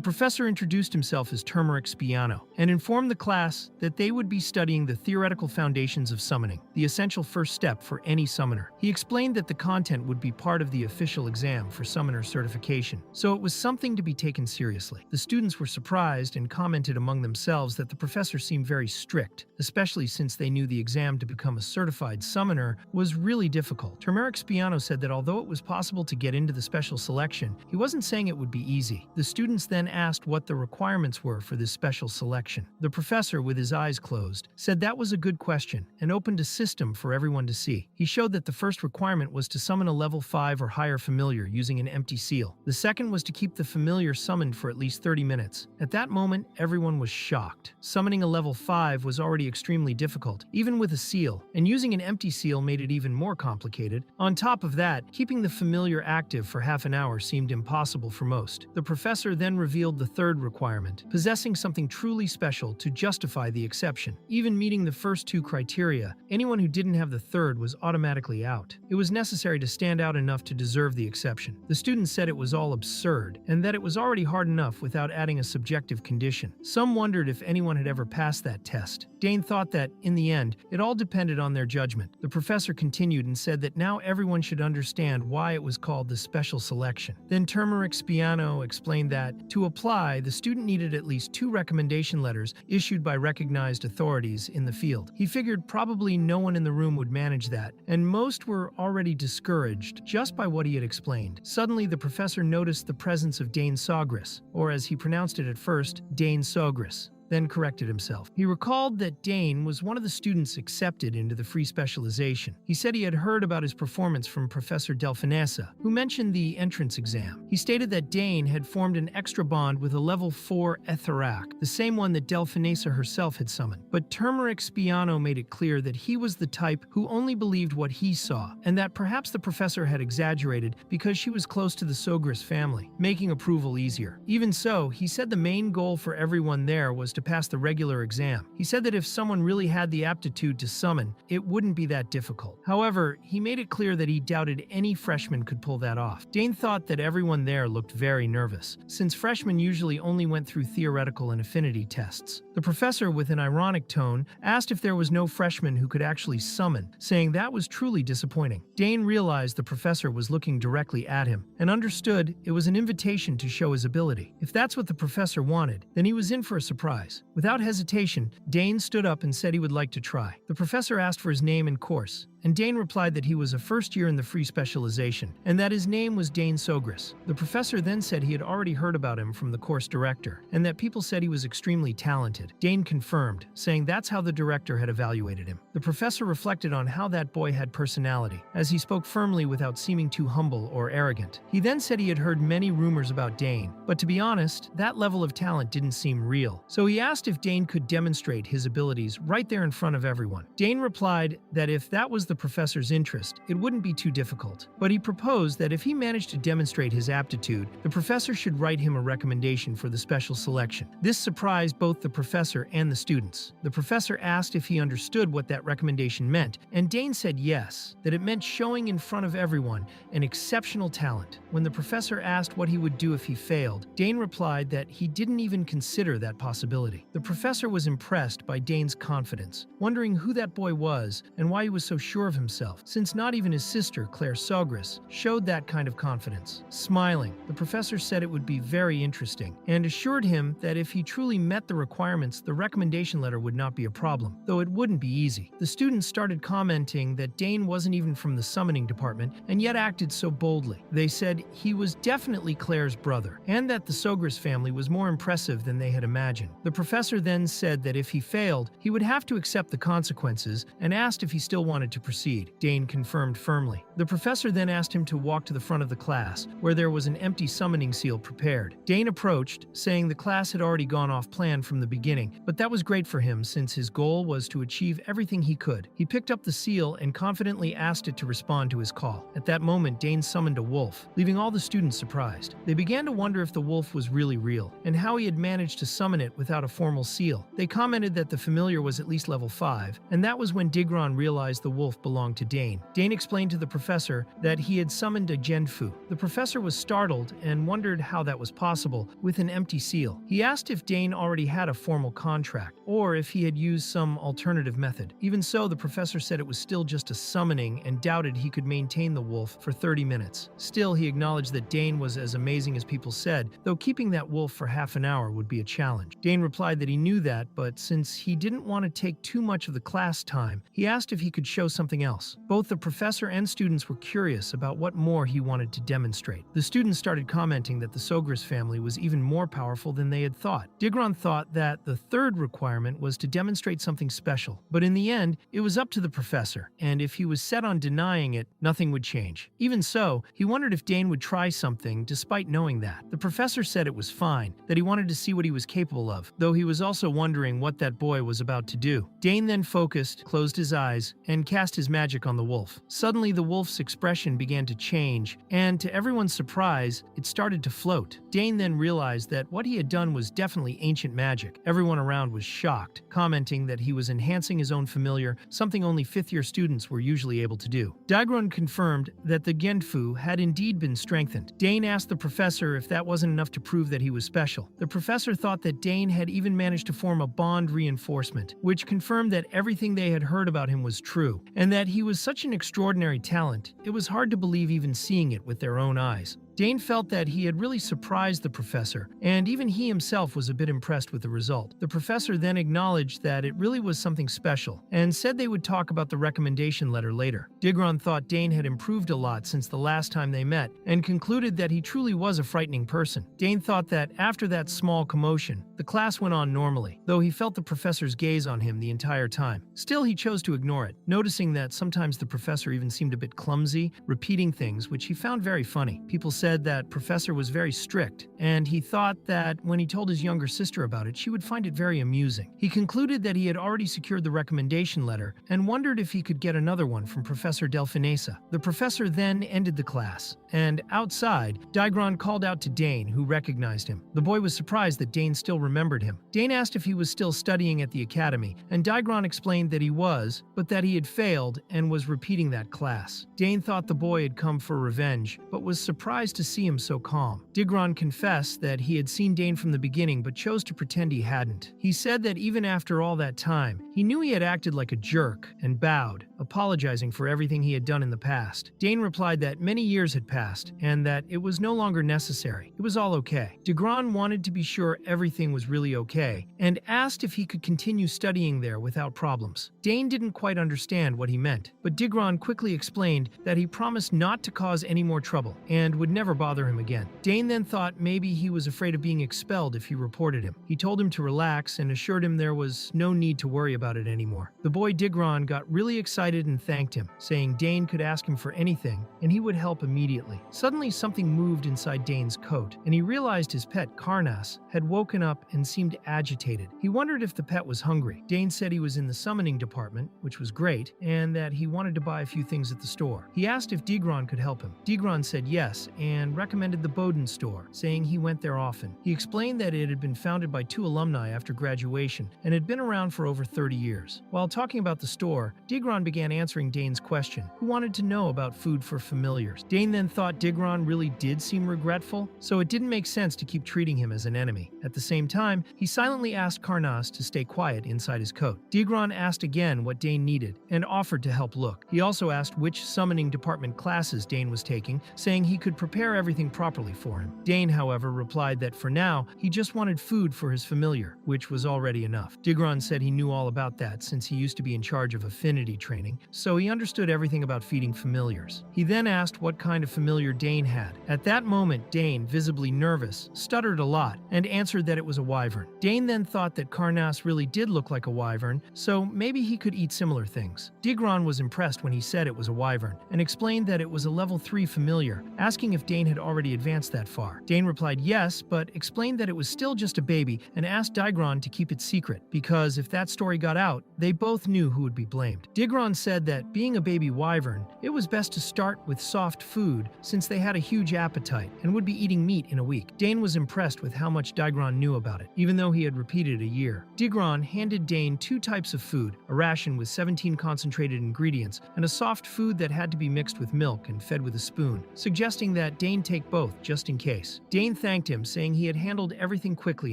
professor introduced himself as Turmeric Spiano and informed the class that they would be studying the theoretical foundations of summoning, the essential first step for any summoner. He explained that the content would be part of the official exam for summoner certification, so it was something to be taken seriously. The students were surprised and commented among themselves that the professor seemed very strict, especially since they knew the exam to become a certified summoner was really difficult. Turmeric Spiano said that although it was possible to get into the special selection, he wasn't saying it would be easy. The students then asked what the requirements were for for this special selection? The professor, with his eyes closed, said that was a good question and opened a system for everyone to see. He showed that the first requirement was to summon a level 5 or higher familiar using an empty seal. The second was to keep the familiar summoned for at least 30 minutes. At that moment, everyone was shocked. Summoning a level 5 was already extremely difficult, even with a seal, and using an empty seal made it even more complicated. On top of that, keeping the familiar active for half an hour seemed impossible for most. The professor then revealed the third requirement, possessing something truly special to justify the exception. Even meeting the first two criteria, anyone who didn't have the third was automatically out. It was necessary to stand out enough to deserve the exception. The students said it was all absurd, and that it was already hard enough without adding a subjective condition. Some wondered if anyone had ever passed that test. Dane thought that, in the end, it all depended on their judgment. The professor continued and said that now everyone should understand why it was called the special selection. Then Turmeric Spiano explained that, to apply, the student needed at least 2 recommendation letters issued by recognized authorities in the field. He figured probably no one in the room would manage that, and most were already discouraged just by what he had explained. Suddenly, the professor noticed the presence of Dane Sogris, or as he pronounced it at first, Dane Sogris, then corrected himself. He recalled that Dane was one of the students accepted into the free specialization. He said he had heard about his performance from Professor Delphinessa, who mentioned the entrance exam. He stated that Dane had formed an extra bond with a level 4 Etherak, the same one that Delphinessa herself had summoned. But Turmeric Spiano made it clear that he was the type who only believed what he saw, and that perhaps the professor had exaggerated because she was close to the Sogris family, making approval easier. Even so, he said the main goal for everyone there was to pass the regular exam. He said that if someone really had the aptitude to summon, it wouldn't be that difficult. However, he made it clear that he doubted any freshman could pull that off. Dane thought that everyone there looked very nervous, since freshmen usually only went through theoretical and affinity tests. The professor, with an ironic tone, asked if there was no freshman who could actually summon, saying that was truly disappointing. Dane realized the professor was looking directly at him, and understood it was an invitation to show his ability. If that's what the professor wanted, then he was in for a surprise. Without hesitation, Dane stood up and said he would like to try. The professor asked for his name and course, and Dane replied that he was a first year in the free specialization, and that his name was Dane Sogris. The professor then said he had already heard about him from the course director, and that people said he was extremely talented. Dane confirmed, saying that's how the director had evaluated him. The professor reflected on how that boy had personality, as he spoke firmly without seeming too humble or arrogant. He then said he had heard many rumors about Dane, but to be honest, that level of talent didn't seem real. So he asked if Dane could demonstrate his abilities right there in front of everyone. Dane replied that if that was the professor's interest, it wouldn't be too difficult. But he proposed that if he managed to demonstrate his aptitude, the professor should write him a recommendation for the special selection. This surprised both the professor and the students. The professor asked if he understood what that recommendation meant, and Dane said yes, that it meant showing in front of everyone an exceptional talent. When the professor asked what he would do if he failed, Dane replied that he didn't even consider that possibility. The professor was impressed by Dane's confidence, wondering who that boy was and why he was so sure of himself, since not even his sister, Claire Sogris, showed that kind of confidence. Smiling, the professor said it would be very interesting, and assured him that if he truly met the requirements, the recommendation letter would not be a problem, though it wouldn't be easy. The students started commenting that Dane wasn't even from the summoning department, and yet acted so boldly. They said he was definitely Claire's brother, and that the Sogris family was more impressive than they had imagined. The professor then said that if he failed, he would have to accept the consequences, and asked if he still wanted to proceed. Dane confirmed firmly. The professor then asked him to walk to the front of the class, where there was an empty summoning seal prepared. Dane approached, saying the class had already gone off plan from the beginning, but that was great for him since his goal was to achieve everything he could. He picked up the seal and confidently asked it to respond to his call. At that moment, Dane summoned a wolf, leaving all the students surprised. They began to wonder if the wolf was really real, and how he had managed to summon it without a formal seal. They commented that the familiar was at least level 5, and that was when Digron realized the wolf belonged to Dane. Dane explained to the professor that he had summoned a Genfu. The professor was startled and wondered how that was possible with an empty seal. He asked if Dane already had a formal contract, or if he had used some alternative method. Even so, the professor said it was still just a summoning and doubted he could maintain the wolf for 30 minutes. Still, he acknowledged that Dane was as amazing as people said, though keeping that wolf for half an hour would be a challenge. Dane replied that he knew that, but since he didn't want to take too much of the class time, he asked if he could show something something else. Both the professor and students were curious about what more he wanted to demonstrate. The students started commenting that the Sogris family was even more powerful than they had thought. Digron thought that the third requirement was to demonstrate something special, but in the end, it was up to the professor, and if he was set on denying it, nothing would change. Even so, he wondered if Dane would try something despite knowing that. The professor said it was fine, that he wanted to see what he was capable of, though he was also wondering what that boy was about to do. Dane then focused, closed his eyes, and cast his magic on the wolf. Suddenly, the wolf's expression began to change, and to everyone's surprise, it started to float. Dane then realized that what he had done was definitely ancient magic. Everyone around was shocked, commenting that he was enhancing his own familiar, something only fifth-year students were usually able to do. Daigron confirmed that the Genfu had indeed been strengthened. Dane asked the professor if that wasn't enough to prove that he was special. The professor thought that Dane had even managed to form a bond reinforcement, which confirmed that everything they had heard about him was true, and that he was such an extraordinary talent, it was hard to believe even seeing it with their own eyes. Dane felt that he had really surprised the professor, and even he himself was a bit impressed with the result. The professor then acknowledged that it really was something special, and said they would talk about the recommendation letter later. Digron thought Dane had improved a lot since the last time they met, and concluded that he truly was a frightening person. Dane thought that after that small commotion, the class went on normally, though he felt the professor's gaze on him the entire time. Still, he chose to ignore it, noticing that sometimes the professor even seemed a bit clumsy, repeating things which he found very funny. People said that professor was very strict, and he thought that when he told his younger sister about it, she would find it very amusing. He concluded that he had already secured the recommendation letter and wondered if he could get another one from Professor Delphinesa. The professor then ended the class, and outside, Daigron called out to Dane, who recognized him. The boy was surprised that Dane still remembered him. Dane asked if he was still studying at the academy, and Daigron explained that he was, but that he had failed and was repeating that class. Dane thought the boy had come for revenge, but was surprised to see him so calm. Digron confessed that he had seen Dane from the beginning but chose to pretend he hadn't. He said that even after all that time, he knew he had acted like a jerk and bowed, apologizing for everything he had done in the past. Dane replied that many years had passed and that it was no longer necessary. It was all okay. Digron wanted to be sure everything was really okay and asked if he could continue studying there without problems. Dane didn't quite understand what he meant, but Digron quickly explained that he promised not to cause any more trouble and would never bother him again. Dane then thought maybe he was afraid of being expelled if he reported him. He told him to relax and assured him there was no need to worry about it anymore. The boy Digron got really excited and thanked him, saying Dane could ask him for anything and he would help immediately. Suddenly something moved inside Dane's coat, and he realized his pet Karnas had woken up and seemed agitated. He wondered if the pet was hungry. Dane said he was in the summoning department, which was great, and that he wanted to buy a few things at the store. He asked if Digron could help him. Digron said yes, and recommended the Bowden store, saying he went there often. He explained that it had been founded by 2 alumni after graduation and had been around for over 30 years. While talking about the store, Digron began answering Dane's question, who wanted to know about food for familiars. Dane then thought Digron really did seem regretful, so it didn't make sense to keep treating him as an enemy. At the same time, he silently asked Karnas to stay quiet inside his coat. Digron asked again what Dane needed and offered to help look. He also asked which summoning department classes Dane was taking, saying he could prepare everything properly for him. Dane, however, replied that for now, he just wanted food for his familiar, which was already enough. Digron said he knew all about that since he used to be in charge of affinity training, so he understood everything about feeding familiars. He then asked what kind of familiar Dane had. At that moment, Dane, visibly nervous, stuttered a lot and answered that it was a wyvern. Dane then thought that Karnas really did look like a wyvern, so maybe he could eat similar things. Digron was impressed when he said it was a wyvern and explained that it was a level 3 familiar, asking if Dane had already advanced that far. Dane replied yes, but explained that it was still just a baby and asked Digron to keep it secret, because if that story got out, they both knew who would be blamed. Digron said that being a baby wyvern, it was best to start with soft food since they had a huge appetite and would be eating meat in a week. Dane was impressed with how much Digron knew about it, even though he had repeated a year. Digron handed Dane 2 types of food, a ration with 17 concentrated ingredients, and a soft food that had to be mixed with milk and fed with a spoon, suggesting that let Dane take both, just in case. Dane thanked him, saying he had handled everything quickly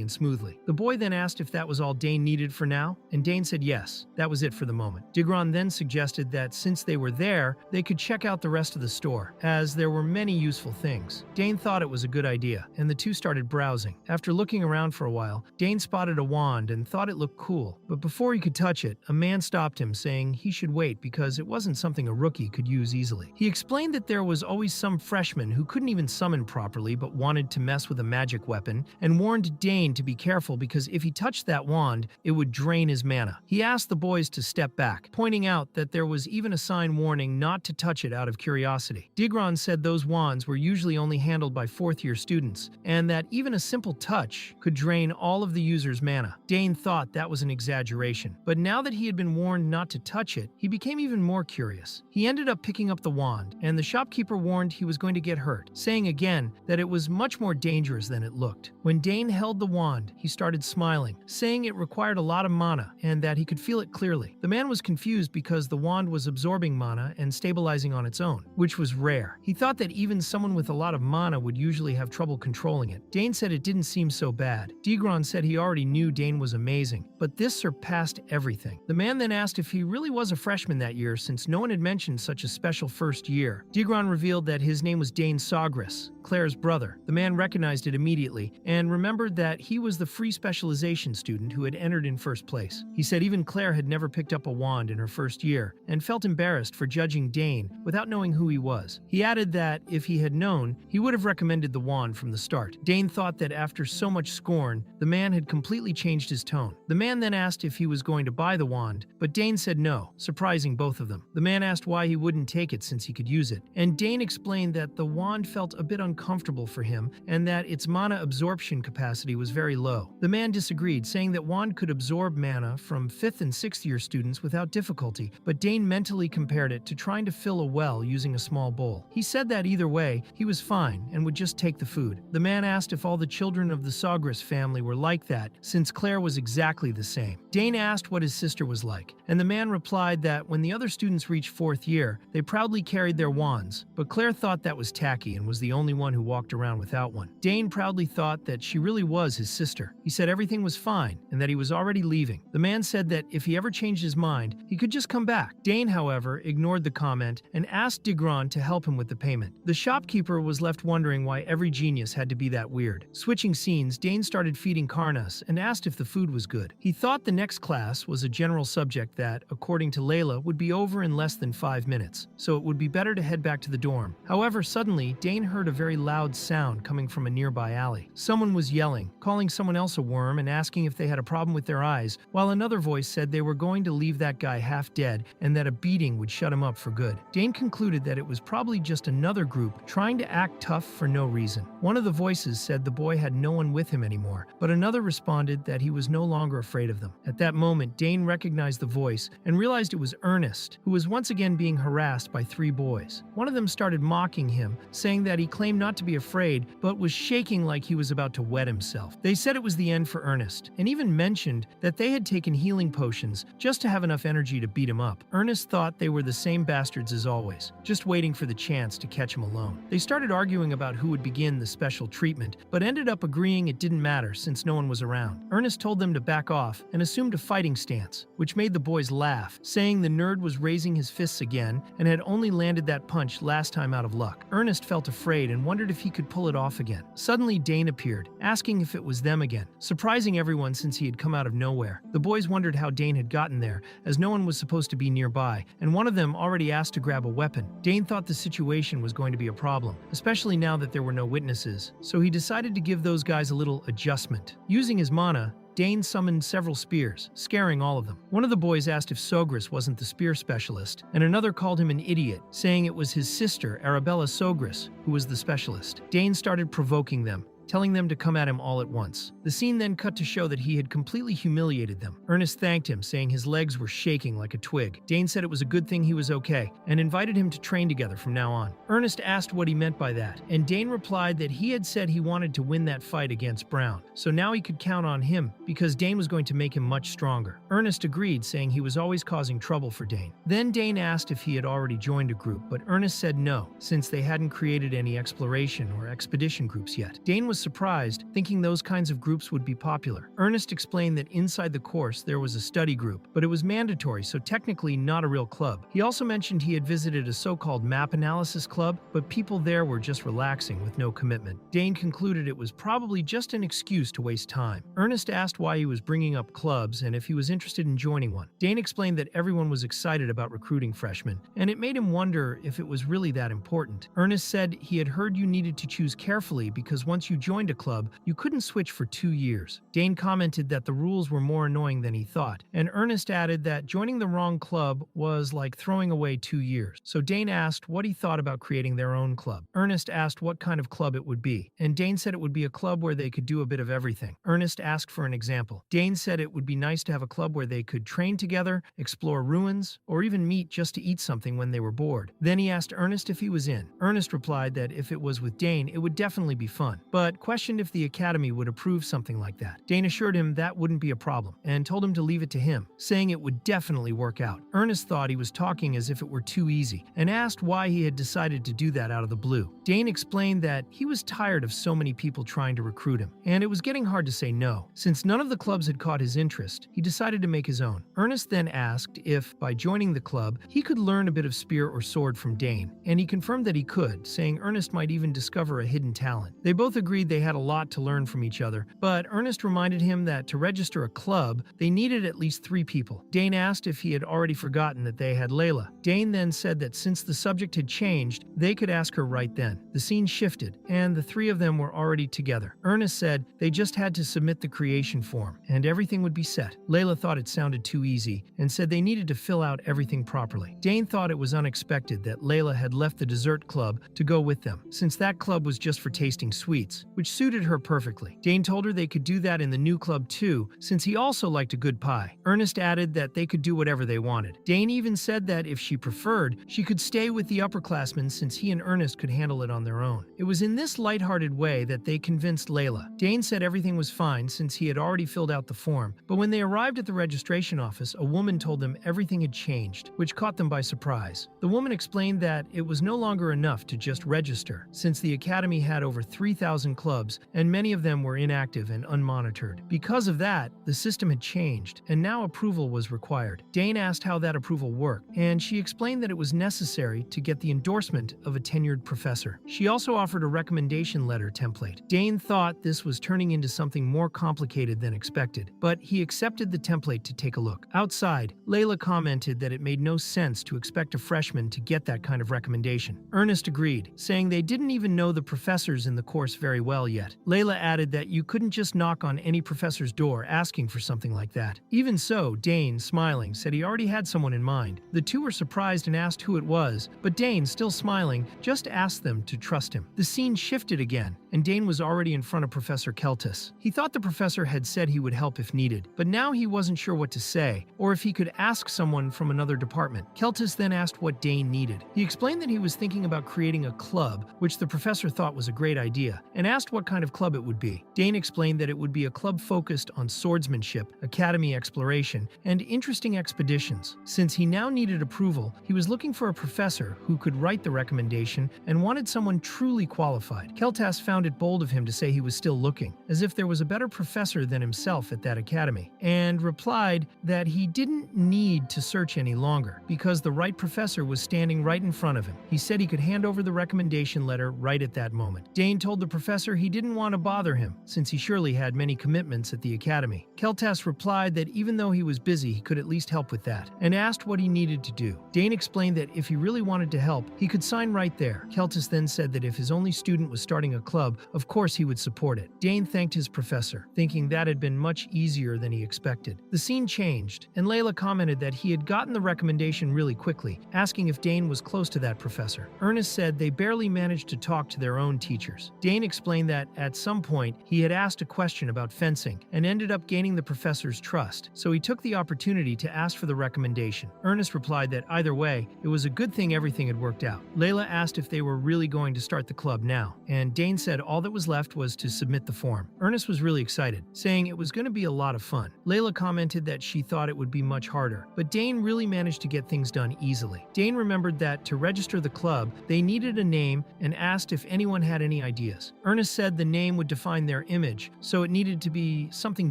and smoothly. The boy then asked if that was all Dane needed for now, and Dane said yes, that was it for the moment. Digron then suggested that since they were there, they could check out the rest of the store, as there were many useful things. Dane thought it was a good idea, and the two started browsing. After looking around for a while, Dane spotted a wand and thought it looked cool, but before he could touch it, a man stopped him, saying he should wait because it wasn't something a rookie could use easily. He explained that there was always some freshman who couldn't even summon properly but wanted to mess with a magic weapon, and warned Dane to be careful because if he touched that wand, it would drain his mana. He asked the boys to step back, pointing out that there was even a sign warning not to touch it out of curiosity. Digron said those wands were usually only handled by fourth-year students, and that even a simple touch could drain all of the user's mana. Dane thought that was an exaggeration, but now that he had been warned not to touch it, he became even more curious. He ended up picking up the wand, and the shopkeeper warned he was going to get hurt, saying again that it was much more dangerous than it looked. When Dane held the wand, he started smiling, saying it required a lot of mana and that he could feel it clearly. The man was confused because the wand was absorbing mana and stabilizing on its own, which was rare. He thought that even someone with a lot of mana would usually have trouble controlling it. Dane said it didn't seem so bad. Digron said he already knew Dane was amazing, but this surpassed everything. The man then asked if he really was a freshman that year since no one had mentioned such a special first year. Digron revealed that his name was Dane Sogris, Claire's brother. The man recognized it immediately and remembered that he was the free specialization student who had entered in first place. He said even Claire had never picked up a wand in her first year and felt embarrassed for judging Dane without knowing who he was. He added that if he had known, he would have recommended the wand from the start. Dane thought that after so much scorn, the man had completely changed his tone. The man then asked if he was going to buy the wand, but Dane said no, surprising both of them. The man asked why he wouldn't take it since he could use it, and Dane explained that the wand felt a bit uncomfortable for him and that its mana absorption capacity was very low. The man disagreed, saying that wand could absorb mana from 5th and 6th year students without difficulty, but Dane mentally compared it to trying to fill a well using a small bowl. He said that either way, he was fine and would just take the food. The man asked if all the children of the Sogris family were like that, since Claire was exactly the same. Dane asked what his sister was like, and the man replied that when the other students reached 4th year, they proudly carried their wands, but Claire thought that was tacky and was the only one who walked around without one. Dane proudly thought that she really was his sister. He said everything was fine and that he was already leaving. The man said that if he ever changed his mind, he could just come back. Dane, however, ignored the comment and asked Digron to help him with the payment. The shopkeeper was left wondering why every genius had to be that weird. Switching scenes, Dane started feeding Karnas and asked if the food was good. He thought the next class was a general subject that, according to Layla, would be over in less than 5 minutes, so it would be better to head back to the dorm. However, suddenly, Dane heard a very loud sound coming from a nearby alley. Someone was yelling, calling someone else a worm and asking if they had a problem with their eyes, while another voice said they were going to leave that guy half dead and that a beating would shut him up for good. Dane concluded that it was probably just another group trying to act tough for no reason. One of the voices said the boy had no one with him anymore, but another responded that he was no longer afraid of them. At that moment, Dane recognized the voice and realized it was Ernest, who was once again being harassed by 3 boys. One of them started mocking him, saying that he claimed not to be afraid, but was shaking like he was about to wet himself. They said it was the end for Ernest, and even mentioned that they had taken healing potions just to have enough energy to beat him up. Ernest thought they were the same bastards as always, just waiting for the chance to catch him alone. They started arguing about who would begin the special treatment, but ended up agreeing it didn't matter since no one was around. Ernest told them to back off and assumed a fighting stance, which made the boys laugh, saying the nerd was raising his fists again and had only landed that punch last time out of luck. Ernest felt afraid and wondered if he could pull it off again. Suddenly, Dane appeared, asking if it was them again, surprising everyone since he had come out of nowhere. The boys wondered how Dane had gotten there, as no one was supposed to be nearby, and one of them already asked to grab a weapon. Dane thought the situation was going to be a problem, especially now that there were no witnesses, so he decided to give those guys a little adjustment. Using his mana, Dane summoned several spears, scaring all of them. One of the boys asked if Sogris wasn't the spear specialist, and another called him an idiot, saying it was his sister, Arabella Sogris, who was the specialist. Dane started provoking them, telling them to come at him all at once. The scene then cut to show that he had completely humiliated them. Ernest thanked him, saying his legs were shaking like a twig. Dane said it was a good thing he was okay, and invited him to train together from now on. Ernest asked what he meant by that, and Dane replied that he had said he wanted to win that fight against Brown, so now he could count on him because Dane was going to make him much stronger. Ernest agreed, saying he was always causing trouble for Dane. Then Dane asked if he had already joined a group, but Ernest said no, since they hadn't created any exploration or expedition groups yet. Dane was surprised, thinking those kinds of groups would be popular. Ernest explained that inside the course there was a study group, but it was mandatory, so technically not a real club. He also mentioned he had visited a so-called map analysis club, but people there were just relaxing with no commitment. Dane concluded it was probably just an excuse to waste time. Ernest asked why he was bringing up clubs and if he was interested in joining one. Dane explained that everyone was excited about recruiting freshmen, and it made him wonder if it was really that important. Ernest said he had heard you needed to choose carefully because once you joined a club, you couldn't switch for 2 years. Dane commented that the rules were more annoying than he thought, and Ernest added that joining the wrong club was like throwing away 2 years. So Dane asked what he thought about creating their own club. Ernest asked what kind of club it would be, and Dane said it would be a club where they could do a bit of everything. Ernest asked for an example. Dane said it would be nice to have a club where they could train together, explore ruins, or even meet just to eat something when they were bored. Then he asked Ernest if he was in. Ernest replied that if it was with Dane, it would definitely be fun, but questioned if the Academy would approve something like that. Dane assured him that wouldn't be a problem, and told him to leave it to him, saying it would definitely work out. Ernest thought he was talking as if it were too easy, and asked why he had decided to do that out of the blue. Dane explained that he was tired of so many people trying to recruit him, and it was getting hard to say no. Since none of the clubs had caught his interest, he decided to make his own. Ernest then asked if, by joining the club, he could learn a bit of spear or sword from Dane, and he confirmed that he could, saying Ernest might even discover a hidden talent. They both agreed they had a lot to learn from each other, but Ernest reminded him that to register a club, they needed at least 3 people. Dane asked if he had already forgotten that they had Layla. Dane then said that since the subject had changed, they could ask her right then. The scene shifted, and the 3 of them were already together. Ernest said they just had to submit the creation form, and everything would be set. Layla thought it sounded too easy, and said they needed to fill out everything properly. Dane thought it was unexpected that Layla had left the dessert club to go with them, since that club was just for tasting sweets, which suited her perfectly. Dane told her they could do that in the new club too, since he also liked a good pie. Ernest added that they could do whatever they wanted. Dane even said that if she preferred, she could stay with the upperclassmen since he and Ernest could handle it on their own. It was in this lighthearted way that they convinced Layla. Dane said everything was fine since he had already filled out the form, but when they arrived at the registration office, a woman told them everything had changed, which caught them by surprise. The woman explained that it was no longer enough to just register, since the Academy had over 3,000 clubs and many of them were inactive and unmonitored. Because of that, the system had changed, and now approval was required. Dane asked how that approval worked, and she explained that it was necessary to get the endorsement of a tenured professor. She also offered a recommendation letter template. Dane thought this was turning into something more complicated than expected, but he accepted the template to take a look. Outside, Layla commented that it made no sense to expect a freshman to get that kind of recommendation. Ernest agreed, saying they didn't even know the professors in the course very well yet. Layla added that you couldn't just knock on any professor's door asking for something like that. Even so, Dane, smiling, said he already had someone in mind. The two were surprised and asked who it was, but Dane, still smiling, just asked them to trust him. The scene shifted again, and Dane was already in front of Professor Keltis. He thought the professor had said he would help if needed, but now he wasn't sure what to say, or if he could ask someone from another department. Keltis then asked what Dane needed. He explained that he was thinking about creating a club, which the professor thought was a great idea, and asked what kind of club it would be. Dane explained that it would be a club focused on swordsmanship, academy exploration, and interesting expeditions. Since he now needed approval, he was looking for a professor who could write the recommendation and wanted someone truly qualified. Keltas found it bold of him to say he was still looking, as if there was a better professor than himself at that academy, and replied that he didn't need to search any longer, because the right professor was standing right in front of him. He said he could hand over the recommendation letter right at that moment. Dane told the professor he didn't want to bother him, since he surely had many commitments at the academy. Keltas replied that even though he was busy, he could at least help with that, and asked what he needed to do. Dane explained that if he really wanted to help, he could sign right there. Keltas then said that if his only student was starting a club, of course he would support it. Dane thanked his professor, thinking that had been much easier than he expected. The scene changed, and Layla commented that he had gotten the recommendation really quickly, asking if Dane was close to that professor. Ernest said they barely managed to talk to their own teachers. Dane explained explained that at some point he had asked a question about fencing and ended up gaining the professor's trust, so he took the opportunity to ask for the recommendation. Ernest replied that either way, it was a good thing everything had worked out. Layla asked if they were really going to start the club now, and Dane said all that was left was to submit the form. Ernest was really excited, saying it was going to be a lot of fun. Layla commented that she thought it would be much harder, but Dane really managed to get things done easily. Dane remembered that to register the club, they needed a name and asked if anyone had any ideas. Ernest said the name would define their image, so it needed to be something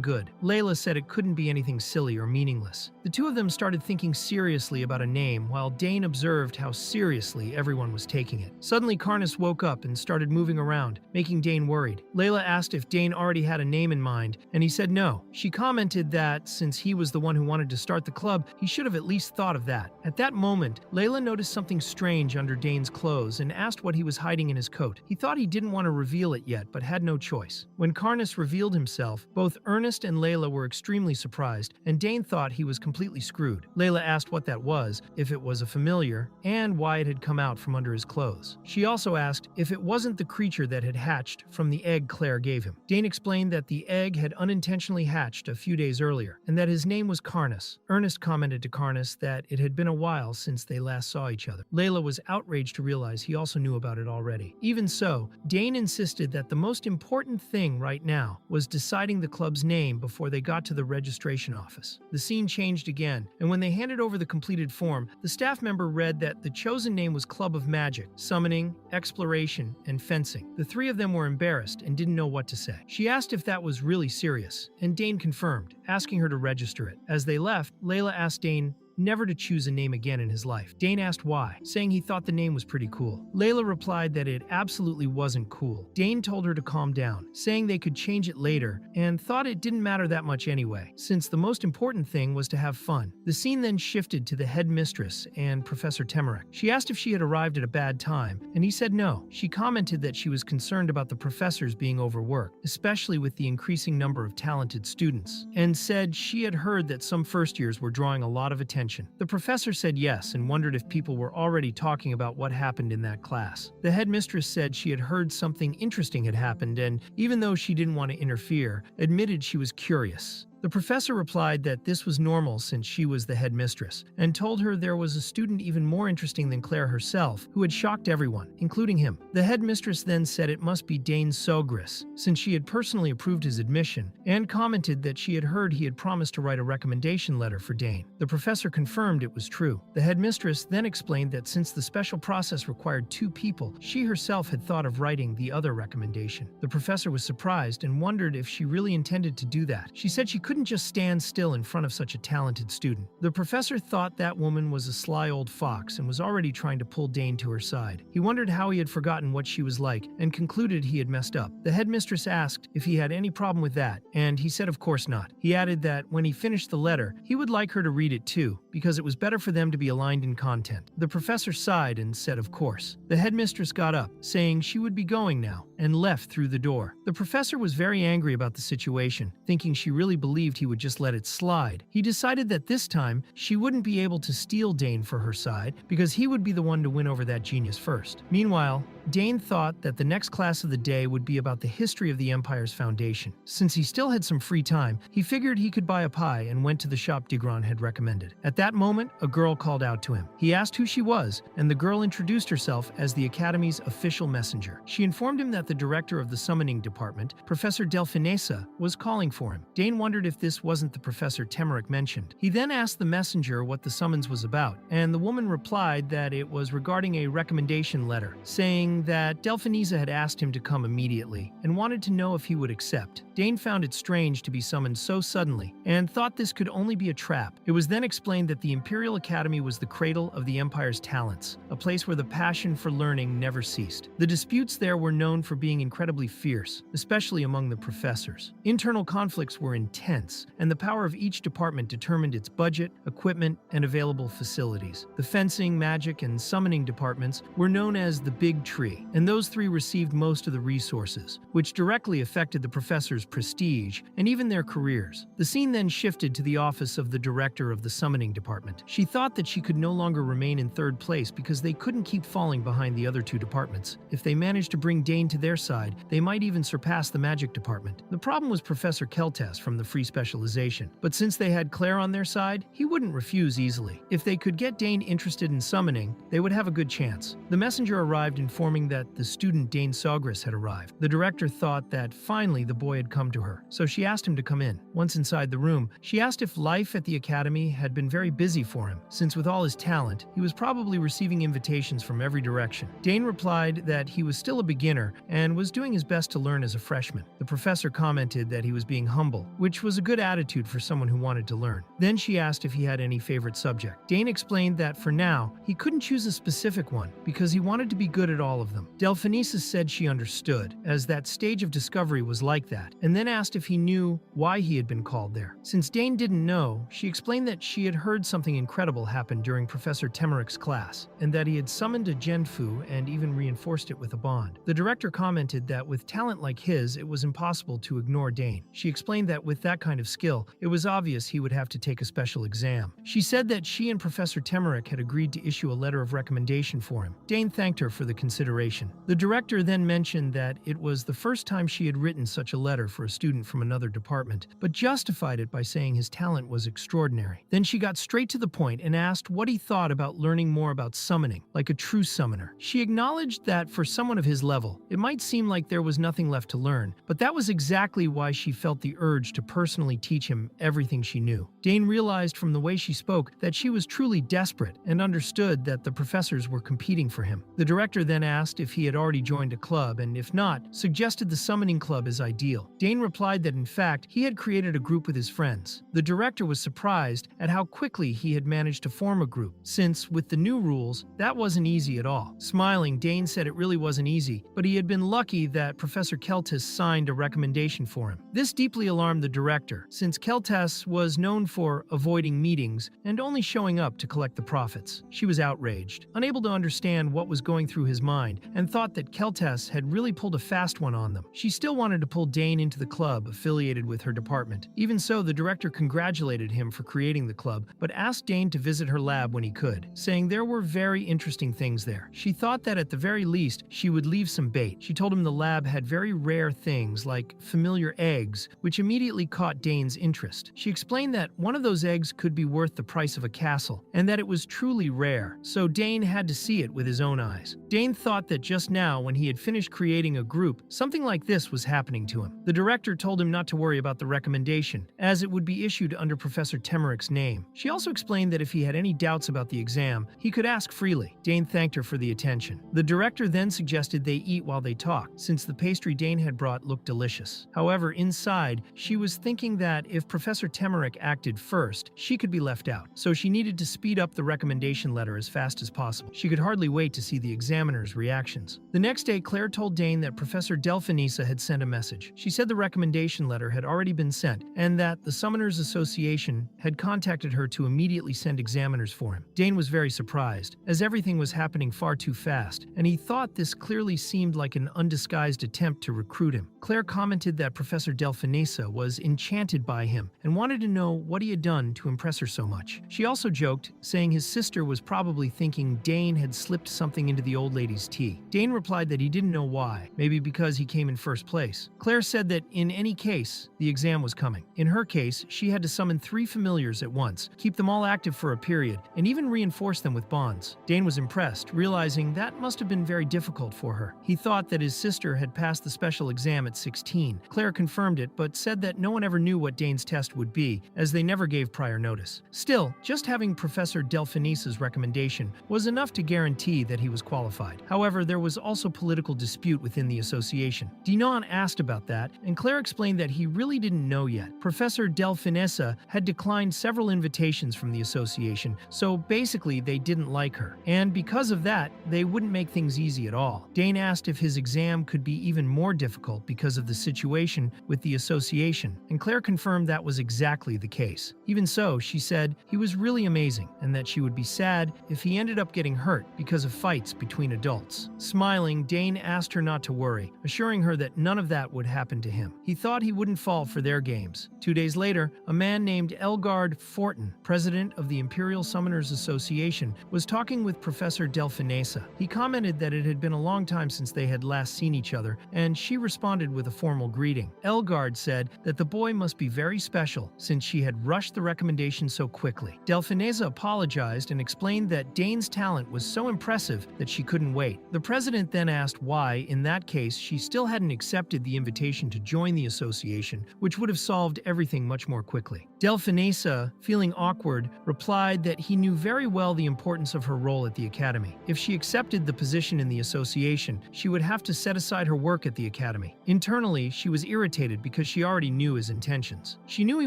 good. Layla said it couldn't be anything silly or meaningless. The two of them started thinking seriously about a name, while Dane observed how seriously everyone was taking it. Suddenly, Karnas woke up and started moving around, making Dane worried. Layla asked if Dane already had a name in mind, and he said no. She commented that since he was the one who wanted to start the club, he should have at least thought of that. At that moment, Layla noticed something strange under Dane's clothes and asked what he was hiding in his coat. He thought he didn't want to reveal it yet, but had no choice. When Karnas revealed himself, both Ernest and Layla were extremely surprised, and Dane thought he was completely screwed. Layla asked what that was, if it was a familiar, and why it had come out from under his clothes. She also asked if it wasn't the creature that had hatched from the egg Claire gave him. Dane explained that the egg had unintentionally hatched a few days earlier, and that his name was Karnas. Ernest commented to Karnas that it had been a while since they last saw each other. Layla was outraged to realize he also knew about it already. Even so, Dane insisted that the most important thing right now was deciding the club's name before they got to the registration office. The scene changed again, and when they handed over the completed form, the staff member read that the chosen name was Club of Magic, Summoning, Exploration, and Fencing. The three of them were embarrassed and didn't know what to say. She asked if that was really serious, and Dane confirmed, asking her to register it. As they left, Layla asked Dane never to choose a name again in his life. Dane asked why, saying he thought the name was pretty cool. Layla replied that it absolutely wasn't cool. Dane told her to calm down, saying they could change it later, and thought it didn't matter that much anyway, since the most important thing was to have fun. The scene then shifted to the headmistress and Professor Temerek. She asked if she had arrived at a bad time, and he said no. She commented that she was concerned about the professors being overworked, especially with the increasing number of talented students, and said she had heard that some first years were drawing a lot of attention. The professor said yes and wondered if people were already talking about what happened in that class. The headmistress said she had heard something interesting had happened and, even though she didn't want to interfere, admitted she was curious. The professor replied that this was normal since she was the headmistress, and told her there was a student even more interesting than Claire herself who had shocked everyone, including him. The headmistress then said it must be Dane Sogris, since she had personally approved his admission, and commented that she had heard he had promised to write a recommendation letter for Dane. The professor confirmed it was true. The headmistress then explained that since the special process required 2 people, she herself had thought of writing the other recommendation. The professor was surprised and wondered if she really intended to do that. She said she couldn't just stand still in front of such a talented student. The professor thought that woman was a sly old fox and was already trying to pull Dane to her side. He wondered how he had forgotten what she was like and concluded he had messed up. The headmistress asked if he had any problem with that, and he said of course not. He added that when he finished the letter, he would like her to read it too, because it was better for them to be aligned in content. The professor sighed and said of course. The headmistress got up, saying she would be going now, and left through the door. The professor was very angry about the situation, thinking she really believed he would just let it slide. He decided that this time, she wouldn't be able to steal Dane for her side, because he would be the one to win over that genius first. Meanwhile, Dane thought that the next class of the day would be about the history of the Empire's foundation. Since he still had some free time, he figured he could buy a pie and went to the shop Digron had recommended. At that moment, a girl called out to him. He asked who she was, and the girl introduced herself as the Academy's official messenger. She informed him that the director of the summoning department, Professor Delphinesa, was calling for him. Dane wondered if this wasn't the Professor Temerek mentioned. He then asked the messenger what the summons was about, and the woman replied that it was regarding a recommendation letter, saying that Delphinesa had asked him to come immediately and wanted to know if he would accept. Dane found it strange to be summoned so suddenly and thought this could only be a trap. It was then explained that the Imperial Academy was the cradle of the Empire's talents, a place where the passion for learning never ceased. The disputes there were known for being incredibly fierce, especially among the professors. Internal conflicts were intense, and the power of each department determined its budget, equipment, and available facilities. The fencing, magic, and summoning departments were known as the Big Tree, three, and those three received most of the resources, which directly affected the professor's prestige and even their careers. The scene then shifted to the office of the director of the summoning department. She thought that she could no longer remain in third place because they couldn't keep falling behind the other two departments. If they managed to bring Dane to their side, they might even surpass the magic department. The problem was Professor Keltas from the free specialization, but since they had Claire on their side, he wouldn't refuse easily. If they could get Dane interested in summoning, they would have a good chance. The messenger arrived informing that the student Dane Sogris had arrived. The director thought that finally the boy had come to her, so she asked him to come in. Once inside the room, she asked if life at the academy had been very busy for him, since with all his talent, he was probably receiving invitations from every direction. Dane replied that he was still a beginner and was doing his best to learn as a freshman. The professor commented that he was being humble, which was a good attitude for someone who wanted to learn. Then she asked if he had any favorite subject. Dane explained that for now, he couldn't choose a specific one because he wanted to be good at all of them. Delphinisa said she understood, as that stage of discovery was like that, and then asked if he knew why he had been called there. Since Dane didn't know, she explained that she had heard something incredible happen during Professor Temeric's class, and that he had summoned a Genfu and even reinforced it with a bond. The director commented that with talent like his, it was impossible to ignore Dane. She explained that with that kind of skill, it was obvious he would have to take a special exam. She said that she and Professor Temeric had agreed to issue a letter of recommendation for him. Dane thanked her for the consideration. The director then mentioned that it was the first time she had written such a letter for a student from another department, but justified it by saying his talent was extraordinary. Then she got straight to the point and asked what he thought about learning more about summoning, like a true summoner. She acknowledged that for someone of his level, it might seem like there was nothing left to learn, but that was exactly why she felt the urge to personally teach him everything she knew. Dane realized from the way she spoke that she was truly desperate and understood that the professors were competing for him. The director then asked if he had already joined a club, and if not, suggested the summoning club as ideal. Dane replied that in fact, he had created a group with his friends. The director was surprised at how quickly he had managed to form a group, since with the new rules, that wasn't easy at all. Smiling, Dane said it really wasn't easy, but he had been lucky that Professor Keltas signed a recommendation for him. This deeply alarmed the director, since Keltas was known for avoiding meetings and only showing up to collect the profits. She was outraged, unable to understand what was going through his mind, and thought that Keltas had really pulled a fast one on them. She still wanted to pull Dane into the club affiliated with her department. Even so, the director congratulated him for creating the club, but asked Dane to visit her lab when he could, saying there were very interesting things there. She thought that at the very least, she would leave some bait. She told him the lab had very rare things like familiar eggs, which immediately caught Dane's interest. She explained that one of those eggs could be worth the price of a castle, and that it was truly rare, so Dane had to see it with his own eyes. Dane thought that just now, when he had finished creating a group, something like this was happening to him. The director told him not to worry about the recommendation, as it would be issued under Professor Temeric's name. She also explained that if he had any doubts about the exam, he could ask freely. Dane thanked her for the attention. The director then suggested they eat while they talked, since the pastry Dane had brought looked delicious. However, inside, she was thinking that if Professor Temeric acted first, she could be left out, so she needed to speed up the recommendation letter as fast as possible. She could hardly wait to see the examiner's reactions. The next day, Claire told Dane that Professor Delphinisa had sent a message. She said the recommendation letter had already been sent, and that the Summoners Association had contacted her to immediately send examiners for him. Dane was very surprised, as everything was happening far too fast, and he thought this clearly seemed like an undisguised attempt to recruit him. Claire commented that Professor Delphinisa was enchanted by him and wanted to know what he had done to impress her so much. She also joked, saying his sister was probably thinking Dane had slipped something into the old lady's tea. Dane replied that he didn't know why, maybe because he came in first place. Claire said that in any case, the exam was coming. In her case, she had to summon 3 familiars at once, keep them all active for a period, and even reinforce them with bonds. Dane was impressed, realizing that must have been very difficult for her. He thought that his sister had passed the special exam at 16. Claire confirmed it, but said that no one ever knew what Dane's test would be, as they never gave prior notice. Still, just having Professor Delphinisa's recommendation was enough to guarantee that he was qualified. However, there was also political dispute within the association. Dinan asked about that, and Claire explained that he really didn't know yet. Professor Delphinesa had declined several invitations from the association, so basically they didn't like her. And because of that, they wouldn't make things easy at all. Dane asked if his exam could be even more difficult because of the situation with the association, and Claire confirmed that was exactly the case. Even so, she said he was really amazing, and that she would be sad if he ended up getting hurt because of fights between adults. results. Smiling, Dane asked her not to worry, assuring her that none of that would happen to him. He thought he wouldn't fall for their games. 2 days later, a man named Elgard Fortin, president of the Imperial Summoners Association, was talking with Professor Delphinesa. He commented that it had been a long time since they had last seen each other, and she responded with a formal greeting. Elgard said that the boy must be very special since she had rushed the recommendation so quickly. Delphinesa apologized and explained that Dane's talent was so impressive that she couldn't wait. The president then asked why, in that case, she still hadn't accepted the invitation to join the association, which would have solved everything much more quickly. Delphinesa, feeling awkward, replied that he knew very well the importance of her role at the academy. If she accepted the position in the association, she would have to set aside her work at the academy. Internally, she was irritated because she already knew his intentions. She knew he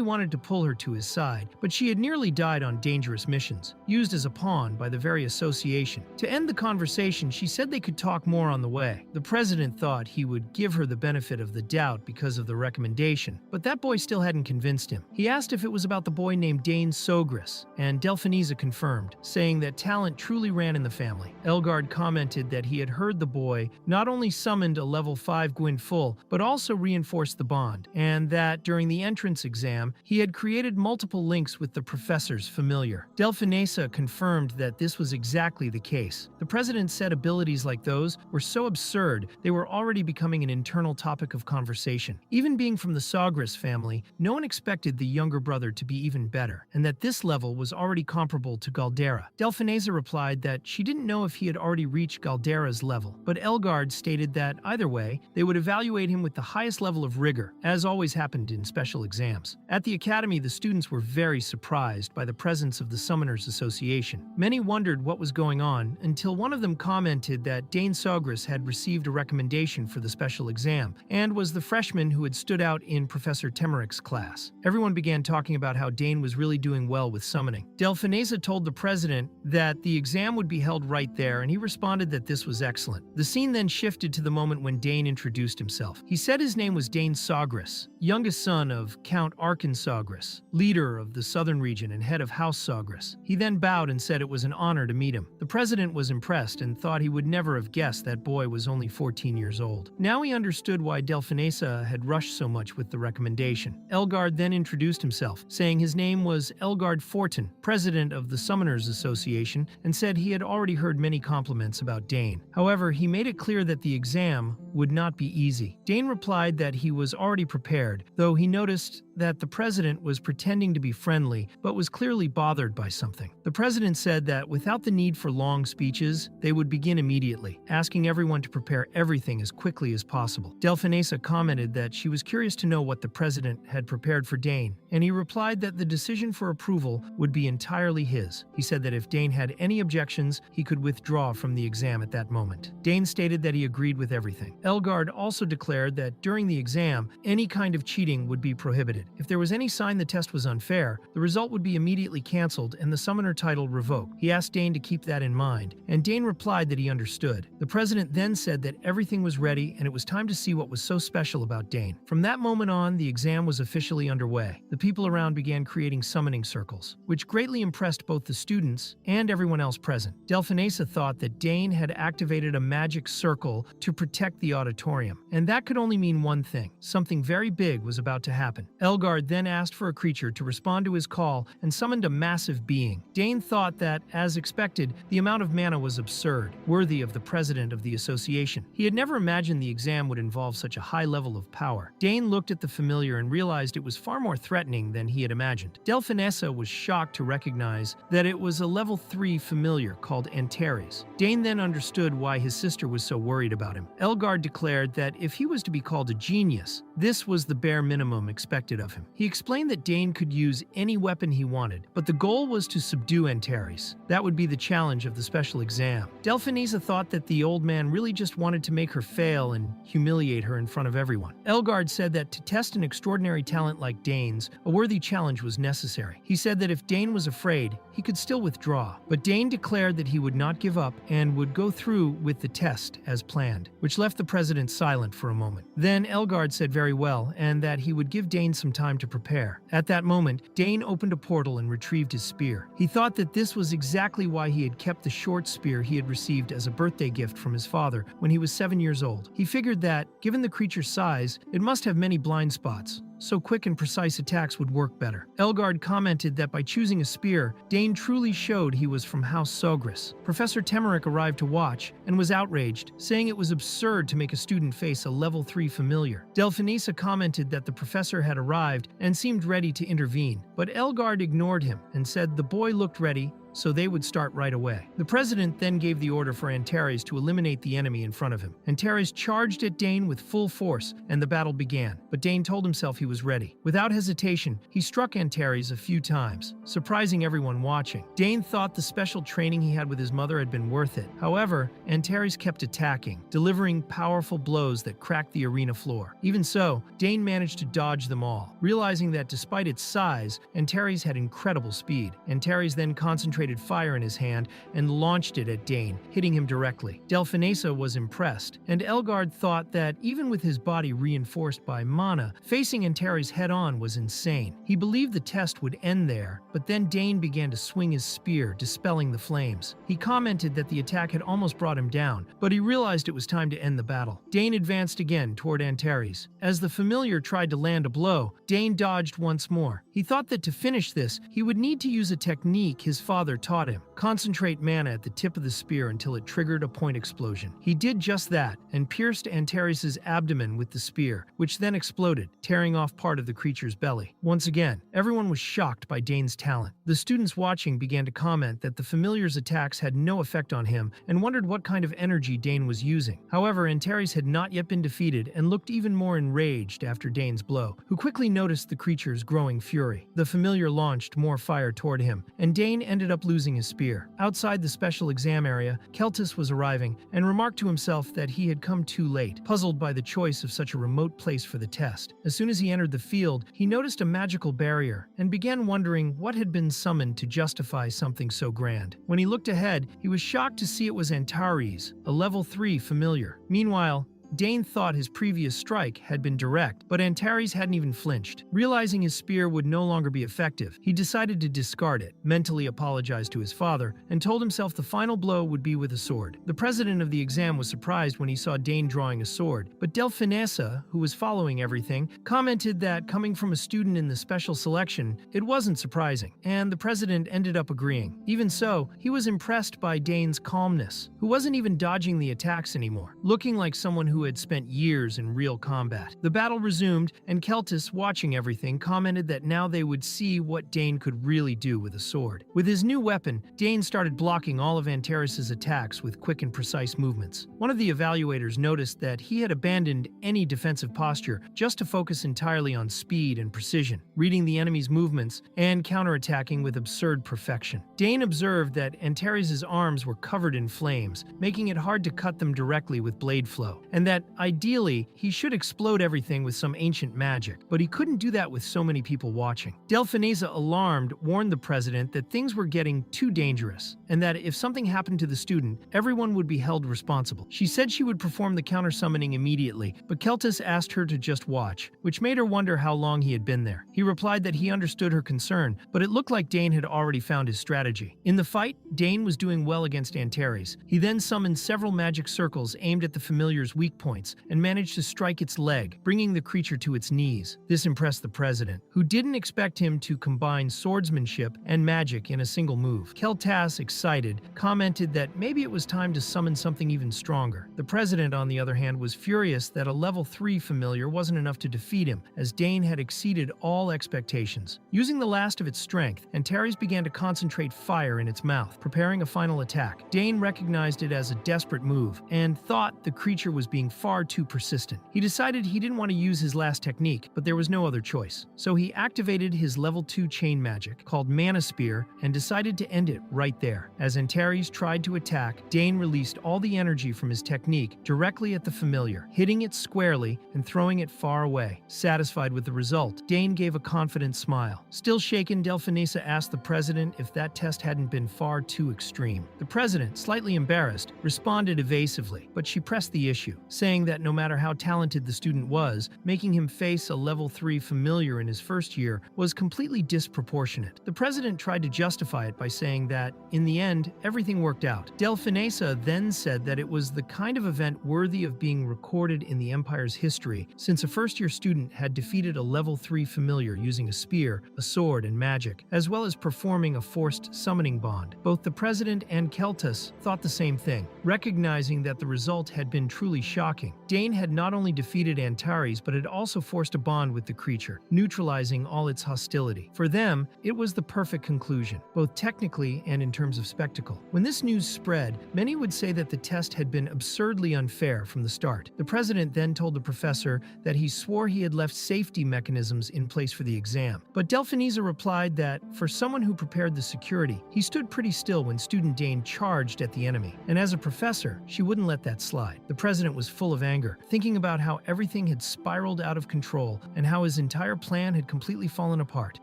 wanted to pull her to his side, but she had nearly died on dangerous missions, used as a pawn by the very association. To end the conversation, she said they could talk more on the way. The president thought he would give her the benefit of the doubt because of the recommendation, but that boy still hadn't convinced him. He asked if it was about the boy named Dane Sogris, and Delphinesa confirmed, saying that talent truly ran in the family. Elgard commented that he had heard the boy not only summoned a level 5 Gwyn full, but also reinforced the bond, and that during the entrance exam, he had created multiple links with the professor's familiar. Delphinesa confirmed that this was exactly the case. The president said abilities like those were so absurd, they were already becoming an internal topic of conversation. Even being from the Sogris family, no one expected the younger brother to be even better, and that this level was already comparable to Galdera. Delphinesa replied that she didn't know if he had already reached Galdera's level, but Elgard stated that either way, they would evaluate him with the highest level of rigor, as always happened in special exams. At the academy, the students were very surprised by the presence of the Summoners Association. Many wondered what was going on until one of them commented that Dane Sogris had received a recommendation for the special exam and was the freshman who had stood out in Professor Temeric's class. Everyone began talking about how Dane was really doing well with summoning. Delphinesa told the president that the exam would be held right there, and he responded that this was excellent. The scene then shifted to the moment when Dane introduced himself. He said his name was Dane Sogris, youngest son of Count Arkin Sogris, leader of the southern region and head of House Sogris. He then bowed and said it was an honor to meet him. The president was impressed and thought he would never have guessed that boy was only 14 years old. Now he understood why Delphinesa had rushed so much with the recommendation. Elgard then introduced himself, saying his name was Elgard Fortin, president of the Summoners Association, and said he had already heard many compliments about Dane. However, he made it clear that the exam would not be easy. Dane replied that he was already prepared, though he noticed that the president was pretending to be friendly, but was clearly bothered by something. The president said that without the need for long speeches, they would begin immediately, asking everyone to prepare everything as quickly as possible. Delphinesa commented that she was curious to know what the president had prepared for Dane, and he replied that the decision for approval would be entirely his. He said that if Dane had any objections, he could withdraw from the exam at that moment. Dane stated that he agreed with everything. Elgard also declared that during the exam, any kind of cheating would be prohibited. If there was any sign the test was unfair, the result would be immediately cancelled and the summoner title revoked. He asked Dane to keep that in mind, and Dane replied that he understood. The president then said that everything was ready and it was time to see what was so special about Dane. From that moment on, the exam was officially underway. The people around began creating summoning circles, which greatly impressed both the students and everyone else present. Delphinesa thought that Dane had activated a magic circle to protect the auditorium, and that could only mean one thing: something very big was about to happen. Elgard then asked for a creature to respond to his call and summoned a massive being. Dane thought that, as expected, the amount of mana was absurd, worthy of the president of the association. He had never imagined the exam would involve such a high level of power. Dane looked at the familiar and realized it was far more threatening than he had imagined. Delphinesa was shocked to recognize that it was a level 3 familiar called Antares. Dane then understood why his sister was so worried about him. Elgard declared that if he was to be called a genius, this was the bare minimum expected of him. He explained that Dane could use any weapon he wanted, but the goal was to subdue Antares. That would be the challenge of the special exam. Delphinesa thought that the old man really just wanted to make her fail and humiliate her in front of everyone. Elgard said that to test an extraordinary talent like Dane's, a worthy challenge was necessary. He said that if Dane was afraid, he could still withdraw, but Dane declared that he would not give up and would go through with the test as planned, which left the president silent for a moment. Then Elgard said very well, and that he would give Dane some some time to prepare. At that moment, Dane opened a portal and retrieved his spear. He thought that this was exactly why he had kept the short spear he had received as a birthday gift from his father when he was 7 years old. He figured that, given the creature's size, it must have many blind spots, so quick and precise attacks would work better. Elgard commented that by choosing a spear, Dane truly showed he was from House Sogris. Professor Temeric arrived to watch and was outraged, saying it was absurd to make a student face a level 3 familiar. Delphinisa commented that the professor had arrived and seemed ready to intervene, but Elgard ignored him and said the boy looked ready, so they would start right away. The president then gave the order for Antares to eliminate the enemy in front of him. Antares charged at Dane with full force, and the battle began, but Dane told himself he was ready. Without hesitation, he struck Antares a few times, surprising everyone watching. Dane thought the special training he had with his mother had been worth it. However, Antares kept attacking, delivering powerful blows that cracked the arena floor. Even so, Dane managed to dodge them all, realizing that despite its size, Antares had incredible speed. Antares then concentrated fire in his hand and launched it at Dane, hitting him directly. Delphinesa was impressed, and Elgard thought that even with his body reinforced by mana, facing Antares head-on was insane. He believed the test would end there, but then Dane began to swing his spear, dispelling the flames. He commented that the attack had almost brought him down, but he realized it was time to end the battle. Dane advanced again toward Antares. As the familiar tried to land a blow, Dane dodged once more. He thought that to finish this, he would need to use a technique his father taught him. Concentrate mana at the tip of the spear until it triggered a point explosion. He did just that and pierced Antares' abdomen with the spear, which then exploded, tearing off part of the creature's belly. Once again, everyone was shocked by Dane's talent. The students watching began to comment that the familiar's attacks had no effect on him and wondered what kind of energy Dane was using. However, Antares had not yet been defeated and looked even more enraged after Dane's blow, who quickly noticed the creature's growing fury. The familiar launched more fire toward him, and Dane ended up losing his spear. Outside the special exam area, Keltis was arriving and remarked to himself that he had come too late, puzzled by the choice of such a remote place for the test. As soon as he entered the field, he noticed a magical barrier and began wondering what had been summoned to justify something so grand. When he looked ahead, he was shocked to see it was Antares, a level 3 familiar. Meanwhile, Dane thought his previous strike had been direct, but Antares hadn't even flinched. Realizing his spear would no longer be effective, he decided to discard it, mentally apologized to his father, and told himself the final blow would be with a sword. The president of the exam was surprised when he saw Dane drawing a sword, but Delphinesa, who was following everything, commented that coming from a student in the special selection, it wasn't surprising, and the president ended up agreeing. Even so, he was impressed by Dane's calmness, who wasn't even dodging the attacks anymore, looking like someone who had spent years in real combat. The battle resumed, and Keltis, watching everything, commented that now they would see what Dane could really do with a sword. With his new weapon, Dane started blocking all of Antares' attacks with quick and precise movements. One of the evaluators noticed that he had abandoned any defensive posture just to focus entirely on speed and precision, reading the enemy's movements and counterattacking with absurd perfection. Dane observed that Antares' arms were covered in flames, making it hard to cut them directly with blade flow, and that, ideally, he should explode everything with some ancient magic, but he couldn't do that with so many people watching. Delphinesa, alarmed, warned the president that things were getting too dangerous, and that if something happened to the student, everyone would be held responsible. She said she would perform the counter-summoning immediately, but Keltis asked her to just watch, which made her wonder how long he had been there. He replied that he understood her concern, but it looked like Dane had already found his strategy. In the fight, Dane was doing well against Antares. He then summoned several magic circles aimed at the familiar's weak points and managed to strike its leg, bringing the creature to its knees. This impressed the president, who didn't expect him to combine swordsmanship and magic in a single move. Keltas, excited, commented that maybe it was time to summon something even stronger. The president, on the other hand, was furious that a level 3 familiar wasn't enough to defeat him, as Dane had exceeded all expectations. Using the last of its strength, Antares began to concentrate fire in its mouth, preparing a final attack. Dane recognized it as a desperate move and thought the creature was being far too persistent. He decided he didn't want to use his last technique, but there was no other choice. So he activated his level 2 chain magic, called Mana Spear, and decided to end it right there. As Antares tried to attack, Dane released all the energy from his technique directly at the familiar, hitting it squarely and throwing it far away. Satisfied with the result, Dane gave a confident smile. Still shaken, Delphinesa asked the president if that test hadn't been far too extreme. The president, slightly embarrassed, responded evasively, but she pressed the issue, saying that no matter how talented the student was, making him face a level 3 familiar in his first year was completely disproportionate. The president tried to justify it by saying that, in the end, everything worked out. Delphinesa then said that it was the kind of event worthy of being recorded in the Empire's history, since a first-year student had defeated a level 3 familiar using a spear, a sword, and magic, as well as performing a forced summoning bond. Both the president and Keltus thought the same thing, recognizing that the result had been truly shocking. Dane had not only defeated Antares, but had also forced a bond with the creature, neutralizing all its hostility. For them, it was the perfect conclusion, both technically and in terms of spectacle. When this news spread, many would say that the test had been absurdly unfair from the start. The president then told the professor that he swore he had left safety mechanisms in place for the exam. But Delphinesa replied that, for someone who prepared the security, he stood pretty still when student Dane charged at the enemy. And as a professor, she wouldn't let that slide. The president was full of anger, thinking about how everything had spiraled out of control and how his entire plan had completely fallen apart.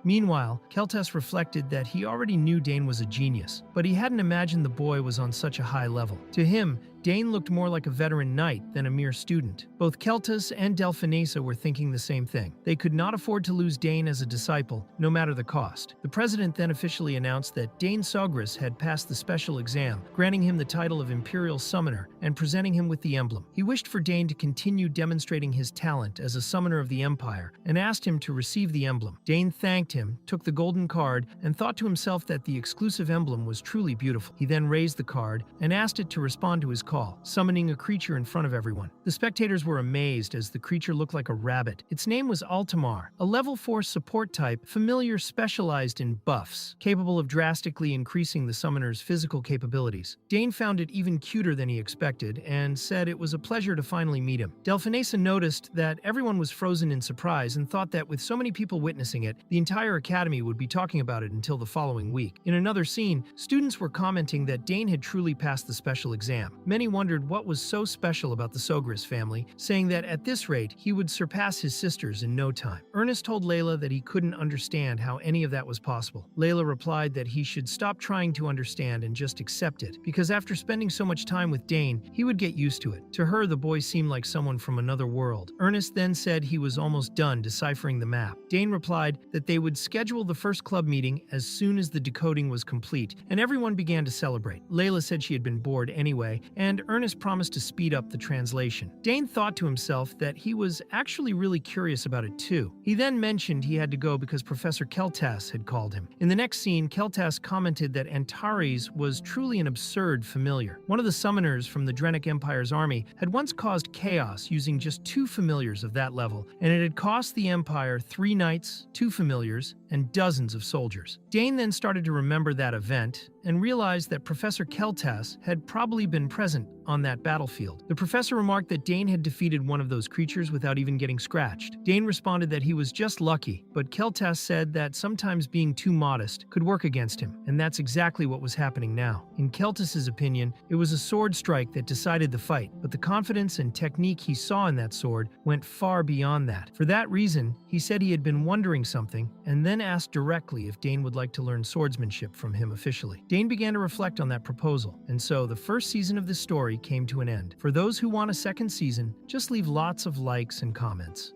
Meanwhile, Keltus reflected that he already knew Dane was a genius, but he hadn't imagined the boy was on such a high level. To him, Dane looked more like a veteran knight than a mere student. Both Keltus and Delphinesa were thinking the same thing. They could not afford to lose Dane as a disciple, no matter the cost. The president then officially announced that Dane Sogris had passed the special exam, granting him the title of Imperial Summoner and presenting him with the emblem. He wished for Dane to continue demonstrating his talent as a summoner of the Empire and asked him to receive the emblem. Dane thanked him, took the golden card, and thought to himself that the exclusive emblem was truly beautiful. He then raised the card and asked it to respond to his call, summoning a creature in front of everyone. The spectators were amazed as the creature looked like a rabbit. Its name was Altamar, a level 4 support type familiar specialized in buffs, capable of drastically increasing the summoner's physical capabilities. Dane found it even cuter than he expected and said it was a pleasure to finally meet him. Delphinesa noticed that everyone was frozen in surprise and thought that with so many people witnessing it, the entire academy would be talking about it until the following week. In another scene, students were commenting that Dane had truly passed the special exam. Many wondered what was so special about the Sogris family, saying that at this rate, he would surpass his sisters in no time. Ernest told Layla that he couldn't understand how any of that was possible. Layla replied that he should stop trying to understand and just accept it, because after spending so much time with Dane, he would get used to it. To her, the boy seemed like someone from another world. Ernest then said he was almost done deciphering the map. Dane replied that they would schedule the first club meeting as soon as the decoding was complete, and everyone began to celebrate. Layla said she had been bored anyway, and Ernest promised to speed up the translation. Dane thought to himself that he was actually really curious about it too. He then mentioned he had to go because Professor Keltas had called him. In the next scene, Keltas commented that Antares was truly an absurd familiar. One of the summoners from the Drenic Empire's army had once caused chaos using just 2 familiars of that level, and it had cost the Empire 3 knights, 2 familiars, and dozens of soldiers. Dane then started to remember that event and realized that Professor Keltas had probably been present on that battlefield. The professor remarked that Dane had defeated one of those creatures without even getting scratched. Dane responded that he was just lucky, but Keltas said that sometimes being too modest could work against him, and that's exactly what was happening now. In Keltas's opinion, it was a sword strike that decided the fight, but the confidence and technique he saw in that sword went far beyond that. For that reason, he said he had been wondering something, and then asked directly if Dane would like to learn swordsmanship from him officially. Dane began to reflect on that proposal, and so the first season of this story came to an end. For those who want a second season, just leave lots of likes and comments.